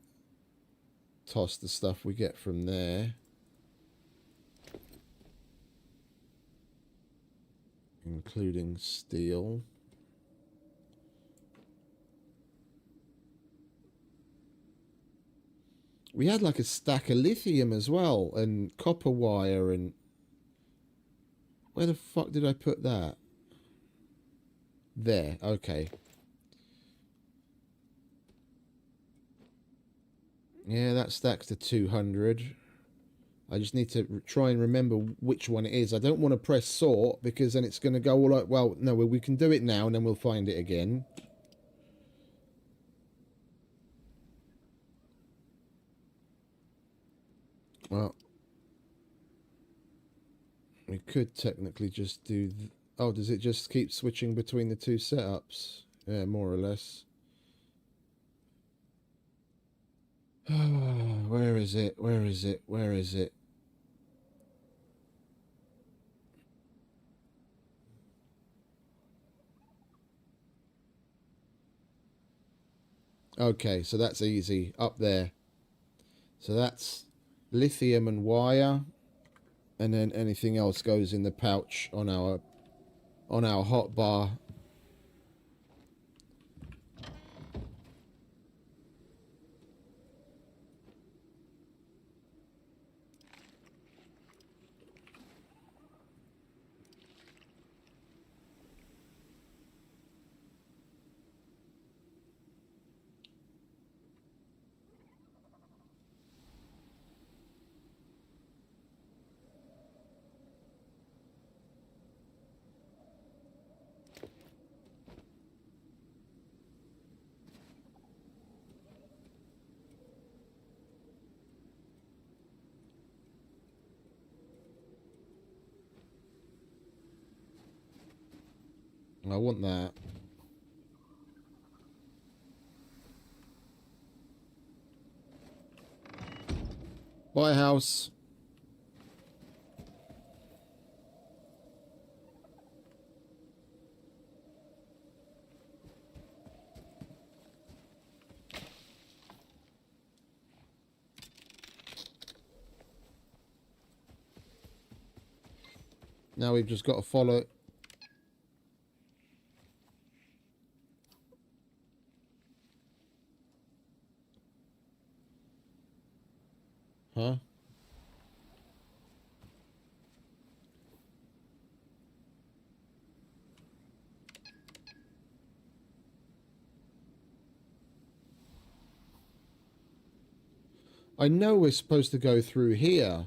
toss the stuff we get from there. Including steel. We had like a stack of lithium as well, and copper wire, and... Where the fuck did I put that? There, okay. Yeah, that stacks to 200. I just need to try and remember which one it is. I don't want to press sort, because then it's going to go all like... Well, no, we can do it now, and then we'll find it again. Well, we could technically just do... Oh, does it just keep switching between the two setups? Yeah, more or less. Where is it? Where is it? Where is it? Okay, so that's easy. Up there. So that's lithium and wire. And then anything else goes in the pouch on our hotbar. I want that. Buy a house. Now we've just got to follow... Huh? I know we're supposed to go through here.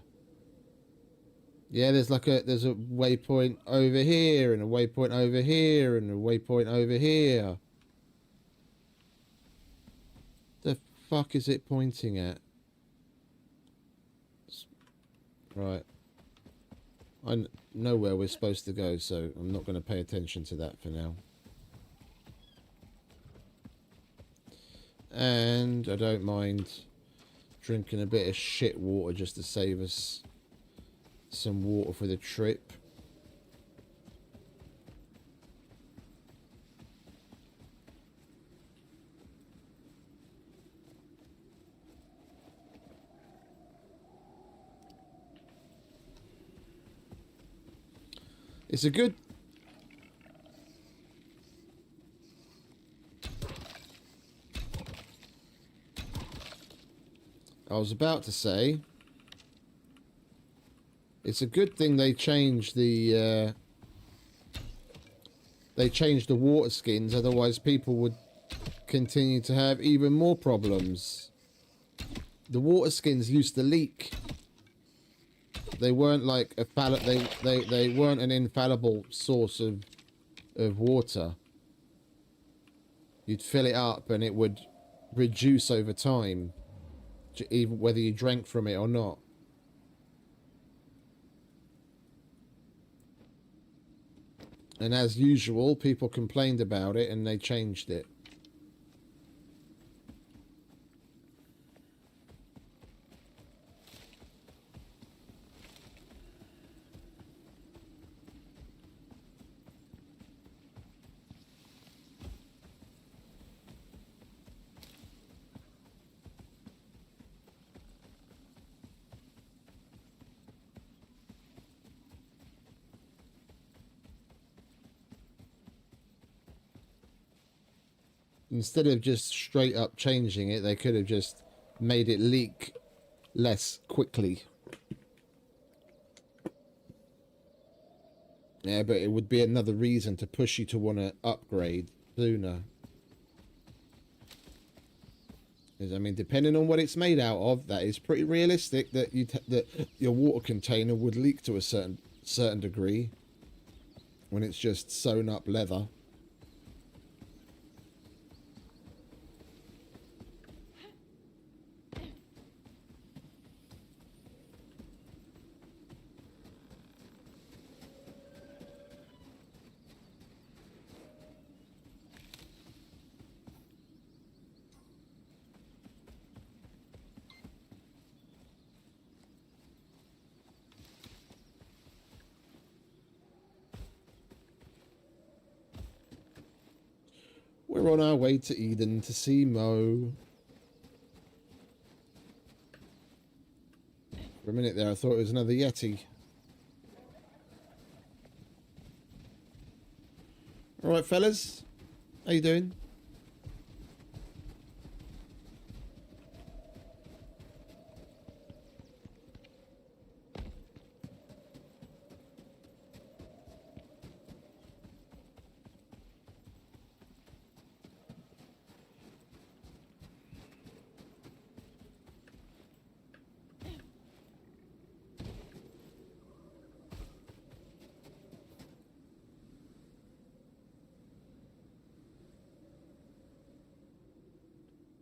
Yeah, there's a waypoint over here and a waypoint over here and a waypoint over here. The fuck is it pointing at? Right. I know where we're supposed to go, so I'm not going to pay attention to that for now. And I don't mind drinking a bit of shit water just to save us some water for the trip. It's a good... I was about to say... It's a good thing they changed the... They changed the water skins, otherwise people would continue to have even more problems. The water skins used to leak. They weren't like a they weren't an infallible source of water. You'd fill it up and it would reduce over time, even whether you drank from it or not. And as usual, people complained about it and they changed it. Instead of just straight up changing it, they could have just made it leak less quickly. Yeah, but it would be another reason to push you to want to upgrade sooner. I mean, depending on what it's made out of, that is pretty realistic that that your water container would leak to a certain degree when it's just sewn up leather. We're on our way to Eden to see Mo. For a minute there, I thought it was another Yeti. All right, fellas. How you doing?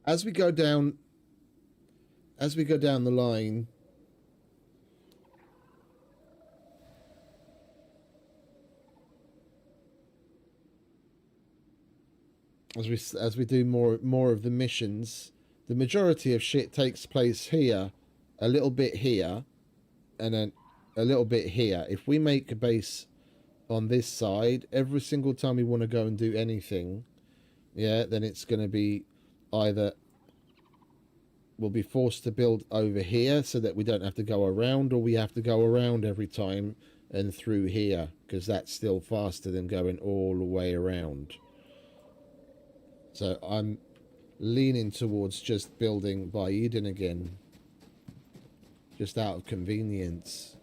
As we go down the line, as we do more of the missions, the majority of shit takes place here, a little bit here, and then a little bit here. If we make a base on this side, every single time we want to go and do anything, yeah, then it's going to be either we'll be forced to build over here so that we don't have to go around, or we have to go around every time and through here, because that's still faster than going all the way around. So I'm leaning towards just building by Eden again. just out of convenience.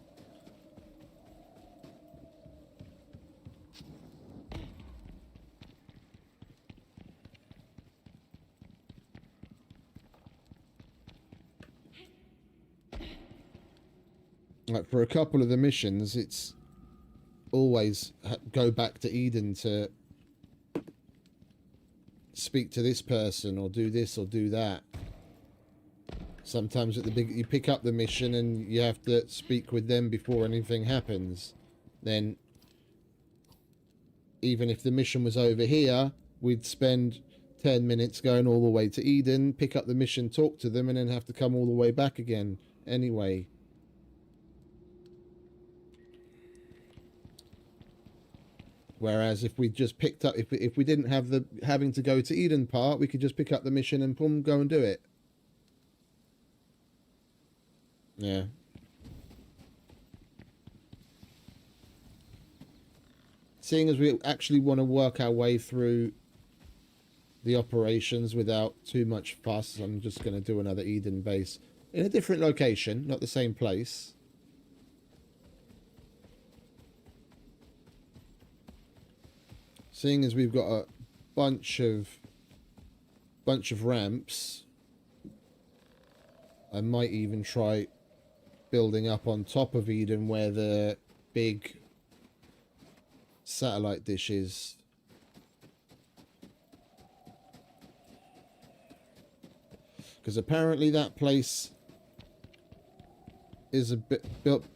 Like for a couple of the missions, it's always go back to Eden to speak to this person or do this or do that. Sometimes at the big, you pick up the mission and you have to speak with them before anything happens. Then, even if the mission was over here, we'd spend 10 minutes going all the way to Eden, pick up the mission, talk to them, and then have to come all the way back again anyway. Whereas if we just picked up, if we didn't have the having to go to Eden part, we could just pick up the mission and boom, go and do it. Yeah. Seeing as we actually want to work our way through the operations without too much fuss, I'm just going to do another Eden base in a different location, not the same place. Seeing as we've got a bunch of ramps, I might even try building up on top of Eden where the big satellite dish is. Because apparently that place is a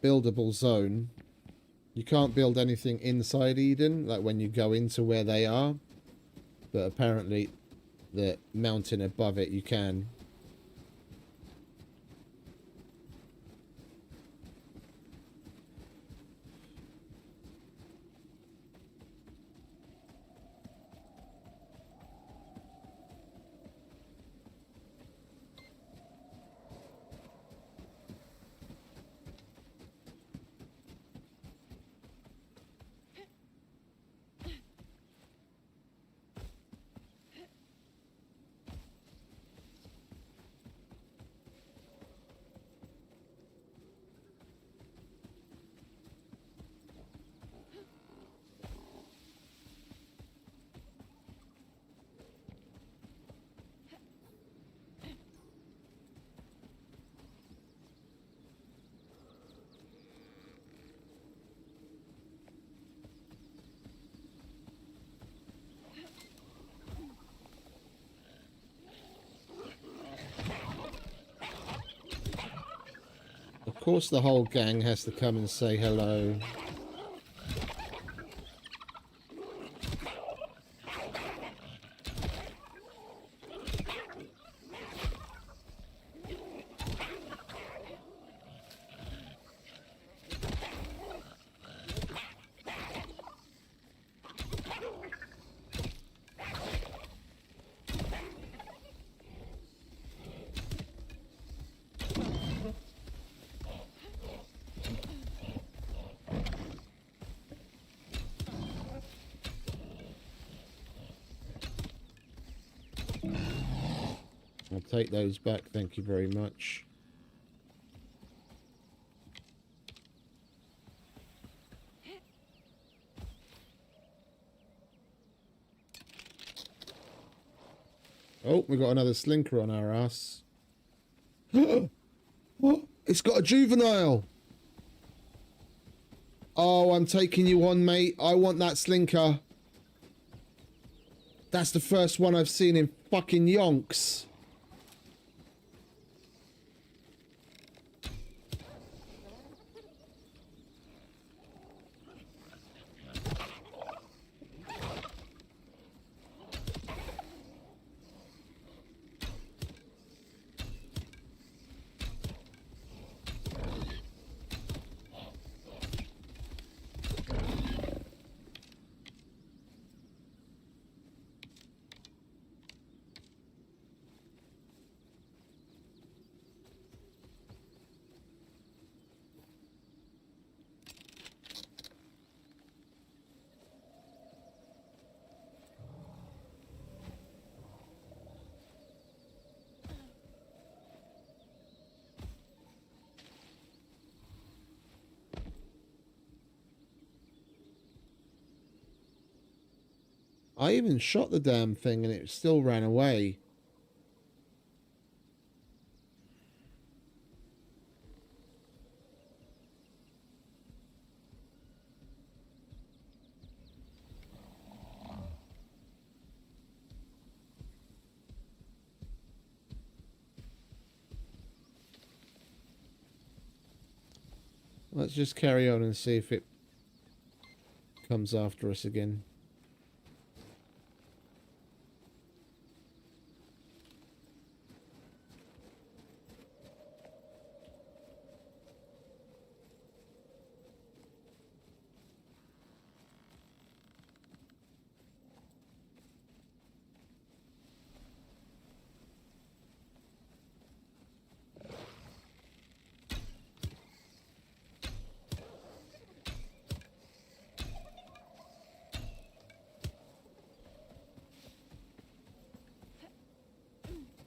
buildable zone. You can't build anything inside Eden, like when you go into where they are. But apparently the mountain above it you can. Of course the whole gang has to come and say hello. I'll take those back, thank you very much. Oh, we got another slinker on our ass. What? It's got a juvenile! Oh, I'm taking you on, mate. I want that slinker. That's the first one I've seen in fucking yonks. I even shot the damn thing and it still ran away. Let's just carry on and see if it comes after us again.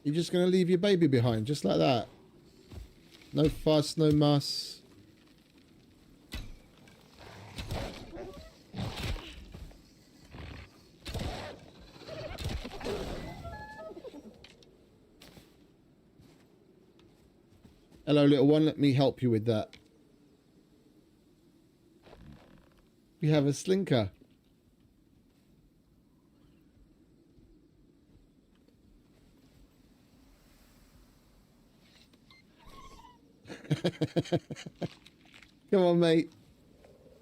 You're just going to leave your baby behind, just like that. No fuss, no muss. Hello, little one. Let me help you with that. We have a slinker. Come on, mate.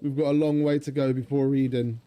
We've got a long way to go before Eden.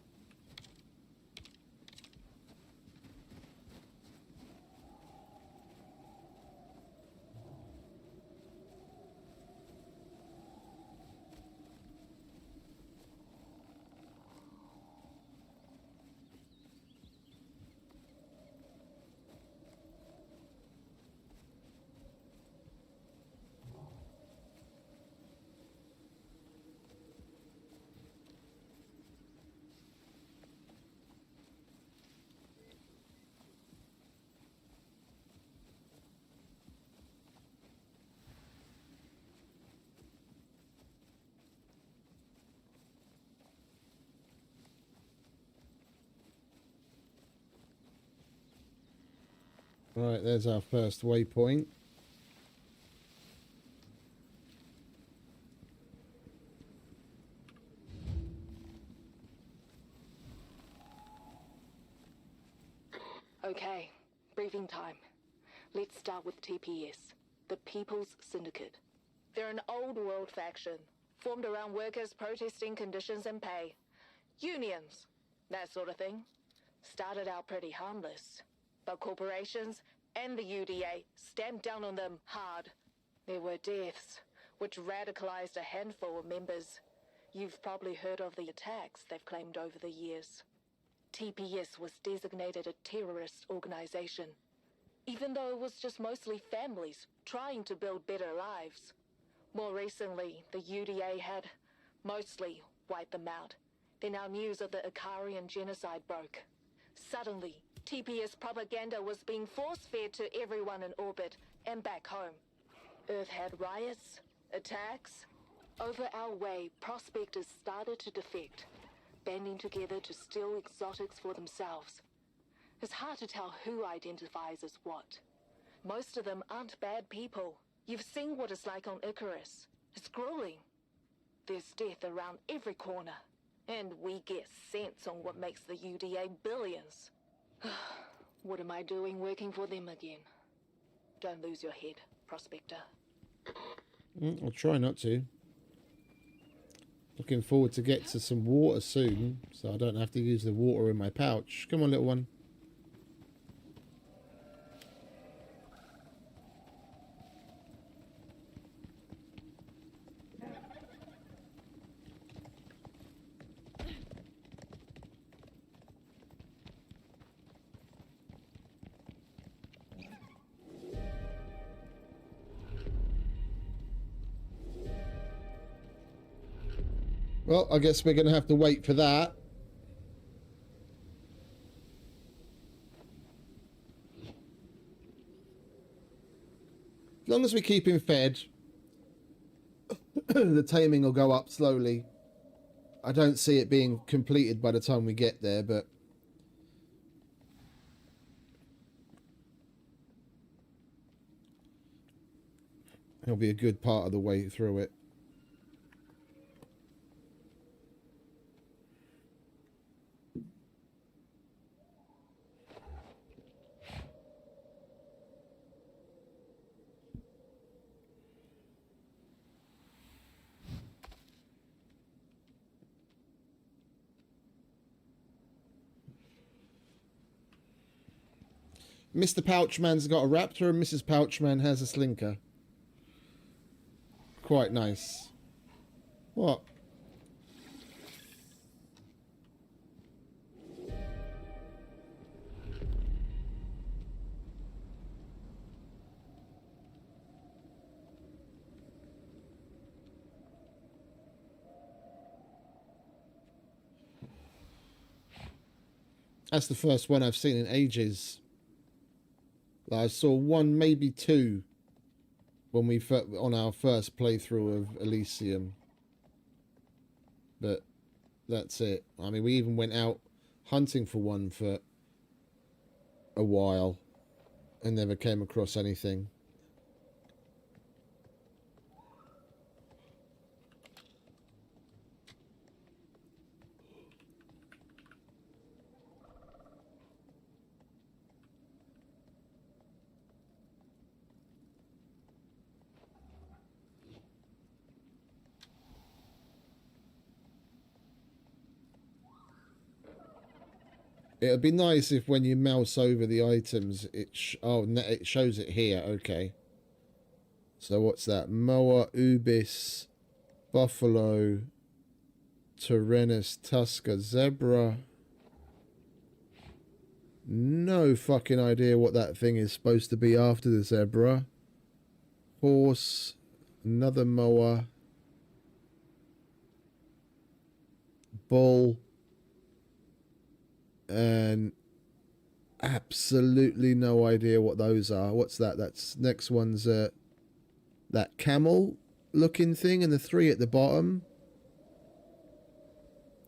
Right, there's our first waypoint. Okay, briefing time. Let's start with TPS, the People's Syndicate. They're an old world faction, formed around workers protesting conditions and pay. Unions, that sort of thing. Started out pretty harmless, but corporations and the UDA stamped down on them hard. There were deaths, which radicalized a handful of members. You've probably heard of the attacks they've claimed over the years. TPS was designated a terrorist organization, even though it was just mostly families trying to build better lives. More recently, the UDA had mostly wiped them out. Then our news of the Icarian genocide broke. Suddenly, TPS propaganda was being force-fed to everyone in orbit and back home. Earth had riots, attacks. Over our way, prospectors started to defect, banding together to steal exotics for themselves. It's hard to tell who identifies as what. Most of them aren't bad people. You've seen what it's like on Icarus. It's grueling. There's death around every corner. And we get cents on what makes the UDA billions. What am I doing working for them again? Don't lose your head, Prospector. I'll try not to. Looking forward to get to some water soon, so I don't have to use the water in my pouch. Come on, little one. Well, I guess we're going to have to wait for that. As long as we keep him fed, the taming will go up slowly. I don't see it being completed by the time we get there, but He'll be a good part of the way through it. Mr. Pouchman's got a raptor and Mrs. Pouchman has a slinker. Quite nice. What? That's the first one I've seen in ages. I saw one, maybe two, when we on our first playthrough of Elysium. But that's it. I mean, we even went out hunting for one for a while and never came across anything. It would be nice if when you mouse over the items, it shows it here. Okay. So what's that? Moa, Ubis, Buffalo, Tyrannus, Tusker, Zebra. No fucking idea what that thing is supposed to be after the zebra. Horse, another Moa, bull, and absolutely no idea what those are. What's that? That's next one's that camel looking thing, and the three at the bottom.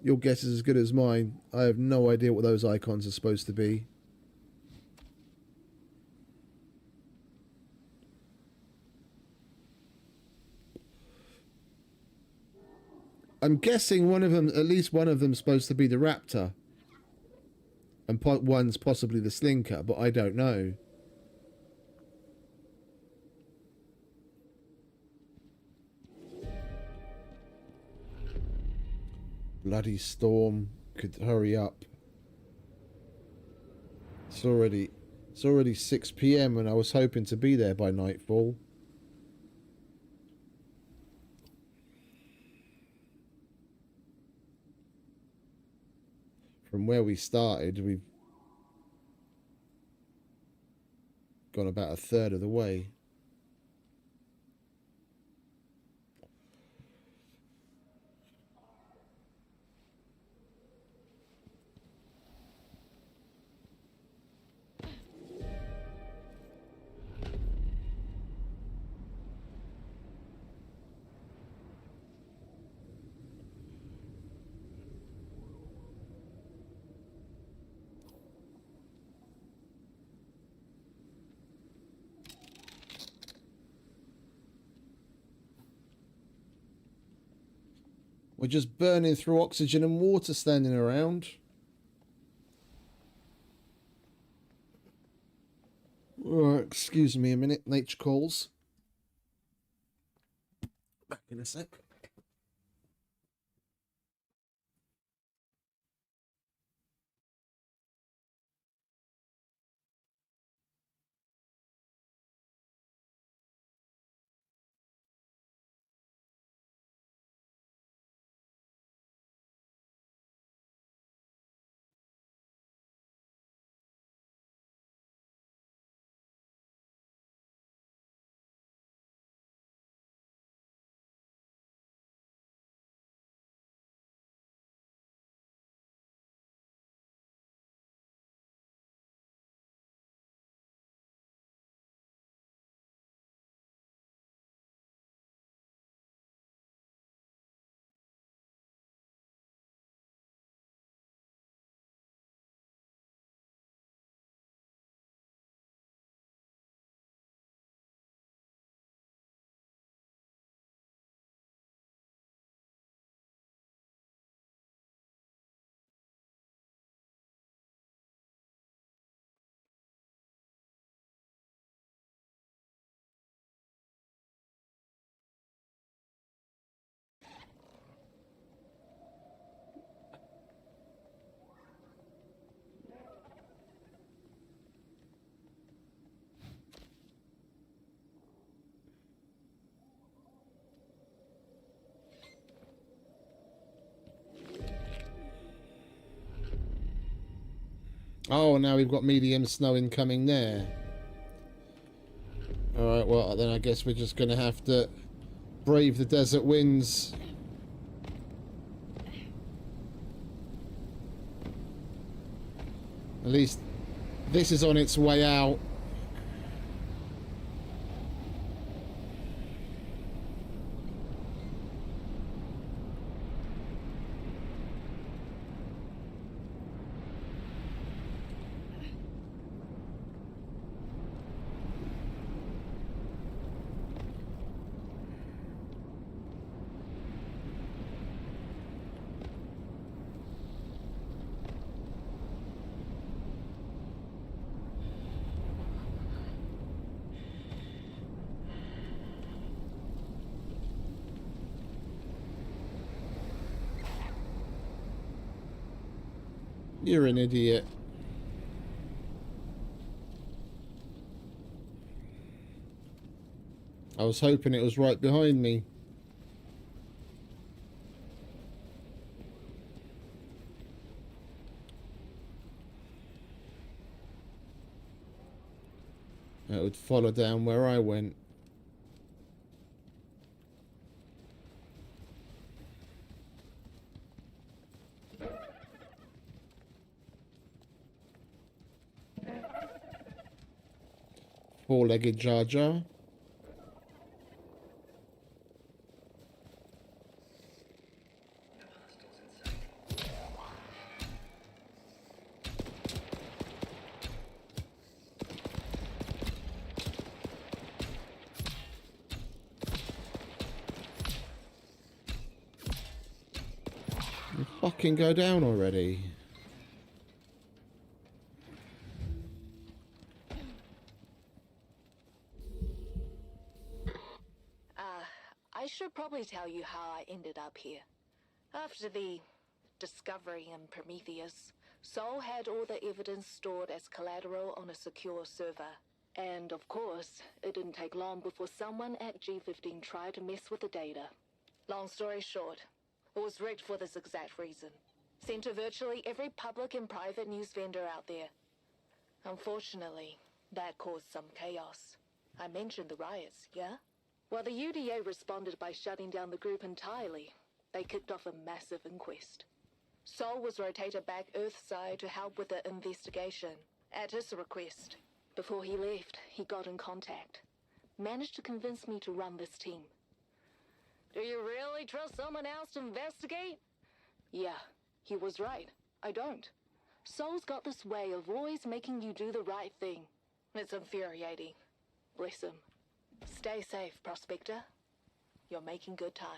Your guess is as good as mine. I have no idea what those icons are supposed to be. I'm guessing one of them, at least one of them, is supposed to be the raptor. And one's possibly the slinker, but I don't know. Bloody storm. Could hurry up. It's already 6 p.m. and I was hoping to be there by nightfall. From where we started, we've gone about a third of the way. We're just burning through oxygen and water standing around. Excuse me a minute, nature calls. Back in a sec. Oh, now we've got medium snow incoming there. Alright, well, then I guess we're just going to have to brave the desert winds. At least this is on its way out. You're an idiot. I was hoping it was right behind me. It would follow down where I went. Four-legged Jar Jar. You fucking go down already. I should probably tell you how I ended up here. After the discovery in Prometheus, Sol had all the evidence stored as collateral on a secure server. And of course, it didn't take long before someone at G15 tried to mess with the data. Long story short, it was rigged for this exact reason. Sent to virtually every public and private news vendor out there. Unfortunately, that caused some chaos. I mentioned the riots, yeah? Well, the UDA responded by shutting down the group entirely. They kicked off a massive inquest. Sol was rotated back Earthside to help with the investigation, at his request. Before he left, he got in contact. Managed to convince me to run this team. Do you really trust someone else to investigate? Yeah, he was right. I don't. Sol's got this way of always making you do the right thing. It's infuriating. Bless him. Stay safe, Prospector. You're making good time.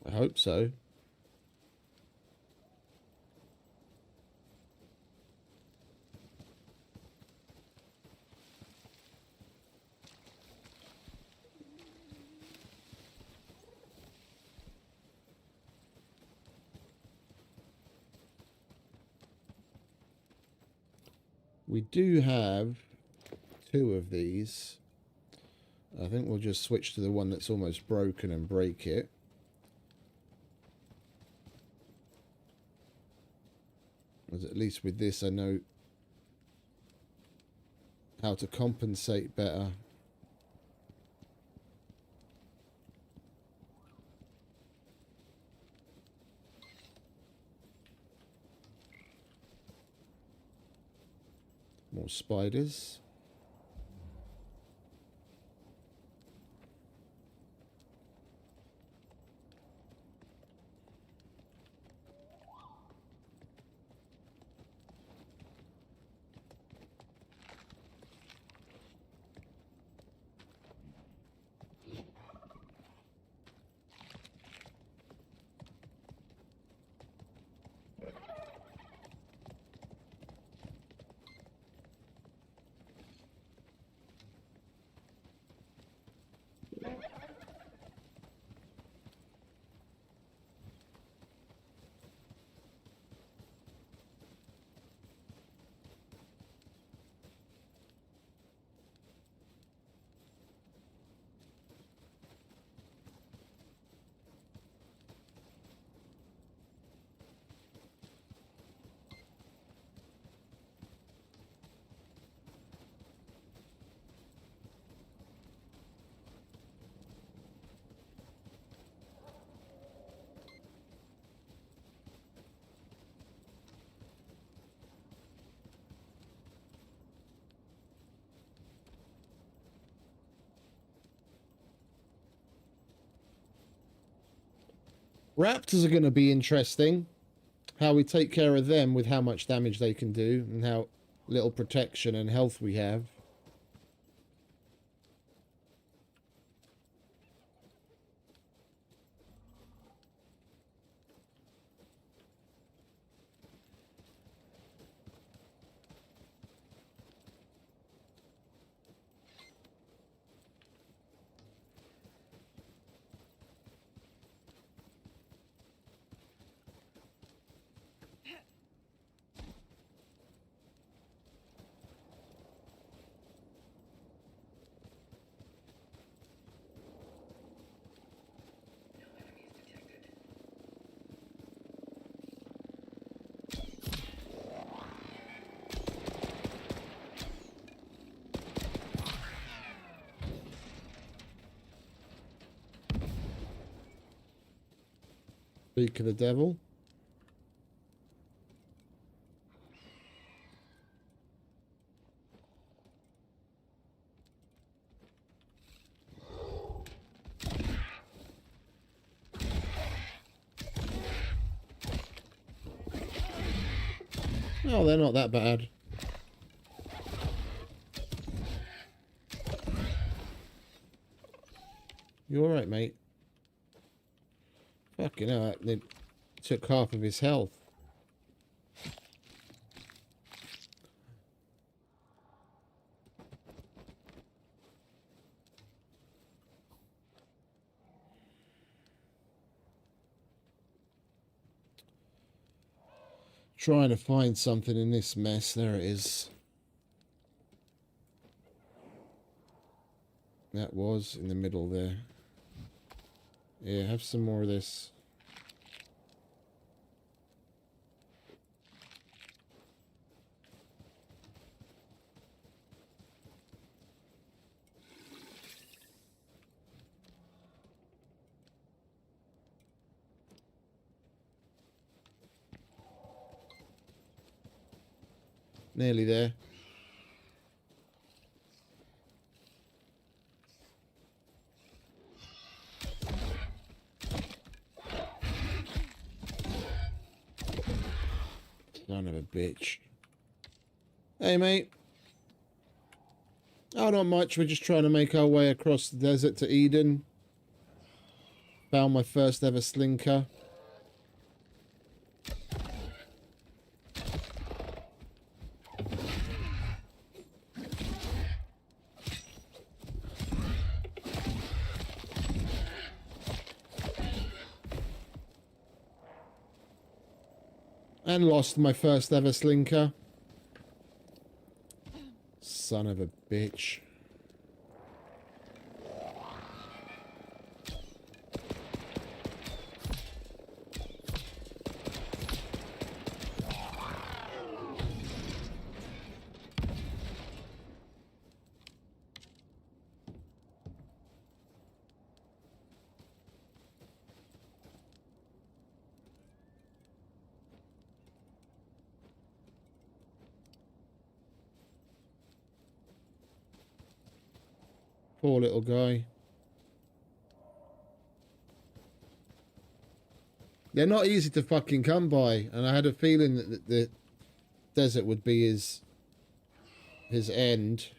I hope so. We do have 2 of these. I think we'll just switch to the one that's almost broken and break it. As at least with this I know how to compensate better. More spiders. Raptors are going to be interesting. How we take care of them with how much damage they can do and how little protection and health we have. Speak of the devil. Oh, they're not that bad. You alright, mate? Fucking hell, they took half of his health. Trying to find something in this mess. There it is. That was in the middle there. Yeah, have some more of this. Nearly there. Son of a bitch. Hey, mate. Oh, not much. We're just trying to make our way across the desert to Eden. Found my first ever slinker. And lost my first ever slinker. Son of a bitch. Poor little guy. They're not easy to fucking come by, and I had a feeling that the desert would be his end.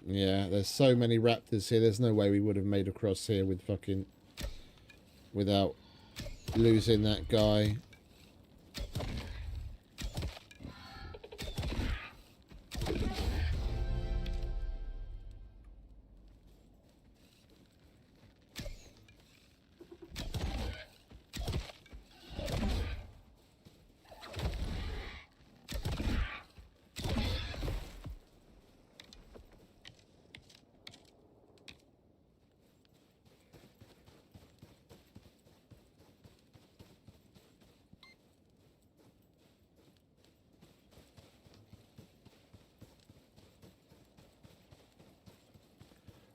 Yeah, there's so many raptors here. There's no way we would have made across here with fucking... without losing that guy.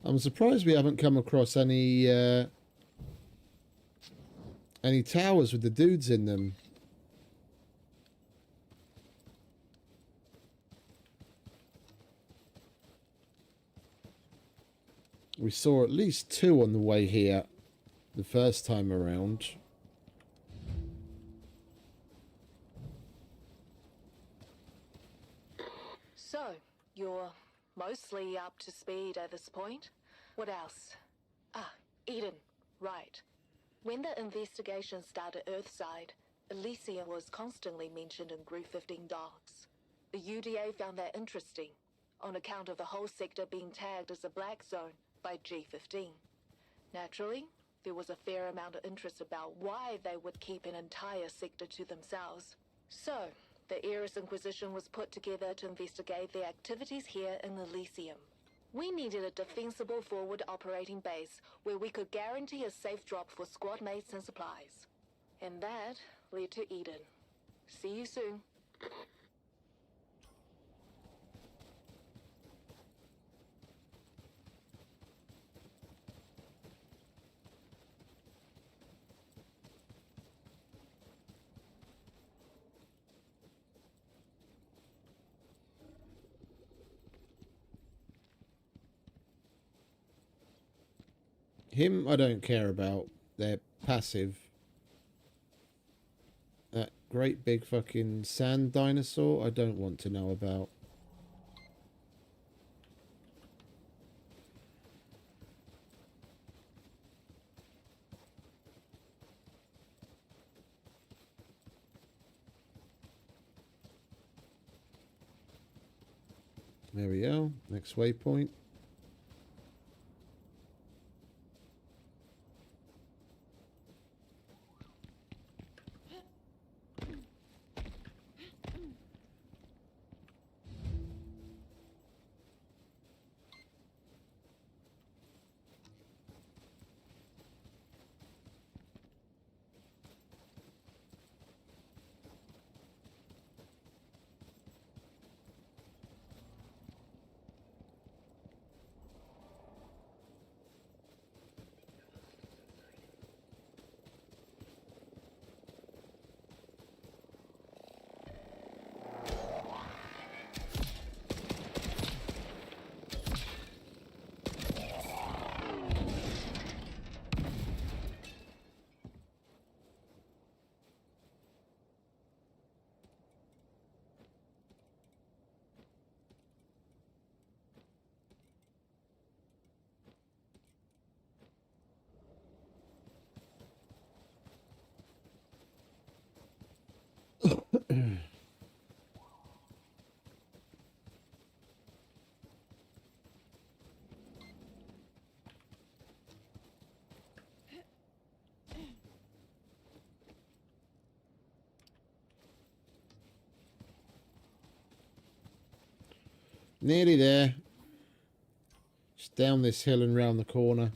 I'm surprised we haven't come across any towers with the dudes in them. We saw at least 2 on the way here the first time around. So, you're mostly up to speed at this point? What else? Ah, Eden. Right. When the investigation started Earthside, Elysium was constantly mentioned in Group 15 docs. The UDA found that interesting, on account of the whole sector being tagged as a black zone by G15. Naturally, there was a fair amount of interest about why they would keep an entire sector to themselves. So, the Icarus Inquisition was put together to investigate the activities here in Elysium. We needed a defensible forward operating base where we could guarantee a safe drop for squad mates and supplies. And that led to Eden. See you soon. Him, I don't care about. They're passive. That great big fucking sand dinosaur, I don't want to know about. There we go. Next waypoint. Nearly there. Just down this hill and round the corner.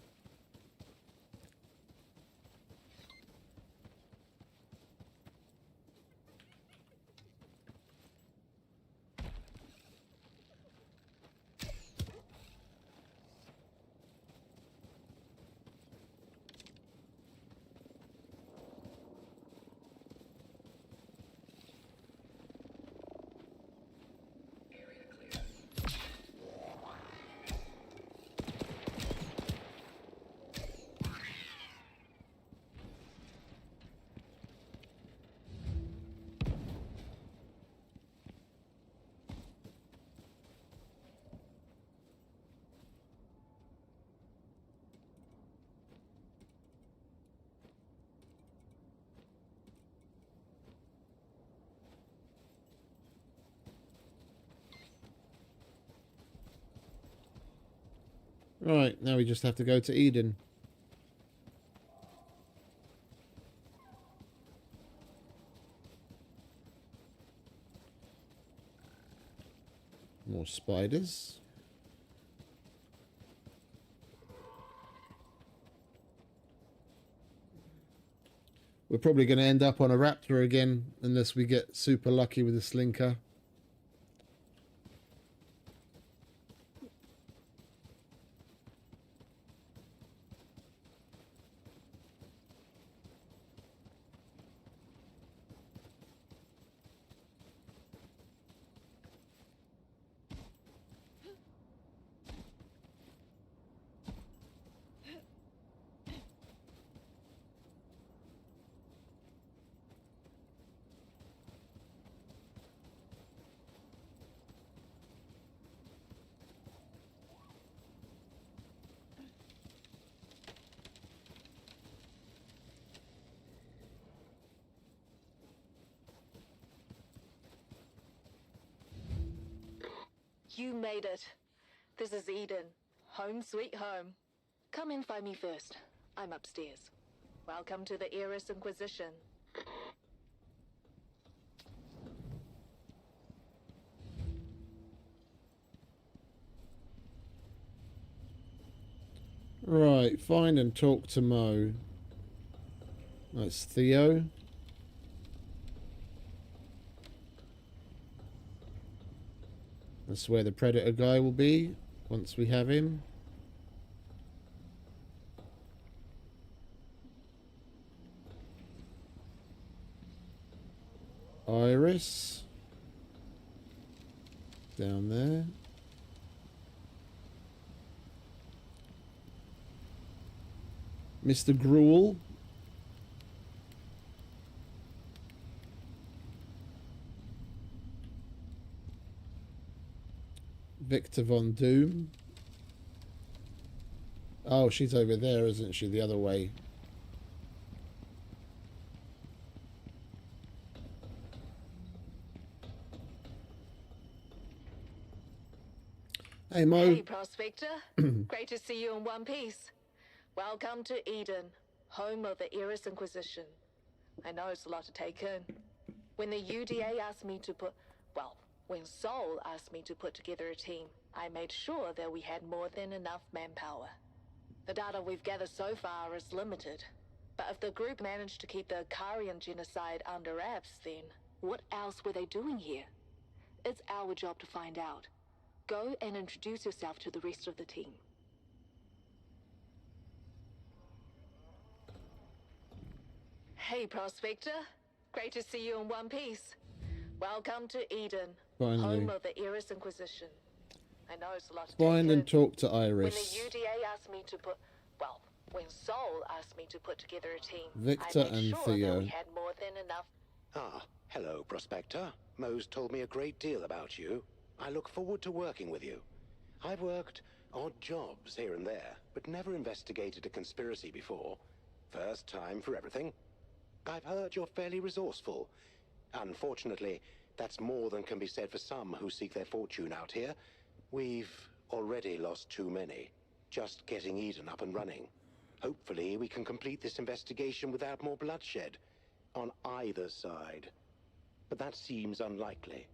Right, now we just have to go to Eden. More spiders. We're probably going to end up on a raptor again unless we get super lucky with a slinker. You made it. This is Eden. Home sweet home. Come in, find me first. I'm upstairs. Welcome to the Icarus Inquisition. Right, find and talk to Mo. That's Theo. That's where the Predator guy will be once we have him. Iris. Down there. Mr. Gruel. Victor Von Doom. Oh, she's over there, isn't she? The other way. Hey, Mo. Hey, Prospector. Great to see you in one piece. Welcome to Eden, home of the Icarus Inquisition. I know it's a lot to take in. When the UDA asked me to when Sol asked me to put together a team, I made sure that we had more than enough manpower. The data we've gathered so far is limited. But if the group managed to keep the Ikarian genocide under wraps, then what else were they doing here? It's our job to find out. Go and introduce yourself to the rest of the team. Hey, Prospector. Great to see you in one piece. Welcome to Eden, Finally. home of the Icarus Inquisition. I know it's a lot to Find take and in. talk to When Iris. the UDA asked me to when Sol asked me to put together a team, Victor I made and sure Theo. that we had more than enough. Ah, hello, Prospector. Mo's told me a great deal about you. I look forward to working with you. I've worked odd jobs here and there, but never investigated a conspiracy before. First time for everything. I've heard you're fairly resourceful. Unfortunately, that's more than can be said for some who seek their fortune out here. We've already lost too many, just getting Eden up and running. Hopefully, we can complete this investigation without more bloodshed, on either side. But that seems unlikely.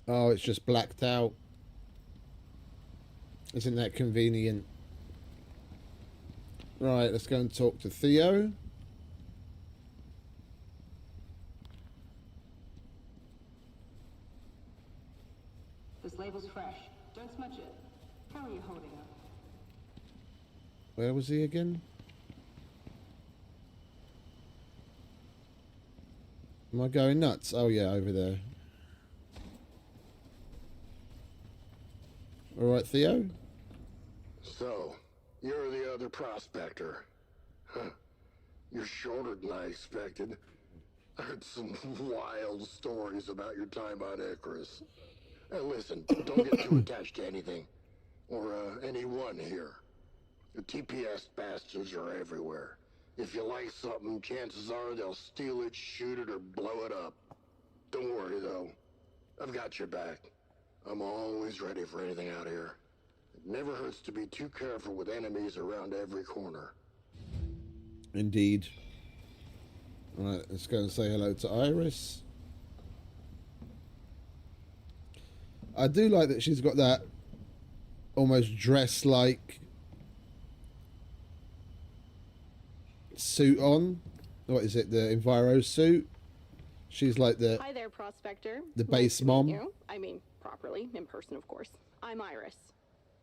Oh, it's just blacked out. Isn't that convenient? Right, let's go and talk to Theo. This label's fresh. Don't smudge it. How are you holding up? Where was he again? Am I going nuts? Oh yeah, over there. Alright, Theo? So, you're the other prospector. Huh. You're shorter than I expected. I heard some wild stories about your time on Icarus. And listen, don't get too attached to anything. Or anyone here. The TPS bastards are everywhere. If you like something, chances are they'll steal it, shoot it, or blow it up. Don't worry, though. I've got your back. I'm always ready for anything out here. It never hurts to be too careful with enemies around every corner. Indeed. Alright, let's go and say hello to Iris. I do like that she's got that almost dress-like suit on. What is it? The Enviro suit? She's like the Hi there, Prospector. the Nice base to meet mom. you. I mean, properly, in person, of course. I'm Iris.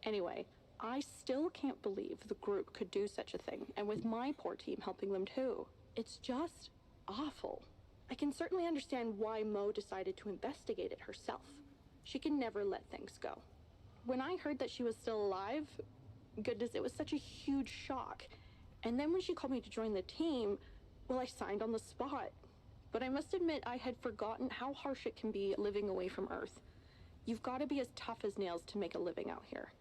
Anyway, I still can't believe the group could do such a thing, and with my poor team helping them too. It's just awful. I can certainly understand why Mo decided to investigate it herself. She can never let things go. When I heard that she was still alive, goodness, it was such a huge shock. And then when she called me to join the team, well, I signed on the spot. But I must admit, I had forgotten how harsh it can be living away from Earth. You've got to be as tough as nails to make a living out here.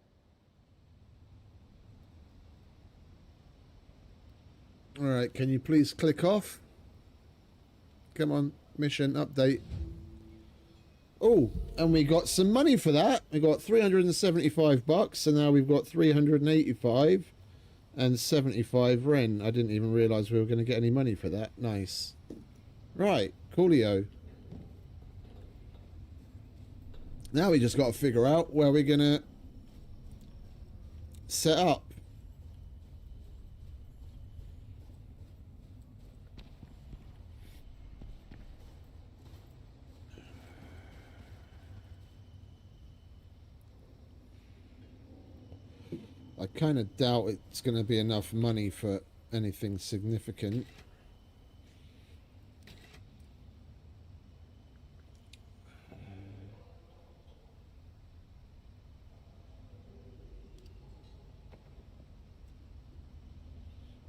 Alright, can you please click off? Come on, mission update. Oh, and we got some money for that. We got 375 bucks, and now we've got 385 and 75 Ren. I didn't even realize we were going to get any money for that. Nice. Right, coolio. Now we just got to figure out where we're going to set up. I kind of doubt it's going to be enough money for anything significant.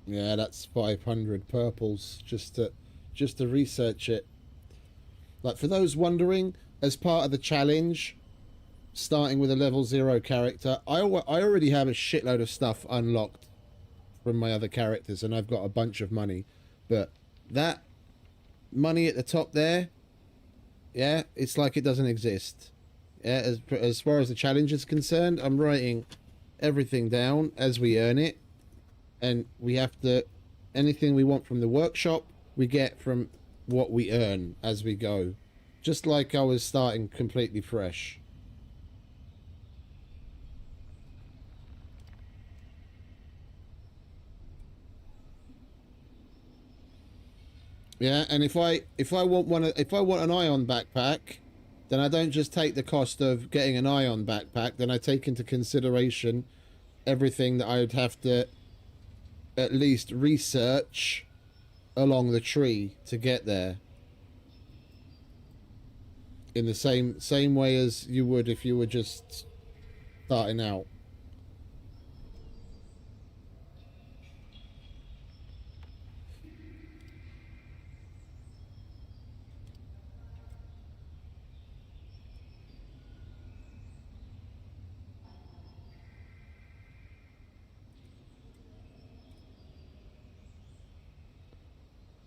Yeah, that's 500 purples just to research it. Like, for those wondering, as part of the challenge, starting with a level 0 character, I already have a shitload of stuff unlocked from my other characters, and I've got a bunch of money. But that money at the top there, yeah, it's like it doesn't exist. Yeah, as far as the challenge is concerned, I'm writing everything down as we earn it, and we have to, anything we want from the workshop, we get from what we earn as we go. Just like I was starting completely fresh. Yeah, and if I want an ion backpack, then I don't just take the cost of getting an ion backpack, then I take into consideration everything that I would have to at least research along the tree to get there. In the same way as you would if you were just starting out.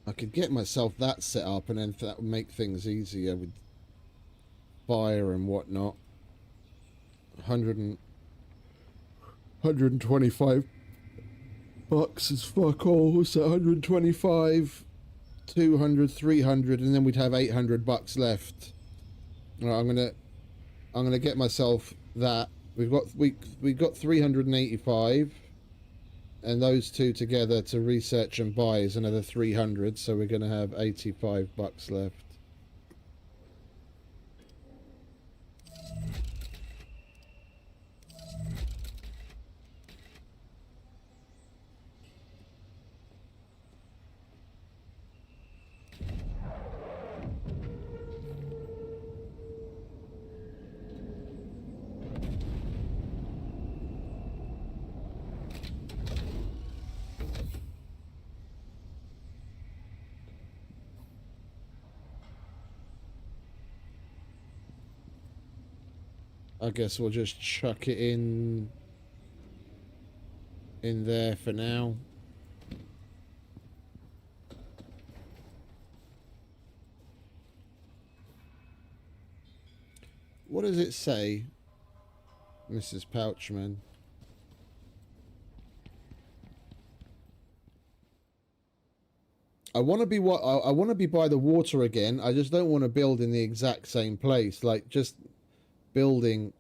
I could get myself that set up, and then that would make things easier with fire and whatnot. 125 bucks is fuck all. So 125, 200, 300, and then we'd have 800 bucks left. All right, I'm gonna get myself that. We've got 385. And those two together to research and buy is another 300, so we're going to have 85 bucks left. I guess we'll just chuck it in there for now. What does it say, Mrs. Pouchman? I want to be by the water again. I just don't want to build in the exact same place. Like, just building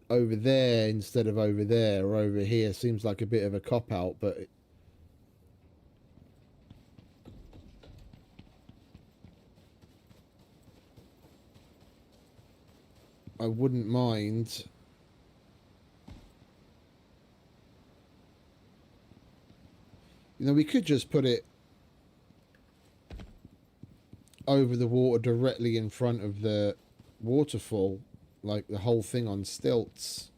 over there instead of over there or over here seems like a bit of a cop-out, but I wouldn't mind. You know, we could just put it over the water directly in front of the waterfall, like the whole thing on stilts.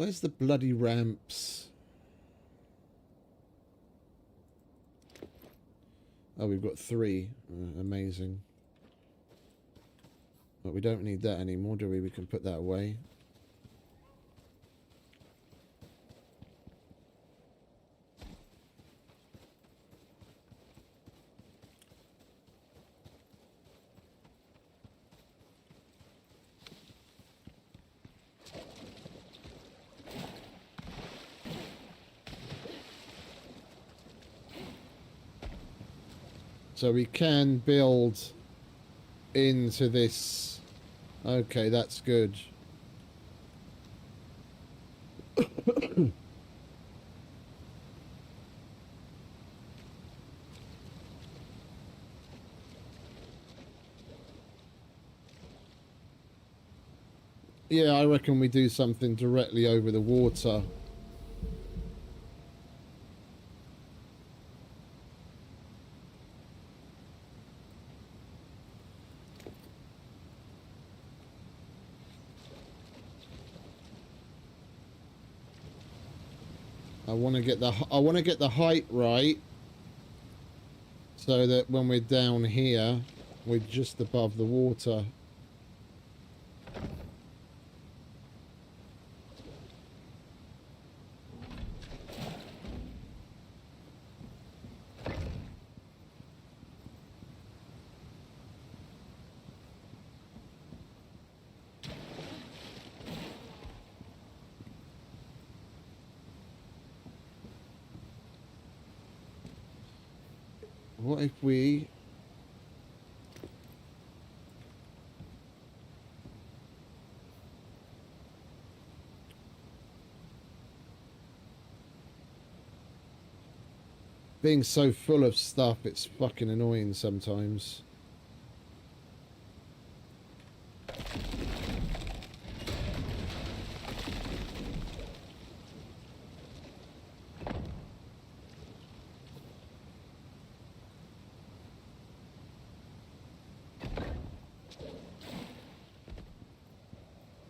Where's the bloody ramps? Oh, we've got 3. Amazing. But we don't need that anymore, do we? We can put that away. So we can build into this. Okay, that's good. Yeah, I reckon we do something directly over the water. I want to get the height right, so that when we're down here, we're just above the water. What if we... Being so full of stuff, it's fucking annoying sometimes.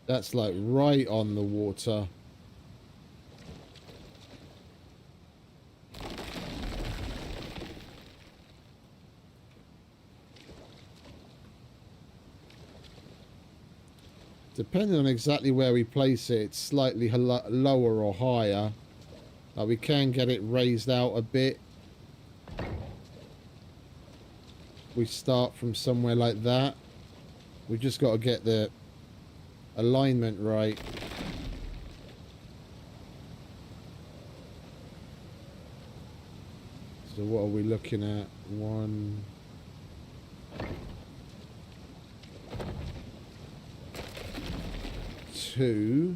That's like right on the water. Depending on exactly where we place it, it's slightly lower or higher. We can get it raised out a bit. We start from somewhere like that. We've just got to get the alignment right. So what are we looking at? 1... 2...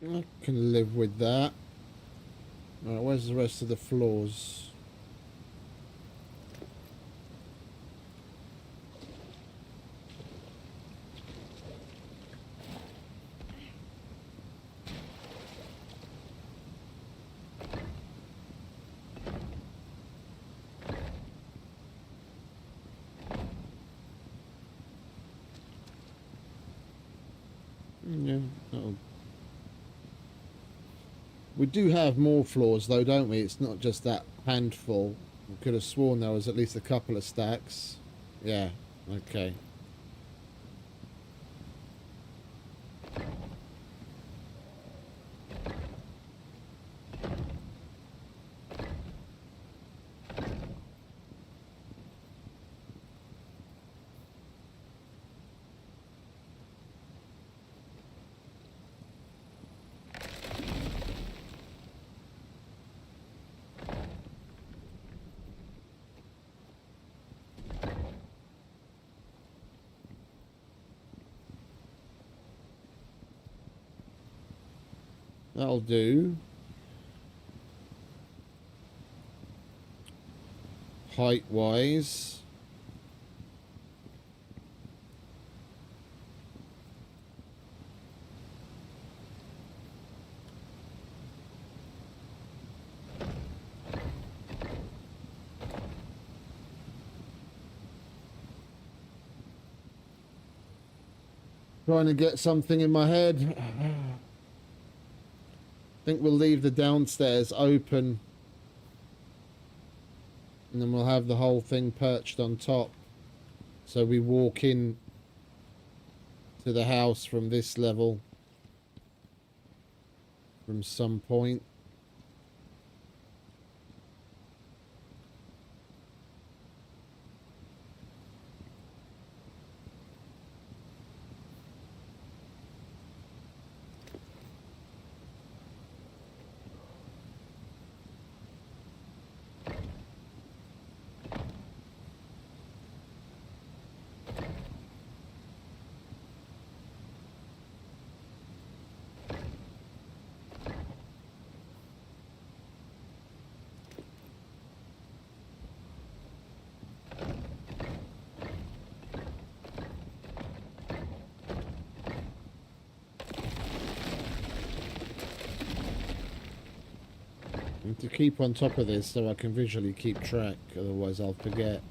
I can live with that. Alright, where's the rest of the floors? Yeah, that'll... We do have more floors though, don't we? It's not just that handful. I could have sworn there was at least a couple of stacks. Yeah, okay. That'll do. Height-wise. Trying to get something in my head. I think we'll leave the downstairs open. And then we'll have the whole thing perched on top. So we walk in to the house from this level. From some point. To keep on top of this so I can visually keep track, otherwise I'll forget.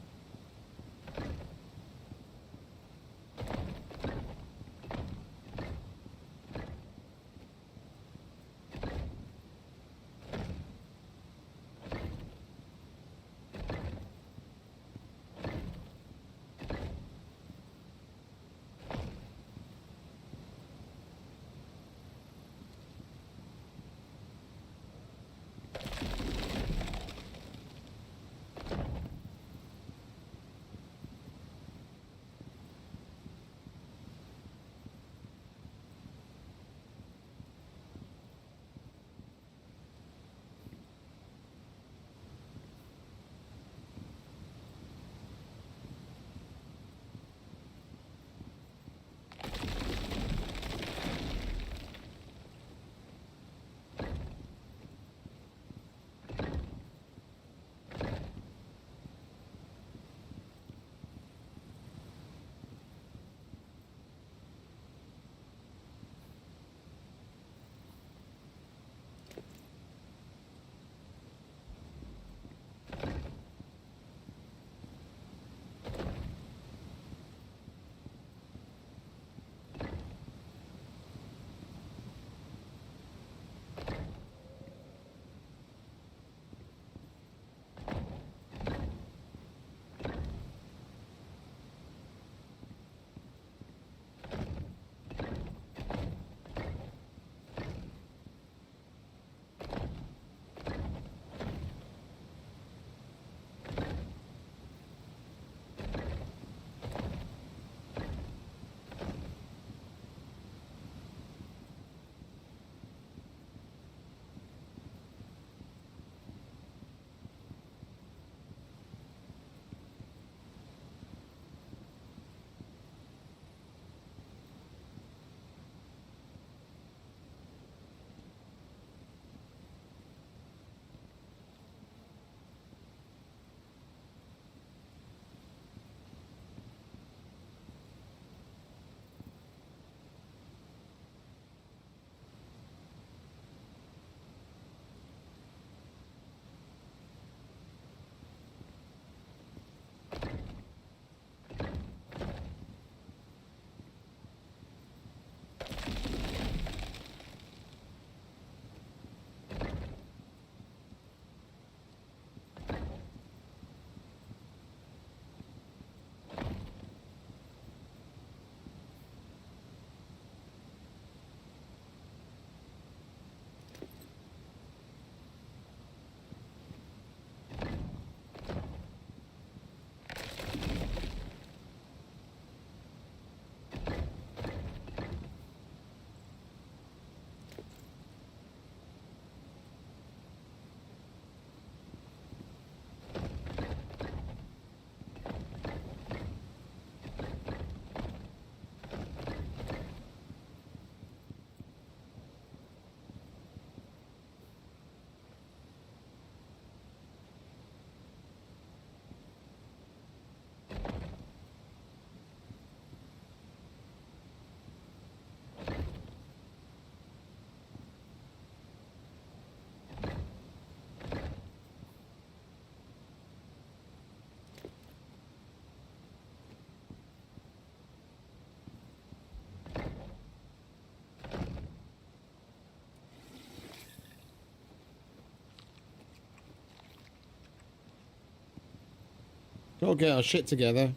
Gotta get our shit together.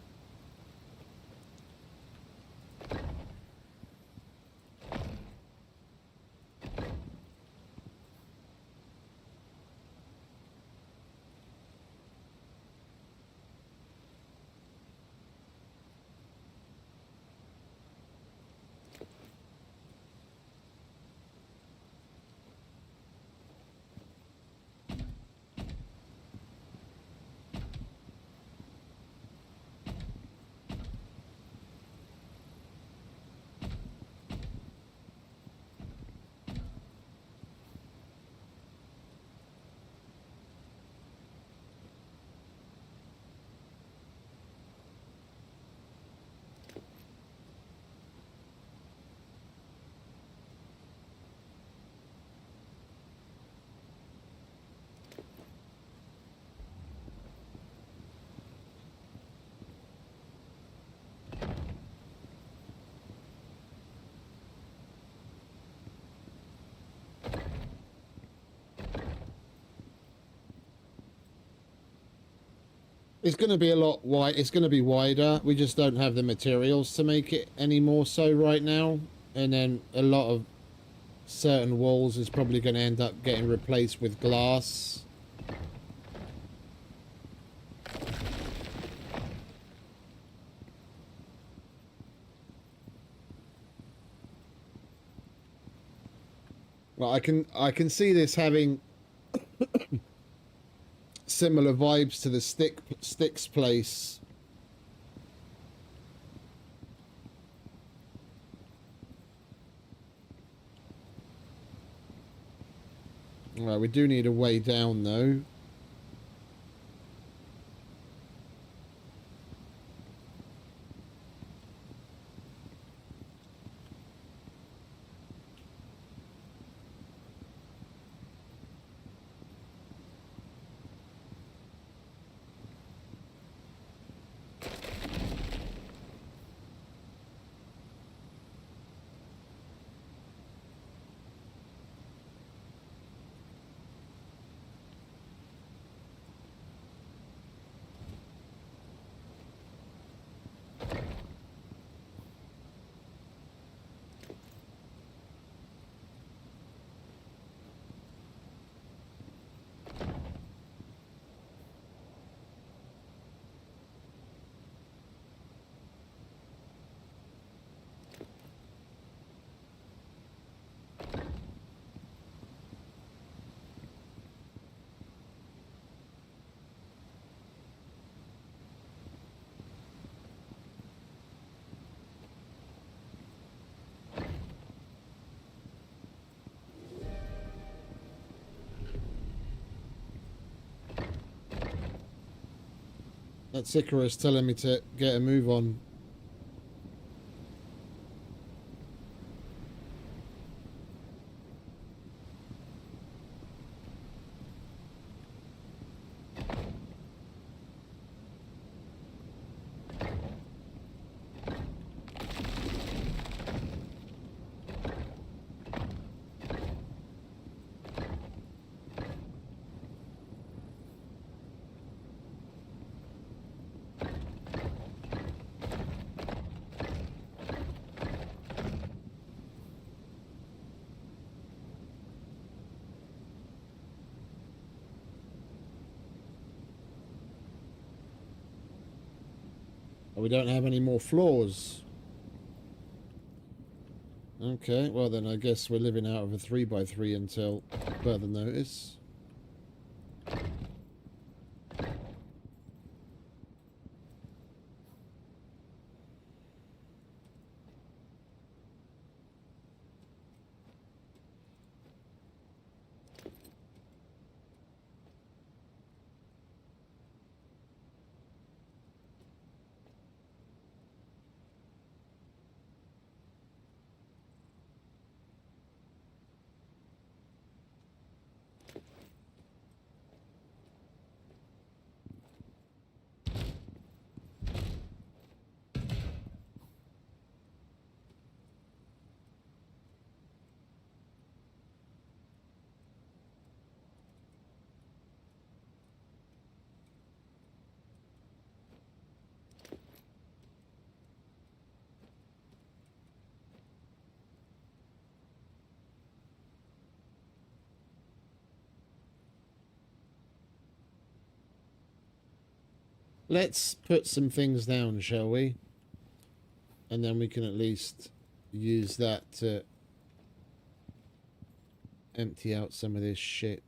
It's going to be a lot wide. It's going to be wider. We just don't have the materials to make it any more so right now. And then a lot of certain walls is probably going to end up getting replaced with glass. Well, I can see this having similar vibes to the Sticks place. Alright, we do need a way down though. That's Icarus telling me to get a move on. We don't have any more floors. Okay, well then I guess we're living out of a 3x3 until further notice. Let's put some things down, shall we? And then we can at least use that to empty out some of this shit.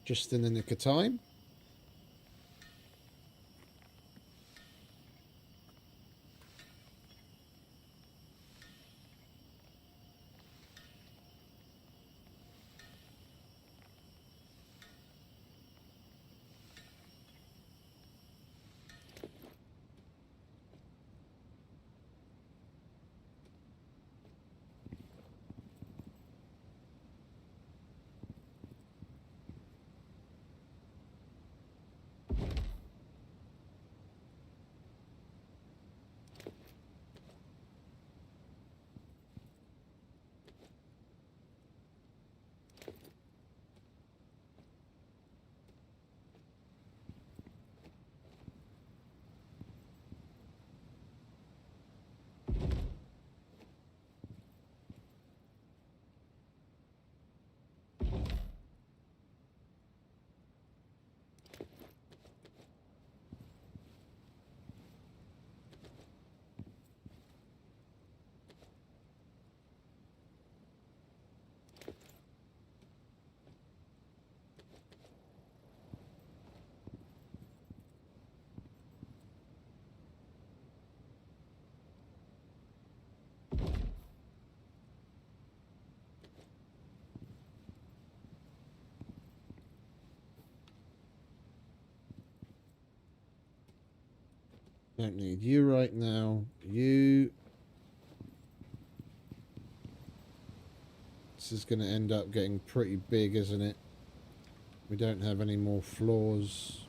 Just in the nick of time. Don't need you right now. You. This is going to end up getting pretty big, isn't it? We don't have any more floors.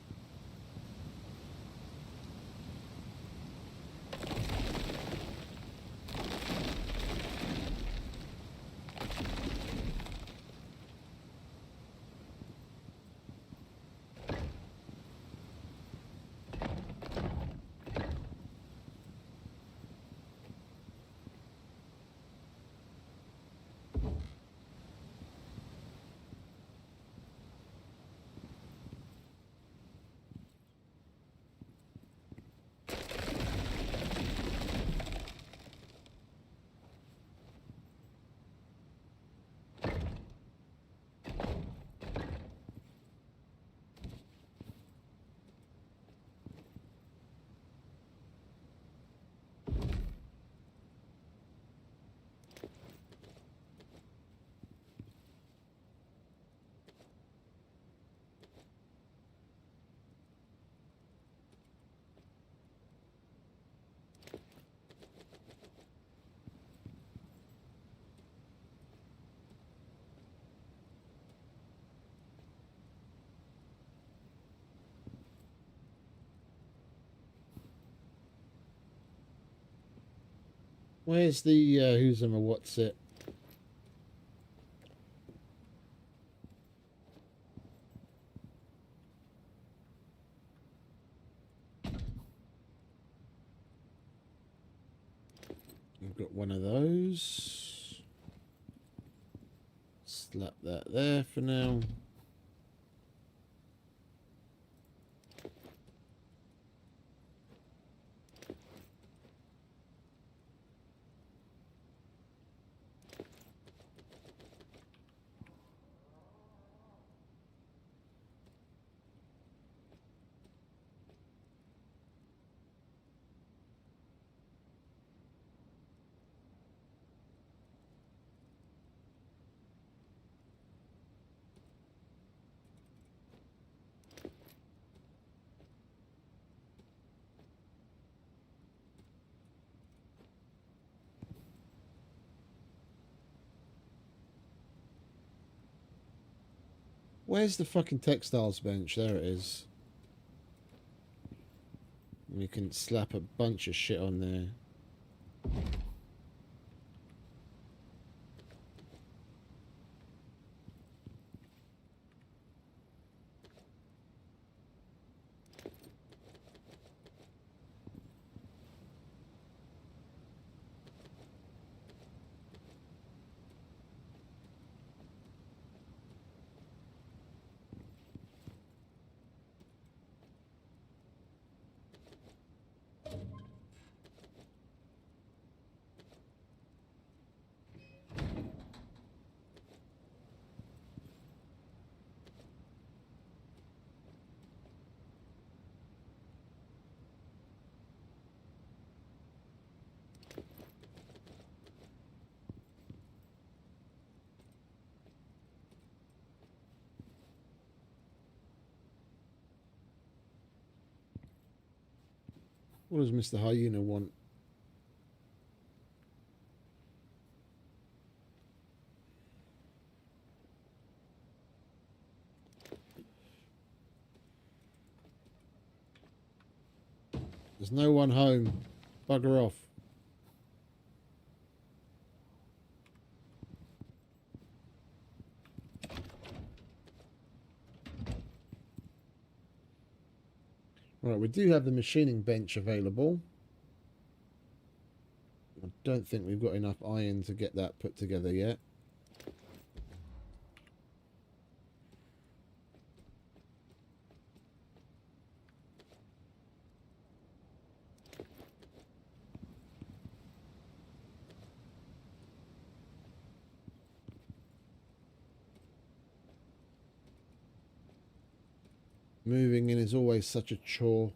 Where's the who's and what's it? I've got one of those. Slap that there for now. Where's the fucking textiles bench? There it is. We can slap a bunch of shit on there. What does Mr. Hyena want? There's no one home. Bugger off. Right, we do have the machining bench available. I don't think we've got enough iron to get that put together yet. Moving in is always such a chore.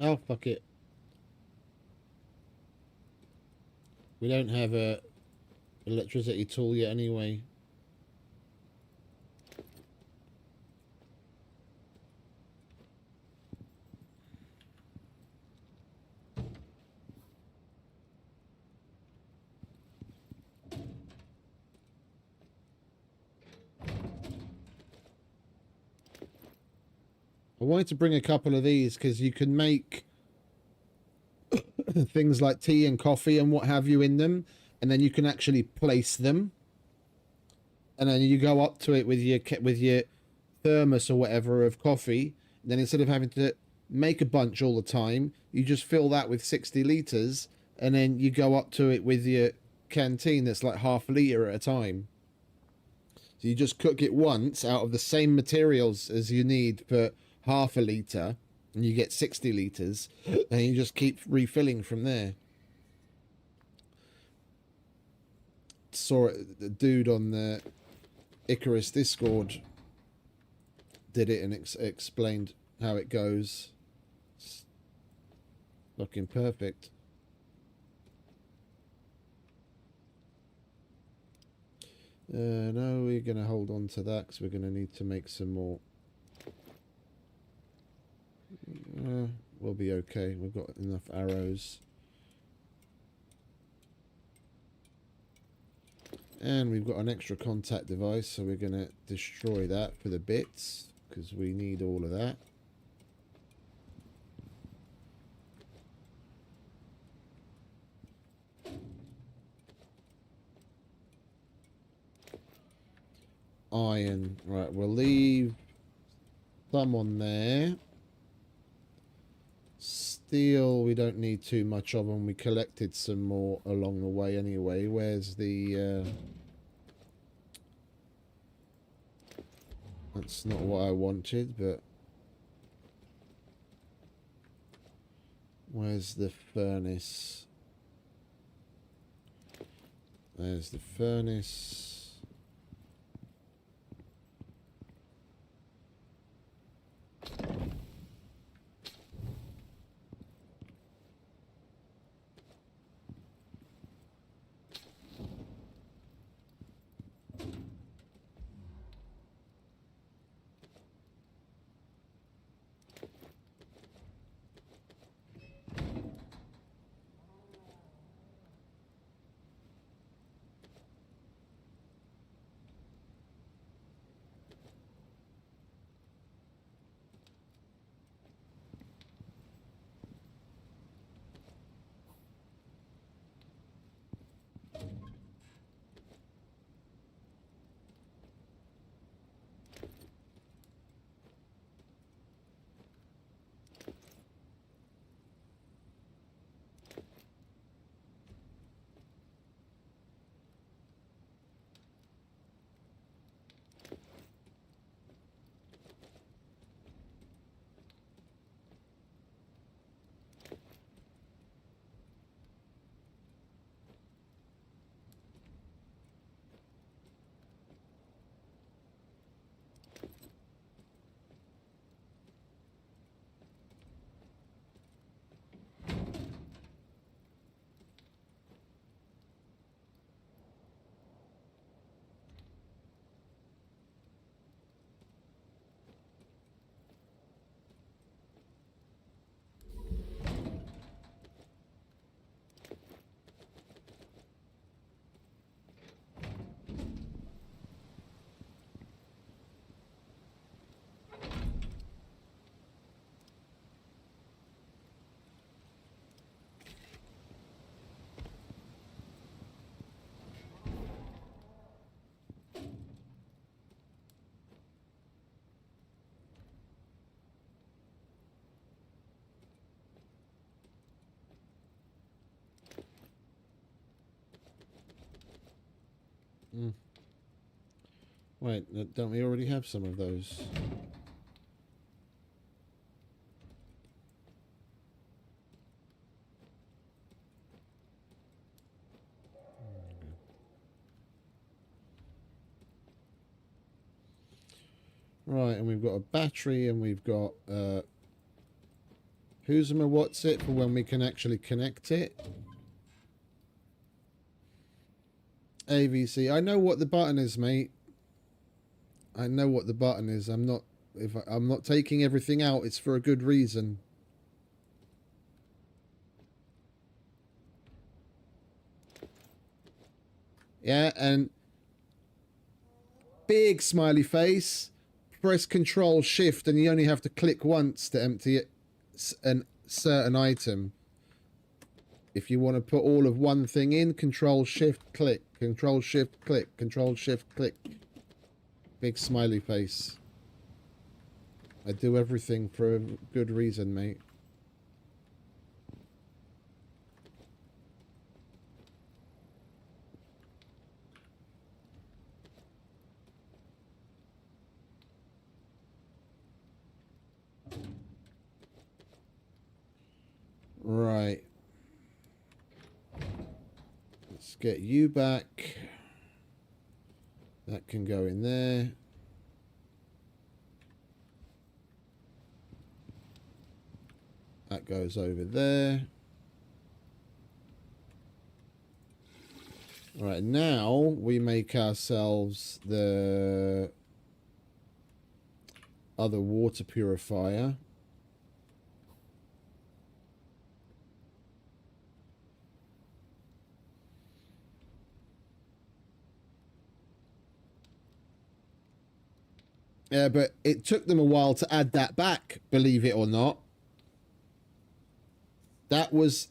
Oh, fuck it. We don't have a electricity tool yet anyway. I wanted to bring a couple of these because you can make things like tea and coffee and what have you in them, and then you can actually place them, and then you go up to it with your thermos or whatever of coffee. And then instead of having to make a bunch all the time, you just fill that with 60 liters, and then you go up to it with your canteen that's like half a liter at a time. So you just cook it once out of the same materials as you need for half a liter, and you get 60 liters, and you just keep refilling from there. Saw it, the dude on the Icarus Discord did it and explained how it goes. It's looking perfect. No, we're going to hold on to that because we're going to need to make some more. We'll be okay. We've got enough arrows. And we've got an extra contact device, so we're going to destroy that for the bits because we need all of that. iron. Right, we'll leave some on there. Steel, we don't need too much of them. We collected some more along the way anyway. Where's the... That's not what I wanted, but... Where's the furnace? There's the furnace. Wait, don't we already have some of those? Right, and we've got a battery, and we've got who's and what's it for when we can actually connect it. AVC. I know what the button is, mate. I know what the button is. I'm not taking everything out. It's for a good reason. Yeah, and big smiley face. Press Control Shift, and you only have to click once to empty it. A certain item. If you want to put all of one thing in, Control Shift click, Control Shift click, Control Shift click. Big smiley face. I do everything for a good reason, mate. Right. Let's get you back. That can go in there. That goes over there. Right, now we make ourselves the other water purifier. Yeah, but it took them a while to add that back, believe it or not. That was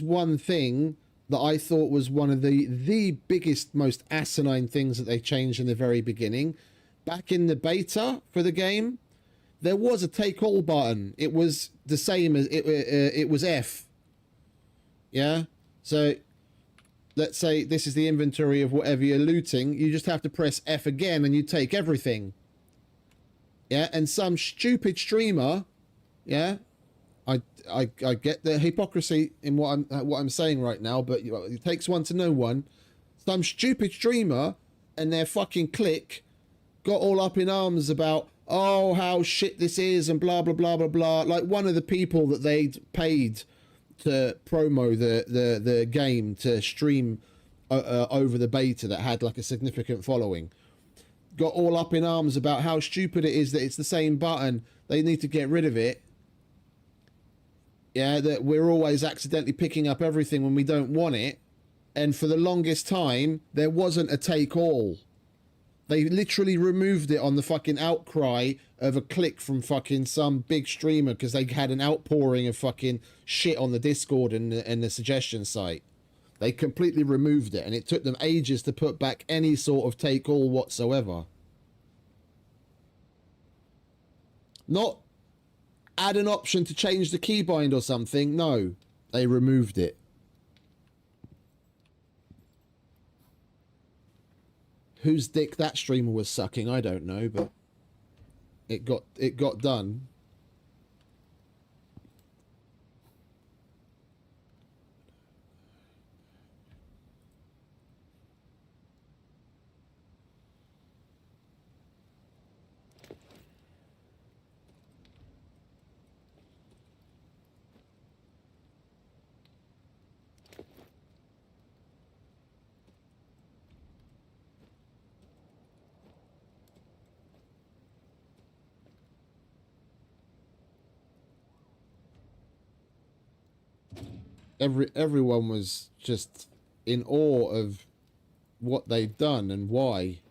one thing that I thought was one of the biggest, most asinine things that they changed in the very beginning. back in the beta for the game, there was a take all button. It was the same as it was F. Yeah. So let's say this is the inventory of whatever you're looting. You just have to press F again and you take everything. Yeah. And some stupid streamer, yeah, I get the hypocrisy in what I'm saying right now, but it takes one to know one. Some stupid streamer and their fucking clique got all up in arms about, oh, how shit this is and blah blah blah blah blah. Like one of the people that they'd paid to promo the game to stream over the beta that had like a significant following got all up in arms about how stupid it is that it's the same button. They need to get rid of it. Yeah, that we're always accidentally picking up everything when we don't want it. And for the longest time, there wasn't a take all. They literally removed it on the fucking outcry of a click from fucking some big streamer because they had an outpouring of fucking shit on the Discord and the suggestion site. They completely removed it, and it took them ages to put back any sort of take all whatsoever. Not add an option to change the keybind or something. No, they removed it. Whose dick that streamer was sucking, I don't know, but it got done. Everyone was just in awe of what they'd done and why.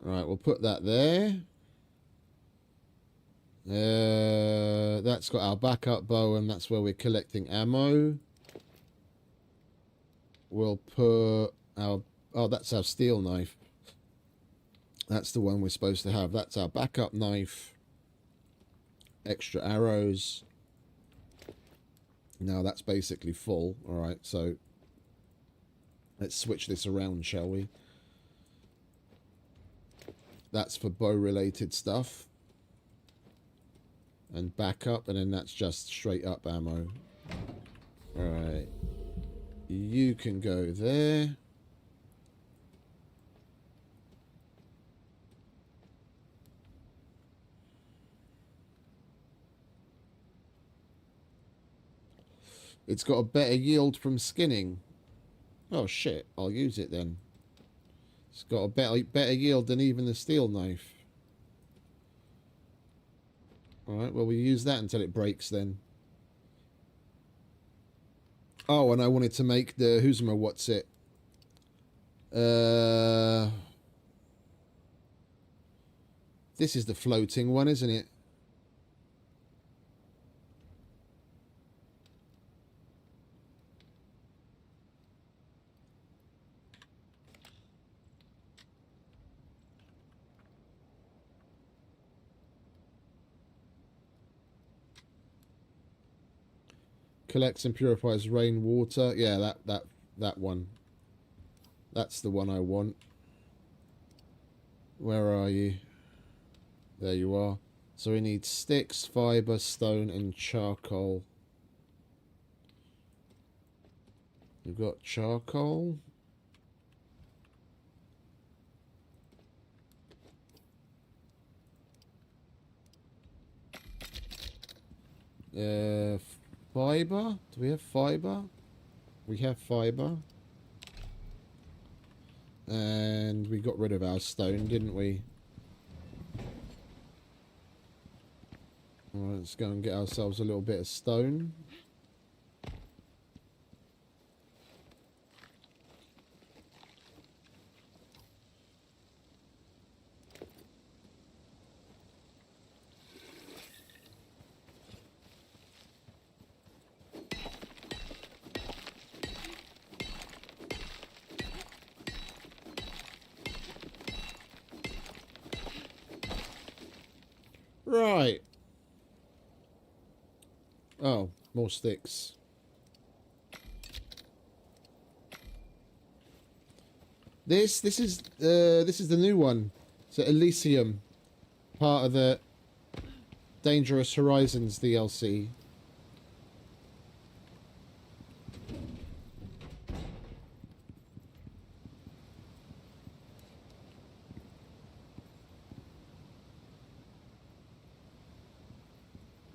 Right, we'll put that there. That's got our backup bow, and that's where we're collecting ammo. We'll put our... Oh, that's our steel knife. That's the one we're supposed to have. That's our backup knife. Extra arrows. Now that's basically full. Alright, so... let's switch this around, shall we? That's for bow-related stuff. And backup, and then that's just straight-up ammo. Alright. You can go there. It's got a better yield from skinning. Oh shit, I'll use it then. It's got a better yield than even the steel knife. Alright, well we use that until it breaks then. Oh, and I wanted to make the Huzma what's it? This is the floating one, isn't it? Collects and purifies rainwater. Yeah, that one. That's the one I want. Where are you? There you are. So we need sticks, fiber, stone, and charcoal. We've got charcoal. Fiber? Do we have fiber? We have fiber. And we got rid of our stone, didn't we? Alright, let's go and get ourselves a little bit of stone. Right. Oh, more sticks. This is the new one. So Elysium, part of the Dangerous Horizons DLC.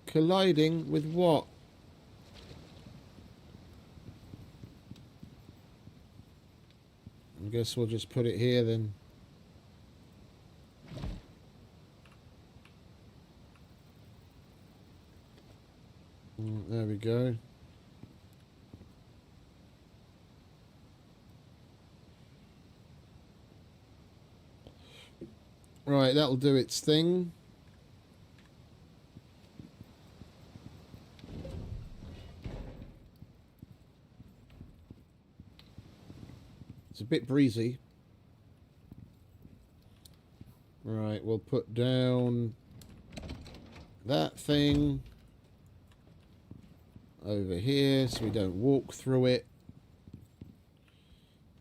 Colliding with what? I guess we'll just put it here then. There we go. Right, that'll do its thing. It's a bit breezy. Right, we'll put down that thing over here so we don't walk through it.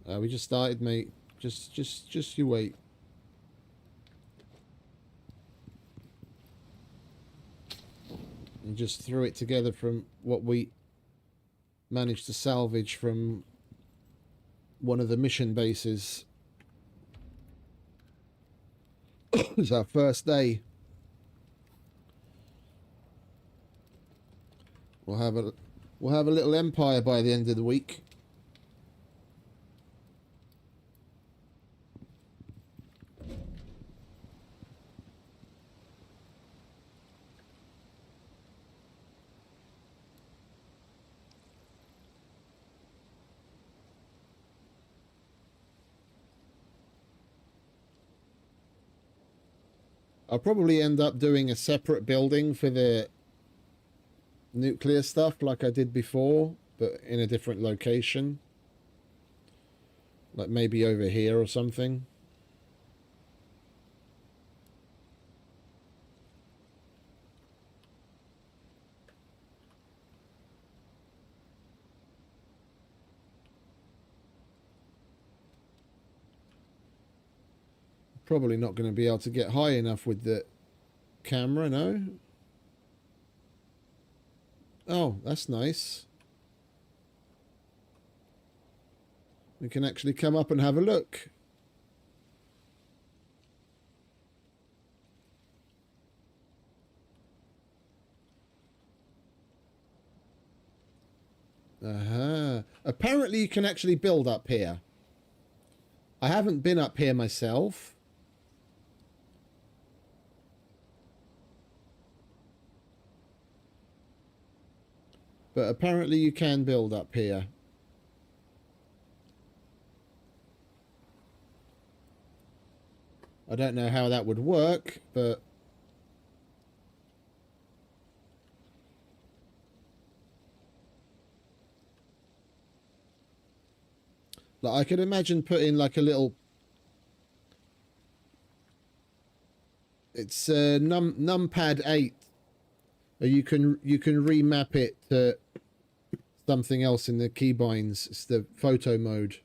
We just started, mate. Just you wait. And just threw it together from what we managed to salvage from one of the mission bases. It's our first day. We'll have a little empire by the end of the week. I'll probably end up doing a separate building for the nuclear stuff like I did before, but in a different location. Like maybe over here or something. Probably not going to be able to get high enough with the camera, no? Oh, that's nice. We can actually come up and have a look. Apparently you can actually build up here. I haven't been up here myself. But apparently you can build up here. I don't know how that would work, but... like, I could imagine putting like a little... It's numpad 8. You can remap it to something else in the keybinds. It's the photo mode.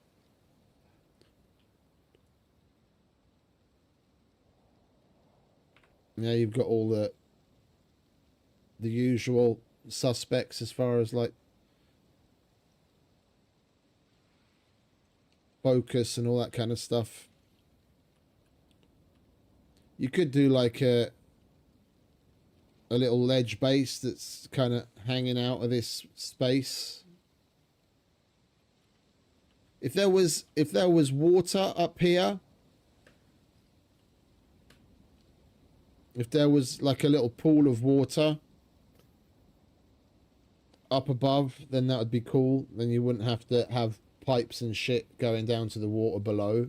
Now you've got all the usual suspects as far as like focus and all that kind of stuff. You could do like a little ledge base that's kind of hanging out of this space. If there was water up here, if there was like a little pool of water up above, then that would be cool. Then you wouldn't have to have pipes and shit going down to the water below.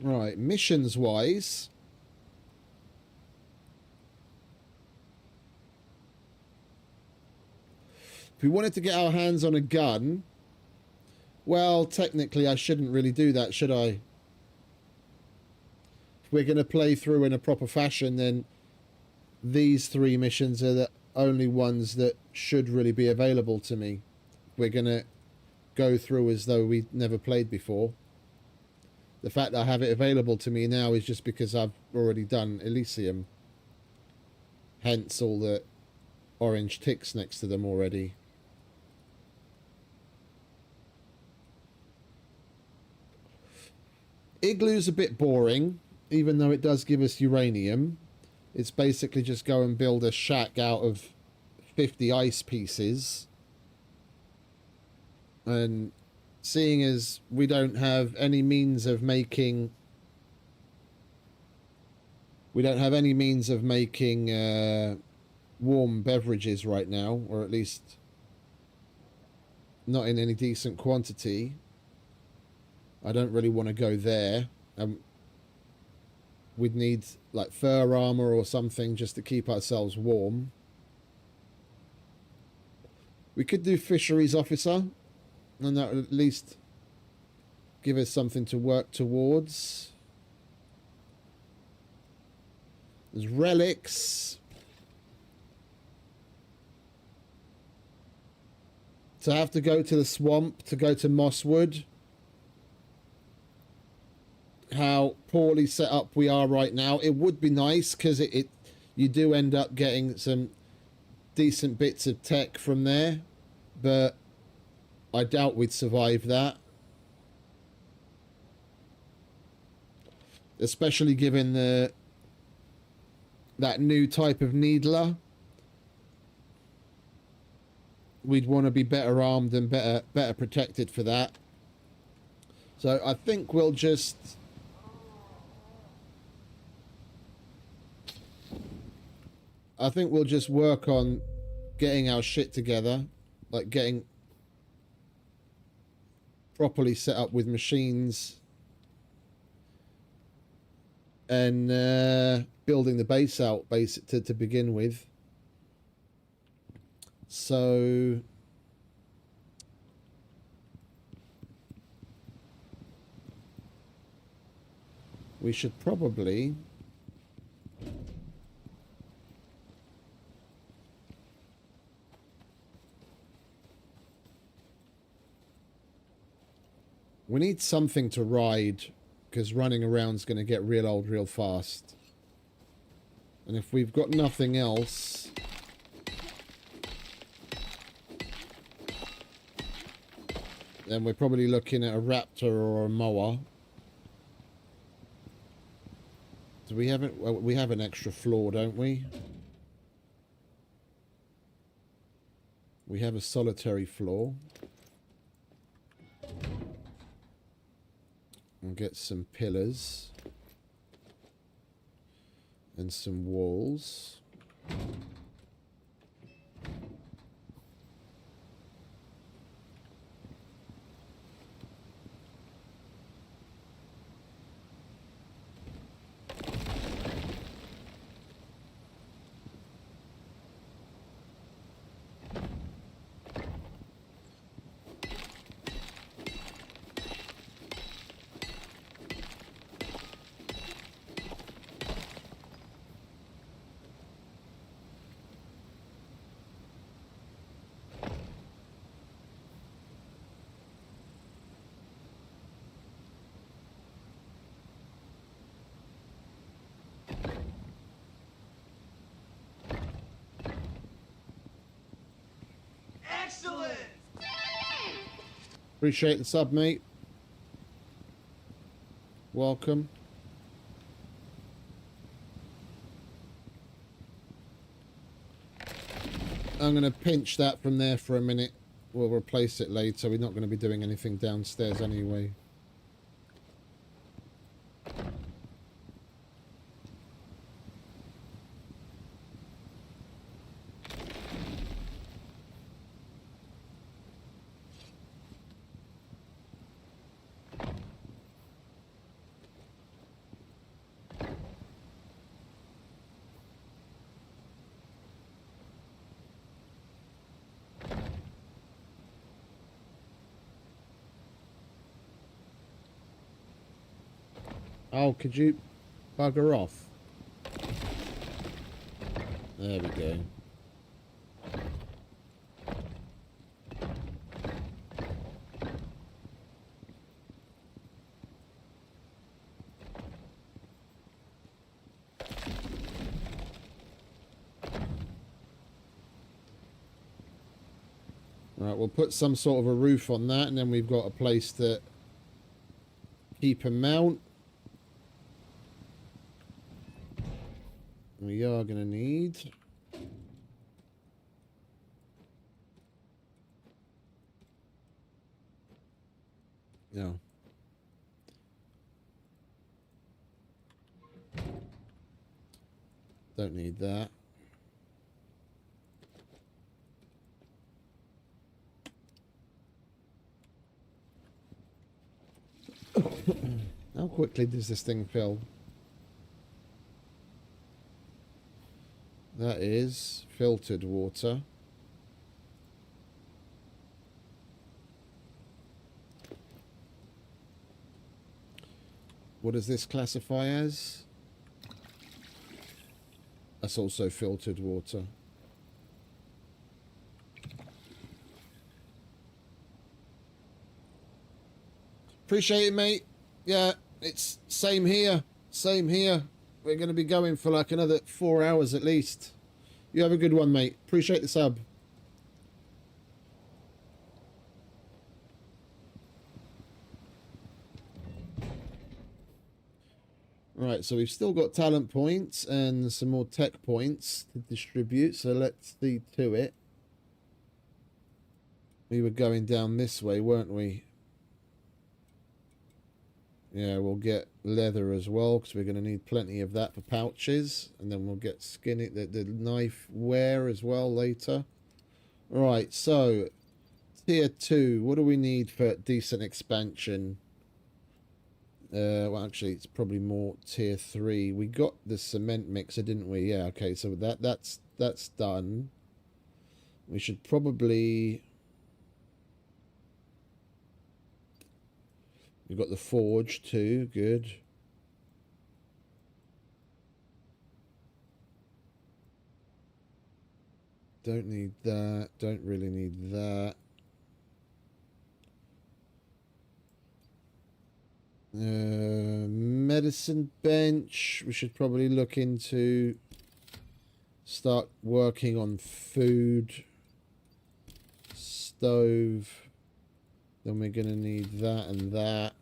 Right, missions wise, If we wanted to get our hands on a gun, well, technically I shouldn't really do that, should I? If we're going to play through in a proper fashion, then these 3 missions are the only ones that should really be available to me. We're going to go through as though we never played before. The fact that I have it available to me now is just because I've already done Elysium. Hence all the orange ticks next to them already. Igloo's a bit boring, even though it does give us uranium. It's basically just go and build a shack out of 50 ice pieces. And seeing as we don't have any means of making... warm beverages right now, or at least not in any decent quantity, I don't really want to go there. We'd need like fur armor or something just to keep ourselves warm. We could do fisheries officer, and that would at least give us something to work towards. There's relics. To have to go to the swamp, to go to Mosswood. How poorly set up we are right now. It would be nice because you do end up getting some decent bits of tech from there, but I doubt we'd survive that. Especially given that new type of needler. We'd want to be better armed and better protected for that. So I think we'll just... work on getting our shit together. Like getting properly set up with machines. And building the base out to begin with. So we should probably we need something to ride, because running around is going to get real old real fast. And if we've got nothing else, then we're probably looking at a raptor or a moa. Do we have it? Well, we have an extra floor, don't we? We have a solitary floor. We'll get some pillars and some walls. Appreciate the sub, mate. Welcome. I'm going to pinch that from there for a minute. We'll replace it later. We're not going to be doing anything downstairs anyway. Oh, could you bugger off? There we go. Right, we'll put some sort of a roof on that, and then we've got a place to keep a mount. We are going to need... No. Don't need that. How quickly does this thing fill? That is filtered water. What does this classify as? That's also filtered water. Appreciate it, mate. Yeah, it's same here. Same here. We're going to be going for like another 4 hours at least. You have a good one, mate. Appreciate the sub. Right, so we've still got talent points and some more tech points to distribute. So let's see to it. We were going down this way, weren't we? Yeah, we'll get leather as well, because we're going to need plenty of that for pouches. And then we'll get the knife wear as well later. Right, so tier 2. What do we need for decent expansion? Well, actually, it's probably more tier 3. We got the cement mixer, didn't we? Yeah, okay, so that's done. We should probably... We've got the forge too, good. Don't need that, don't really need that. Medicine bench, we should probably look into start working on food. Stove. Then we're going to need that and that.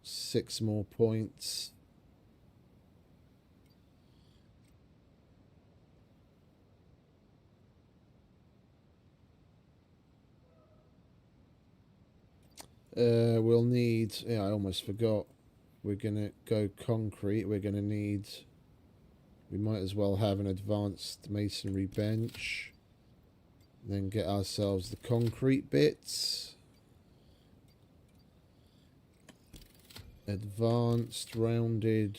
6 more points. We'll need... Yeah, I almost forgot. We're going to go concrete. We're going to need... We might as well have an advanced masonry bench. Then get ourselves the concrete bits. Advanced, rounded,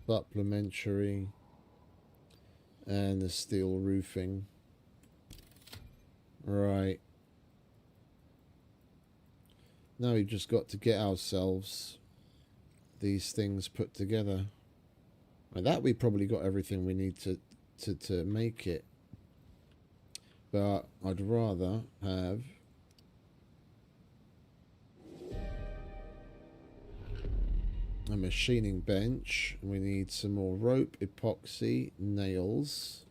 supplementary, and the steel roofing. Right. Now we've just got to get ourselves these things put together. And that we probably got everything we need to make it. But I'd rather have a machining bench. We need some more rope, epoxy, nails.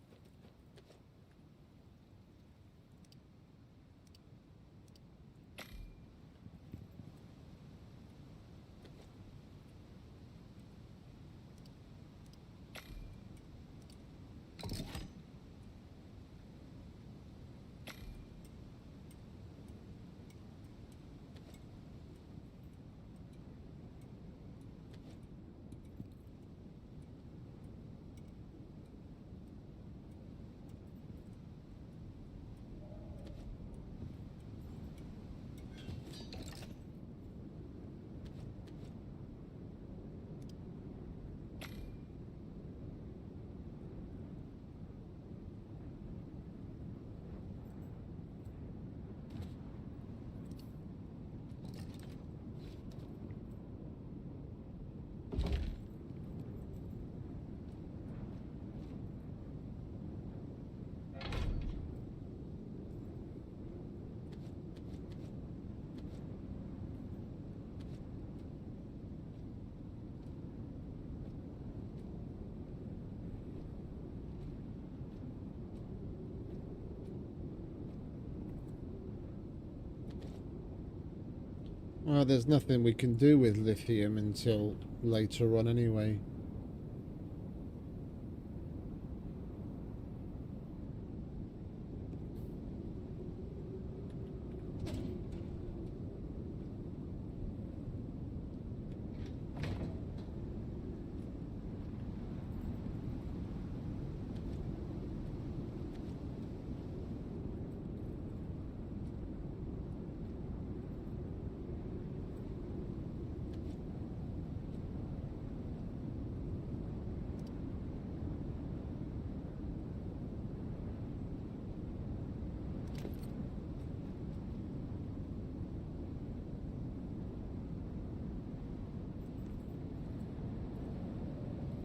Well, there's nothing we can do with lithium until later on anyway.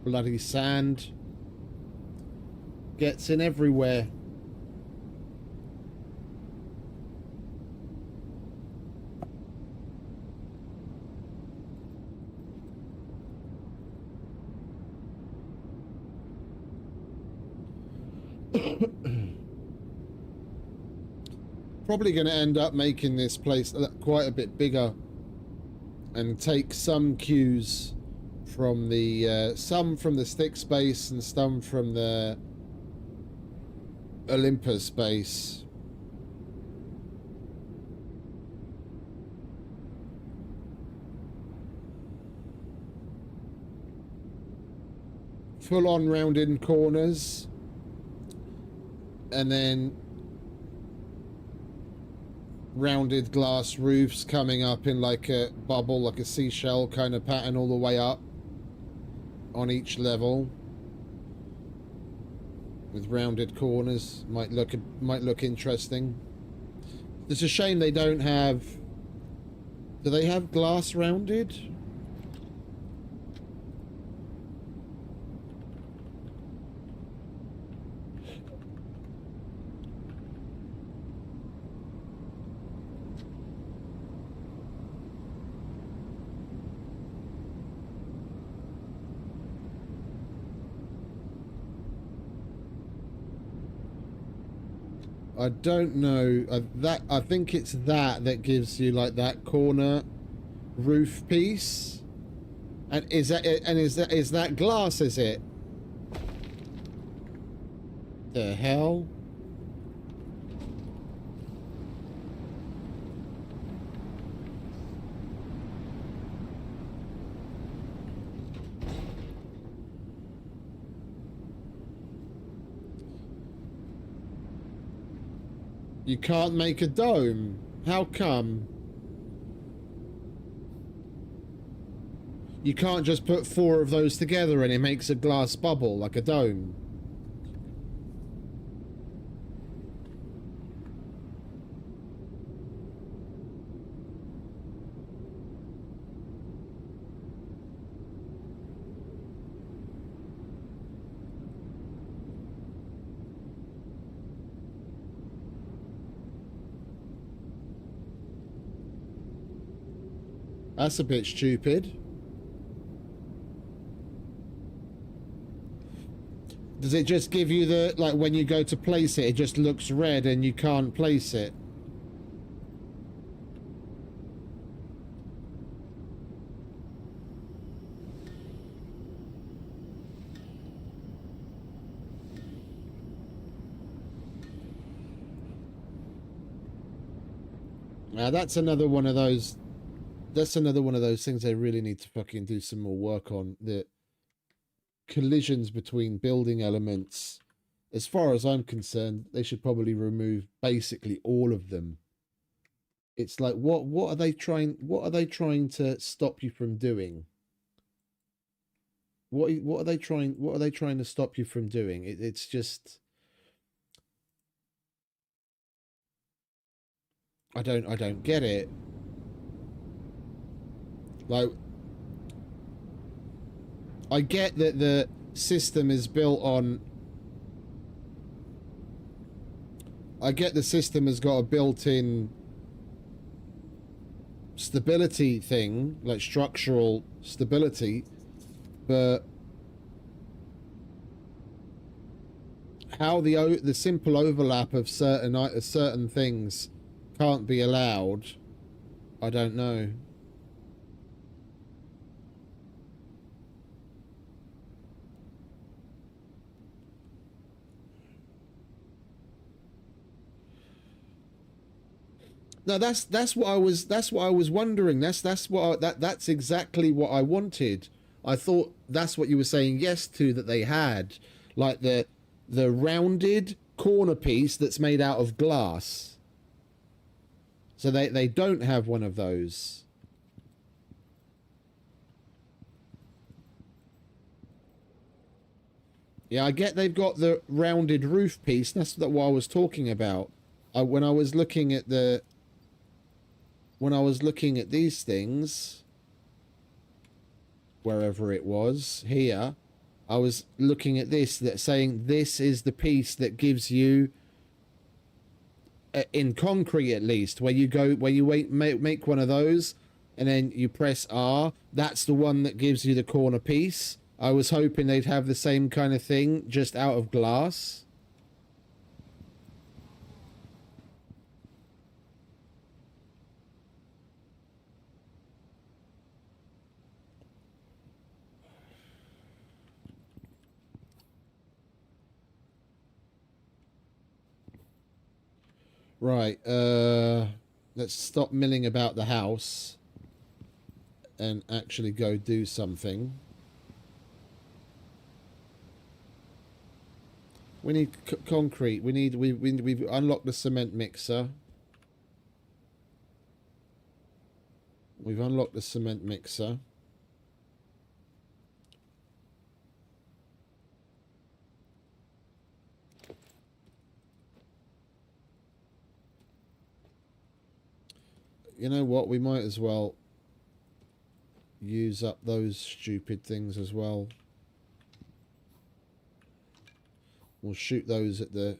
Bloody sand gets in everywhere. Probably going to end up making this place quite a bit bigger and take some cues from the some from the Styx base and some from the Olympus base. Full on rounded corners, and then rounded glass roofs coming up in like a bubble, like a seashell kind of pattern all the way up on each level with rounded corners. Might look interesting. It's a shame they don't have... Do they have glass rounded? I don't know. I think it's that gives you like that corner roof piece. And is that glass, is it? The hell? You can't make a dome. How come? You can't just put 4 of those together and it makes a glass bubble like a dome. That's a bit stupid. Does it just give you the, like, when you go to place it, it just looks red and you can't place it? Now that's another one of those... That's another one of those things they really need to fucking do some more work on. The collisions between building elements. As far as I'm concerned, they should probably remove basically all of them. It's like, what are they trying to stop you from doing? What are they trying to stop you from doing? It's just... I don't get it. Like, I get that the system is built on... I get the system has got a built-in stability thing, like structural stability, but how the simple overlap of certain things can't be allowed, I don't know. No, that's what I was wondering. That's exactly what I wanted. I thought that's what you were saying yes to, that they had, like the rounded corner piece that's made out of glass. So they don't have one of those. Yeah, I get they've got the rounded roof piece. That's what I was talking about. When I was looking at these things, wherever it was, here, I was looking at this, that saying this is the piece that gives you, in concrete at least, where you make one of those, and then you press R. That's the one that gives you the corner piece. I was hoping they'd have the same kind of thing, just out of glass. Right, let's stop milling about the house and actually go do something. We need concrete. We've unlocked the cement mixer. We've unlocked the cement mixer. You know what? We might as well use up those stupid things as well. We'll shoot those at the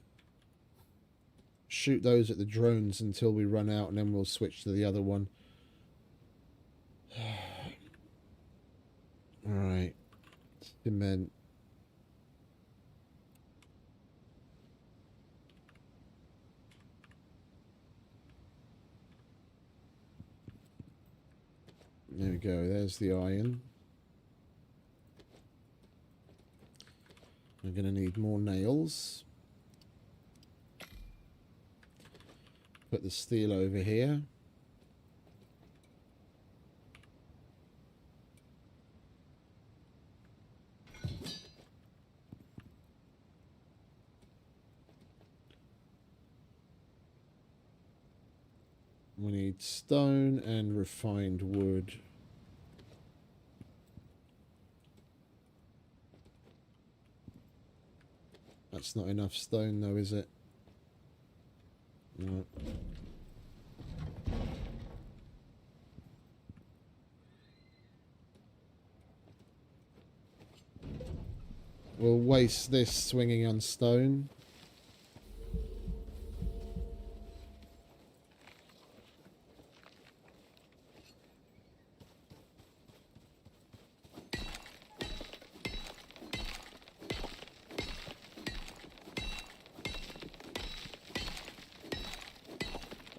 drones until we run out, and then we'll switch to the other one. All right, cement. There we go. There's the iron. We're going to need more nails. Put the steel over here. We need stone and refined wood. That's not enough stone though, is it? No. We'll waste this swinging on stone.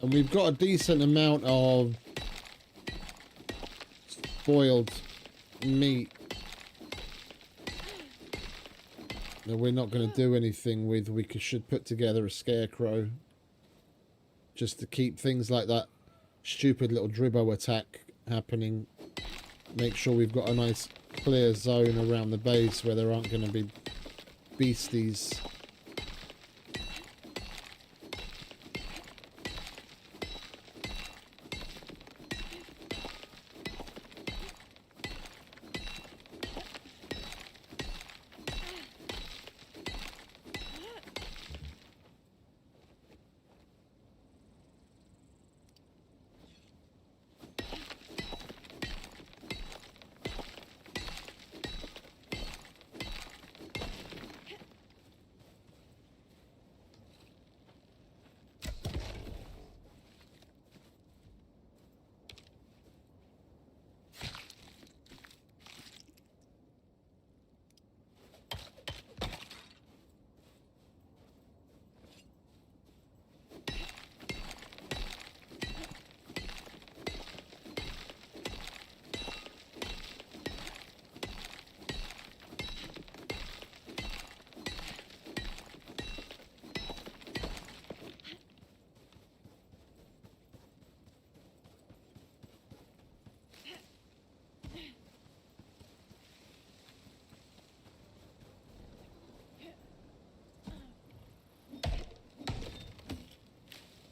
And we've got a decent amount of boiled meat that we're not going to do anything with. We should put together a scarecrow just to keep things like that stupid little dribbo attack happening. Make sure we've got a nice clear zone around the base where there aren't going to be beasties.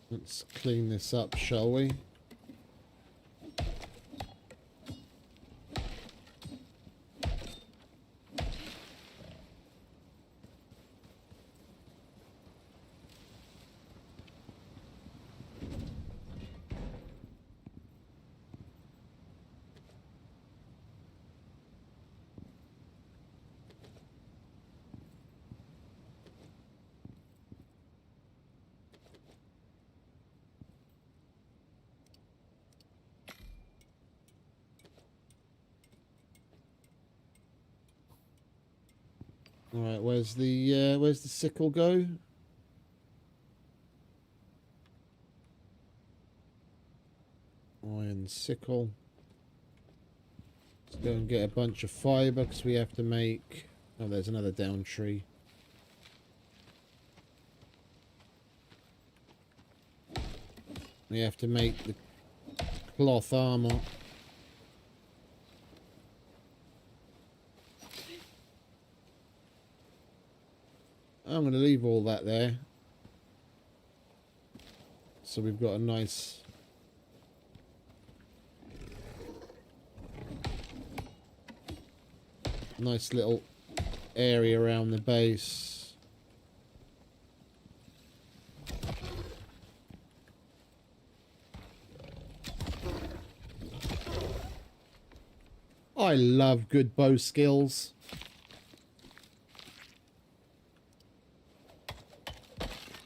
Let's clean this up, shall we? All right, where's the sickle go? Iron sickle. Let's go and get a bunch of fibre because we have to make... Oh, there's another down tree. We have to make the cloth armor. I'm going to leave all that there. So we've got a nice... nice little area around the base. I love good bow skills.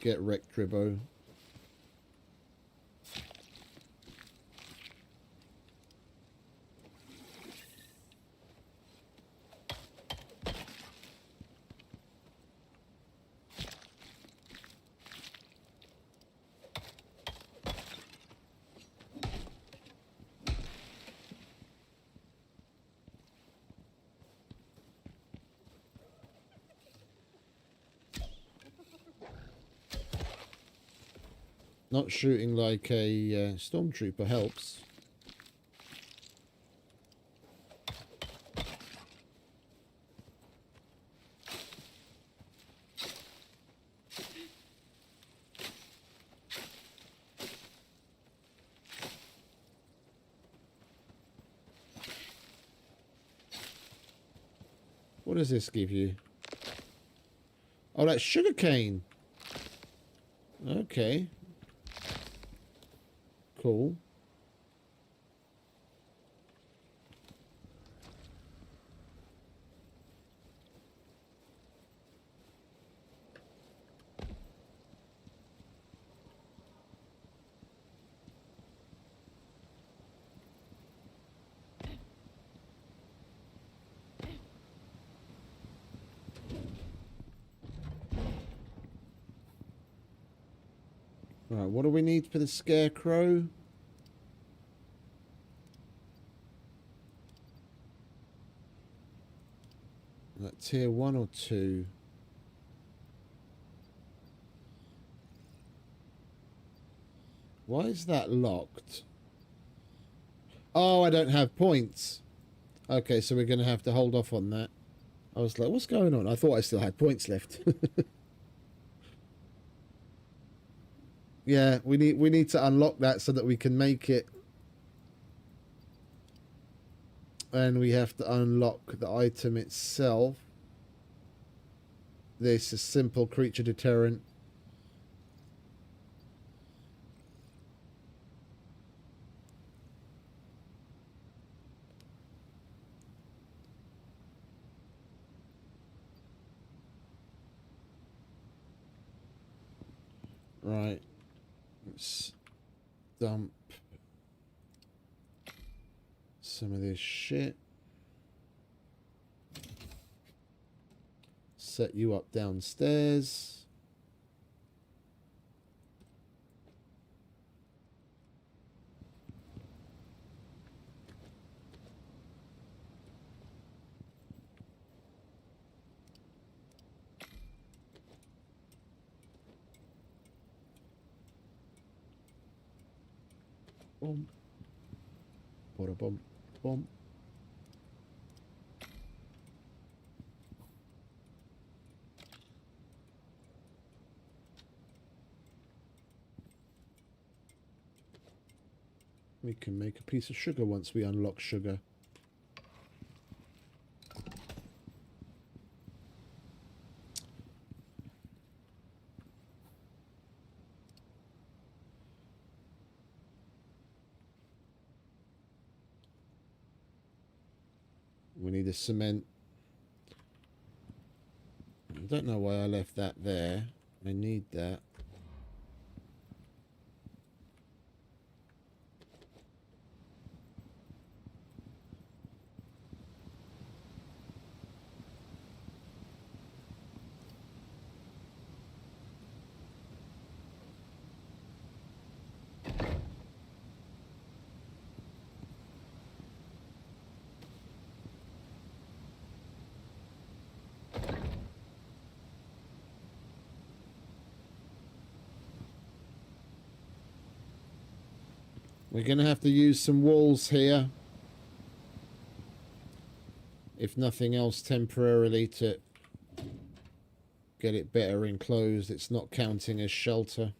Get wrecked, Tribbo. Not shooting like a stormtrooper helps. What does this give you? Oh, that's sugarcane. Okay. Cool. Right, what do we need for the scarecrow? Like tier 1 or 2? Why is that locked? Oh, I don't have points. Okay, so we're going to have to hold off on that. I was like, what's going on? I thought I still had points left. Yeah, we need to unlock that so that we can make it. And we have to unlock the item itself. This is simple creature deterrent. Right. Let's dump some of this shit. Set you up downstairs. Boom. Bada bum. Boom. We can make a piece of sugar once we unlock sugar. We need a cement. I don't know why I left that there. I need that. We're going to have to use some walls here. If nothing else, temporarily to get it better enclosed. It's not counting as shelter.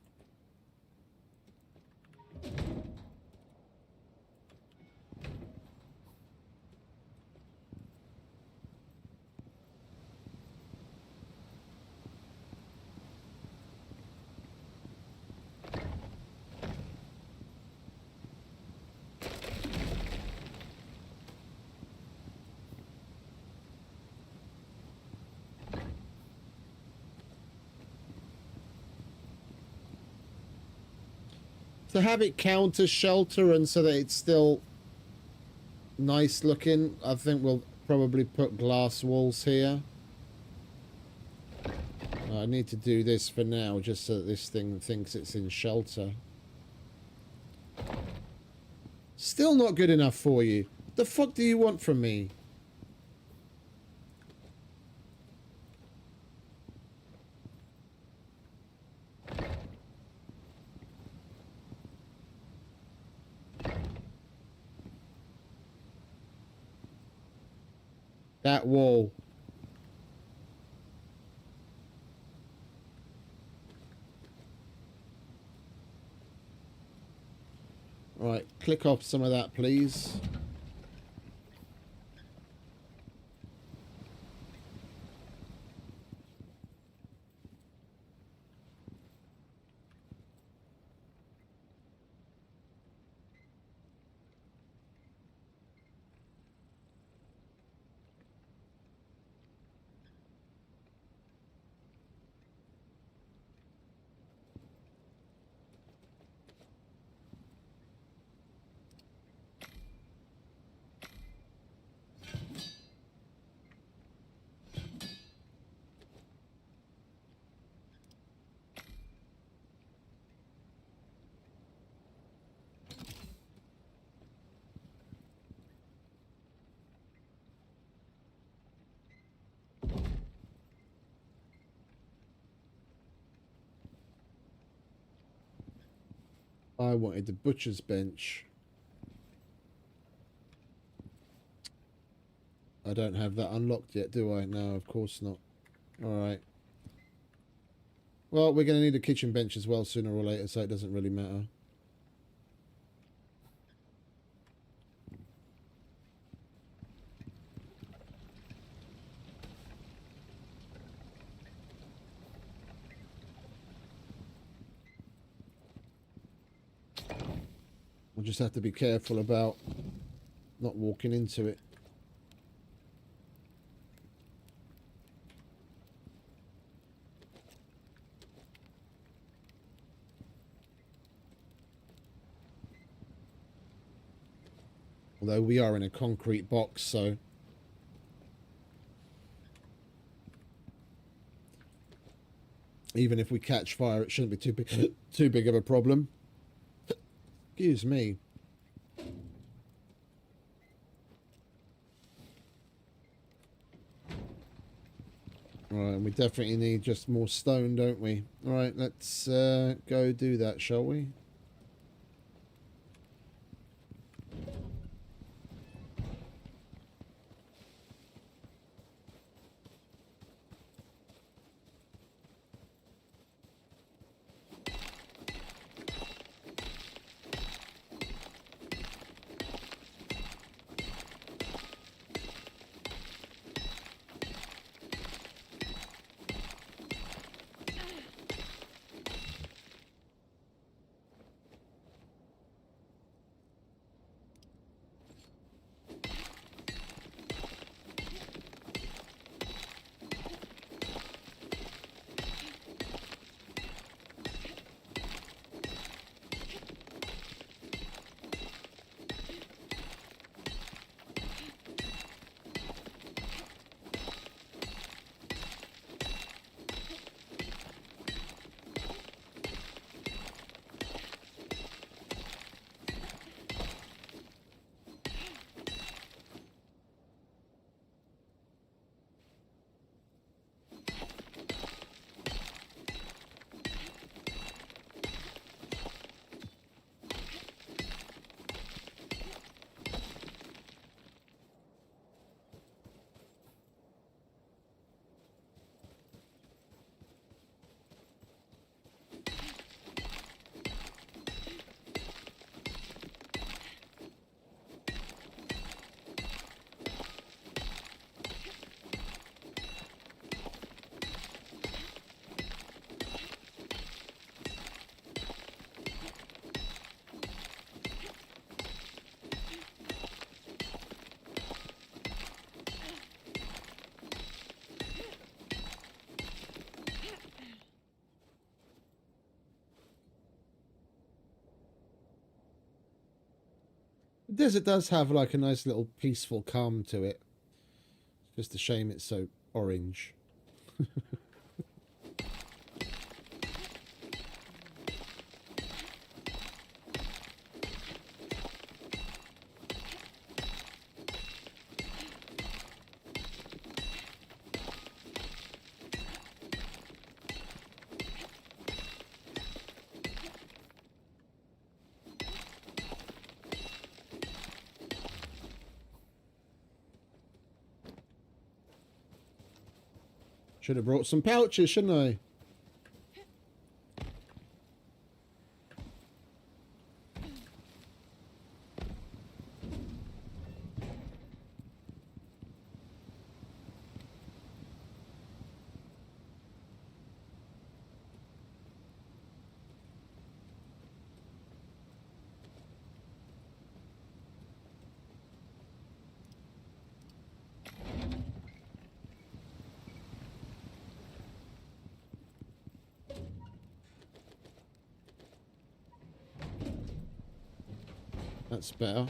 To have it count as shelter and so that it's still nice looking, I think we'll probably put glass walls here. I need to do this for now just so that this thing thinks it's in shelter. Still not good enough for you. The fuck do you want from me? That wall. Right, click off some of that, please. I wanted the butcher's bench. I don't have that unlocked yet, do I? No, of course not. Alright. Well, we're going to need a kitchen bench as well sooner or later, so it doesn't really matter. We'll just have to be careful about not walking into it. Although we are in a concrete box, so... even if we catch fire, it shouldn't be too big of a problem. Excuse me. Alright, and we definitely need just more stone, don't we? Alright, let's go do that, shall we? The desert does have like a nice little peaceful calm to it. It's just a shame it's so orange. Should have brought some pouches, shouldn't I? That's better.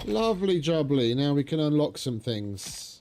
Lovely jubbly. Now we can unlock some things.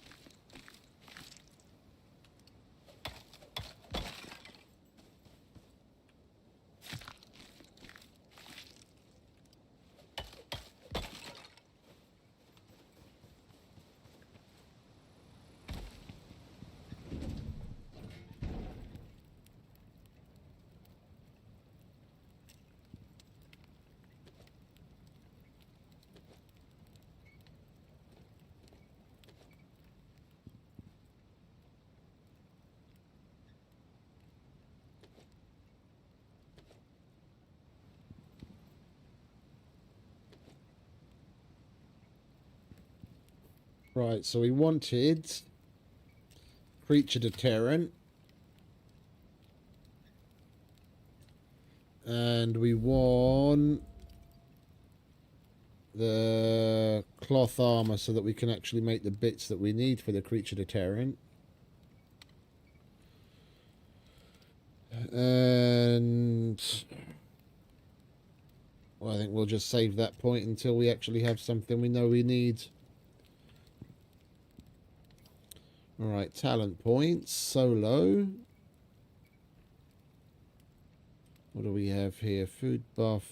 Right, so we wanted creature deterrent. And we want the cloth armor so that we can actually make the bits that we need for the creature deterrent. And well, I think we'll just save that point until we actually have something we know we need. Alright, talent points, solo. What do we have here? Food buff.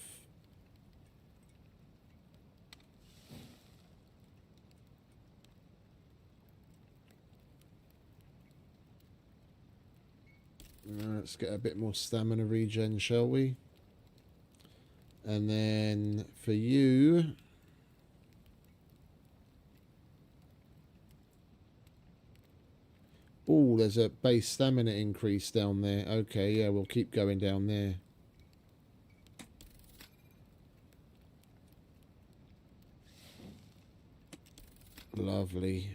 Let's get a bit more stamina regen, shall we? And then for you... Oh, there's a base stamina increase down there. Okay, yeah, we'll keep going down there. Lovely.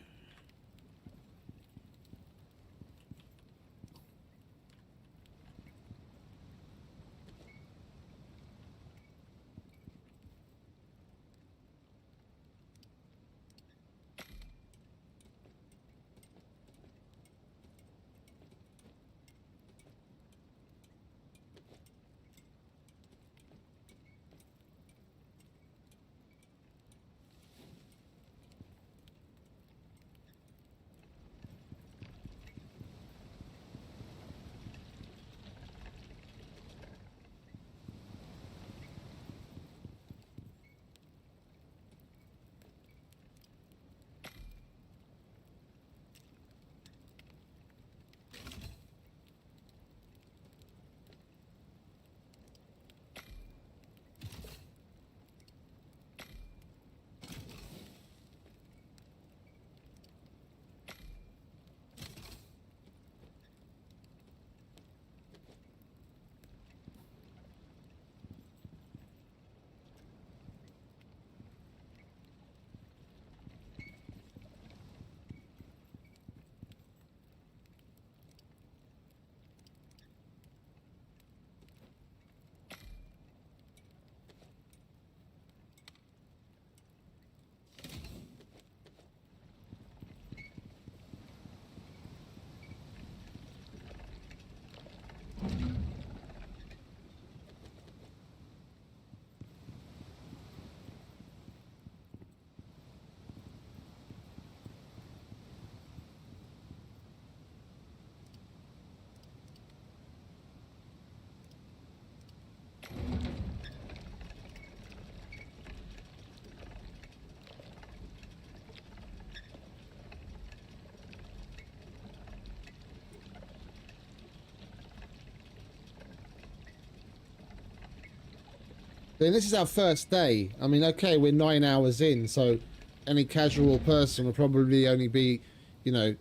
Then this is our first day. I mean, okay, we're 9 hours in, so any casual person will probably only be, you know,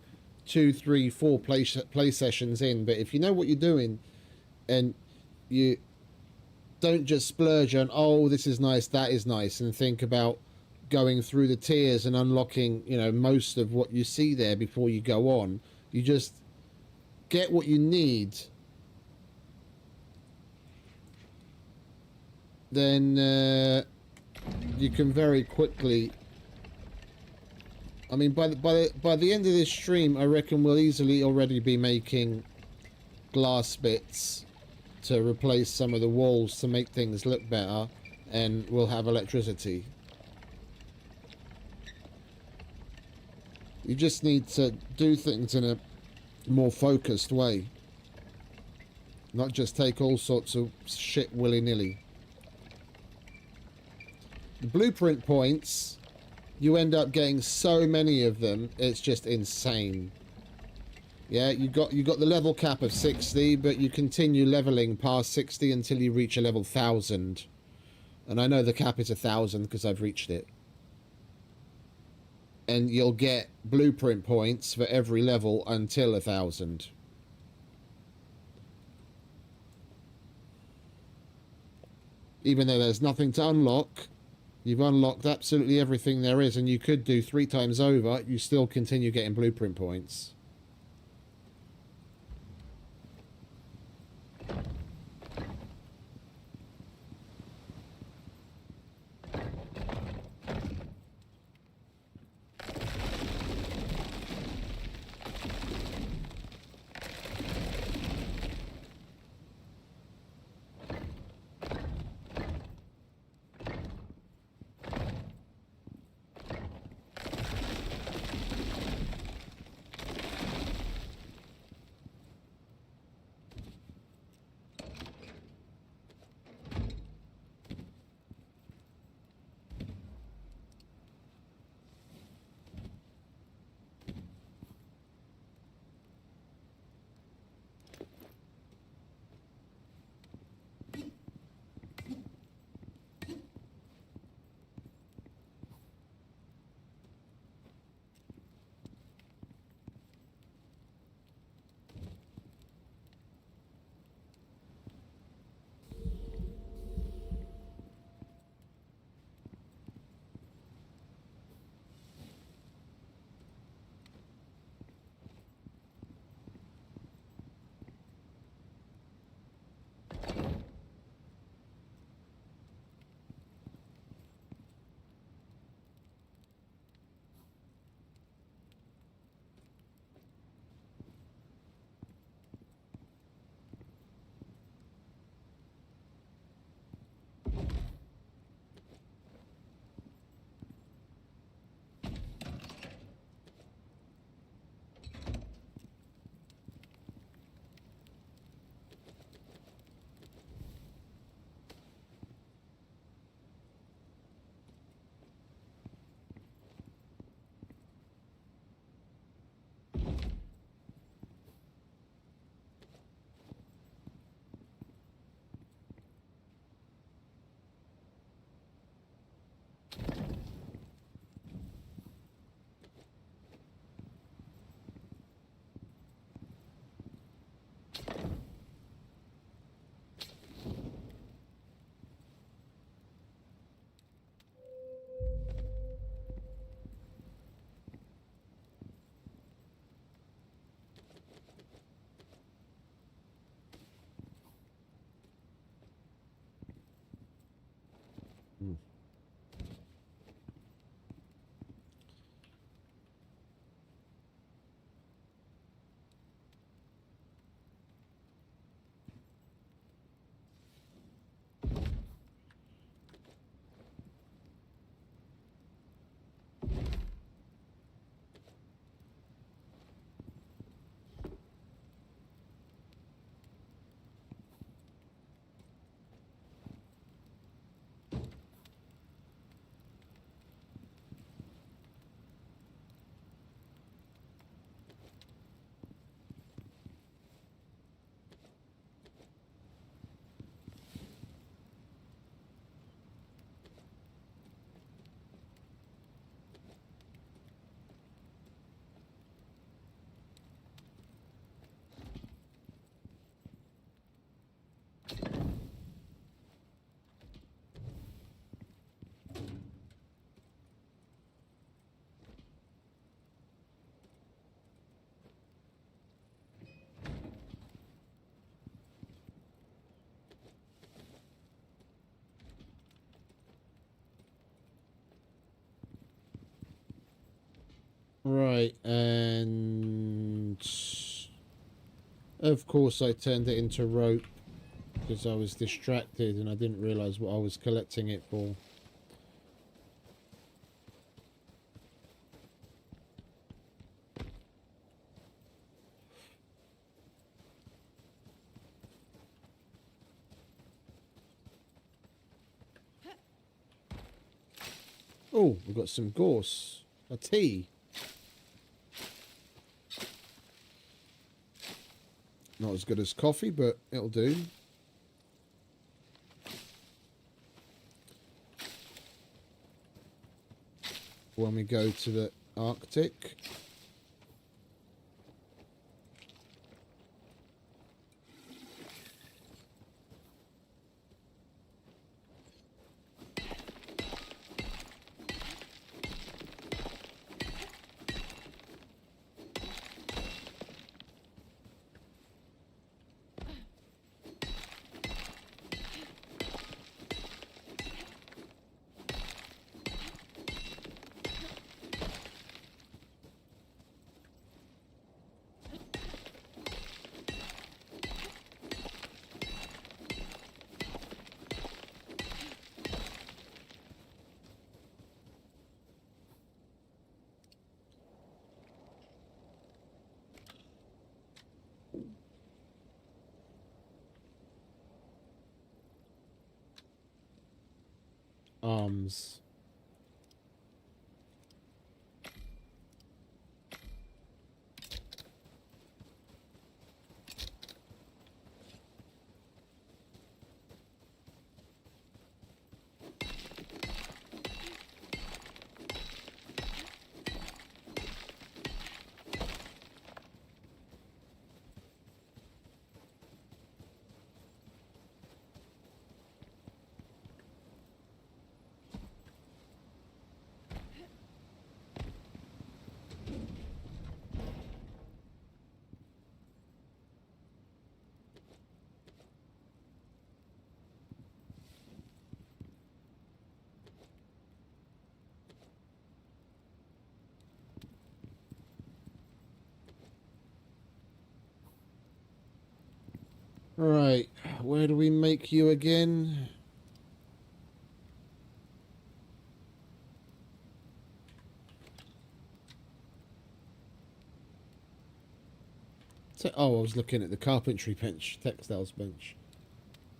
2, 3, 4 play sessions in. But if you know what you're doing and you don't just splurge on, oh, this is nice, that is nice, and think about going through the tiers and unlocking, you know, most of what you see there before you go on. You just get what you need, then you can very quickly... I mean, by the end of this stream, I reckon we'll easily already be making glass bits to replace some of the walls to make things look better, and we'll have electricity. You just need to do things in a more focused way, not just take all sorts of shit willy-nilly. The blueprint points, you end up getting so many of them, it's just insane. Yeah, you got the level cap of 60, but you continue leveling past 60 until you reach a level 1000. And I know the cap is 1000 because I've reached it. And you'll get blueprint points for every level until 1000. Even though there's nothing to unlock, you've unlocked absolutely everything there is, and you could do 3 times over, you still continue getting blueprint points. Right, and of course I turned it into rope because I was distracted and I didn't realise what I was collecting it for. Oh, we've got some gorse. A tea. Not as good as coffee, but it'll do. When we go to the Arctic. Arms. Right, where do we make you again? Oh, I was looking at the carpentry bench, textiles bench.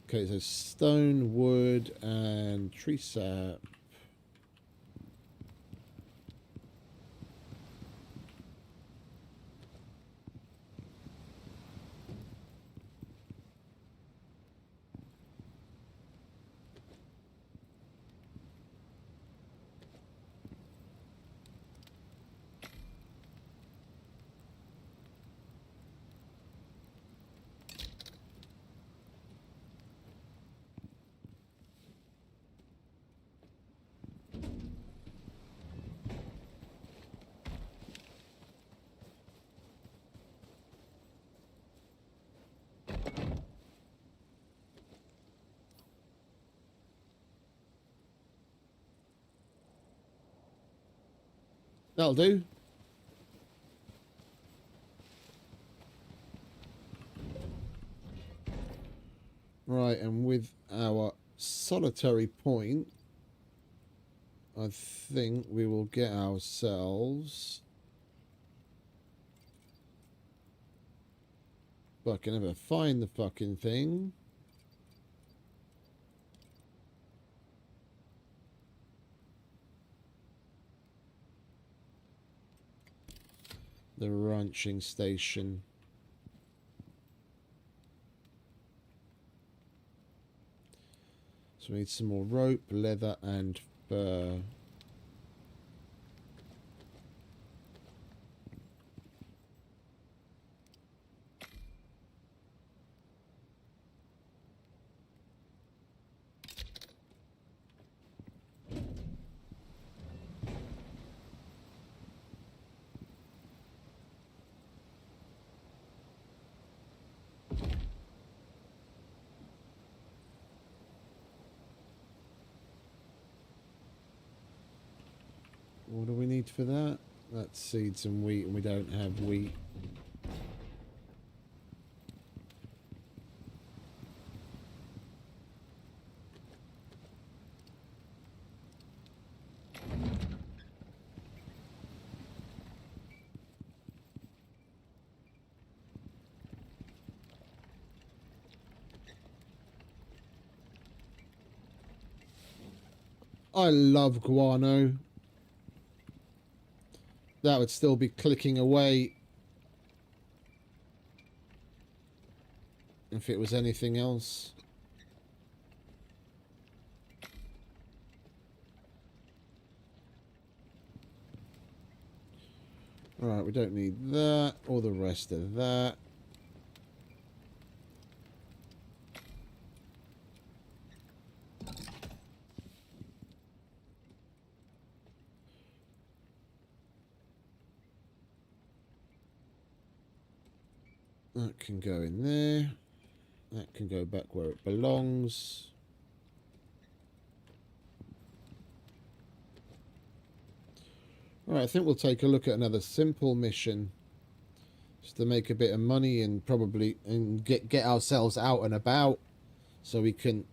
Okay, so stone, wood, and tree sap. That'll do. Right, and with our solitary point, I think we will get ourselves... If I can ever find the fucking thing. The ranching station. So we need some more rope, leather, and fur. What do we need for that? That's seeds and wheat, and we don't have wheat. I love guano. That would still be clicking away if it was anything else. Alright, we don't need that or the rest of that. That can go in there. That can go back where it belongs. Alright, I think we'll take a look at another simple mission. Just to make a bit of money and probably get ourselves out and about. So we can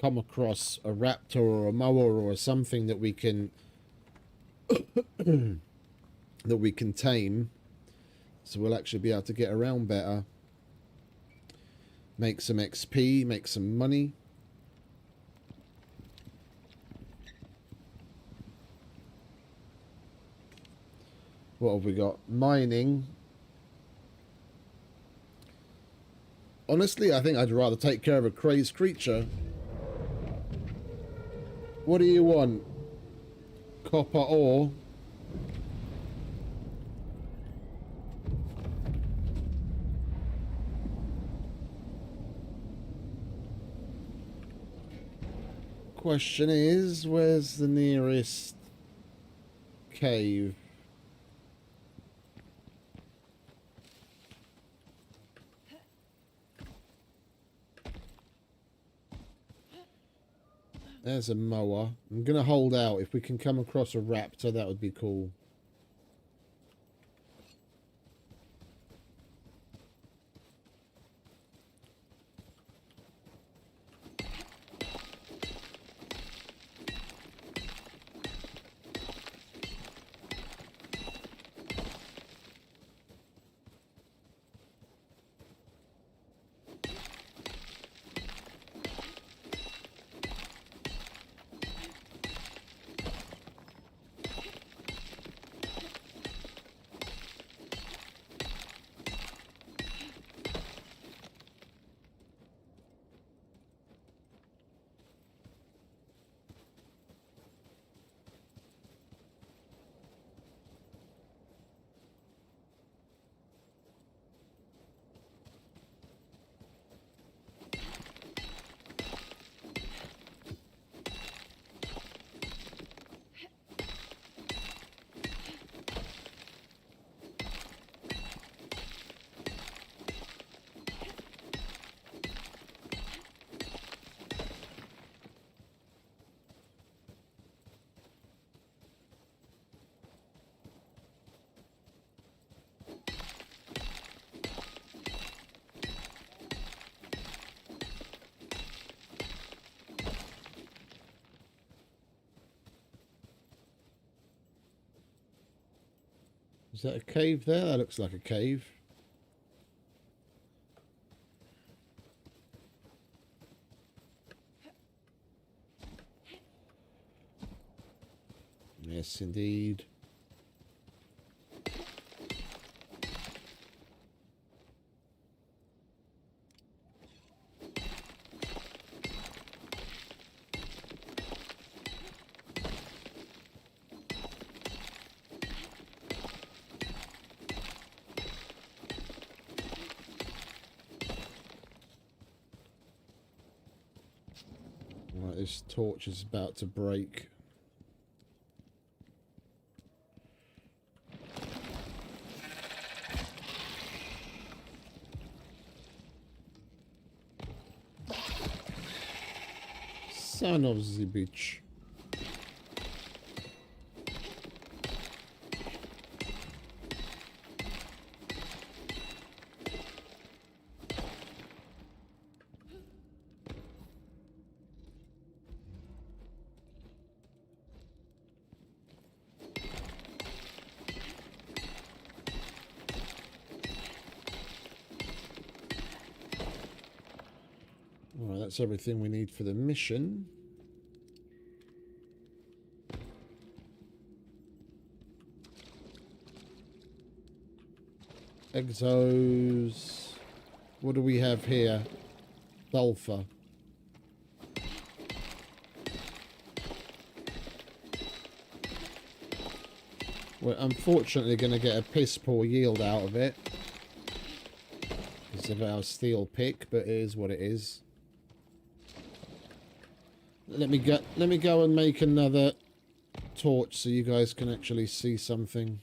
come across a raptor or a moa or something that we can that we can tame. So we'll actually be able to get around better. Make some XP, make some money. What have we got? Mining. Honestly, I think I'd rather take care of a crazed creature. What do you want? Copper ore? Question is, where's the nearest cave? There's a mower. I'm going to hold out. If we can come across a raptor, that would be cool. Is that a cave there? That looks like a cave. Yes, indeed. Right, this torch is about to break. Son of the bitch. Alright, that's everything we need for the mission. Exos. What do we have here? Sulfur. We're unfortunately going to get a piss poor yield out of it because of our steel pick, but it is what it is. Let me go and make another torch so you guys can actually see something.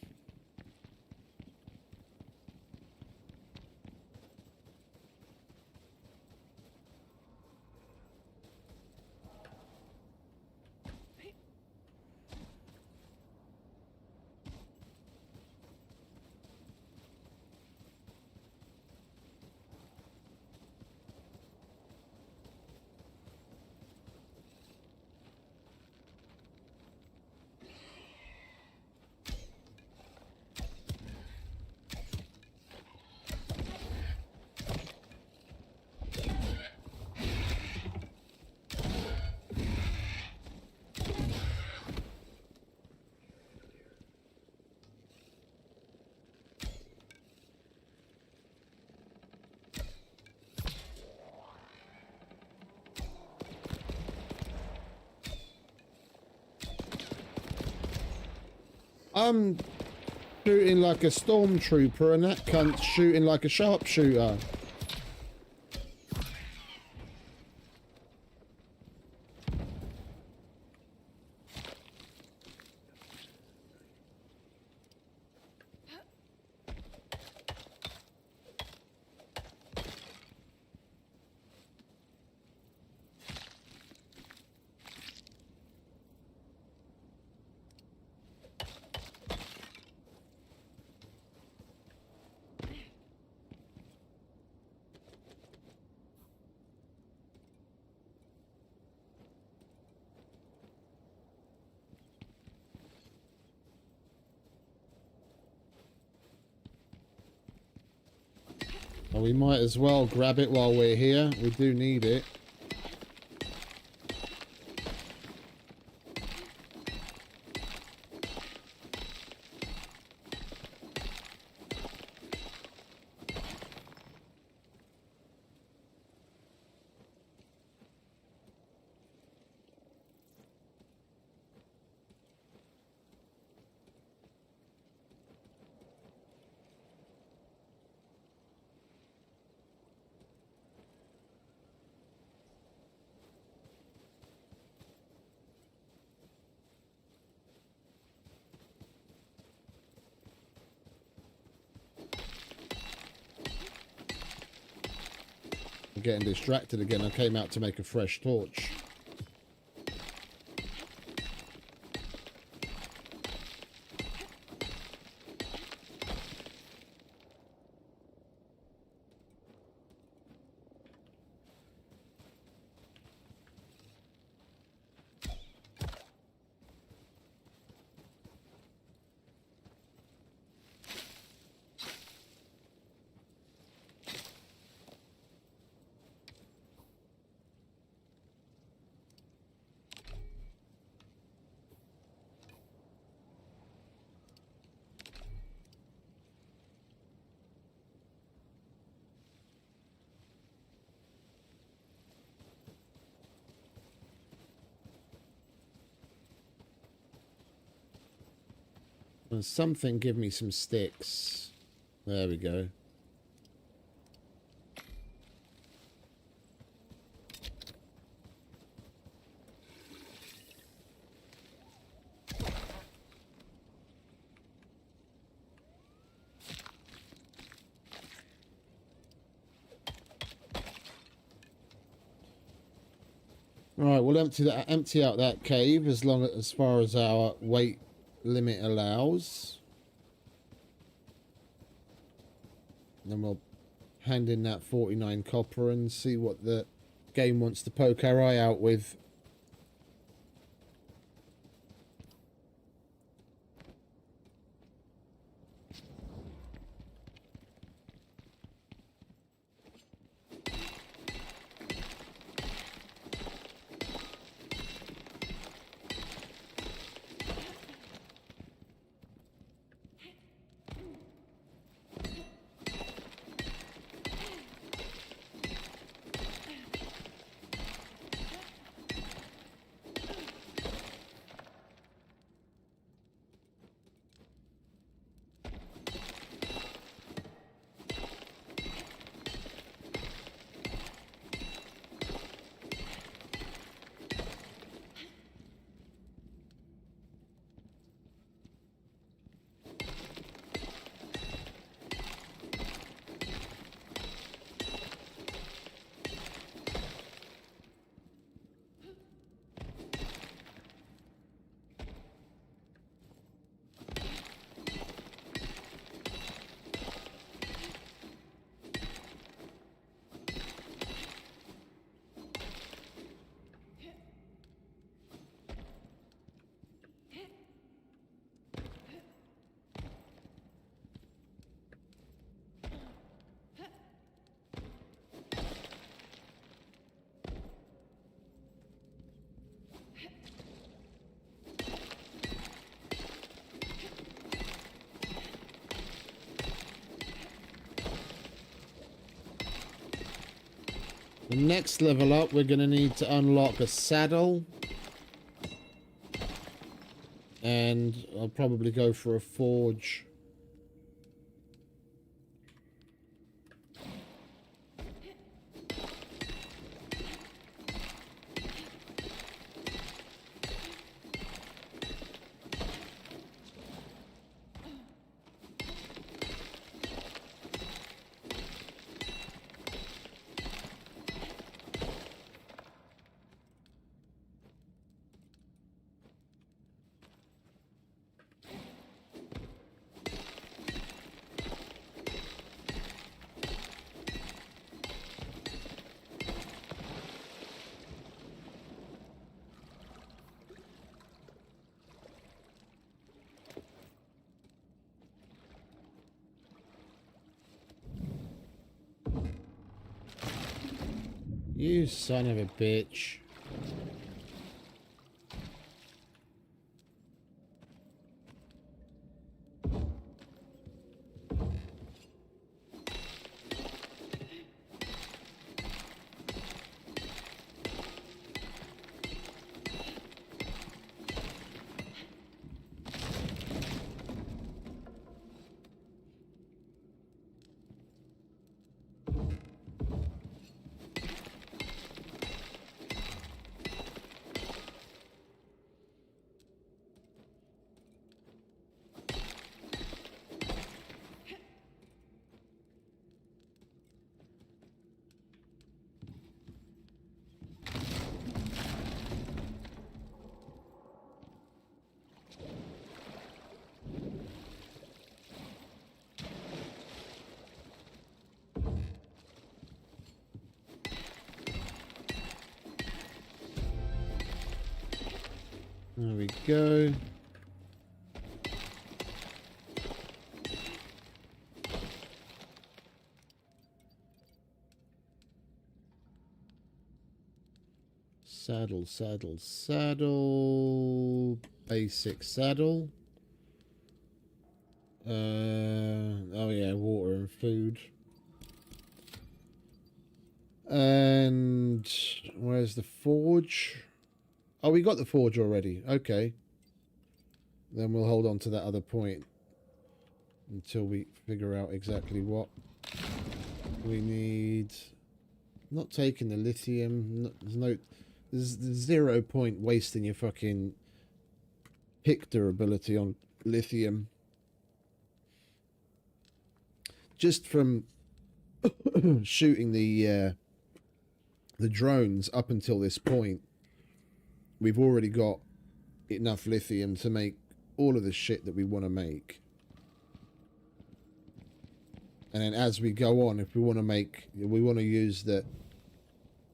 I'm shooting like a stormtrooper and that cunt's shooting like a sharpshooter. Well, we might as well grab it while we're here. We do need it. I'm getting distracted again. I came out to make a fresh torch. And something give me some sticks. There we go. Right, we'll empty out that cave as far as our weight limit allows. And then we'll hand in that 49 copper and see what the game wants to poke our eye out with. The next level up, we're going to need to unlock a saddle. And I'll probably go for a forge. You son of a bitch. There we go. Saddle, saddle, saddle. Basic saddle. Oh yeah, water and food. And where's the forge? Oh, we got the forge already. Okay. Then we'll hold on to that other point until we figure out exactly what we need. Not taking the lithium. There's 0 point wasting your fucking pick durability on lithium. Just from shooting the drones up until this point, we've already got enough lithium to make all of the shit that we want to make. And then as we go on, if we want to use the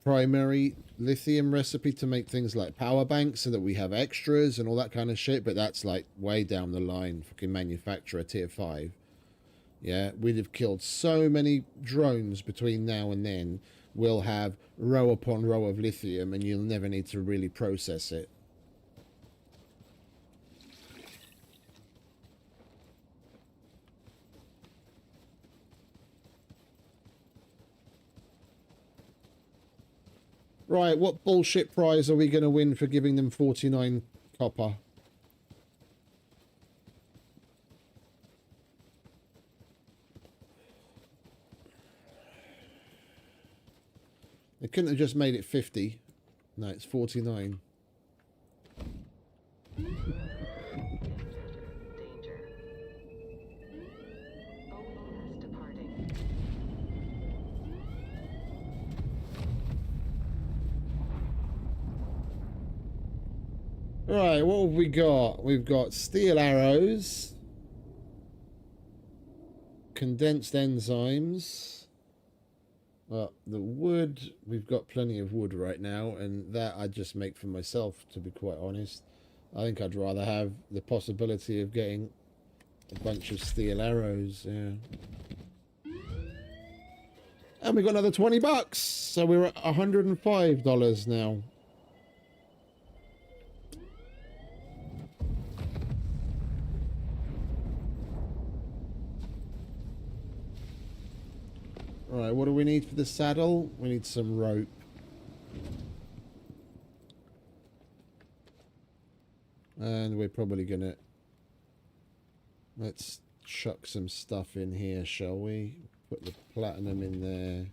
primary lithium recipe to make things like power banks so that we have extras and all that kind of shit, but that's like way down the line, fucking manufacturer tier 5. Yeah, we'd have killed so many drones between now and then. We'll have row upon row of lithium and you'll never need to really process it. Right, what bullshit prize are we going to win for giving them 49 copper? They couldn't have just made it 50. No, it's 49. Right, what have we got? We've got steel arrows, condensed enzymes. Well, the wood, we've got plenty of wood right now, and that I just make for myself, to be quite honest. I think I'd rather have the possibility of getting a bunch of steel arrows, yeah. And we got another 20 bucks, so we're at $105 now. Right, what do we need for the saddle? We need some rope. And we're probably gonna... Let's chuck some stuff in here, shall we? Put the platinum in there.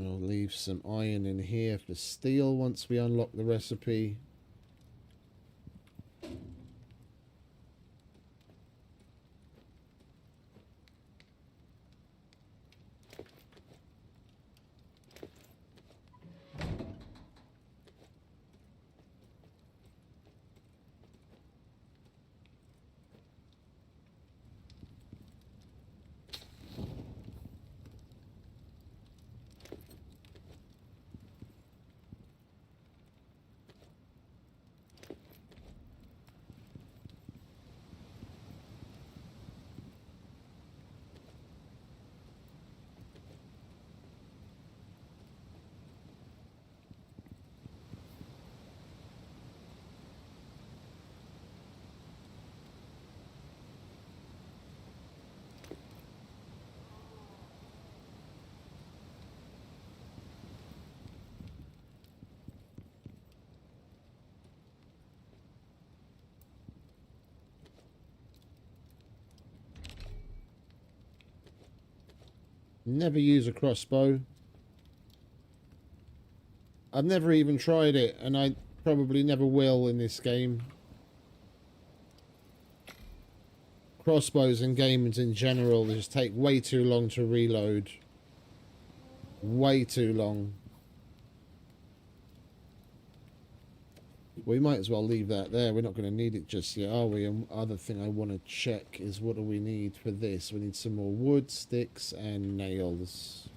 I'll leave some iron in here for steel once we unlock the recipe. Never use a crossbow. I've never even tried it, and I probably never will in this game. Crossbows in games in general just take way too long to reload. Way too long. We might as well leave that there. We're not going to need it just yet, are we? And other thing I want to check is what do we need for this? We need some more wood, sticks, and nails.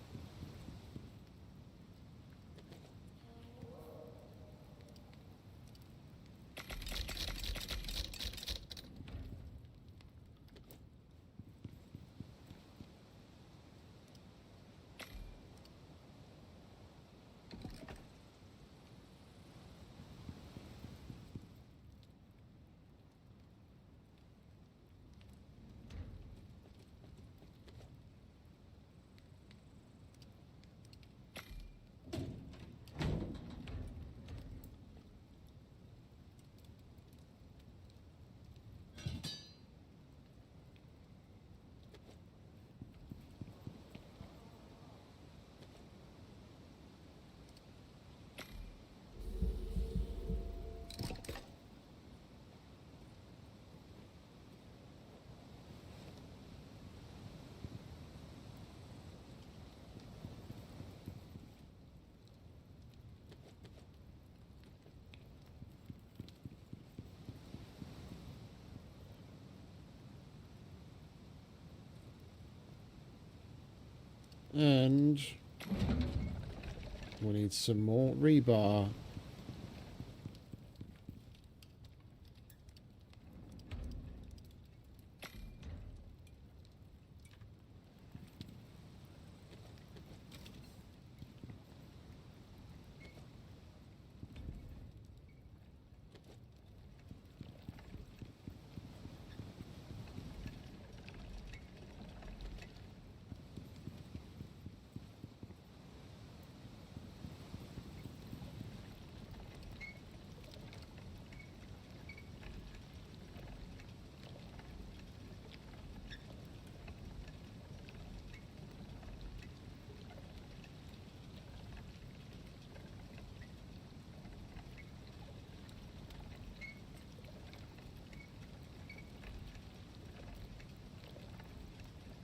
And we need some more rebar.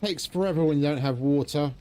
Takes forever when you don't have water.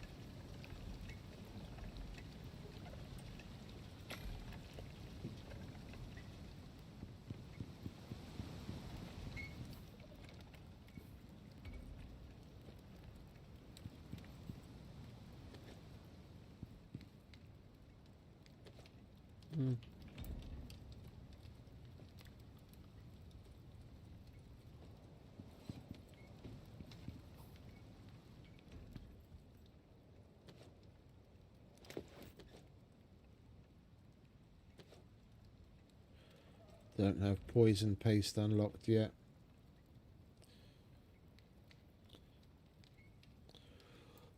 Don't have poison paste unlocked yet.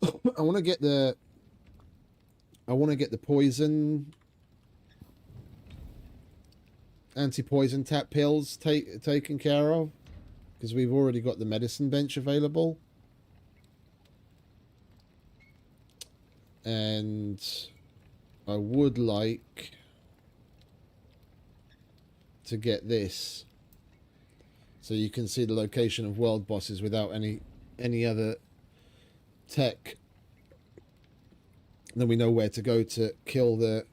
I want to get the poison anti-poison tap pills taken care of, because we've already got the medicine bench available. And I would like to get this so you can see the location of world bosses without any other tech. Then we know where to go to kill the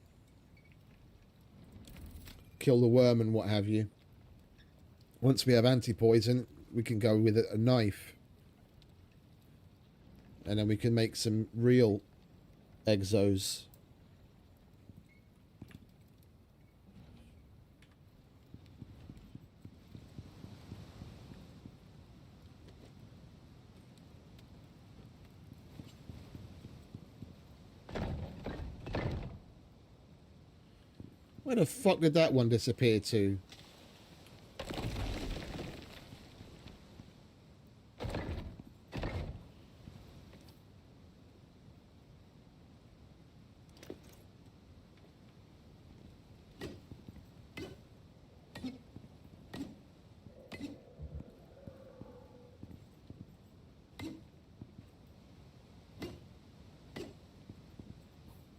worm and what have you. Once we have anti-poison, we can go with a knife, and then we can make some real exos. Where the fuck did that one disappear to?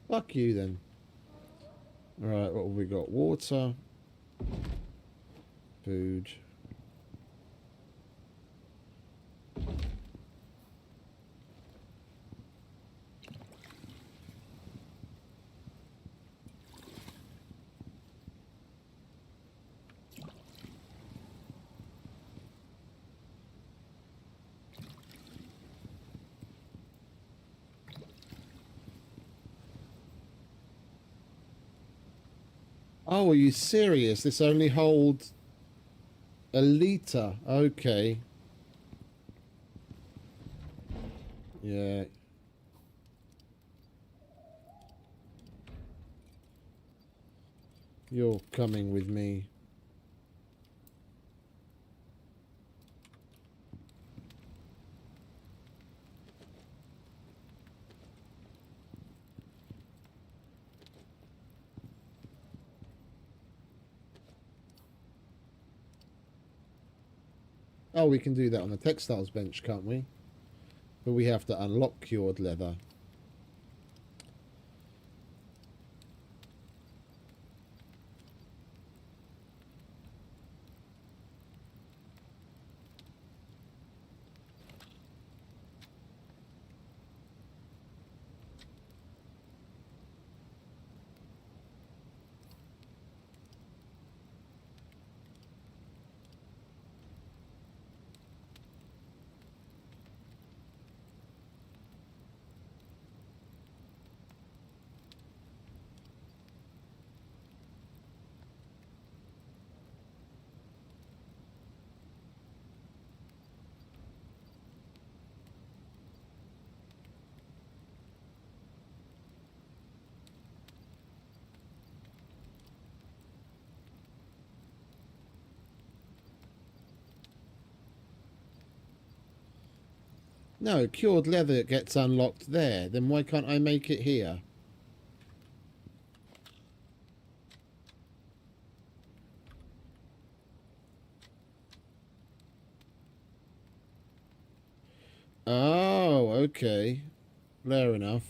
Fuck you then. Alright, what have we got? Water. Food. Oh, are you serious? This only holds a liter. Okay. Yeah. You're coming with me. Oh, we can do that on the textiles bench, can't we? But we have to unlock cured leather. No, cured leather gets unlocked there. Then why can't I make it here? Oh, okay. Fair enough.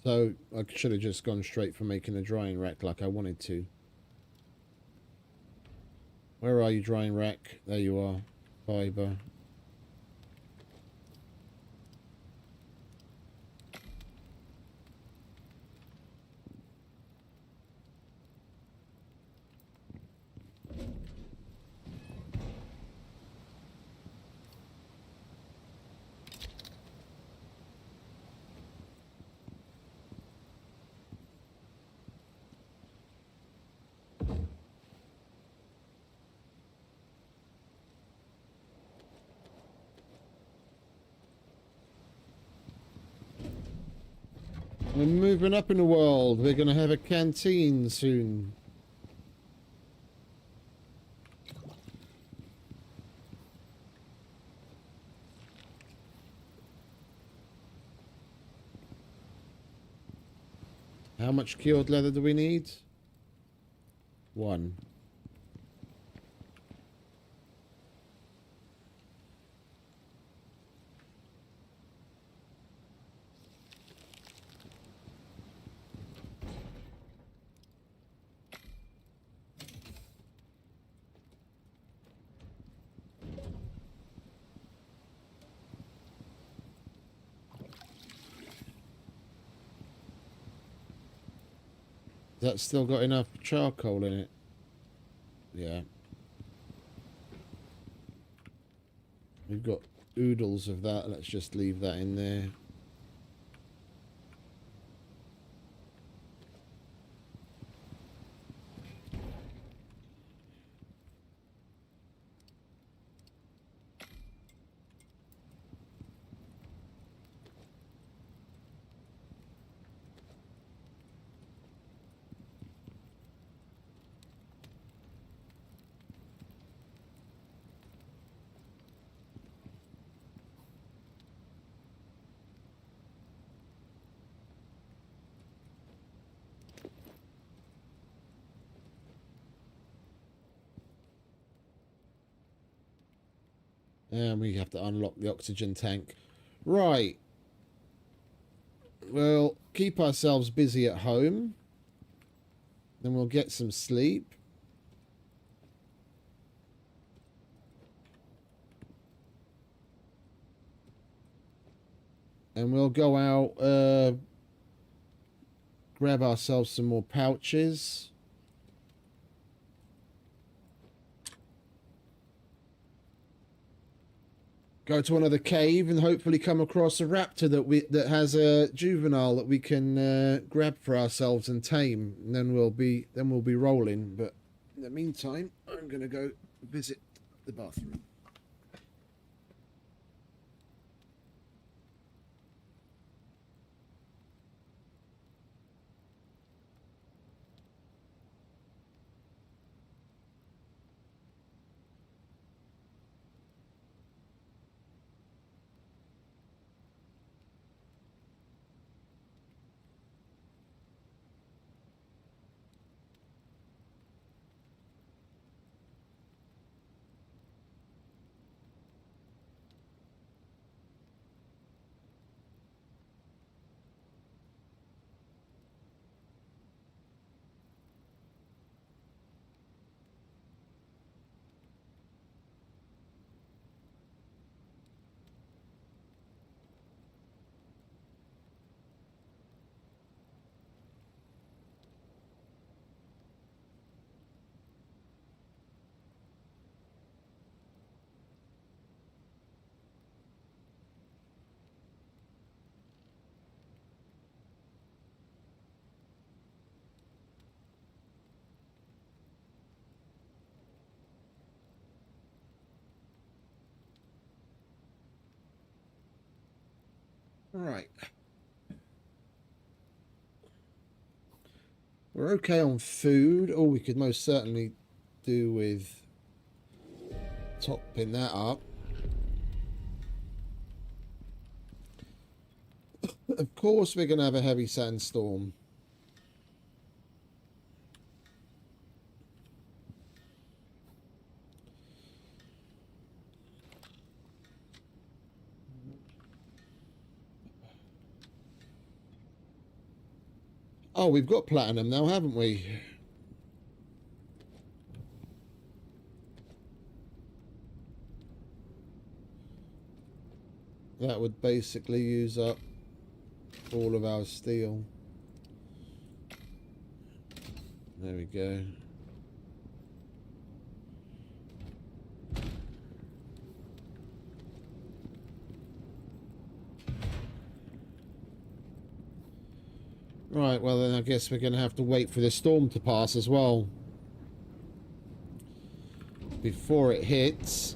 So I should have just gone straight for making a drying rack like I wanted to. Where are you, drying rack? There you are. Fiber. We're moving up in the world. We're going to have a canteen soon. How much cured leather do we need? 1. That's still got enough charcoal in it. Yeah. We've got oodles of that. Let's just leave that in there. And we have to unlock the oxygen tank. Right. We'll keep ourselves busy at home. Then we'll get some sleep. And we'll go out, grab ourselves some more pouches. Go to another cave and hopefully come across a raptor that has a juvenile that we can grab for ourselves and tame. And then we'll be rolling. But in the meantime, I'm gonna go visit the bathroom. Right. We're okay on food. Oh, we could most certainly do with topping that up. Of course we're going to have a heavy sandstorm. Oh, we've got platinum now, haven't we? That would basically use up all of our steel. There we go. Right, well then I guess we're going to have to wait for the storm to pass as well. Before it hits.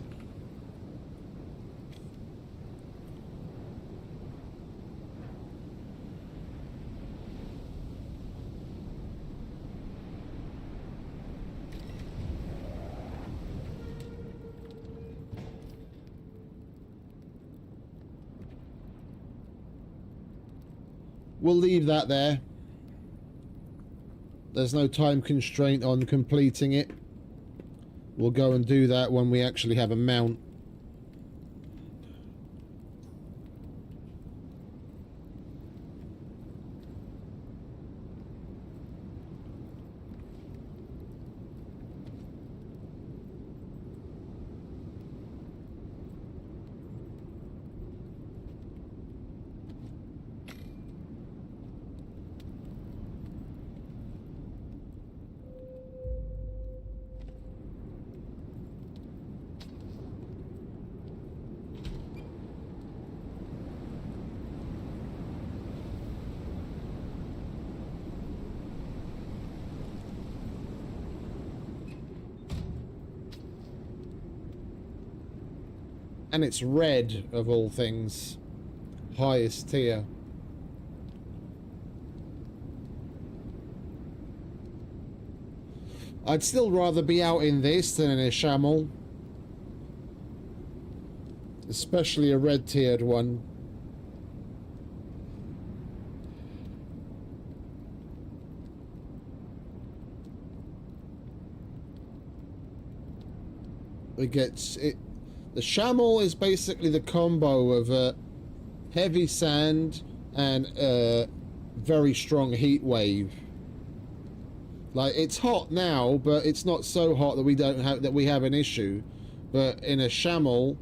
We'll leave that there. There's no time constraint on completing it. We'll go and do that when we actually have a mount. And it's red, of all things. Highest tier. I'd still rather be out in this than in a Shamel. Especially a red tiered one. The Shamel is basically the combo of heavy sand and very strong heat wave. Like, it's hot now, but it's not so hot that we have an issue. But in a Shamel,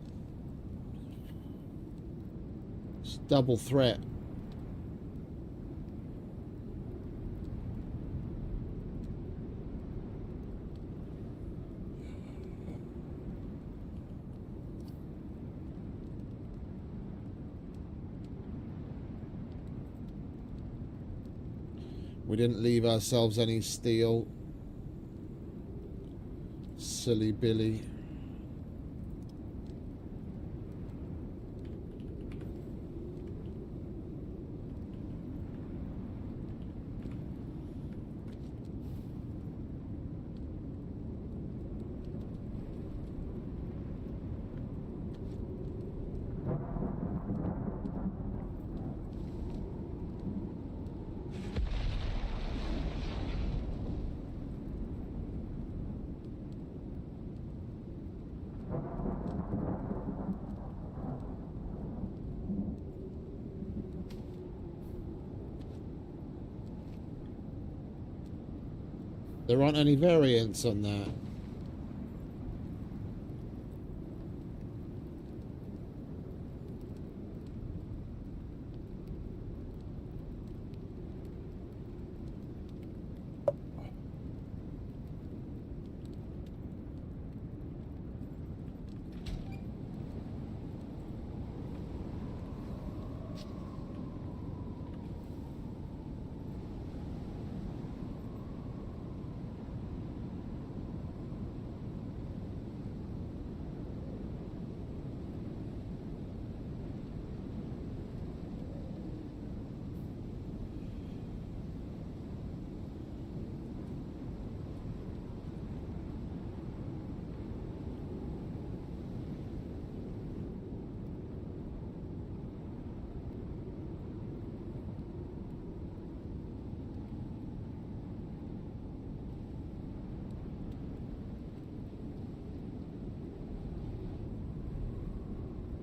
it's double threat. We didn't leave ourselves any steel. Silly Billy. There aren't any variants on that.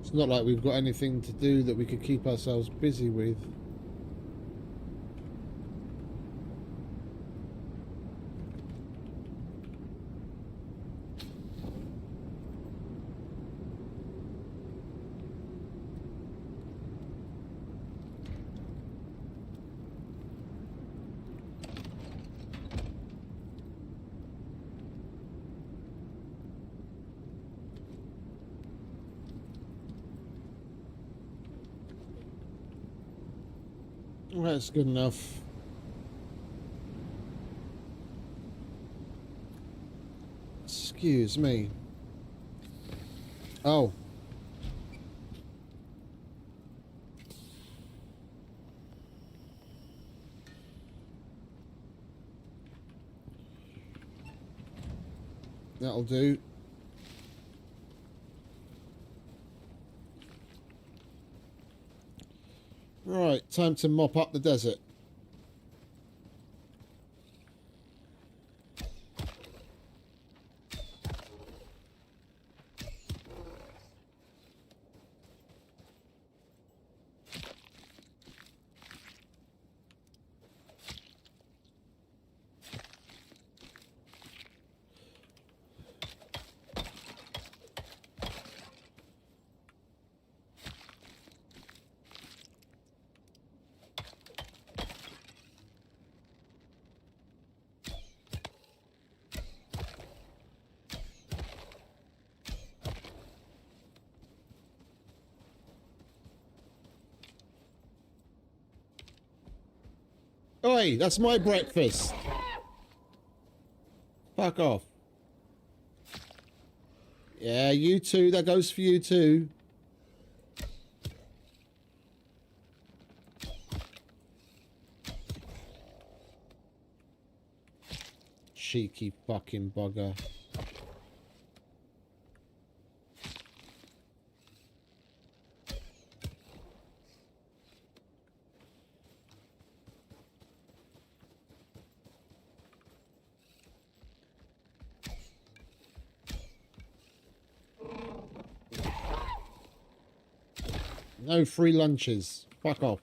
It's not like we've got anything to do that we could keep ourselves busy with. Well, that's good enough. Excuse me. Oh. That'll do. Right, time to mop up the desert. Oi, that's my breakfast. Fuck off. Yeah, you too. That goes for you too. Cheeky fucking bugger. No free lunches. Fuck off.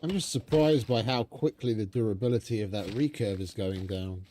I'm just surprised by how quickly the durability of that recurve is going down.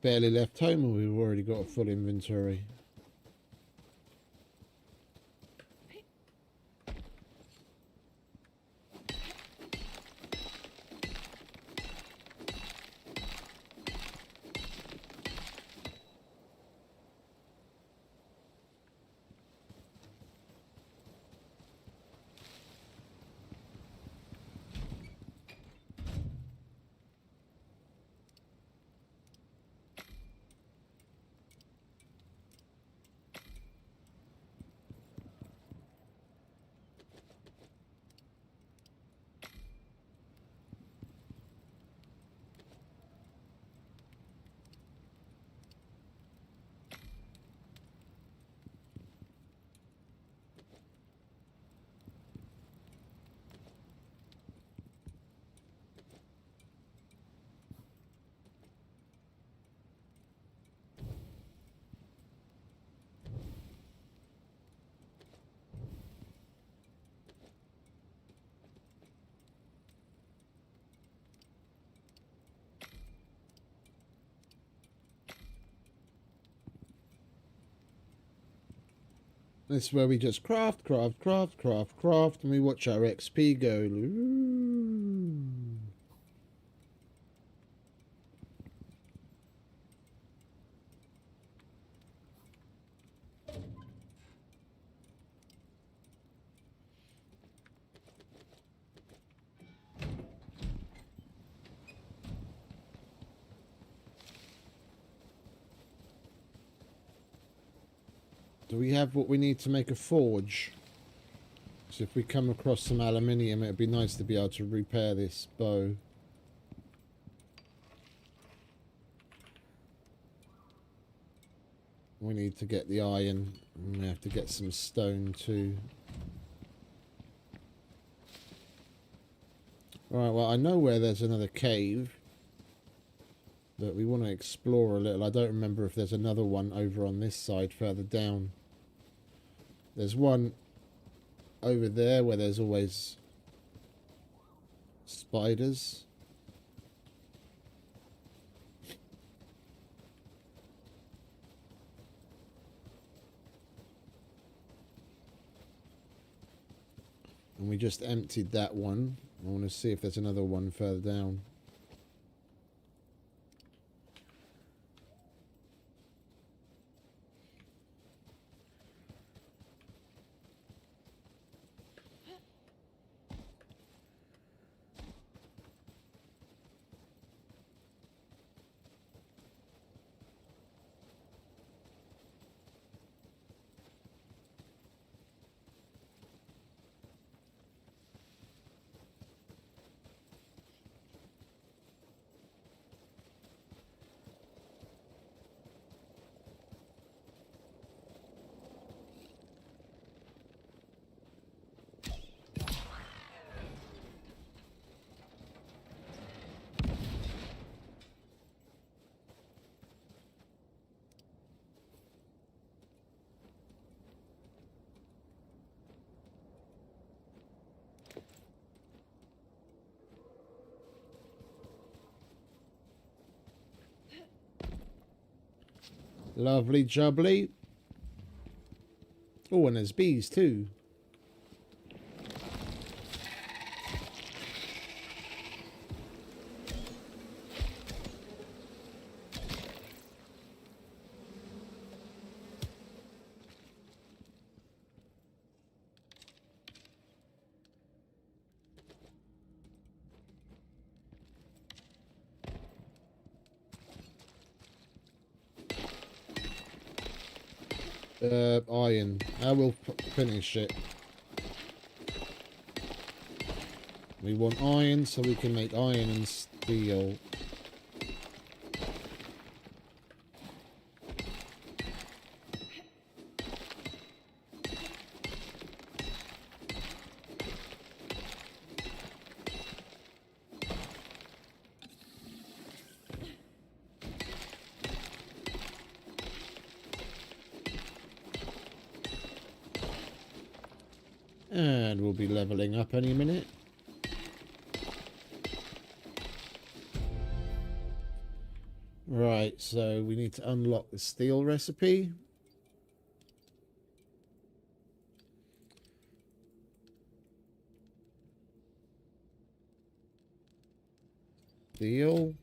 Barely left home and we've already got a full inventory. This is where we just craft, and we watch our XP go. Ooh. Do we have what we need to make a forge? So if we come across some aluminium, it'd be nice to be able to repair this bow. We need to get the iron, and we have to get some stone too. Alright, well I know where there's another cave, but we want to explore a little. I don't remember if there's another one over on this side further down. There's one over there where there's always spiders. And we just emptied that one. I want to see if there's another one further down. Lovely jubbly. Oh, and there's bees too. Iron. I will finish it. We want iron so we can make iron and steel. And we'll be leveling up any minute. Right, so we need to unlock the steel recipe. Steel.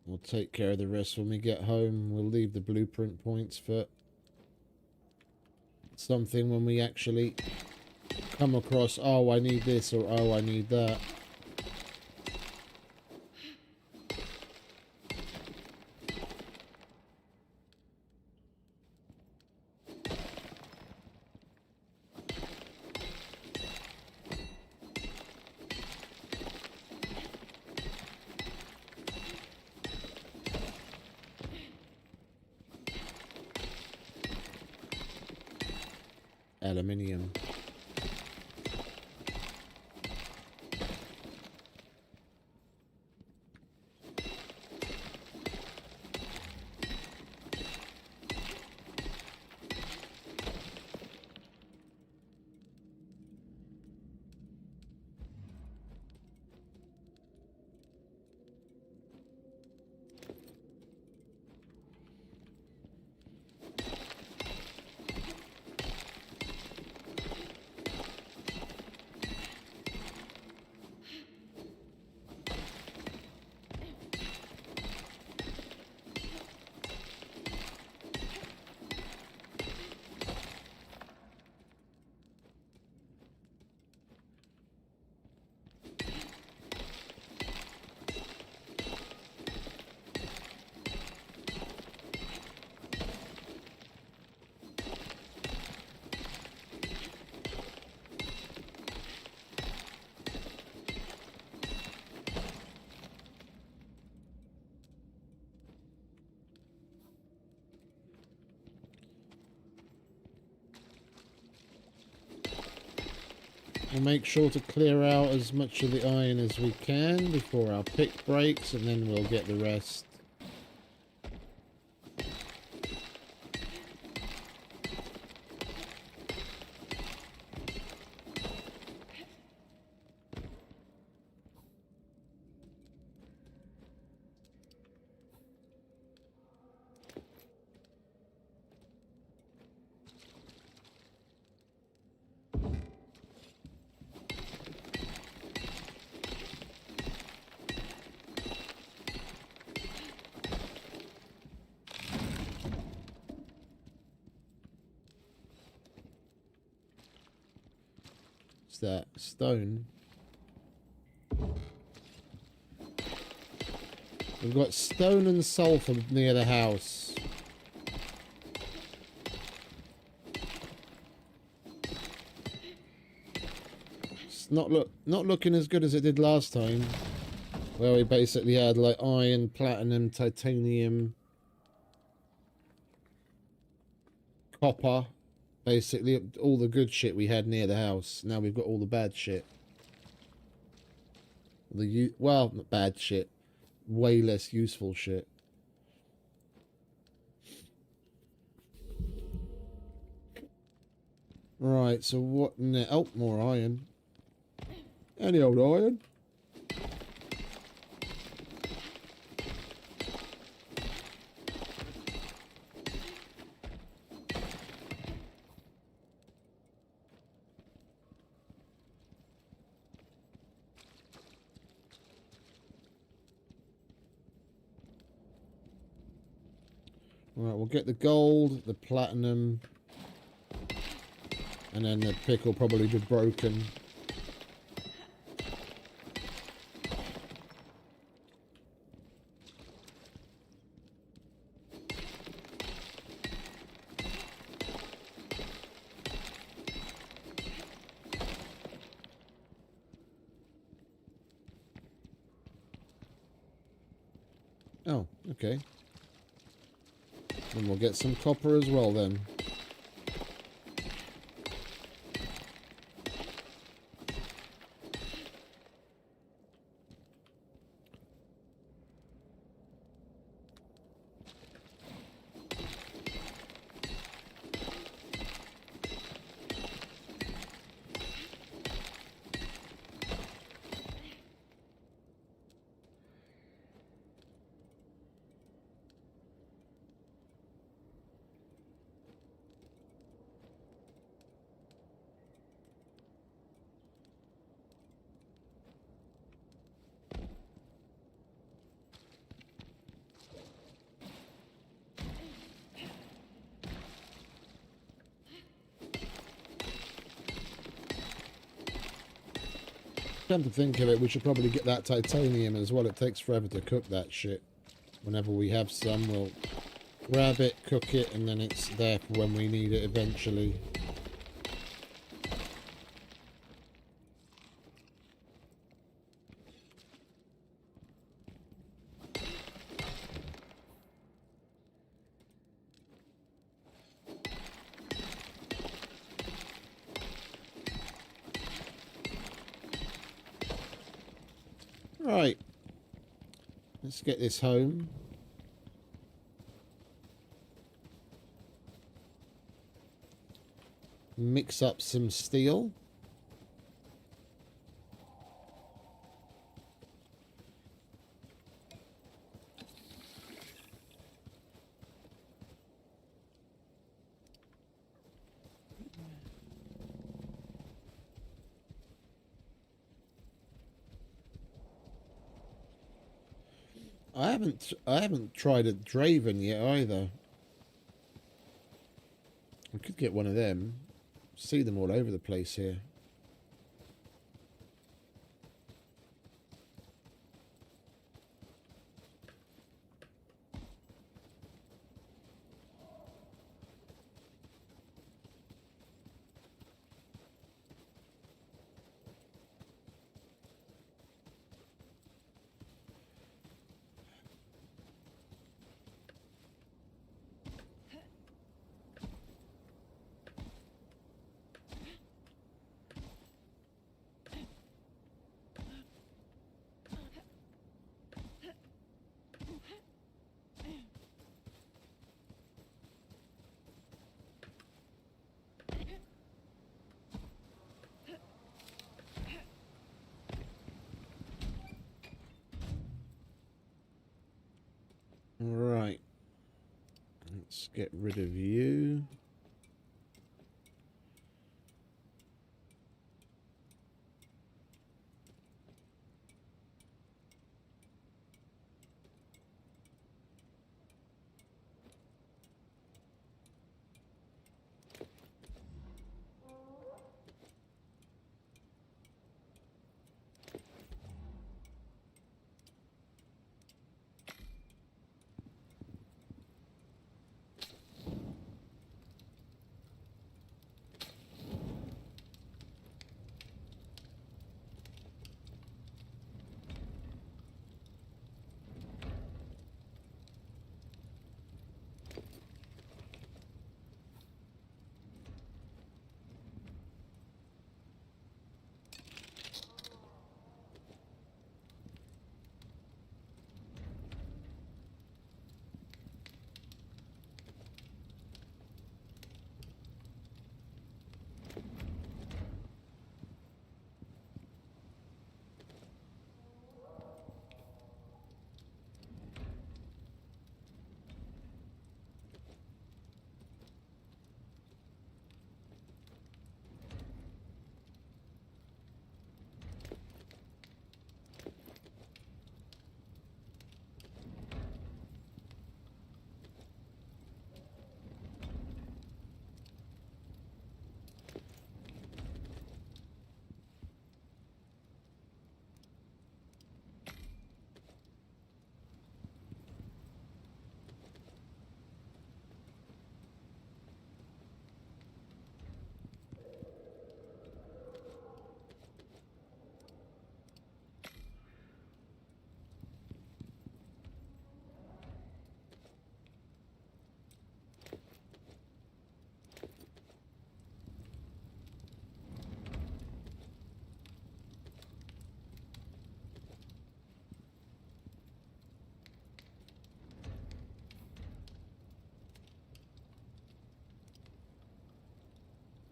We'll take care of the rest when we get home. We'll leave the blueprint points for something when we actually come across, oh, I need this, or oh, I need that. Aluminium. We'll make sure to clear out as much of the iron as we can before our pick breaks, and then we'll get the rest. That stone. We've got stone and sulfur near the house. It's not looking as good as it did last time. where we basically had like iron, platinum, titanium, copper, basically all the good shit we had near the house. Now we've got all the bad shit. Well, not bad shit, way less useful shit. Right, so what now? Oh, more iron. Any old iron. Right, we'll get the gold, the platinum, and then the pick will probably be broken. Oh, okay. And we'll get some copper as well then. Come to think of it, we should probably get that titanium as well. It takes forever to cook that shit. Whenever we have some, we'll grab it, cook it, and then it's there for when we need it eventually. Right, let's get this home. Mix up some steel. I haven't tried a Draven yet either. I could get one of them. See them all over the place here. Right. Let's get rid of you.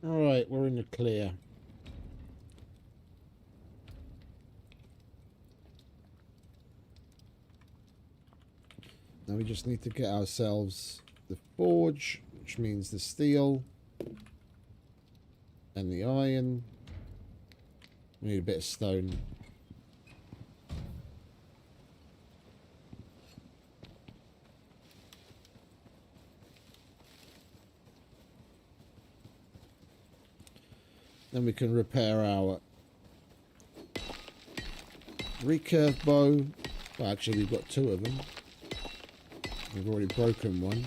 Alright, we're in the clear. Now we just need to get ourselves the forge, which means the steel and the iron. We need a bit of stone. Then we can repair our recurve bow. Well, actually, we've got two of them. We've already broken one.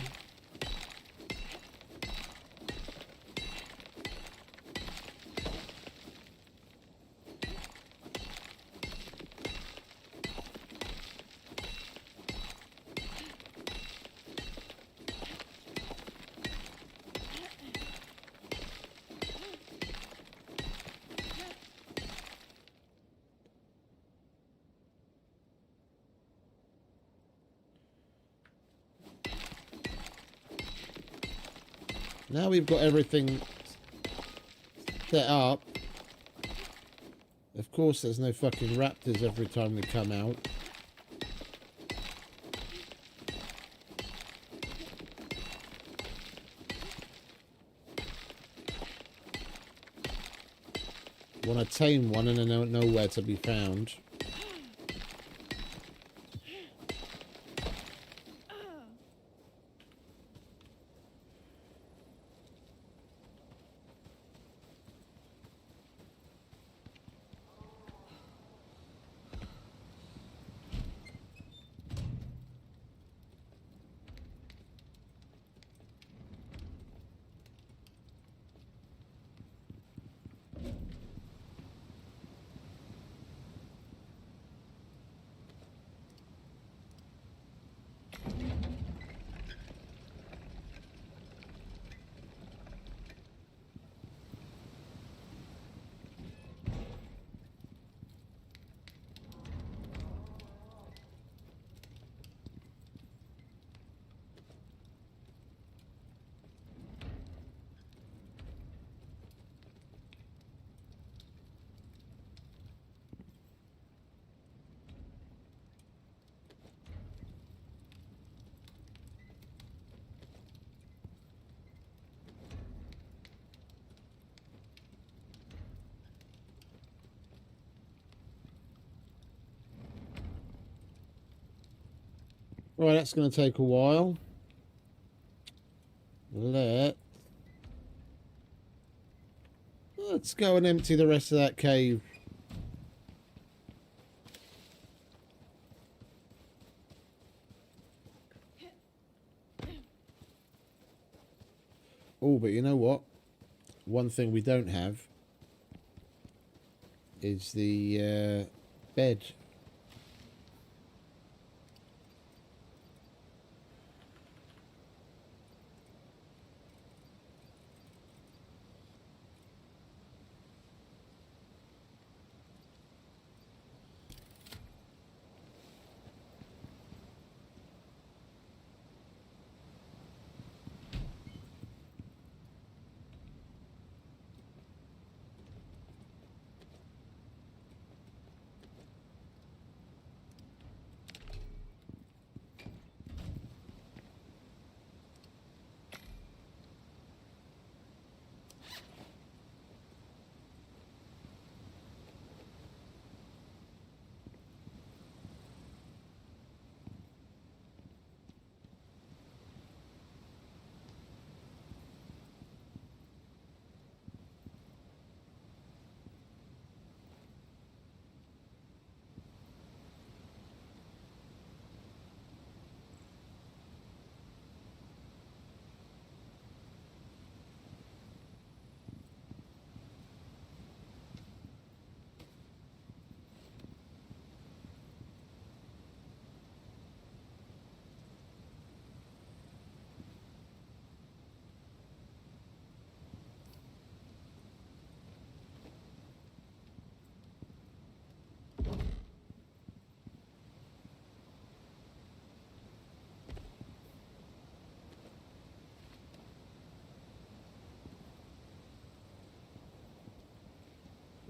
Now we've got everything set up. Of course, there's no fucking raptors every time we come out. Want to tame one and they're nowhere to be found. Right, that's going to take a while. Let's go and empty the rest of that cave. Oh, but you know what? One thing we don't have is the bed.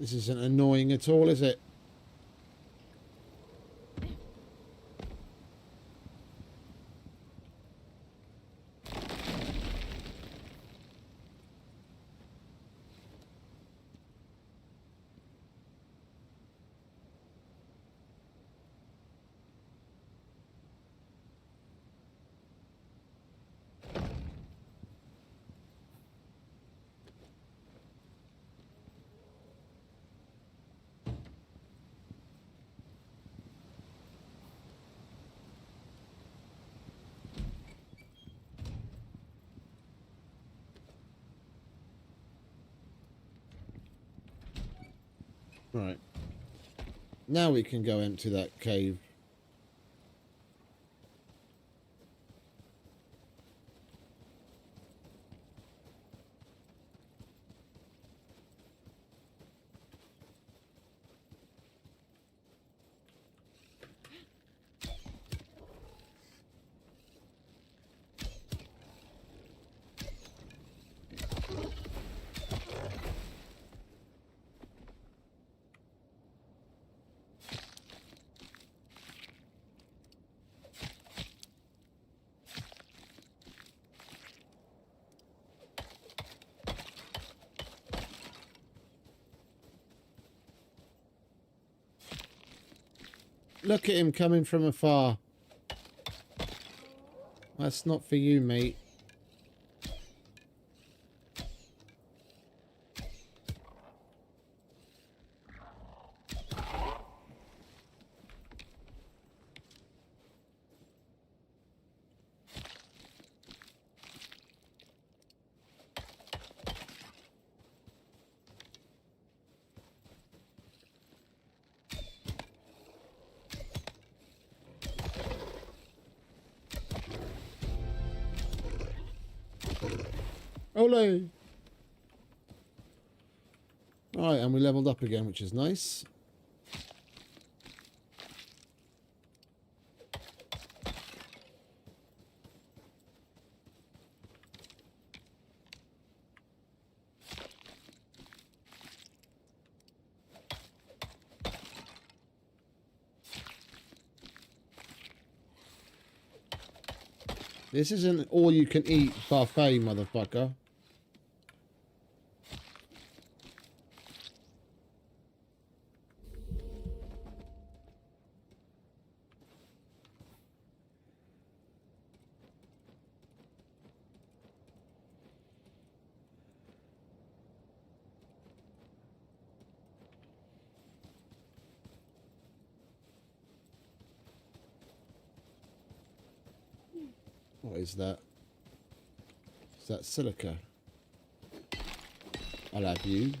This isn't annoying at all, is it? Right. Now we can go empty that cave. Look at him coming from afar. That's not for you, mate. Ole! Alright, and we leveled up again, which is nice. This isn't all-you-can-eat buffet, motherfucker. What is that? Is that silica? I'll have you.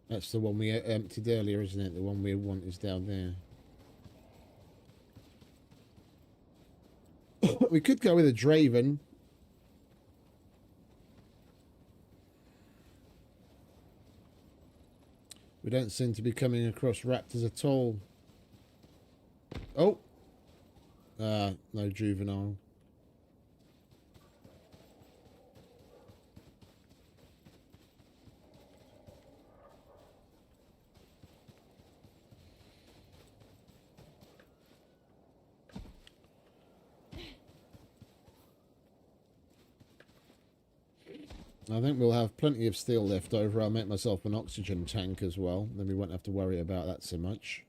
That's the one we emptied earlier, isn't it? The one we want is down there. We could go with a Draven. We don't seem to be coming across raptors at all. Oh! No juvenile. I think we'll have plenty of steel left over. I'll make myself an oxygen tank as well. Then we won't have to worry about that so much.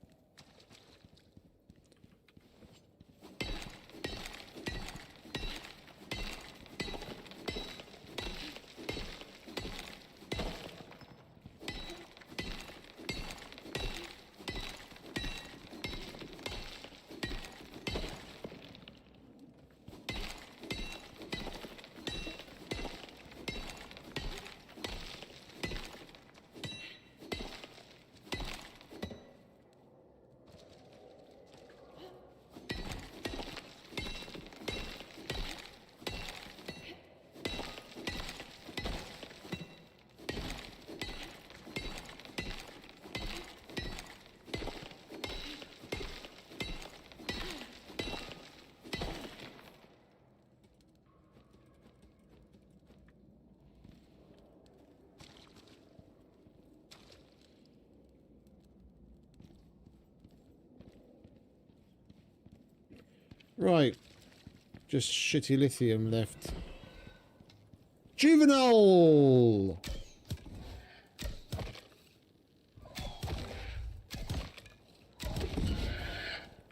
Right. Just shitty lithium left. Juvenile!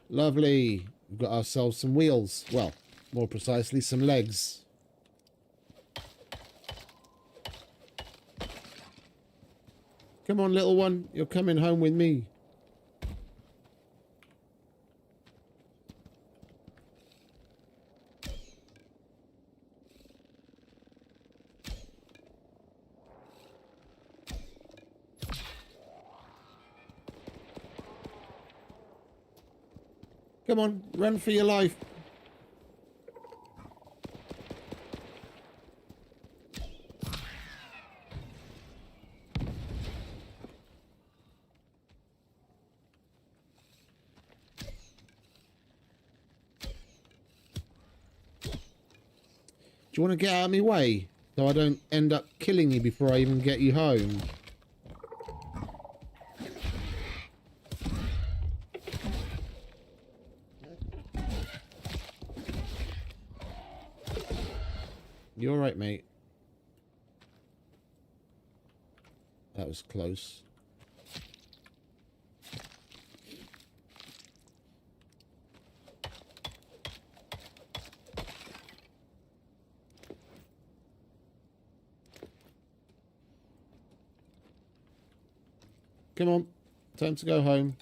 Lovely. We've got ourselves some wheels. Well, more precisely, some legs. Come on, little one. You're coming home with me. Come on, run for your life. Do you want to get out of my way so I don't end up killing you before I even get you home? You all right, mate? That was close. Come on, time to go home.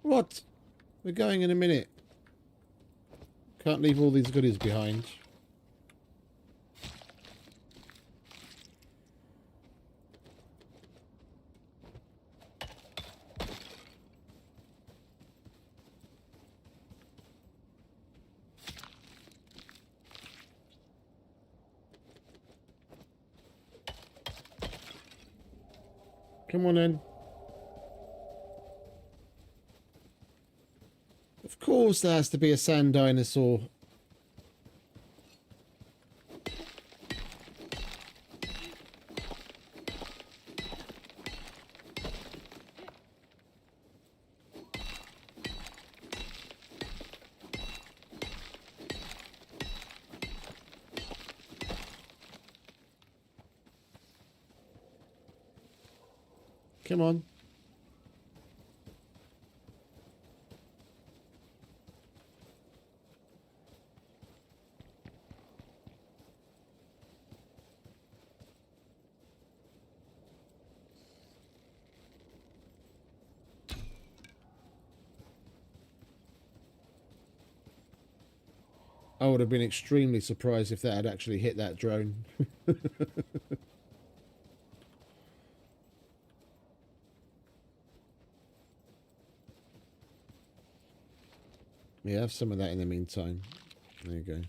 What? We're going in a minute. Can't leave all these goodies behind. Come on in. Of course there has to be a sand dinosaur. Come on. I would have been extremely surprised if that had actually hit that drone. Yeah, have some of that in the meantime. There you go.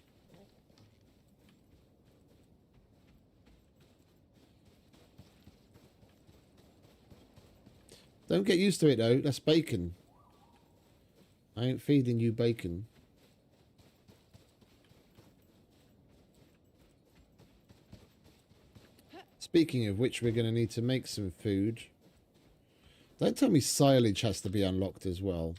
Don't get used to it, though. That's bacon. I ain't feeding you bacon. Speaking of which, we're going to need to make some food. Don't tell me silage has to be unlocked as well.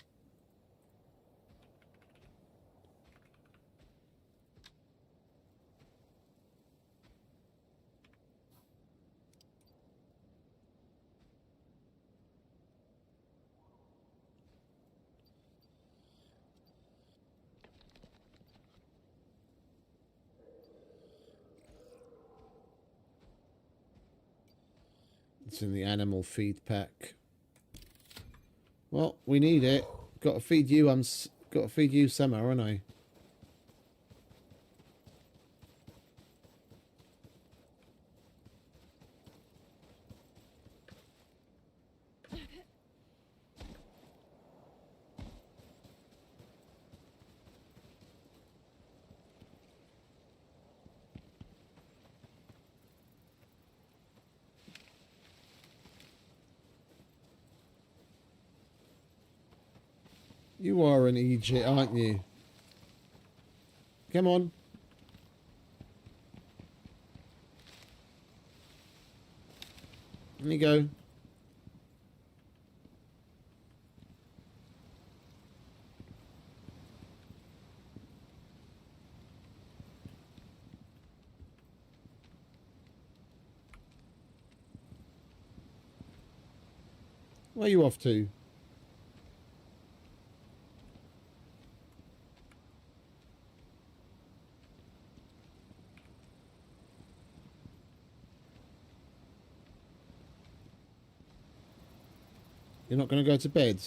It's in the animal feed pack. Well, we need it. Got to feed you. Got to feed you summer, haven't I? You are an Egypt, aren't you? Come on. There you go. Where are you off to? You're not going to go to bed?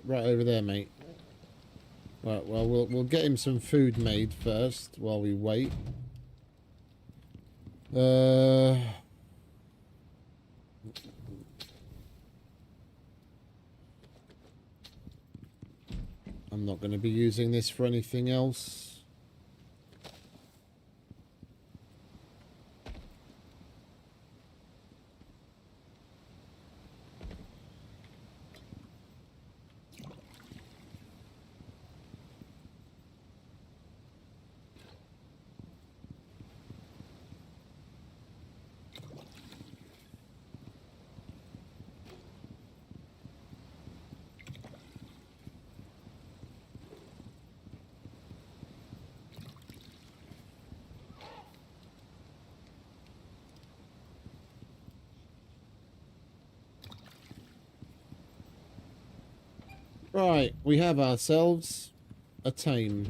Right over there, mate. Right, well, we'll get him some food made first while we wait. I'm not going to be using this for anything else. Right, we have ourselves a tame.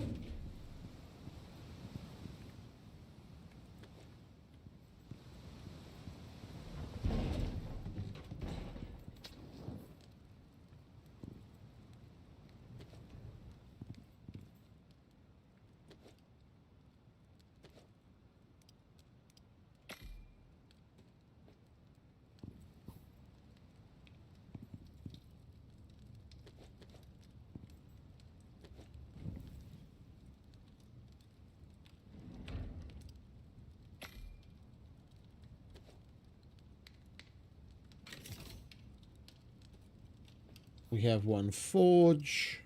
We have one forge.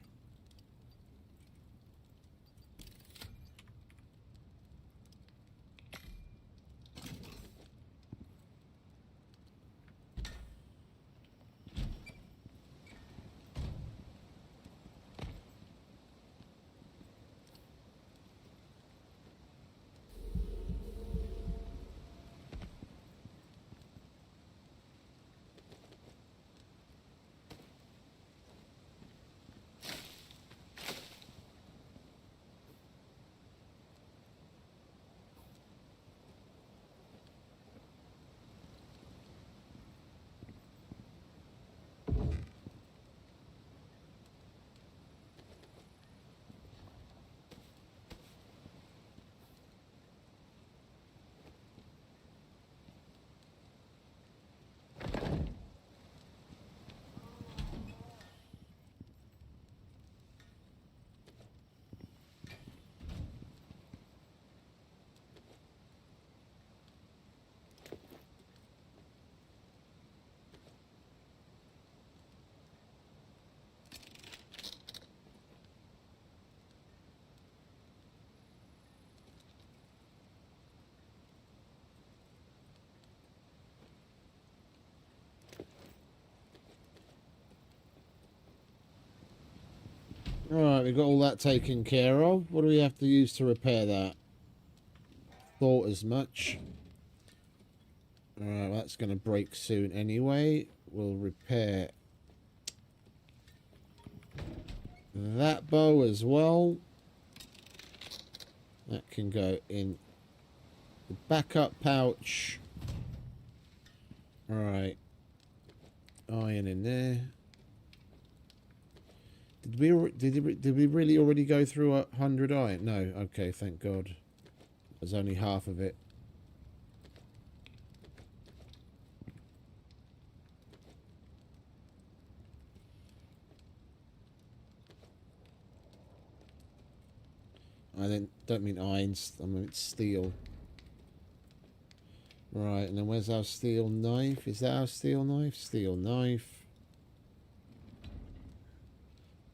Right, we've got all that taken care of. What do we have to use to repair that? Thought as much. Alright, that's going to break soon anyway. We'll repair that bow as well. That can go in the backup pouch. Alright. Iron in there. Did we really already go through 100 iron? No. Okay, thank God. There's only half of it. I don't mean irons. I mean steel. Right, and then where's our steel knife? Is that our steel knife? Steel knife.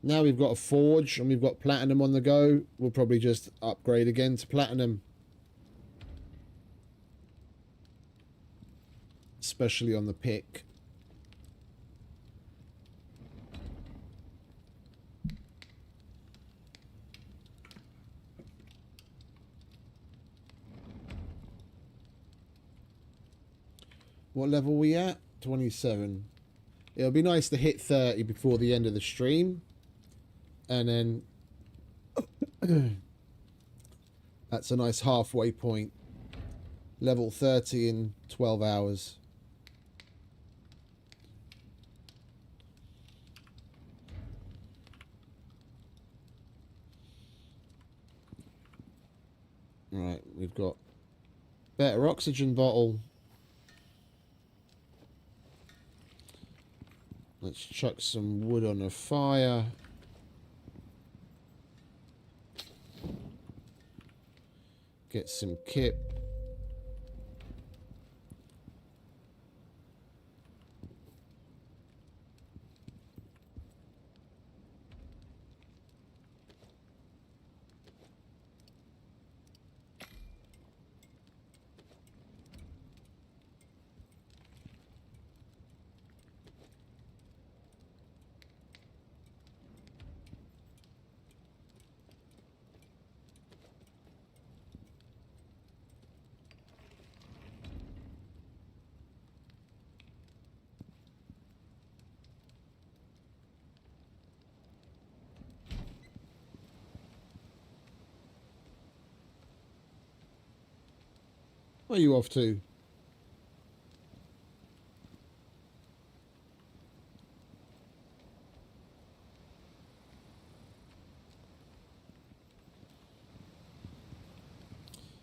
Now we've got a forge and we've got platinum on the go. We'll probably just upgrade again to platinum. Especially on the pick. What level are we at? 27. It'll be nice to hit 30 before the end of the stream. And then that's a nice halfway point. Level 30 in 12 hours. Right, we've got better oxygen bottle. Let's chuck some wood on the fire. Get some kip. Where are you off to?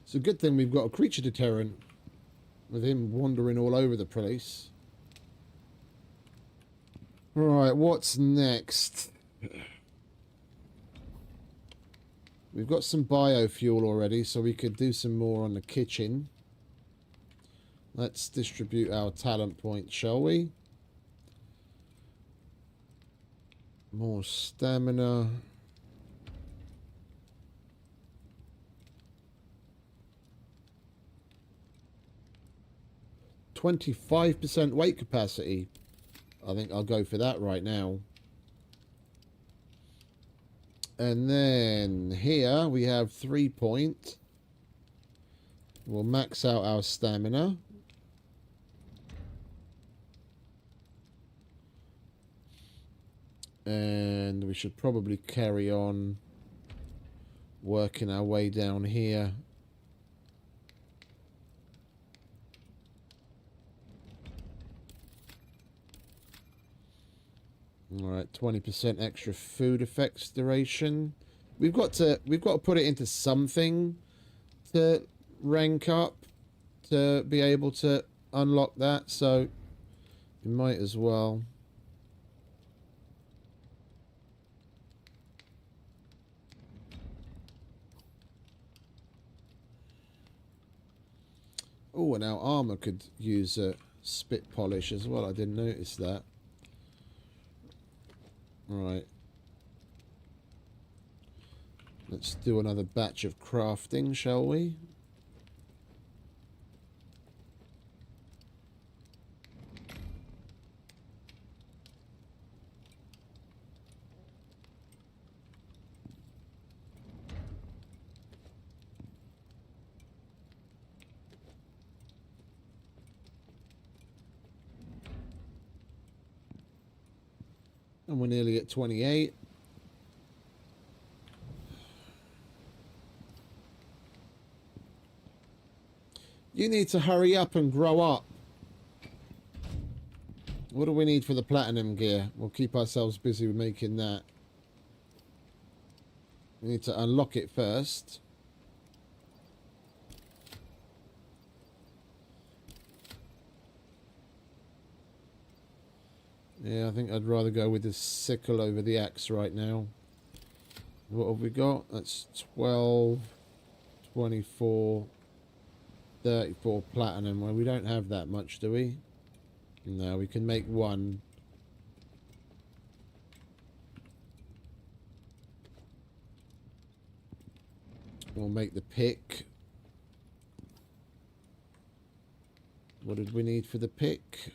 It's a good thing we've got a creature deterrent with him wandering all over the place. Right, what's next? We've got some biofuel already, so we could do some more on the kitchen. Let's distribute our talent points, shall we? More stamina. %25 weight capacity. I think I'll go for that right now. And then here we have 3 points. We'll max out our stamina. And we should probably carry on working our way down here. All right, 20% extra food effects duration. We've got to put it into something to rank up to be able to unlock that. So we might as well. Oh, and our armor could use a spit polish as well. I didn't notice that. Right. Let's do another batch of crafting, shall we? And we're nearly at 28. You need to hurry up and grow up. What do we need for the platinum gear? We'll keep ourselves busy with making that. We need to unlock it first. Yeah, I think I'd rather go with the sickle over the axe right now. What have we got? That's 12, 24, 34 platinum. Well, we don't have that much, do we? No, we can make one. We'll make the pick. What did we need for the pick?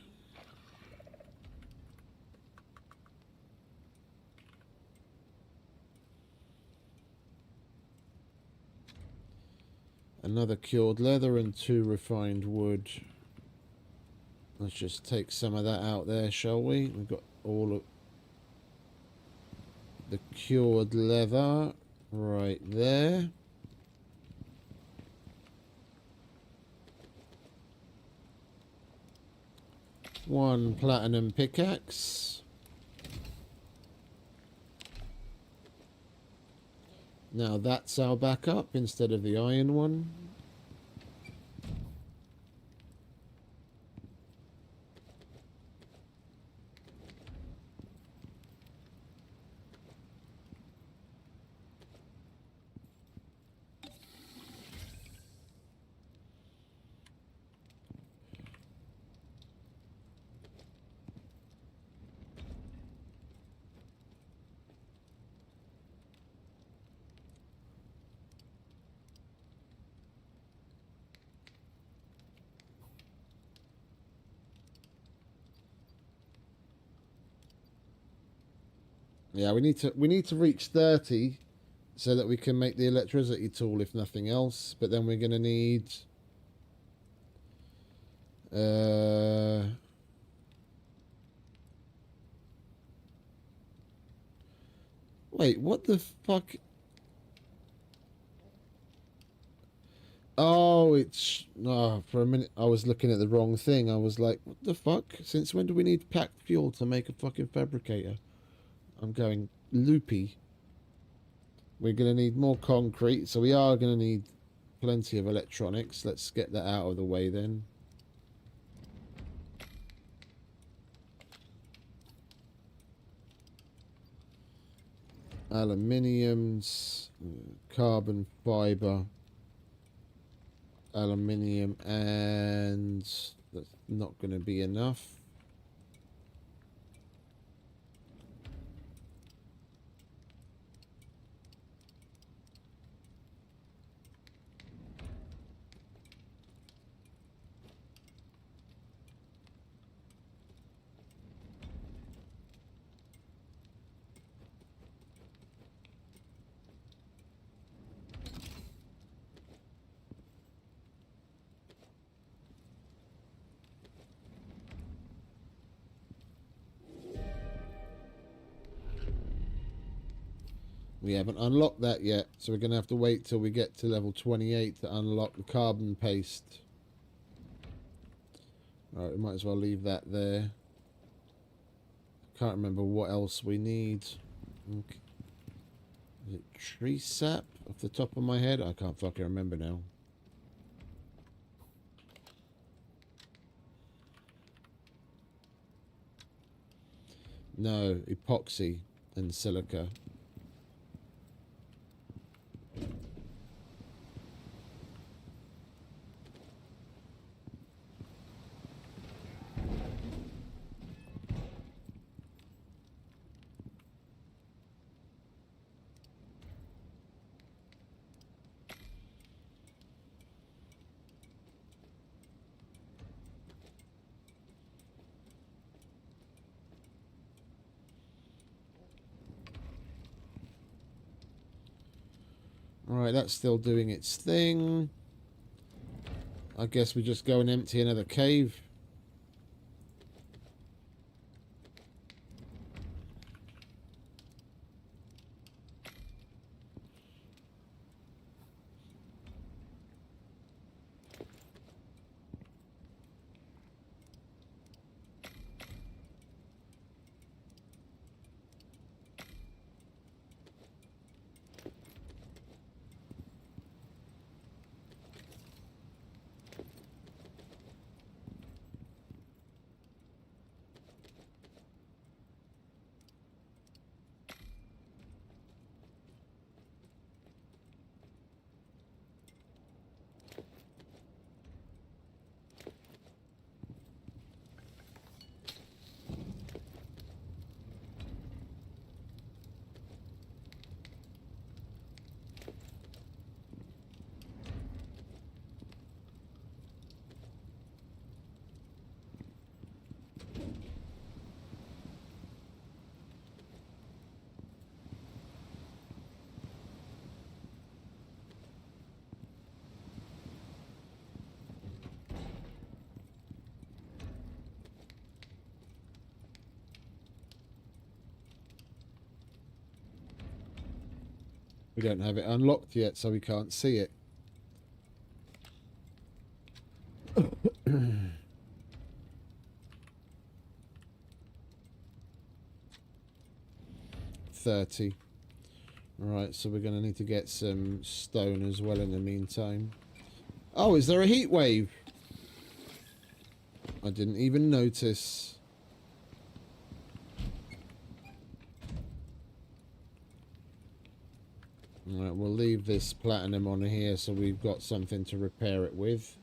Another cured leather and 2 refined wood. Let's just take some of that out there, shall we? We've got all of the cured leather right there. One platinum pickaxe. Now that's our backup instead of the iron one. Yeah, we need to reach 30 so that we can make the electricity tool, if nothing else. But then we're going to need wait, what the fuck? Oh, it's... Oh, for a minute I was looking at the wrong thing. I was like, what the fuck? Since when do we need packed fuel to make a fucking fabricator? I'm going loopy. We're going to need more concrete, so we are going to need plenty of electronics. Let's get that out of the way then. Aluminiums, carbon fiber, aluminium, and that's not going to be enough. We haven't unlocked that yet, so we're going to have to wait till we get to level 28 to unlock the carbon paste. Alright, we might as well leave that there. Can't remember what else we need. Okay. Is it tree sap off the top of my head? I can't fucking remember now. No, epoxy and silica. Alright, that's still doing its thing. I guess we just go and empty another cave. We don't have it unlocked yet, so we can't see it. $30. Right, so we're going to need to get some stone as well in the meantime. Oh, is there a heat wave? I didn't even notice. Alright, we'll leave this platinum on here so we've got something to repair it with.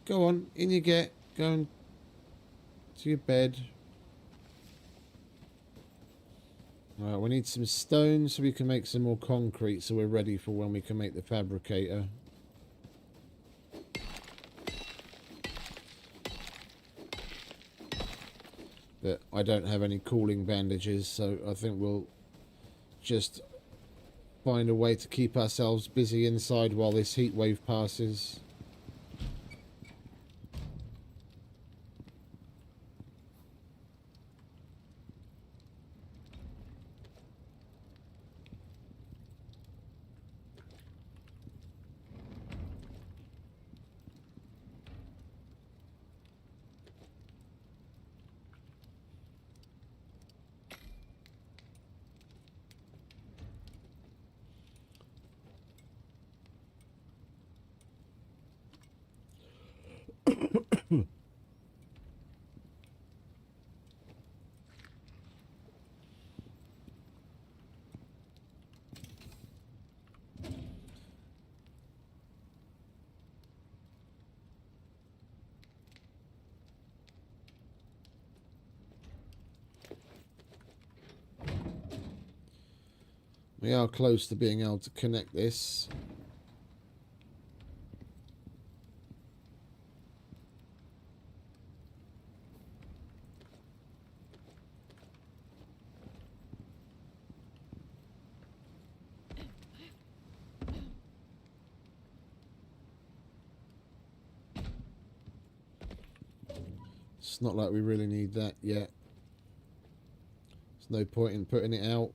Go on, in you get. Go and to your bed. Alright, we need some stone so we can make some more concrete so we're ready for when we can make the fabricator. But I don't have any cooling bandages, so I think we'll just find a way to keep ourselves busy inside while this heat wave passes. We are close to being able to connect this. It's not like we really need that yet. There's no point in putting it out.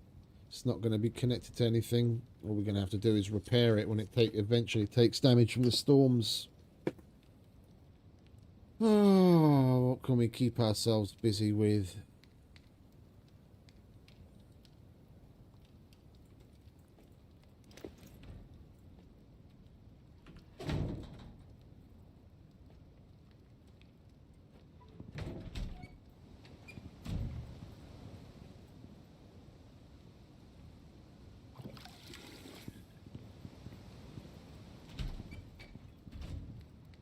It's not going to be connected to anything. All we're going to have to do is repair it when it eventually takes damage from the storms. Oh, what can we keep ourselves busy with?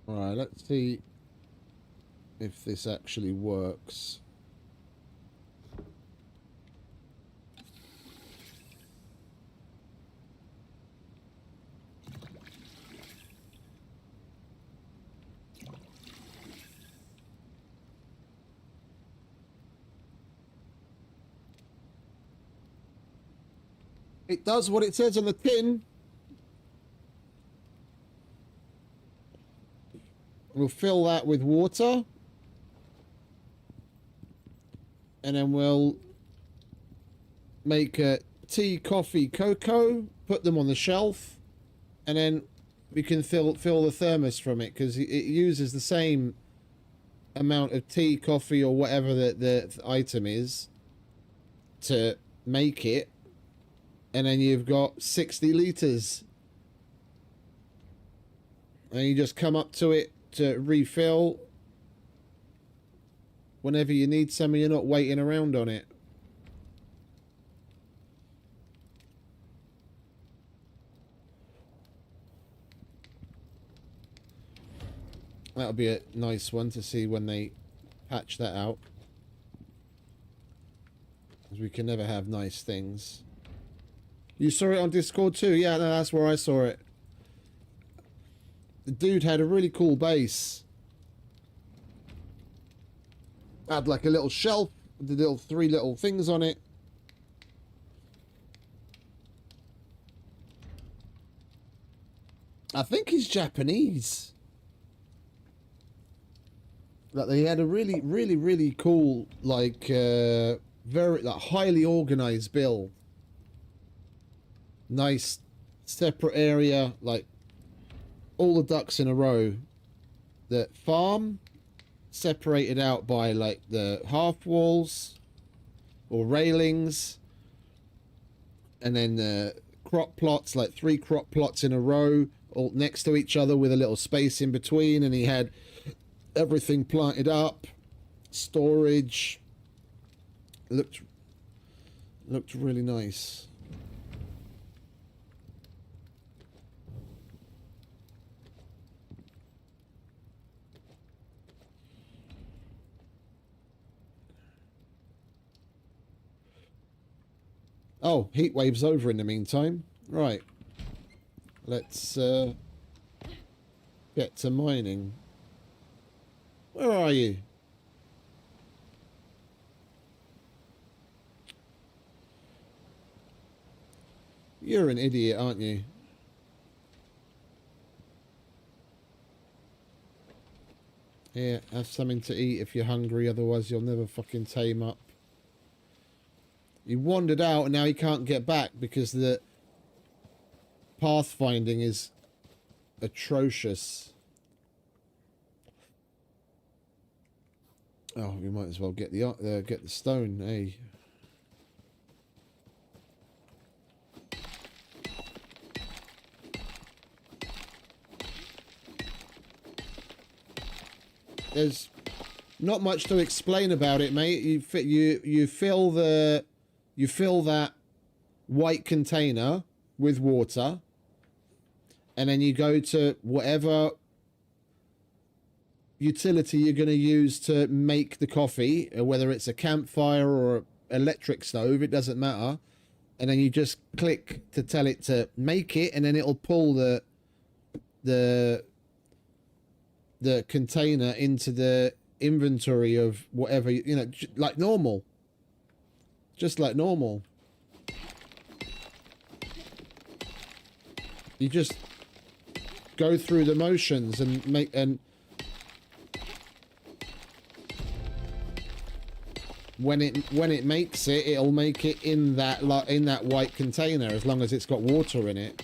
Alright, let's see if this actually works. It does what it says on the tin. We'll fill that with water. And then we'll make tea, coffee, cocoa, put them on the shelf. And then we can fill the thermos from it because it uses the same amount of tea, coffee, or whatever the item is to make it. And then you've got 60 litres. And you just come up to it to refill whenever you need some and you're not waiting around on it. That'll be a nice one to see when they patch that out. Because we can never have nice things. You saw it on Discord too? Yeah, no, that's where I saw it. The dude had a really cool base. Had like a little shelf with the three little things on it. I think he's Japanese. Like they had a really cool like very like highly organized build. Nice separate area, like all the ducks in a row. The farm separated out by like the half walls or railings, and then the crop plots, like 3 crop plots in a row, all next to each other with a little space in between, and he had everything planted up, storage. Looked really nice. Oh, heat wave's over in the meantime. Right. Let's get to mining. Where are you? You're an idiot, aren't you? Here, have something to eat if you're hungry, otherwise you'll never fucking tame up. He wandered out and now he can't get back because the pathfinding is atrocious. Oh, we might as well get the stone, hey. There's not much to explain about it, mate. You fill that white container with water, and then you go to whatever utility you're going to use to make the coffee, whether it's a campfire or an electric stove, it doesn't matter. And then you just click to tell it to make it, and then it'll pull the container into the inventory of whatever, you know, like normal. Just like normal. You just go through the motions and make, and when it makes it, it'll make it in that white container as long as it's got water in it.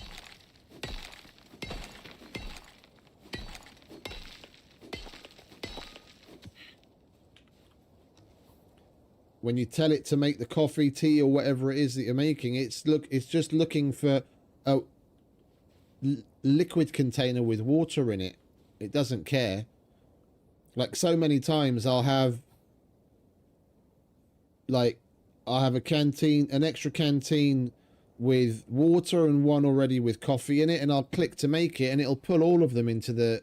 When you tell it to make the coffee, tea, or whatever it is that you're making, it's just looking for a liquid container with water in it. It doesn't care. Like, so many times I'll have a canteen, an extra canteen with water and one already with coffee in it, and I'll click to make it, and it'll pull all of them into the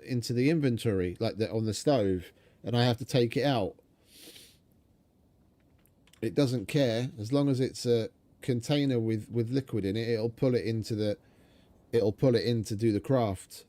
inventory, like on the stove, and I have to take it out. It doesn't care as long as it's a container with liquid in it. It'll pull it in to do the craft.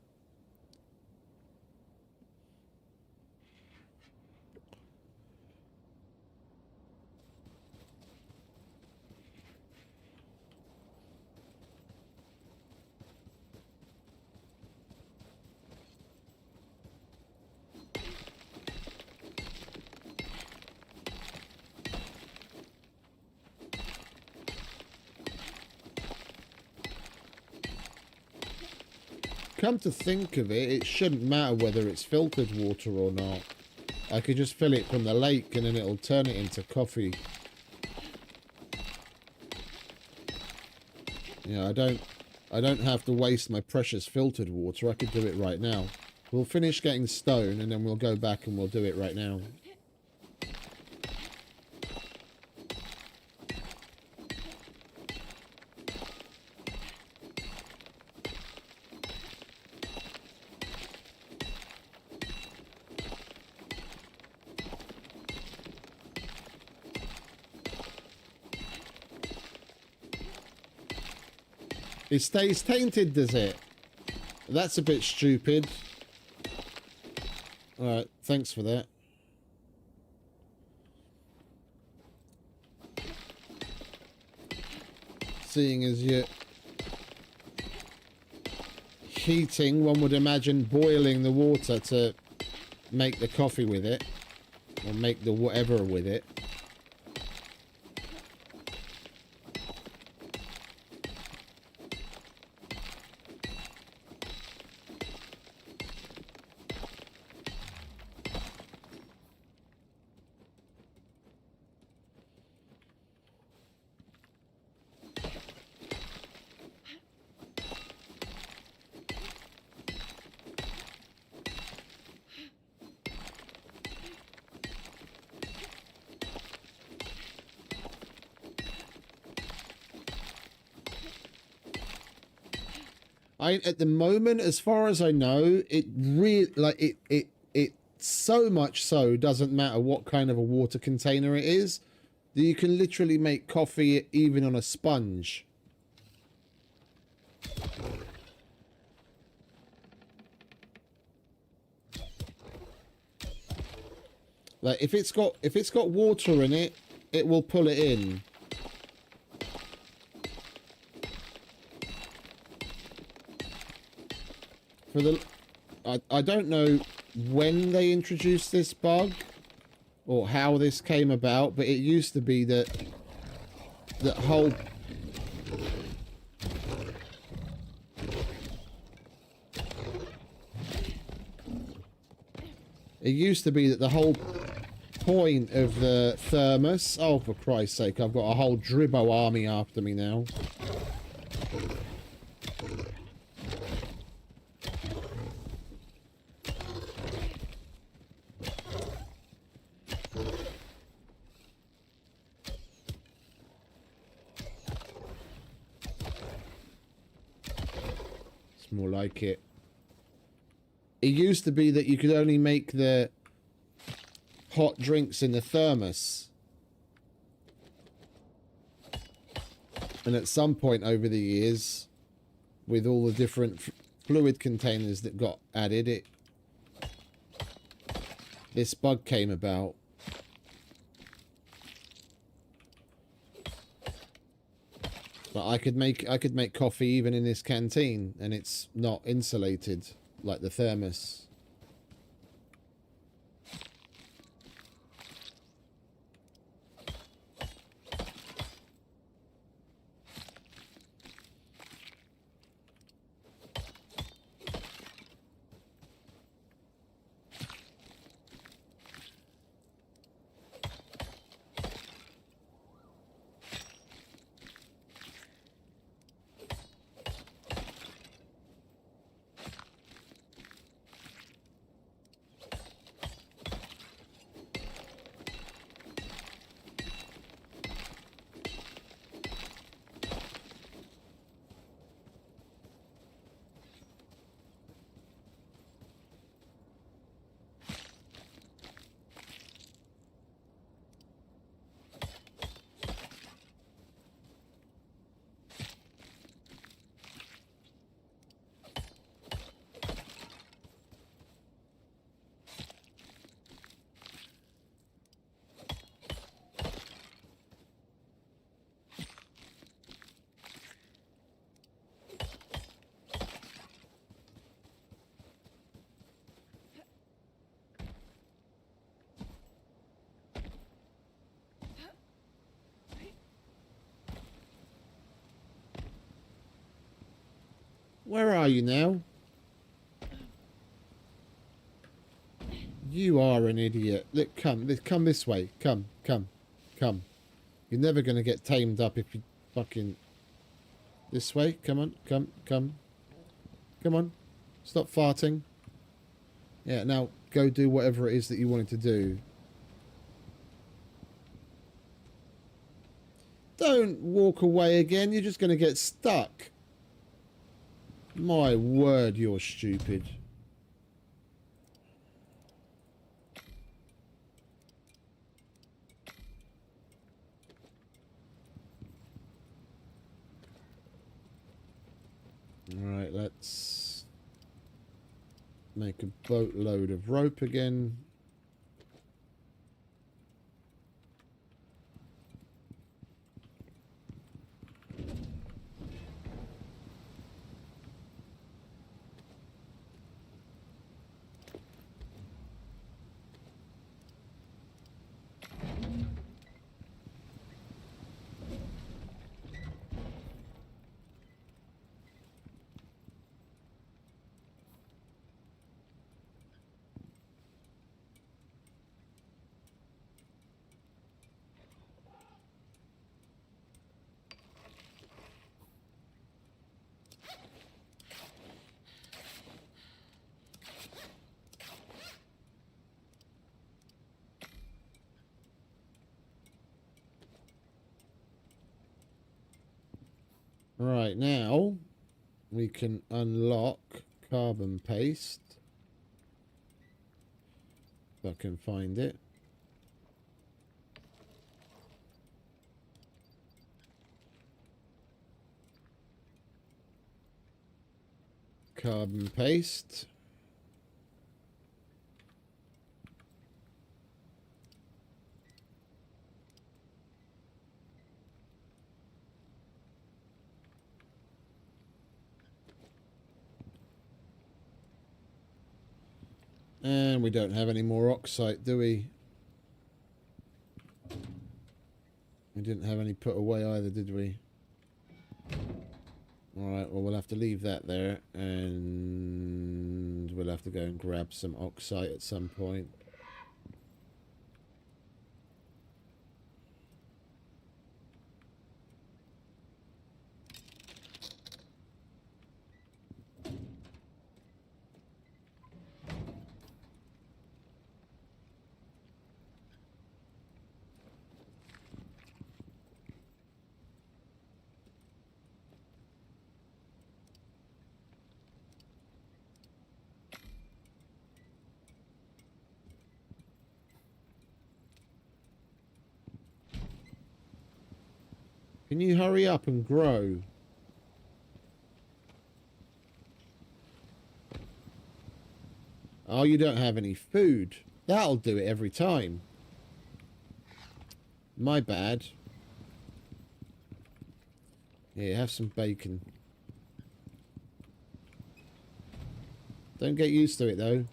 Come to think of it, it shouldn't matter whether it's filtered water or not. I could just fill it from the lake and then it'll turn it into coffee. Yeah, I don't have to waste my precious filtered water. I could do it right now. We'll finish getting stone and then we'll go back and we'll do it right now. It stays tainted, does it? That's a bit stupid. Alright, thanks for that. Seeing as you're heating, one would imagine boiling the water to make the coffee with it. Or make the whatever with it. at the moment, as far as I know, it really like it so much so doesn't matter what kind of a water container it is, that you can literally make coffee even on a sponge. Like if it's got water in it, it will pull it in. For the I don't know when they introduced this bug or how this came about, but it used to be that whole the whole point of the thermos. Oh, for Christ's sake, I've got a whole Dribbo army after me now. It's more like it. It used to be that you could only make the hot drinks in the thermos. And at some point over the years, with all the different fluid containers that got added, this bug came about. But I could make coffee even in this canteen, and it's not insulated like the thermos. Where are you now? You are an idiot. Look, come this way. Come. You're never going to get tamed up if you fucking... This way. Come on. Come on. Stop farting. Yeah, now go do whatever it is that you wanted to do. Don't walk away again. You're just going to get stuck. My word, you're stupid. Alright, let's make a boatload of rope again. Right, now, we can unlock carbon paste. If I can find it. Carbon paste. And we don't have any more oxide, do we? We didn't have any put away either, did we? Alright, well, we'll have to leave that there. And we'll have to go and grab some oxide at some point. Can you hurry up and grow? Oh, you don't have any food. That'll do it every time. My bad. Here, have some bacon. Don't get used to it, though.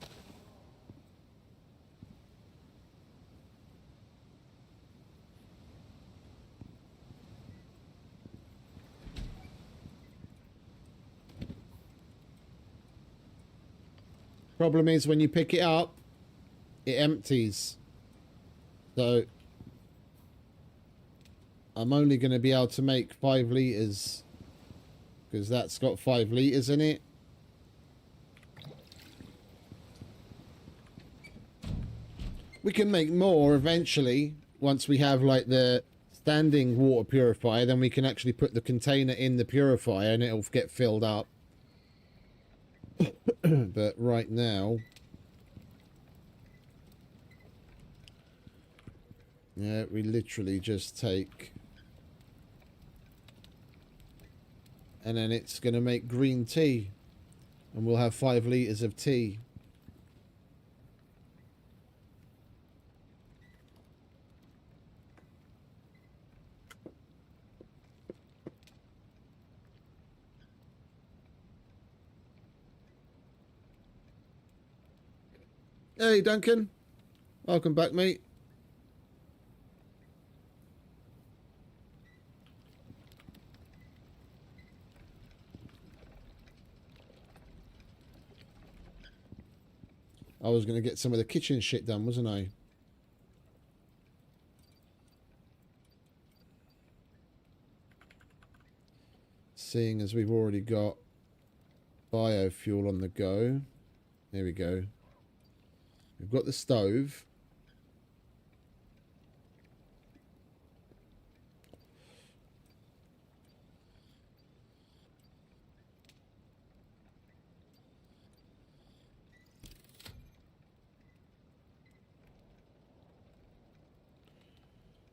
Problem is, when you pick it up, it empties. So, I'm only going to be able to make 5 litres. Because that's got 5 litres in it. We can make more eventually. Once we have, like, the standing water purifier, then we can actually put the container in the purifier and it'll get filled up. But right now, yeah, we literally just take, and then it's going to make green tea, and we'll have 5 litres of tea. Hey, Duncan. Welcome back, mate. I was going to get some of the kitchen shit done, wasn't I? Seeing as we've already got biofuel on the go. There we go. We've got the stove.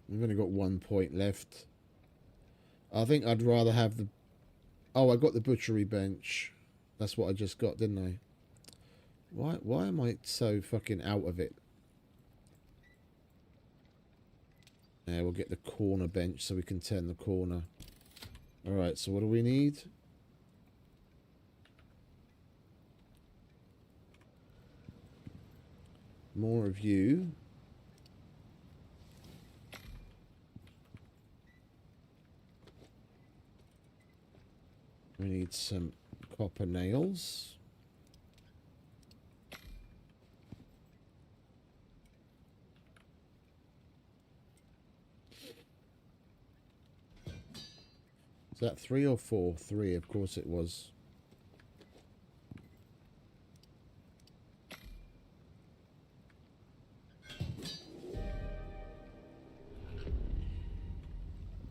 We've only got 1 point left. I think I'd rather have the... Oh, I got the butchery bench. That's what I just got, didn't I? Why am I so fucking out of it? Yeah, we'll get the corner bench so we can turn the corner. Alright, so what do we need? More of you. We need some copper nails. Is that 3 or 4? 3, of course it was.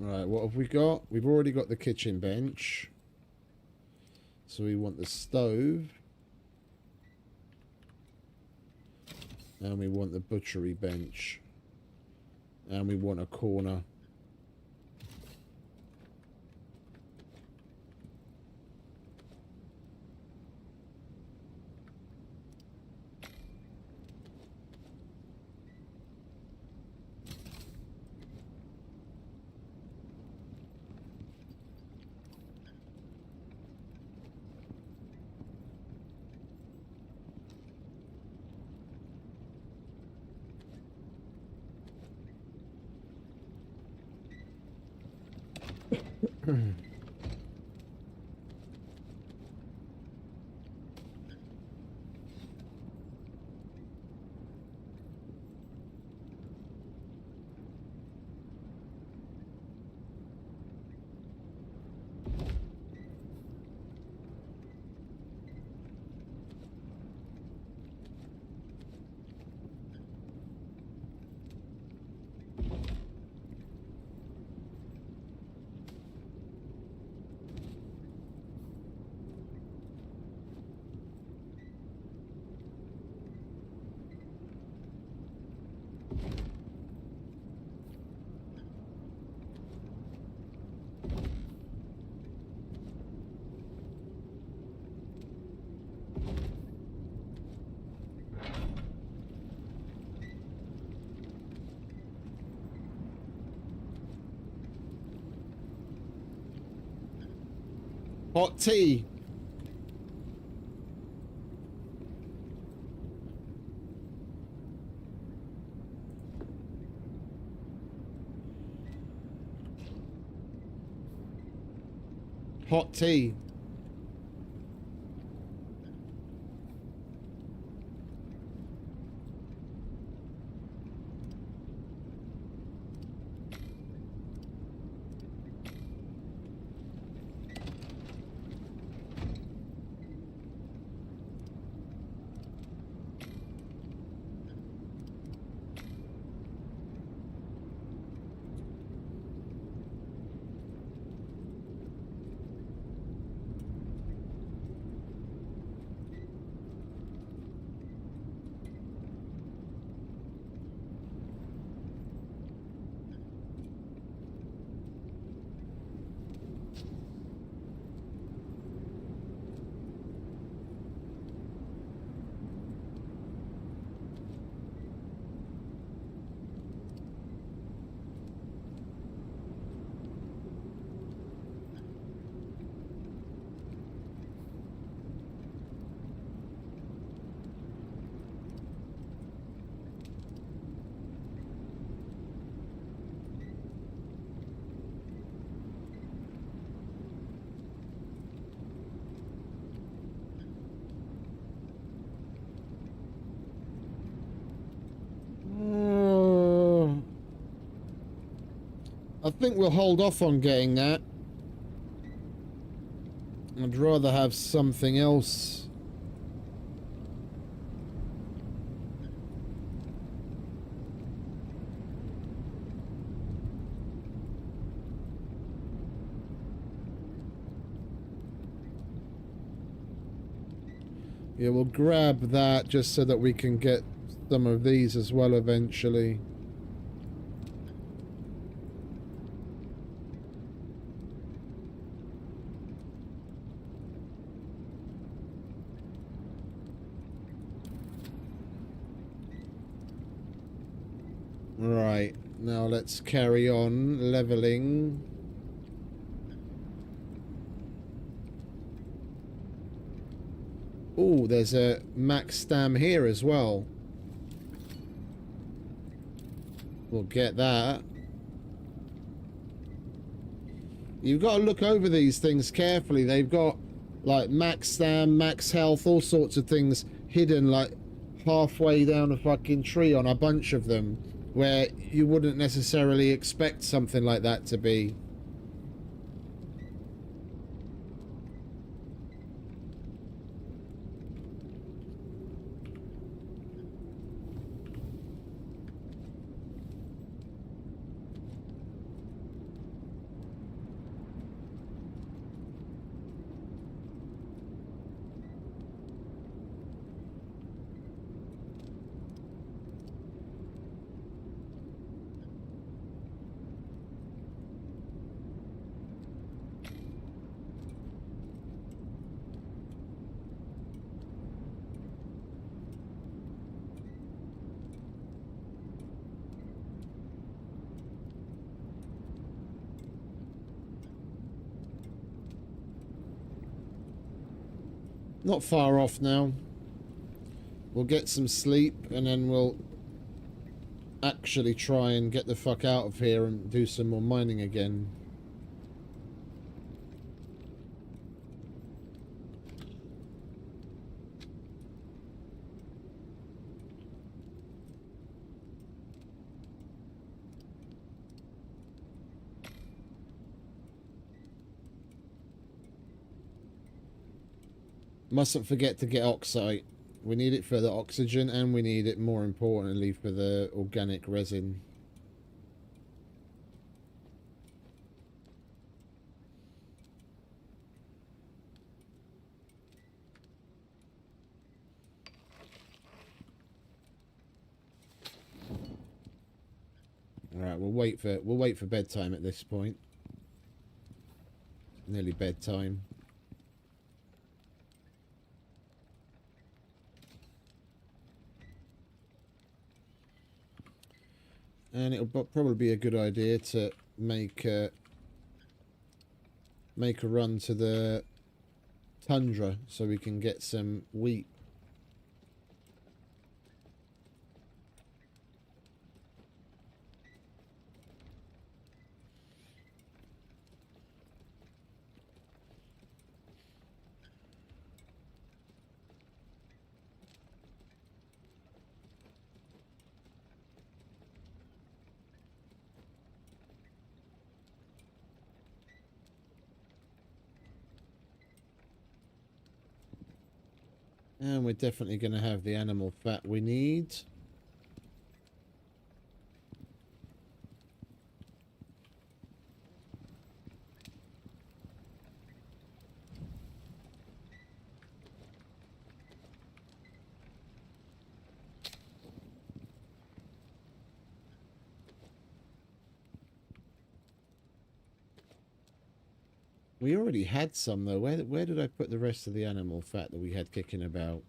Right, what have we got? We've already got the kitchen bench. So we want the stove. And we want the butchery bench. And we want a corner. Hot tea. Hot tea. I think we'll hold off on getting that. I'd rather have something else. Yeah, we'll grab that just so that we can get some of these as well eventually. Right, now let's carry on leveling. Oh, there's a max stam here as well. We'll get that. You've got to look over these things carefully. They've got like max stam, max health, all sorts of things hidden like halfway down a fucking tree on a bunch of them, where you wouldn't necessarily expect something like that to be. Not far off now. We'll get some sleep and then we'll actually try and get the fuck out of here and do some more mining again. Mustn't forget to get oxide. We need it for the oxygen and we need it, more importantly, for the organic resin. Alright, we'll wait for bedtime at this point. Nearly bedtime. And it'll probably be a good idea to make a run to the tundra so we can get some wheat. And we're definitely going to have the animal fat we need. We already had some though. Where did I put the rest of the animal fat that we had kicking about?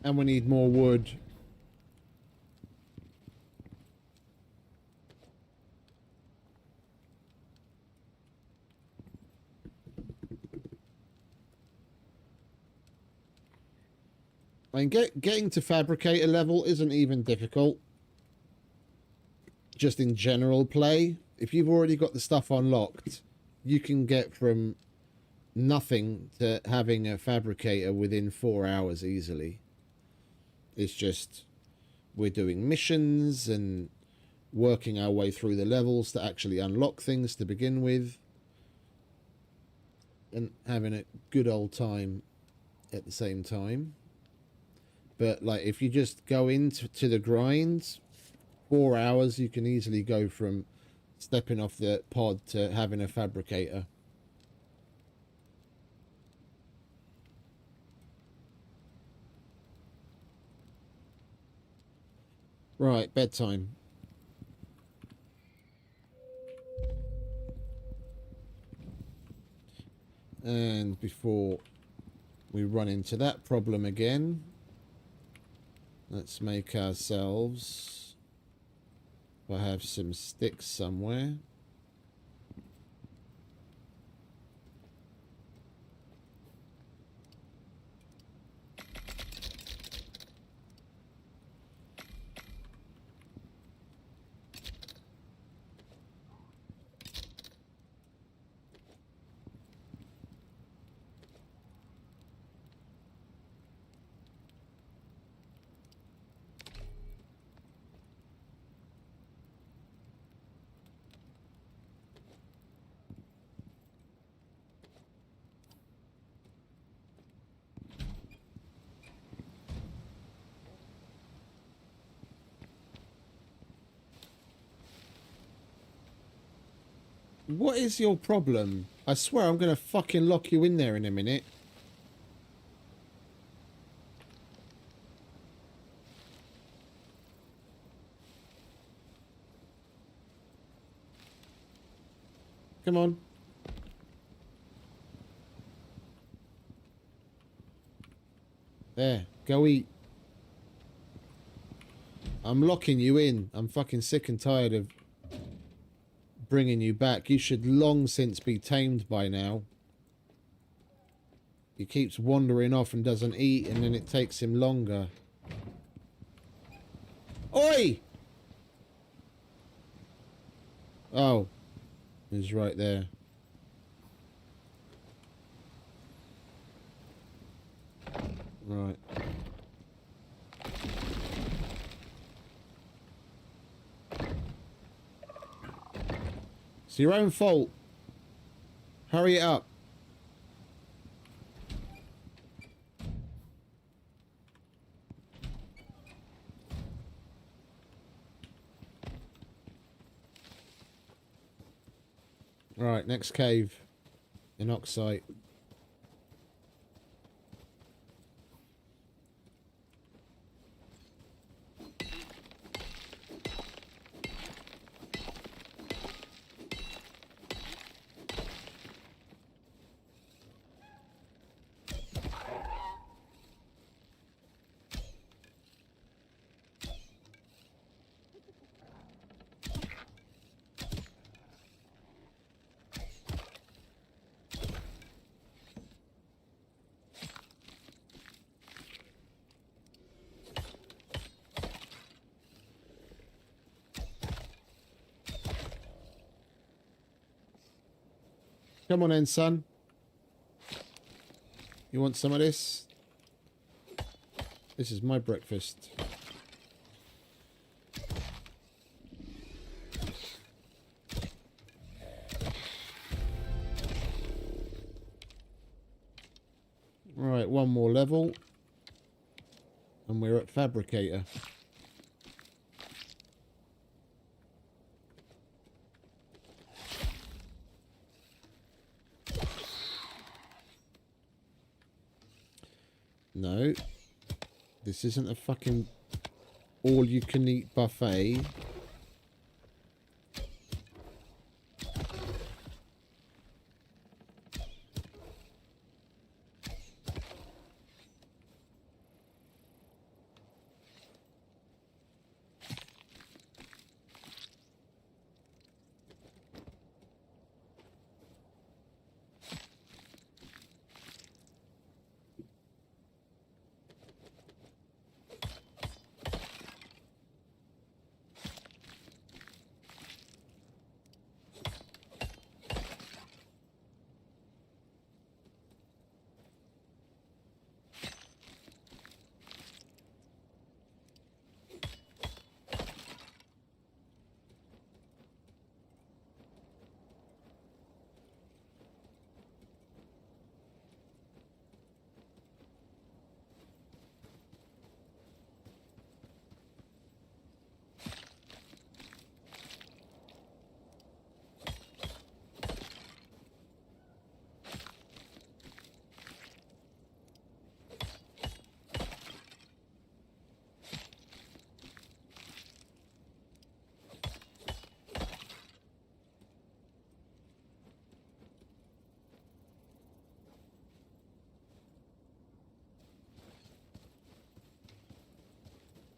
And we need more wood. I mean, getting to fabricator level isn't even difficult. Just in general play, if you've already got the stuff unlocked, you can get from nothing to having a fabricator within 4 hours easily. It's just we're doing missions and working our way through the levels to actually unlock things to begin with, and having a good old time at the same time. But like, if you just go into the grind, 4 hours, you can easily go from stepping off the pod to having a fabricator. Right, bedtime. And before we run into that problem again, let's make ourselves, if I have some sticks somewhere. What is your problem? I swear I'm going to fucking lock you in there in a minute. Come on. There, go eat. I'm locking you in. I'm fucking sick and tired of bringing you back. You should long since be tamed by now. He keeps wandering off and doesn't eat, and then it takes him longer. Oi! Oh, he's right there. Right. It's your own fault. Hurry it up. Right, next cave. In Oxide. Come on then, son. You want some of this? This is my breakfast. Right, one more level. And we're at Fabricator. No. This isn't a fucking all-you-can-eat buffet.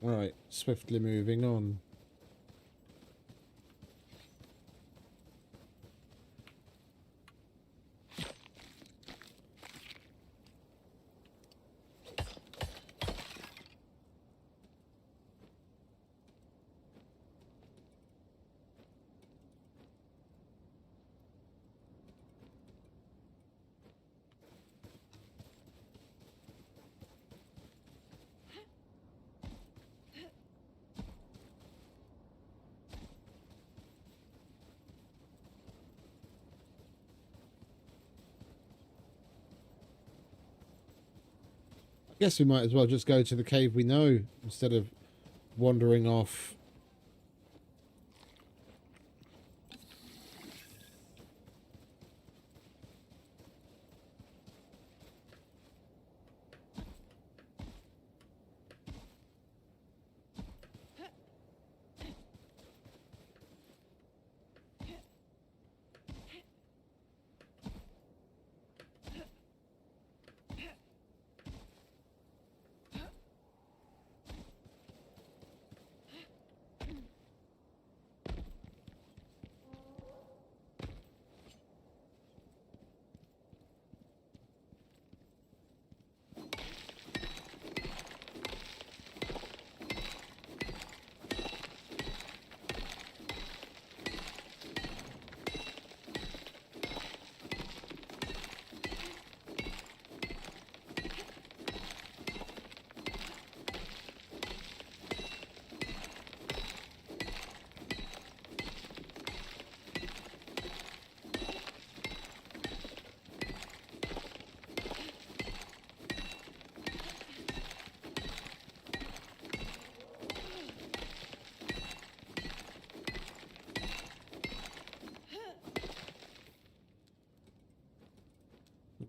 Right, swiftly moving on. Guess we might as well just go to the cave we know instead of wandering off.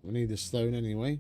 We need the stone anyway.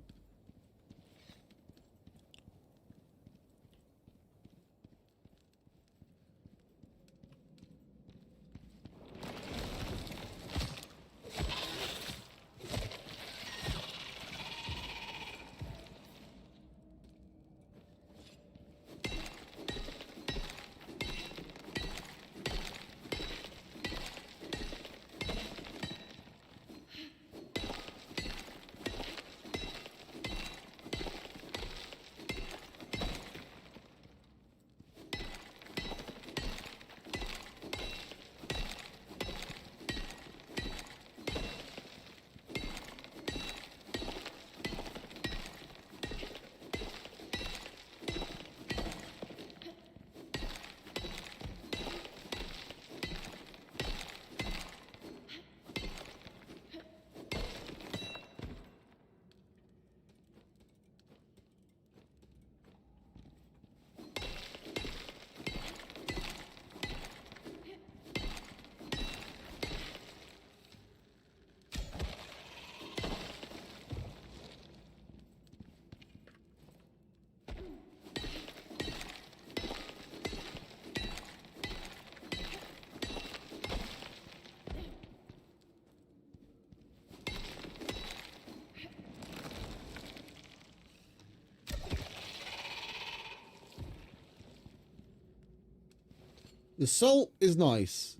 The salt is nice,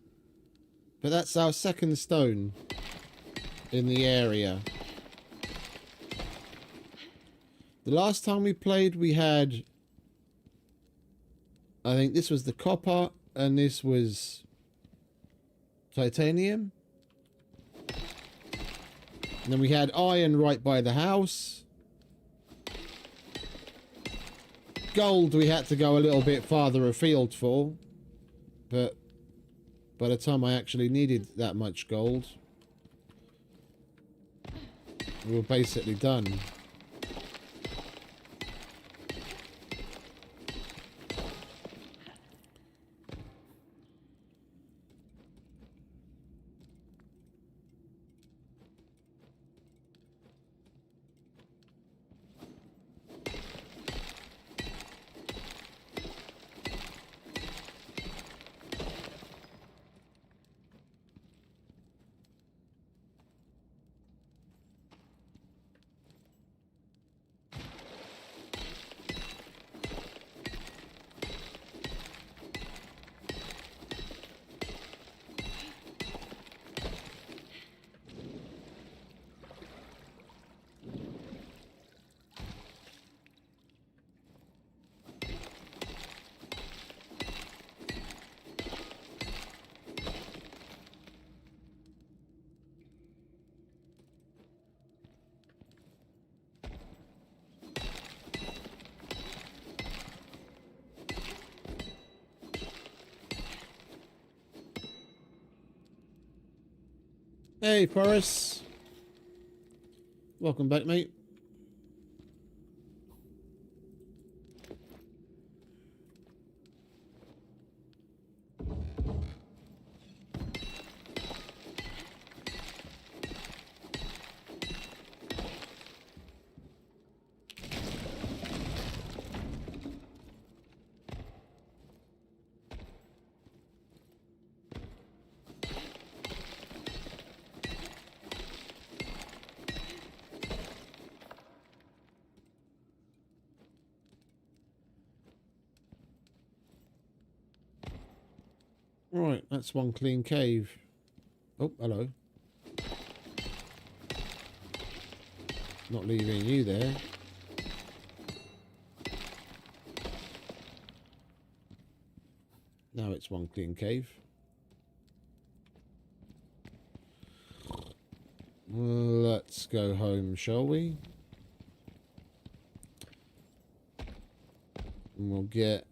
but that's our second stone in the area. The last time we played, we had, I think this was the copper and this was titanium. And then we had iron right by the house. Gold we had to go a little bit farther afield for. But by the time I actually needed that much gold, we were basically done. Hey, Forrest. Welcome back, mate. Right, that's one clean cave. Oh, hello. Not leaving you there. Now it's one clean cave. Let's go home, shall we? And we'll get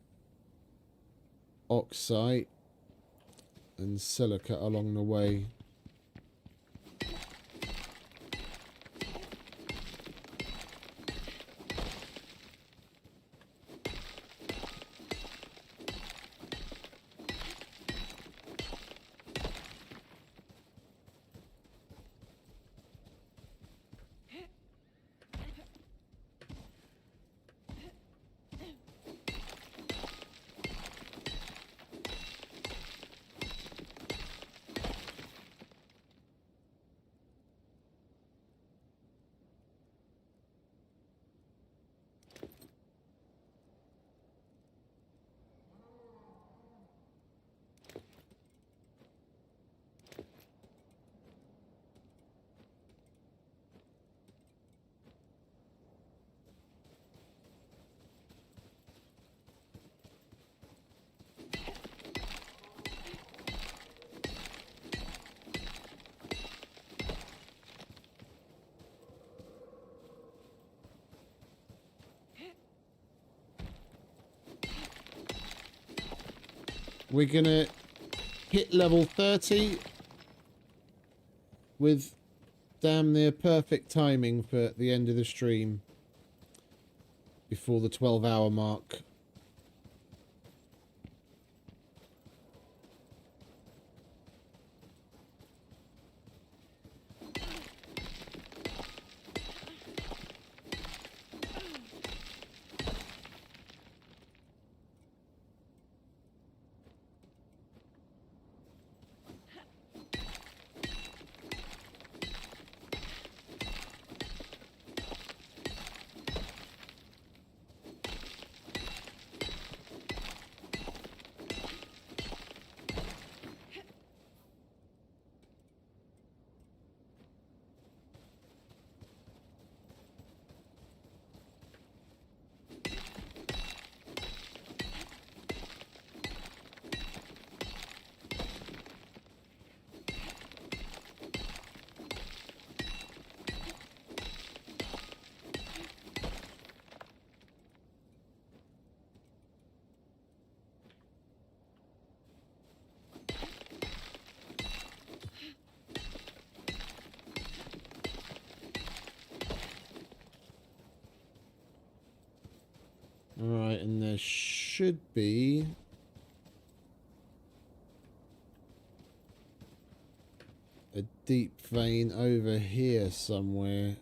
oxide and silica along the way. we're gonna hit level 30 with damn near perfect timing for the end of the stream before the 12-hour mark. Alright, and there should be a deep vein over here somewhere.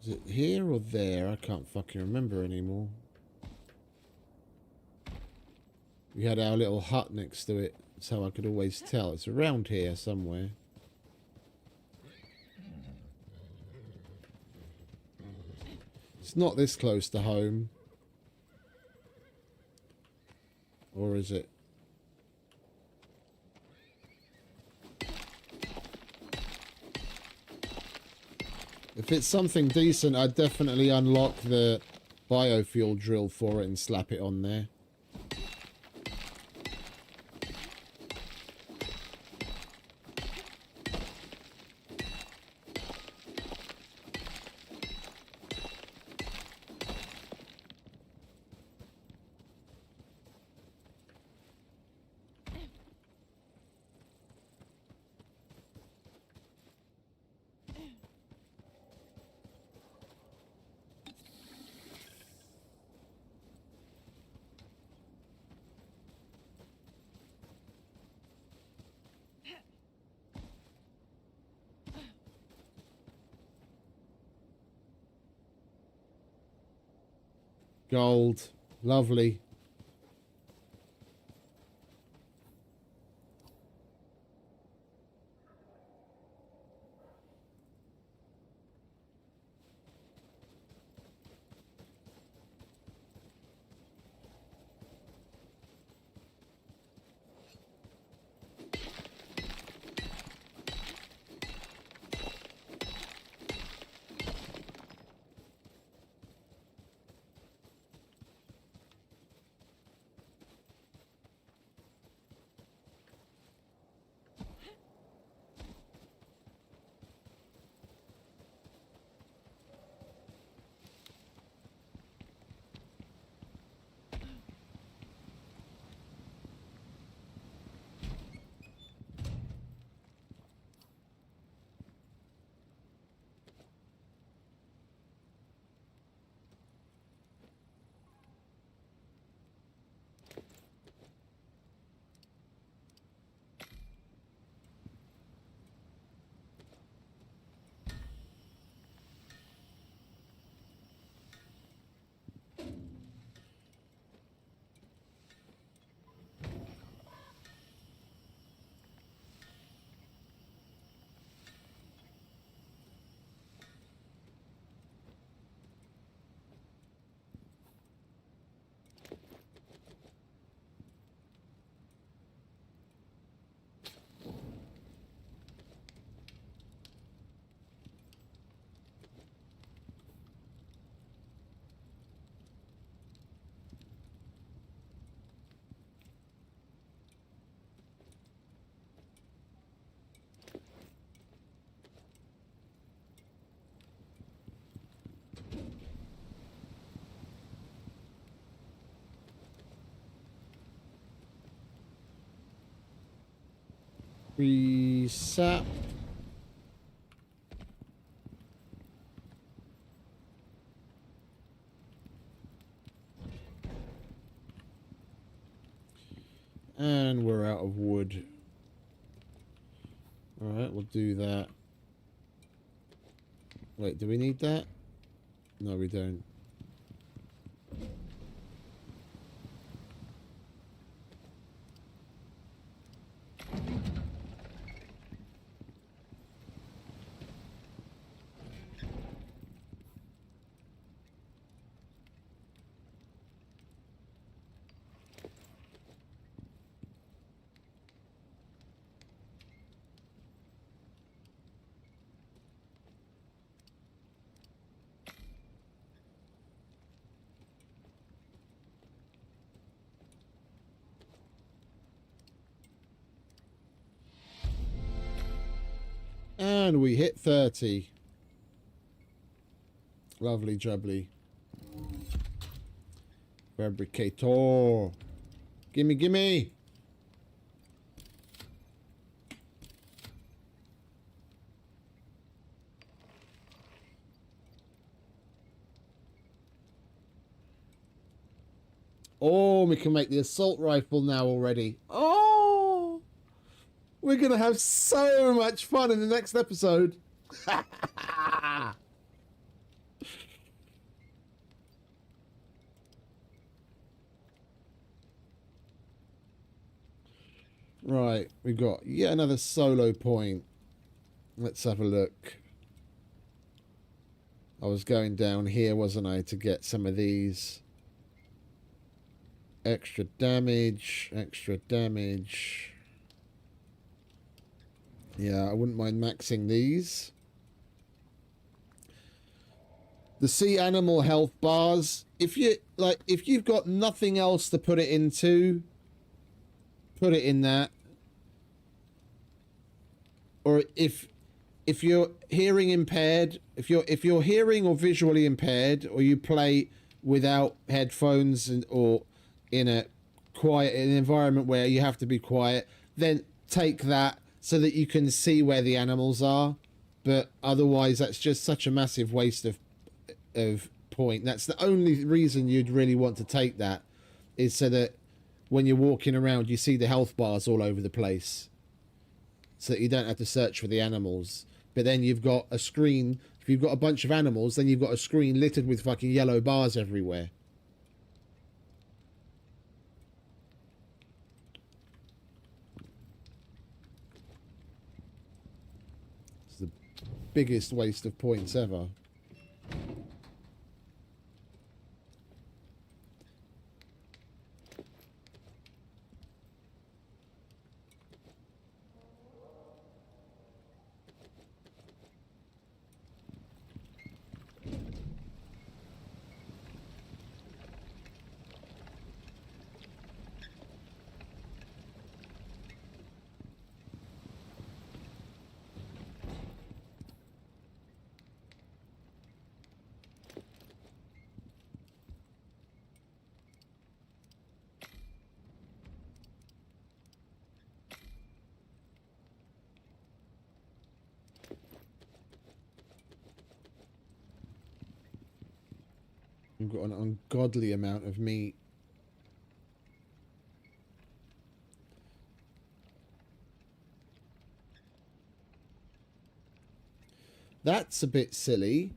Is it here or there? I can't fucking remember anymore. We had our little hut next to it. That's how I could always tell. It's around here somewhere. It's not this close to home. Or is it? If it's something decent, I'd definitely unlock the biofuel drill for it and slap it on there. Gold. Lovely. Reset. And we're out of wood. Alright, we'll do that. Wait, do we need that? No, we don't. And we hit 30. Lovely jubbly. Fabricator. Gimme, gimme. Oh, we can make the assault rifle now already. Oh, we're going to have so much fun in the next episode. Right, we've got yet another solo point. Let's have a look. I was going down here, wasn't I, to get some of these. Extra damage, extra damage. Yeah, I wouldn't mind maxing these. The sea animal health bars. If you've got nothing else to put it into, put it in that. Or if you're hearing impaired, if you're hearing or visually impaired, or you play without headphones or in an environment where you have to be quiet, then take that so that you can see where the animals are. But otherwise, that's just such a massive waste of point. That's the only reason you'd really want to take that, is so that when you're walking around, you see the health bars all over the place, so that you don't have to search for the animals. But then you've got a screen. If you've got a bunch of animals, then you've got a screen littered with fucking yellow bars everywhere. It's the biggest waste of points ever. I've got an ungodly amount of meat. That's a bit silly.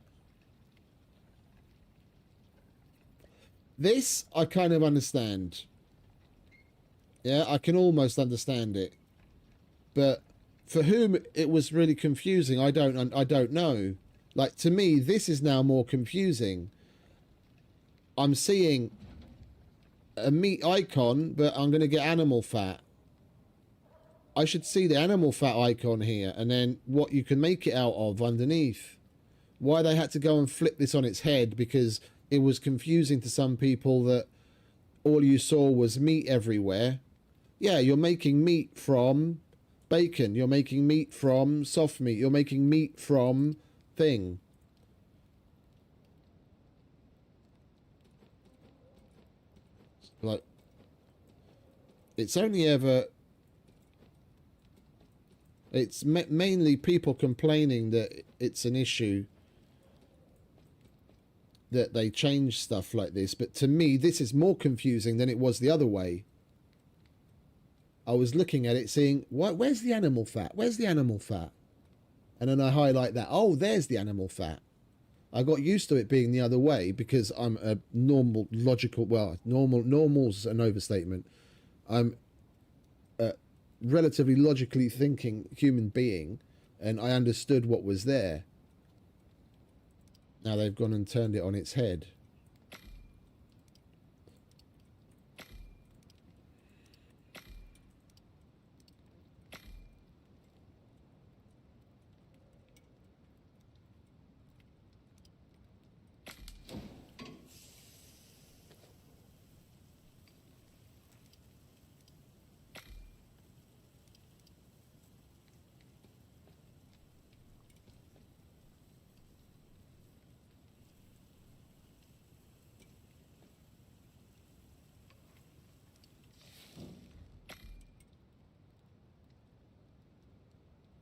This, I kind of understand. Yeah, I can almost understand it. But for whom it was really confusing, I don't know. Like, to me, this is now more confusing. I'm seeing a meat icon, but I'm going to get animal fat. I should see the animal fat icon here, and then what you can make it out of underneath. Why they had to go and flip this on its head, because it was confusing to some people that all you saw was meat everywhere. Yeah, you're making meat from bacon. You're making meat from soft meat. You're making meat from thing. Like, it's only ever It's mainly people complaining that it's an issue that they change stuff like this. But to me, this is more confusing than it was the other way. I was looking at it saying, where's the animal fat? Where's the animal fat? And then I highlight that. Oh, there's the animal fat. I got used to it being the other way because I'm a normal, logical, well, normal's an overstatement. I'm a relatively logically thinking human being, and I understood what was there. Now they've gone and turned it on its head.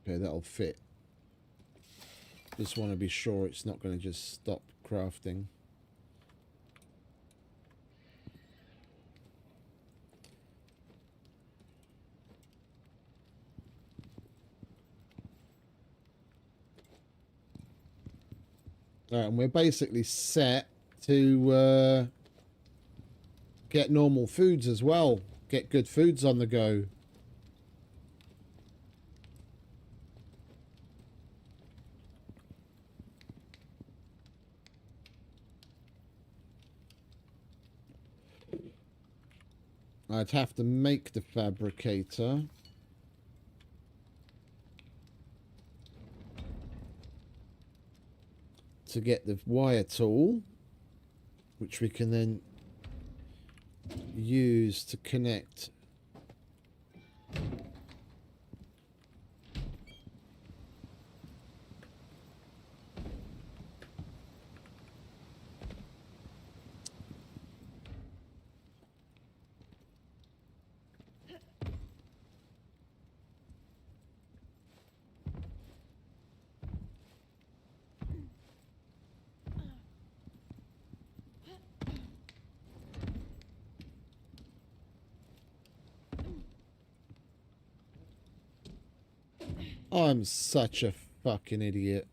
Okay, that'll fit. Just want to be sure it's not going to just stop crafting. Alright, and we're basically set to get normal foods as well. Get good foods on the go. I'd have to make the fabricator. To get the wire tool, which we can then use to connect I'm such a fucking idiot.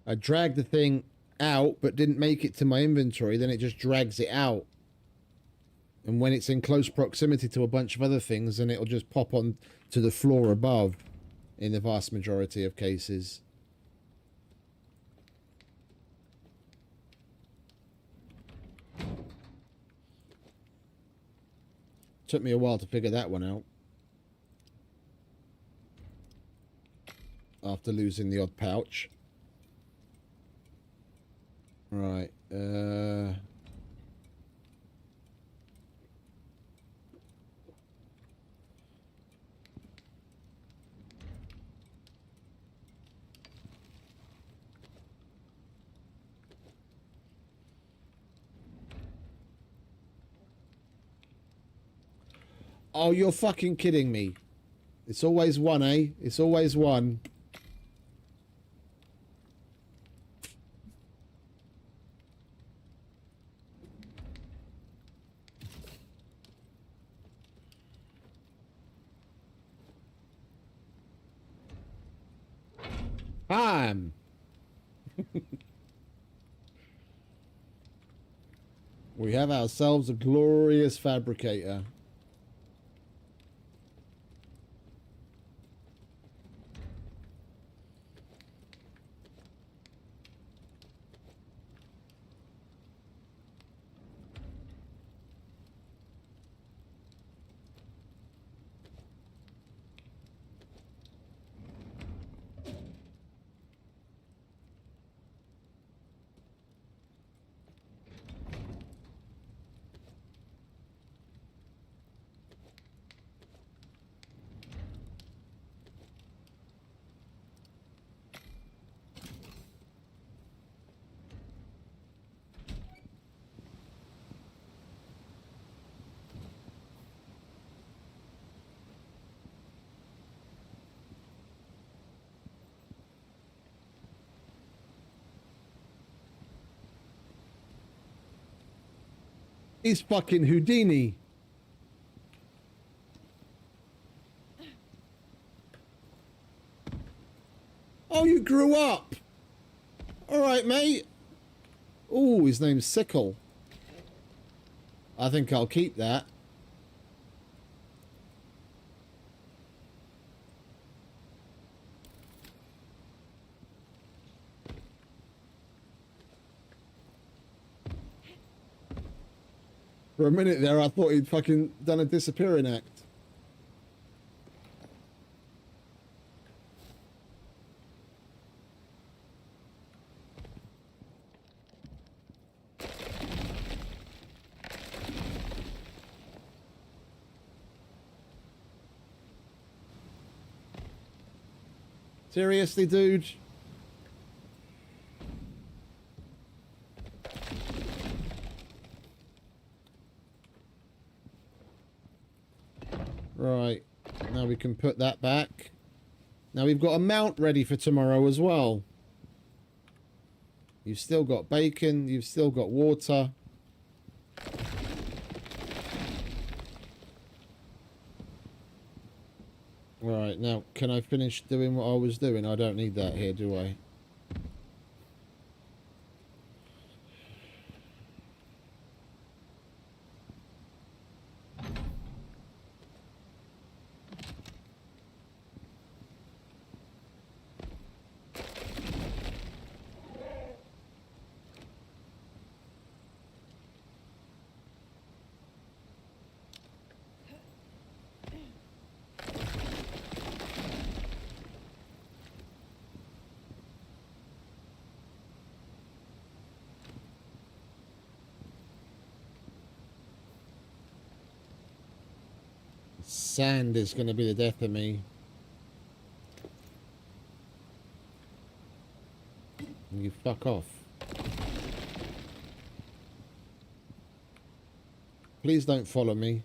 I dragged the thing out, but didn't make it to my inventory. Then it just drags it out. And when it's in close proximity to a bunch of other things, then it'll just pop on to the floor above in the vast majority of cases. Took me a while to figure that one out. After losing the odd pouch. Right, oh, you're fucking kidding me. It's always one, eh? It's always one. Bam! We have ourselves a glorious fabricator. He's fucking Houdini. Oh, you grew up. All right, mate. Oh, his name's Sickle. I think I'll keep that. For a minute there, I thought he'd fucking done a disappearing act. Seriously, dude? Right. Now we can put that back. Now we've got a mount ready for tomorrow as well. You've still got bacon. You've still got water. Right, now, can I finish doing what I was doing? I don't need that here, do I? Sand is going to be the death of me. You fuck off. Please don't follow me.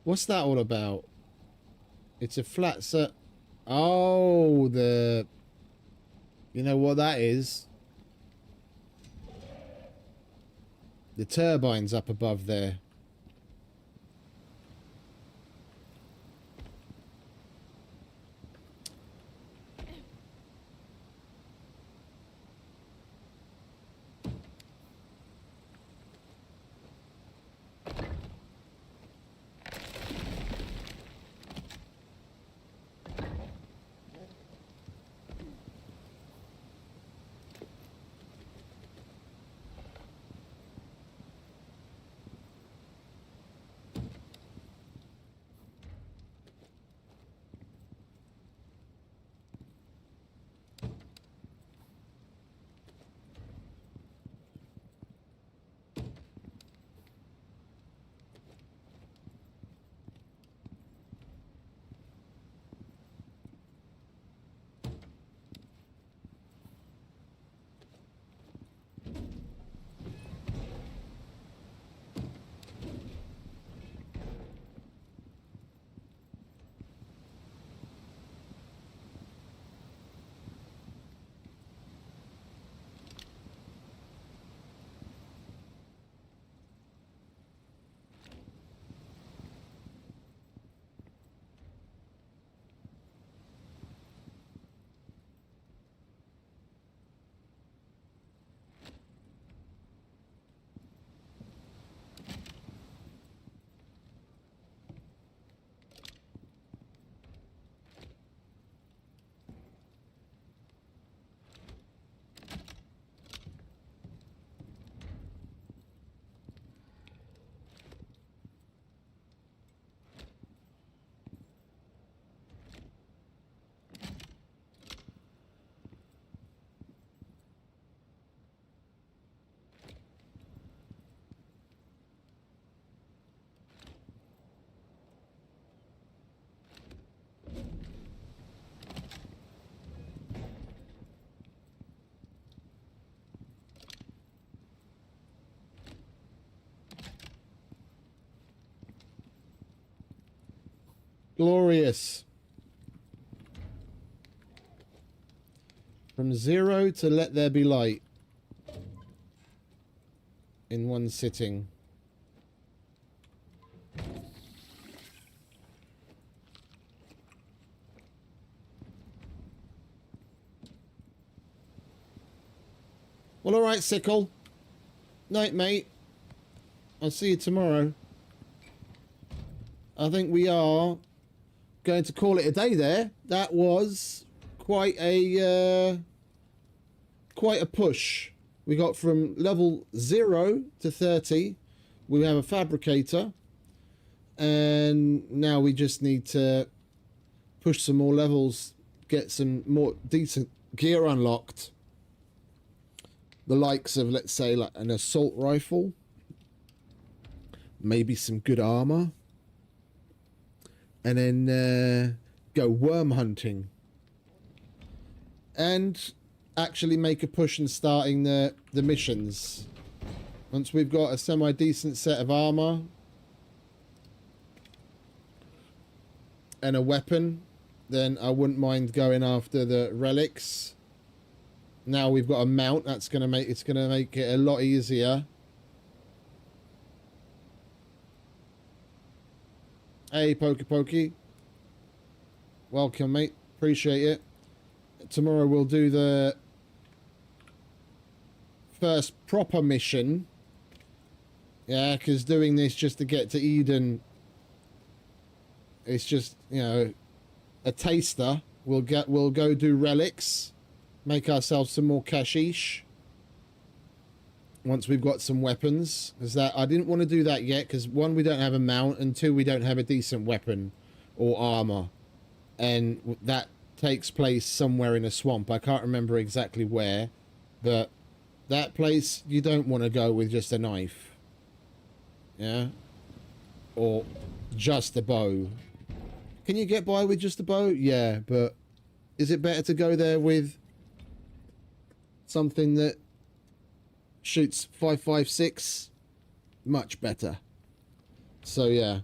What's that all about? It's a flat set. Oh, the... You know what that is? The turbine's up above there. Glorious. From 0 to let there be light. In one sitting. Well, all right, Sickle. Night, mate. I'll see you tomorrow. I think we are going to call it a day there. That was quite a push. We got from level 0 to 30. We have a fabricator. And now we just need to push some more levels, get some more decent gear unlocked. The likes of, let's say, like an assault rifle. Maybe some good armor. And then go worm hunting. And actually make a push in starting the missions. Once we've got a semi-decent set of armor. And a weapon. Then I wouldn't mind going after the relics. Now we've got a mount. That's gonna make it a lot easier. Hey, Pokey. Welcome, mate. Appreciate it. Tomorrow we'll do the first proper mission. Yeah, because doing this just to get to Eden, it's just, you know, a taster. We'll go do relics, make ourselves some more cashish. Once we've got some weapons, is that I didn't want to do that yet because 1, we don't have a mount, and 2, we don't have a decent weapon or armor, and that takes place somewhere in a swamp. I can't remember exactly where, but that place you don't want to go with just a knife, yeah, or just a bow. Can you get by with just a bow? Yeah, but is it better to go there with something that shoots 5.56? Much better. So yeah,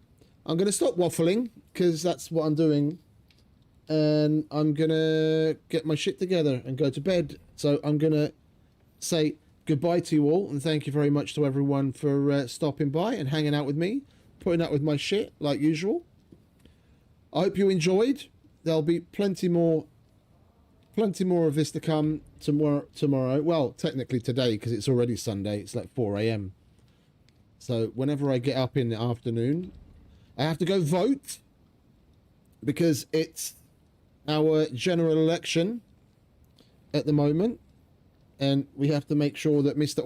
I'm gonna stop waffling because that's what I'm doing, and I'm gonna get my shit together and go to bed. So I'm gonna say goodbye to you all, and thank you very much to everyone for stopping by and hanging out with me, putting up with my shit like usual. I hope you enjoyed. There'll be plenty more of this to come tomorrow. Well, technically today, because it's already Sunday. It's like 4 a.m. So whenever I get up in the afternoon, I have to go vote because it's our general election at the moment, and we have to make sure that Mr.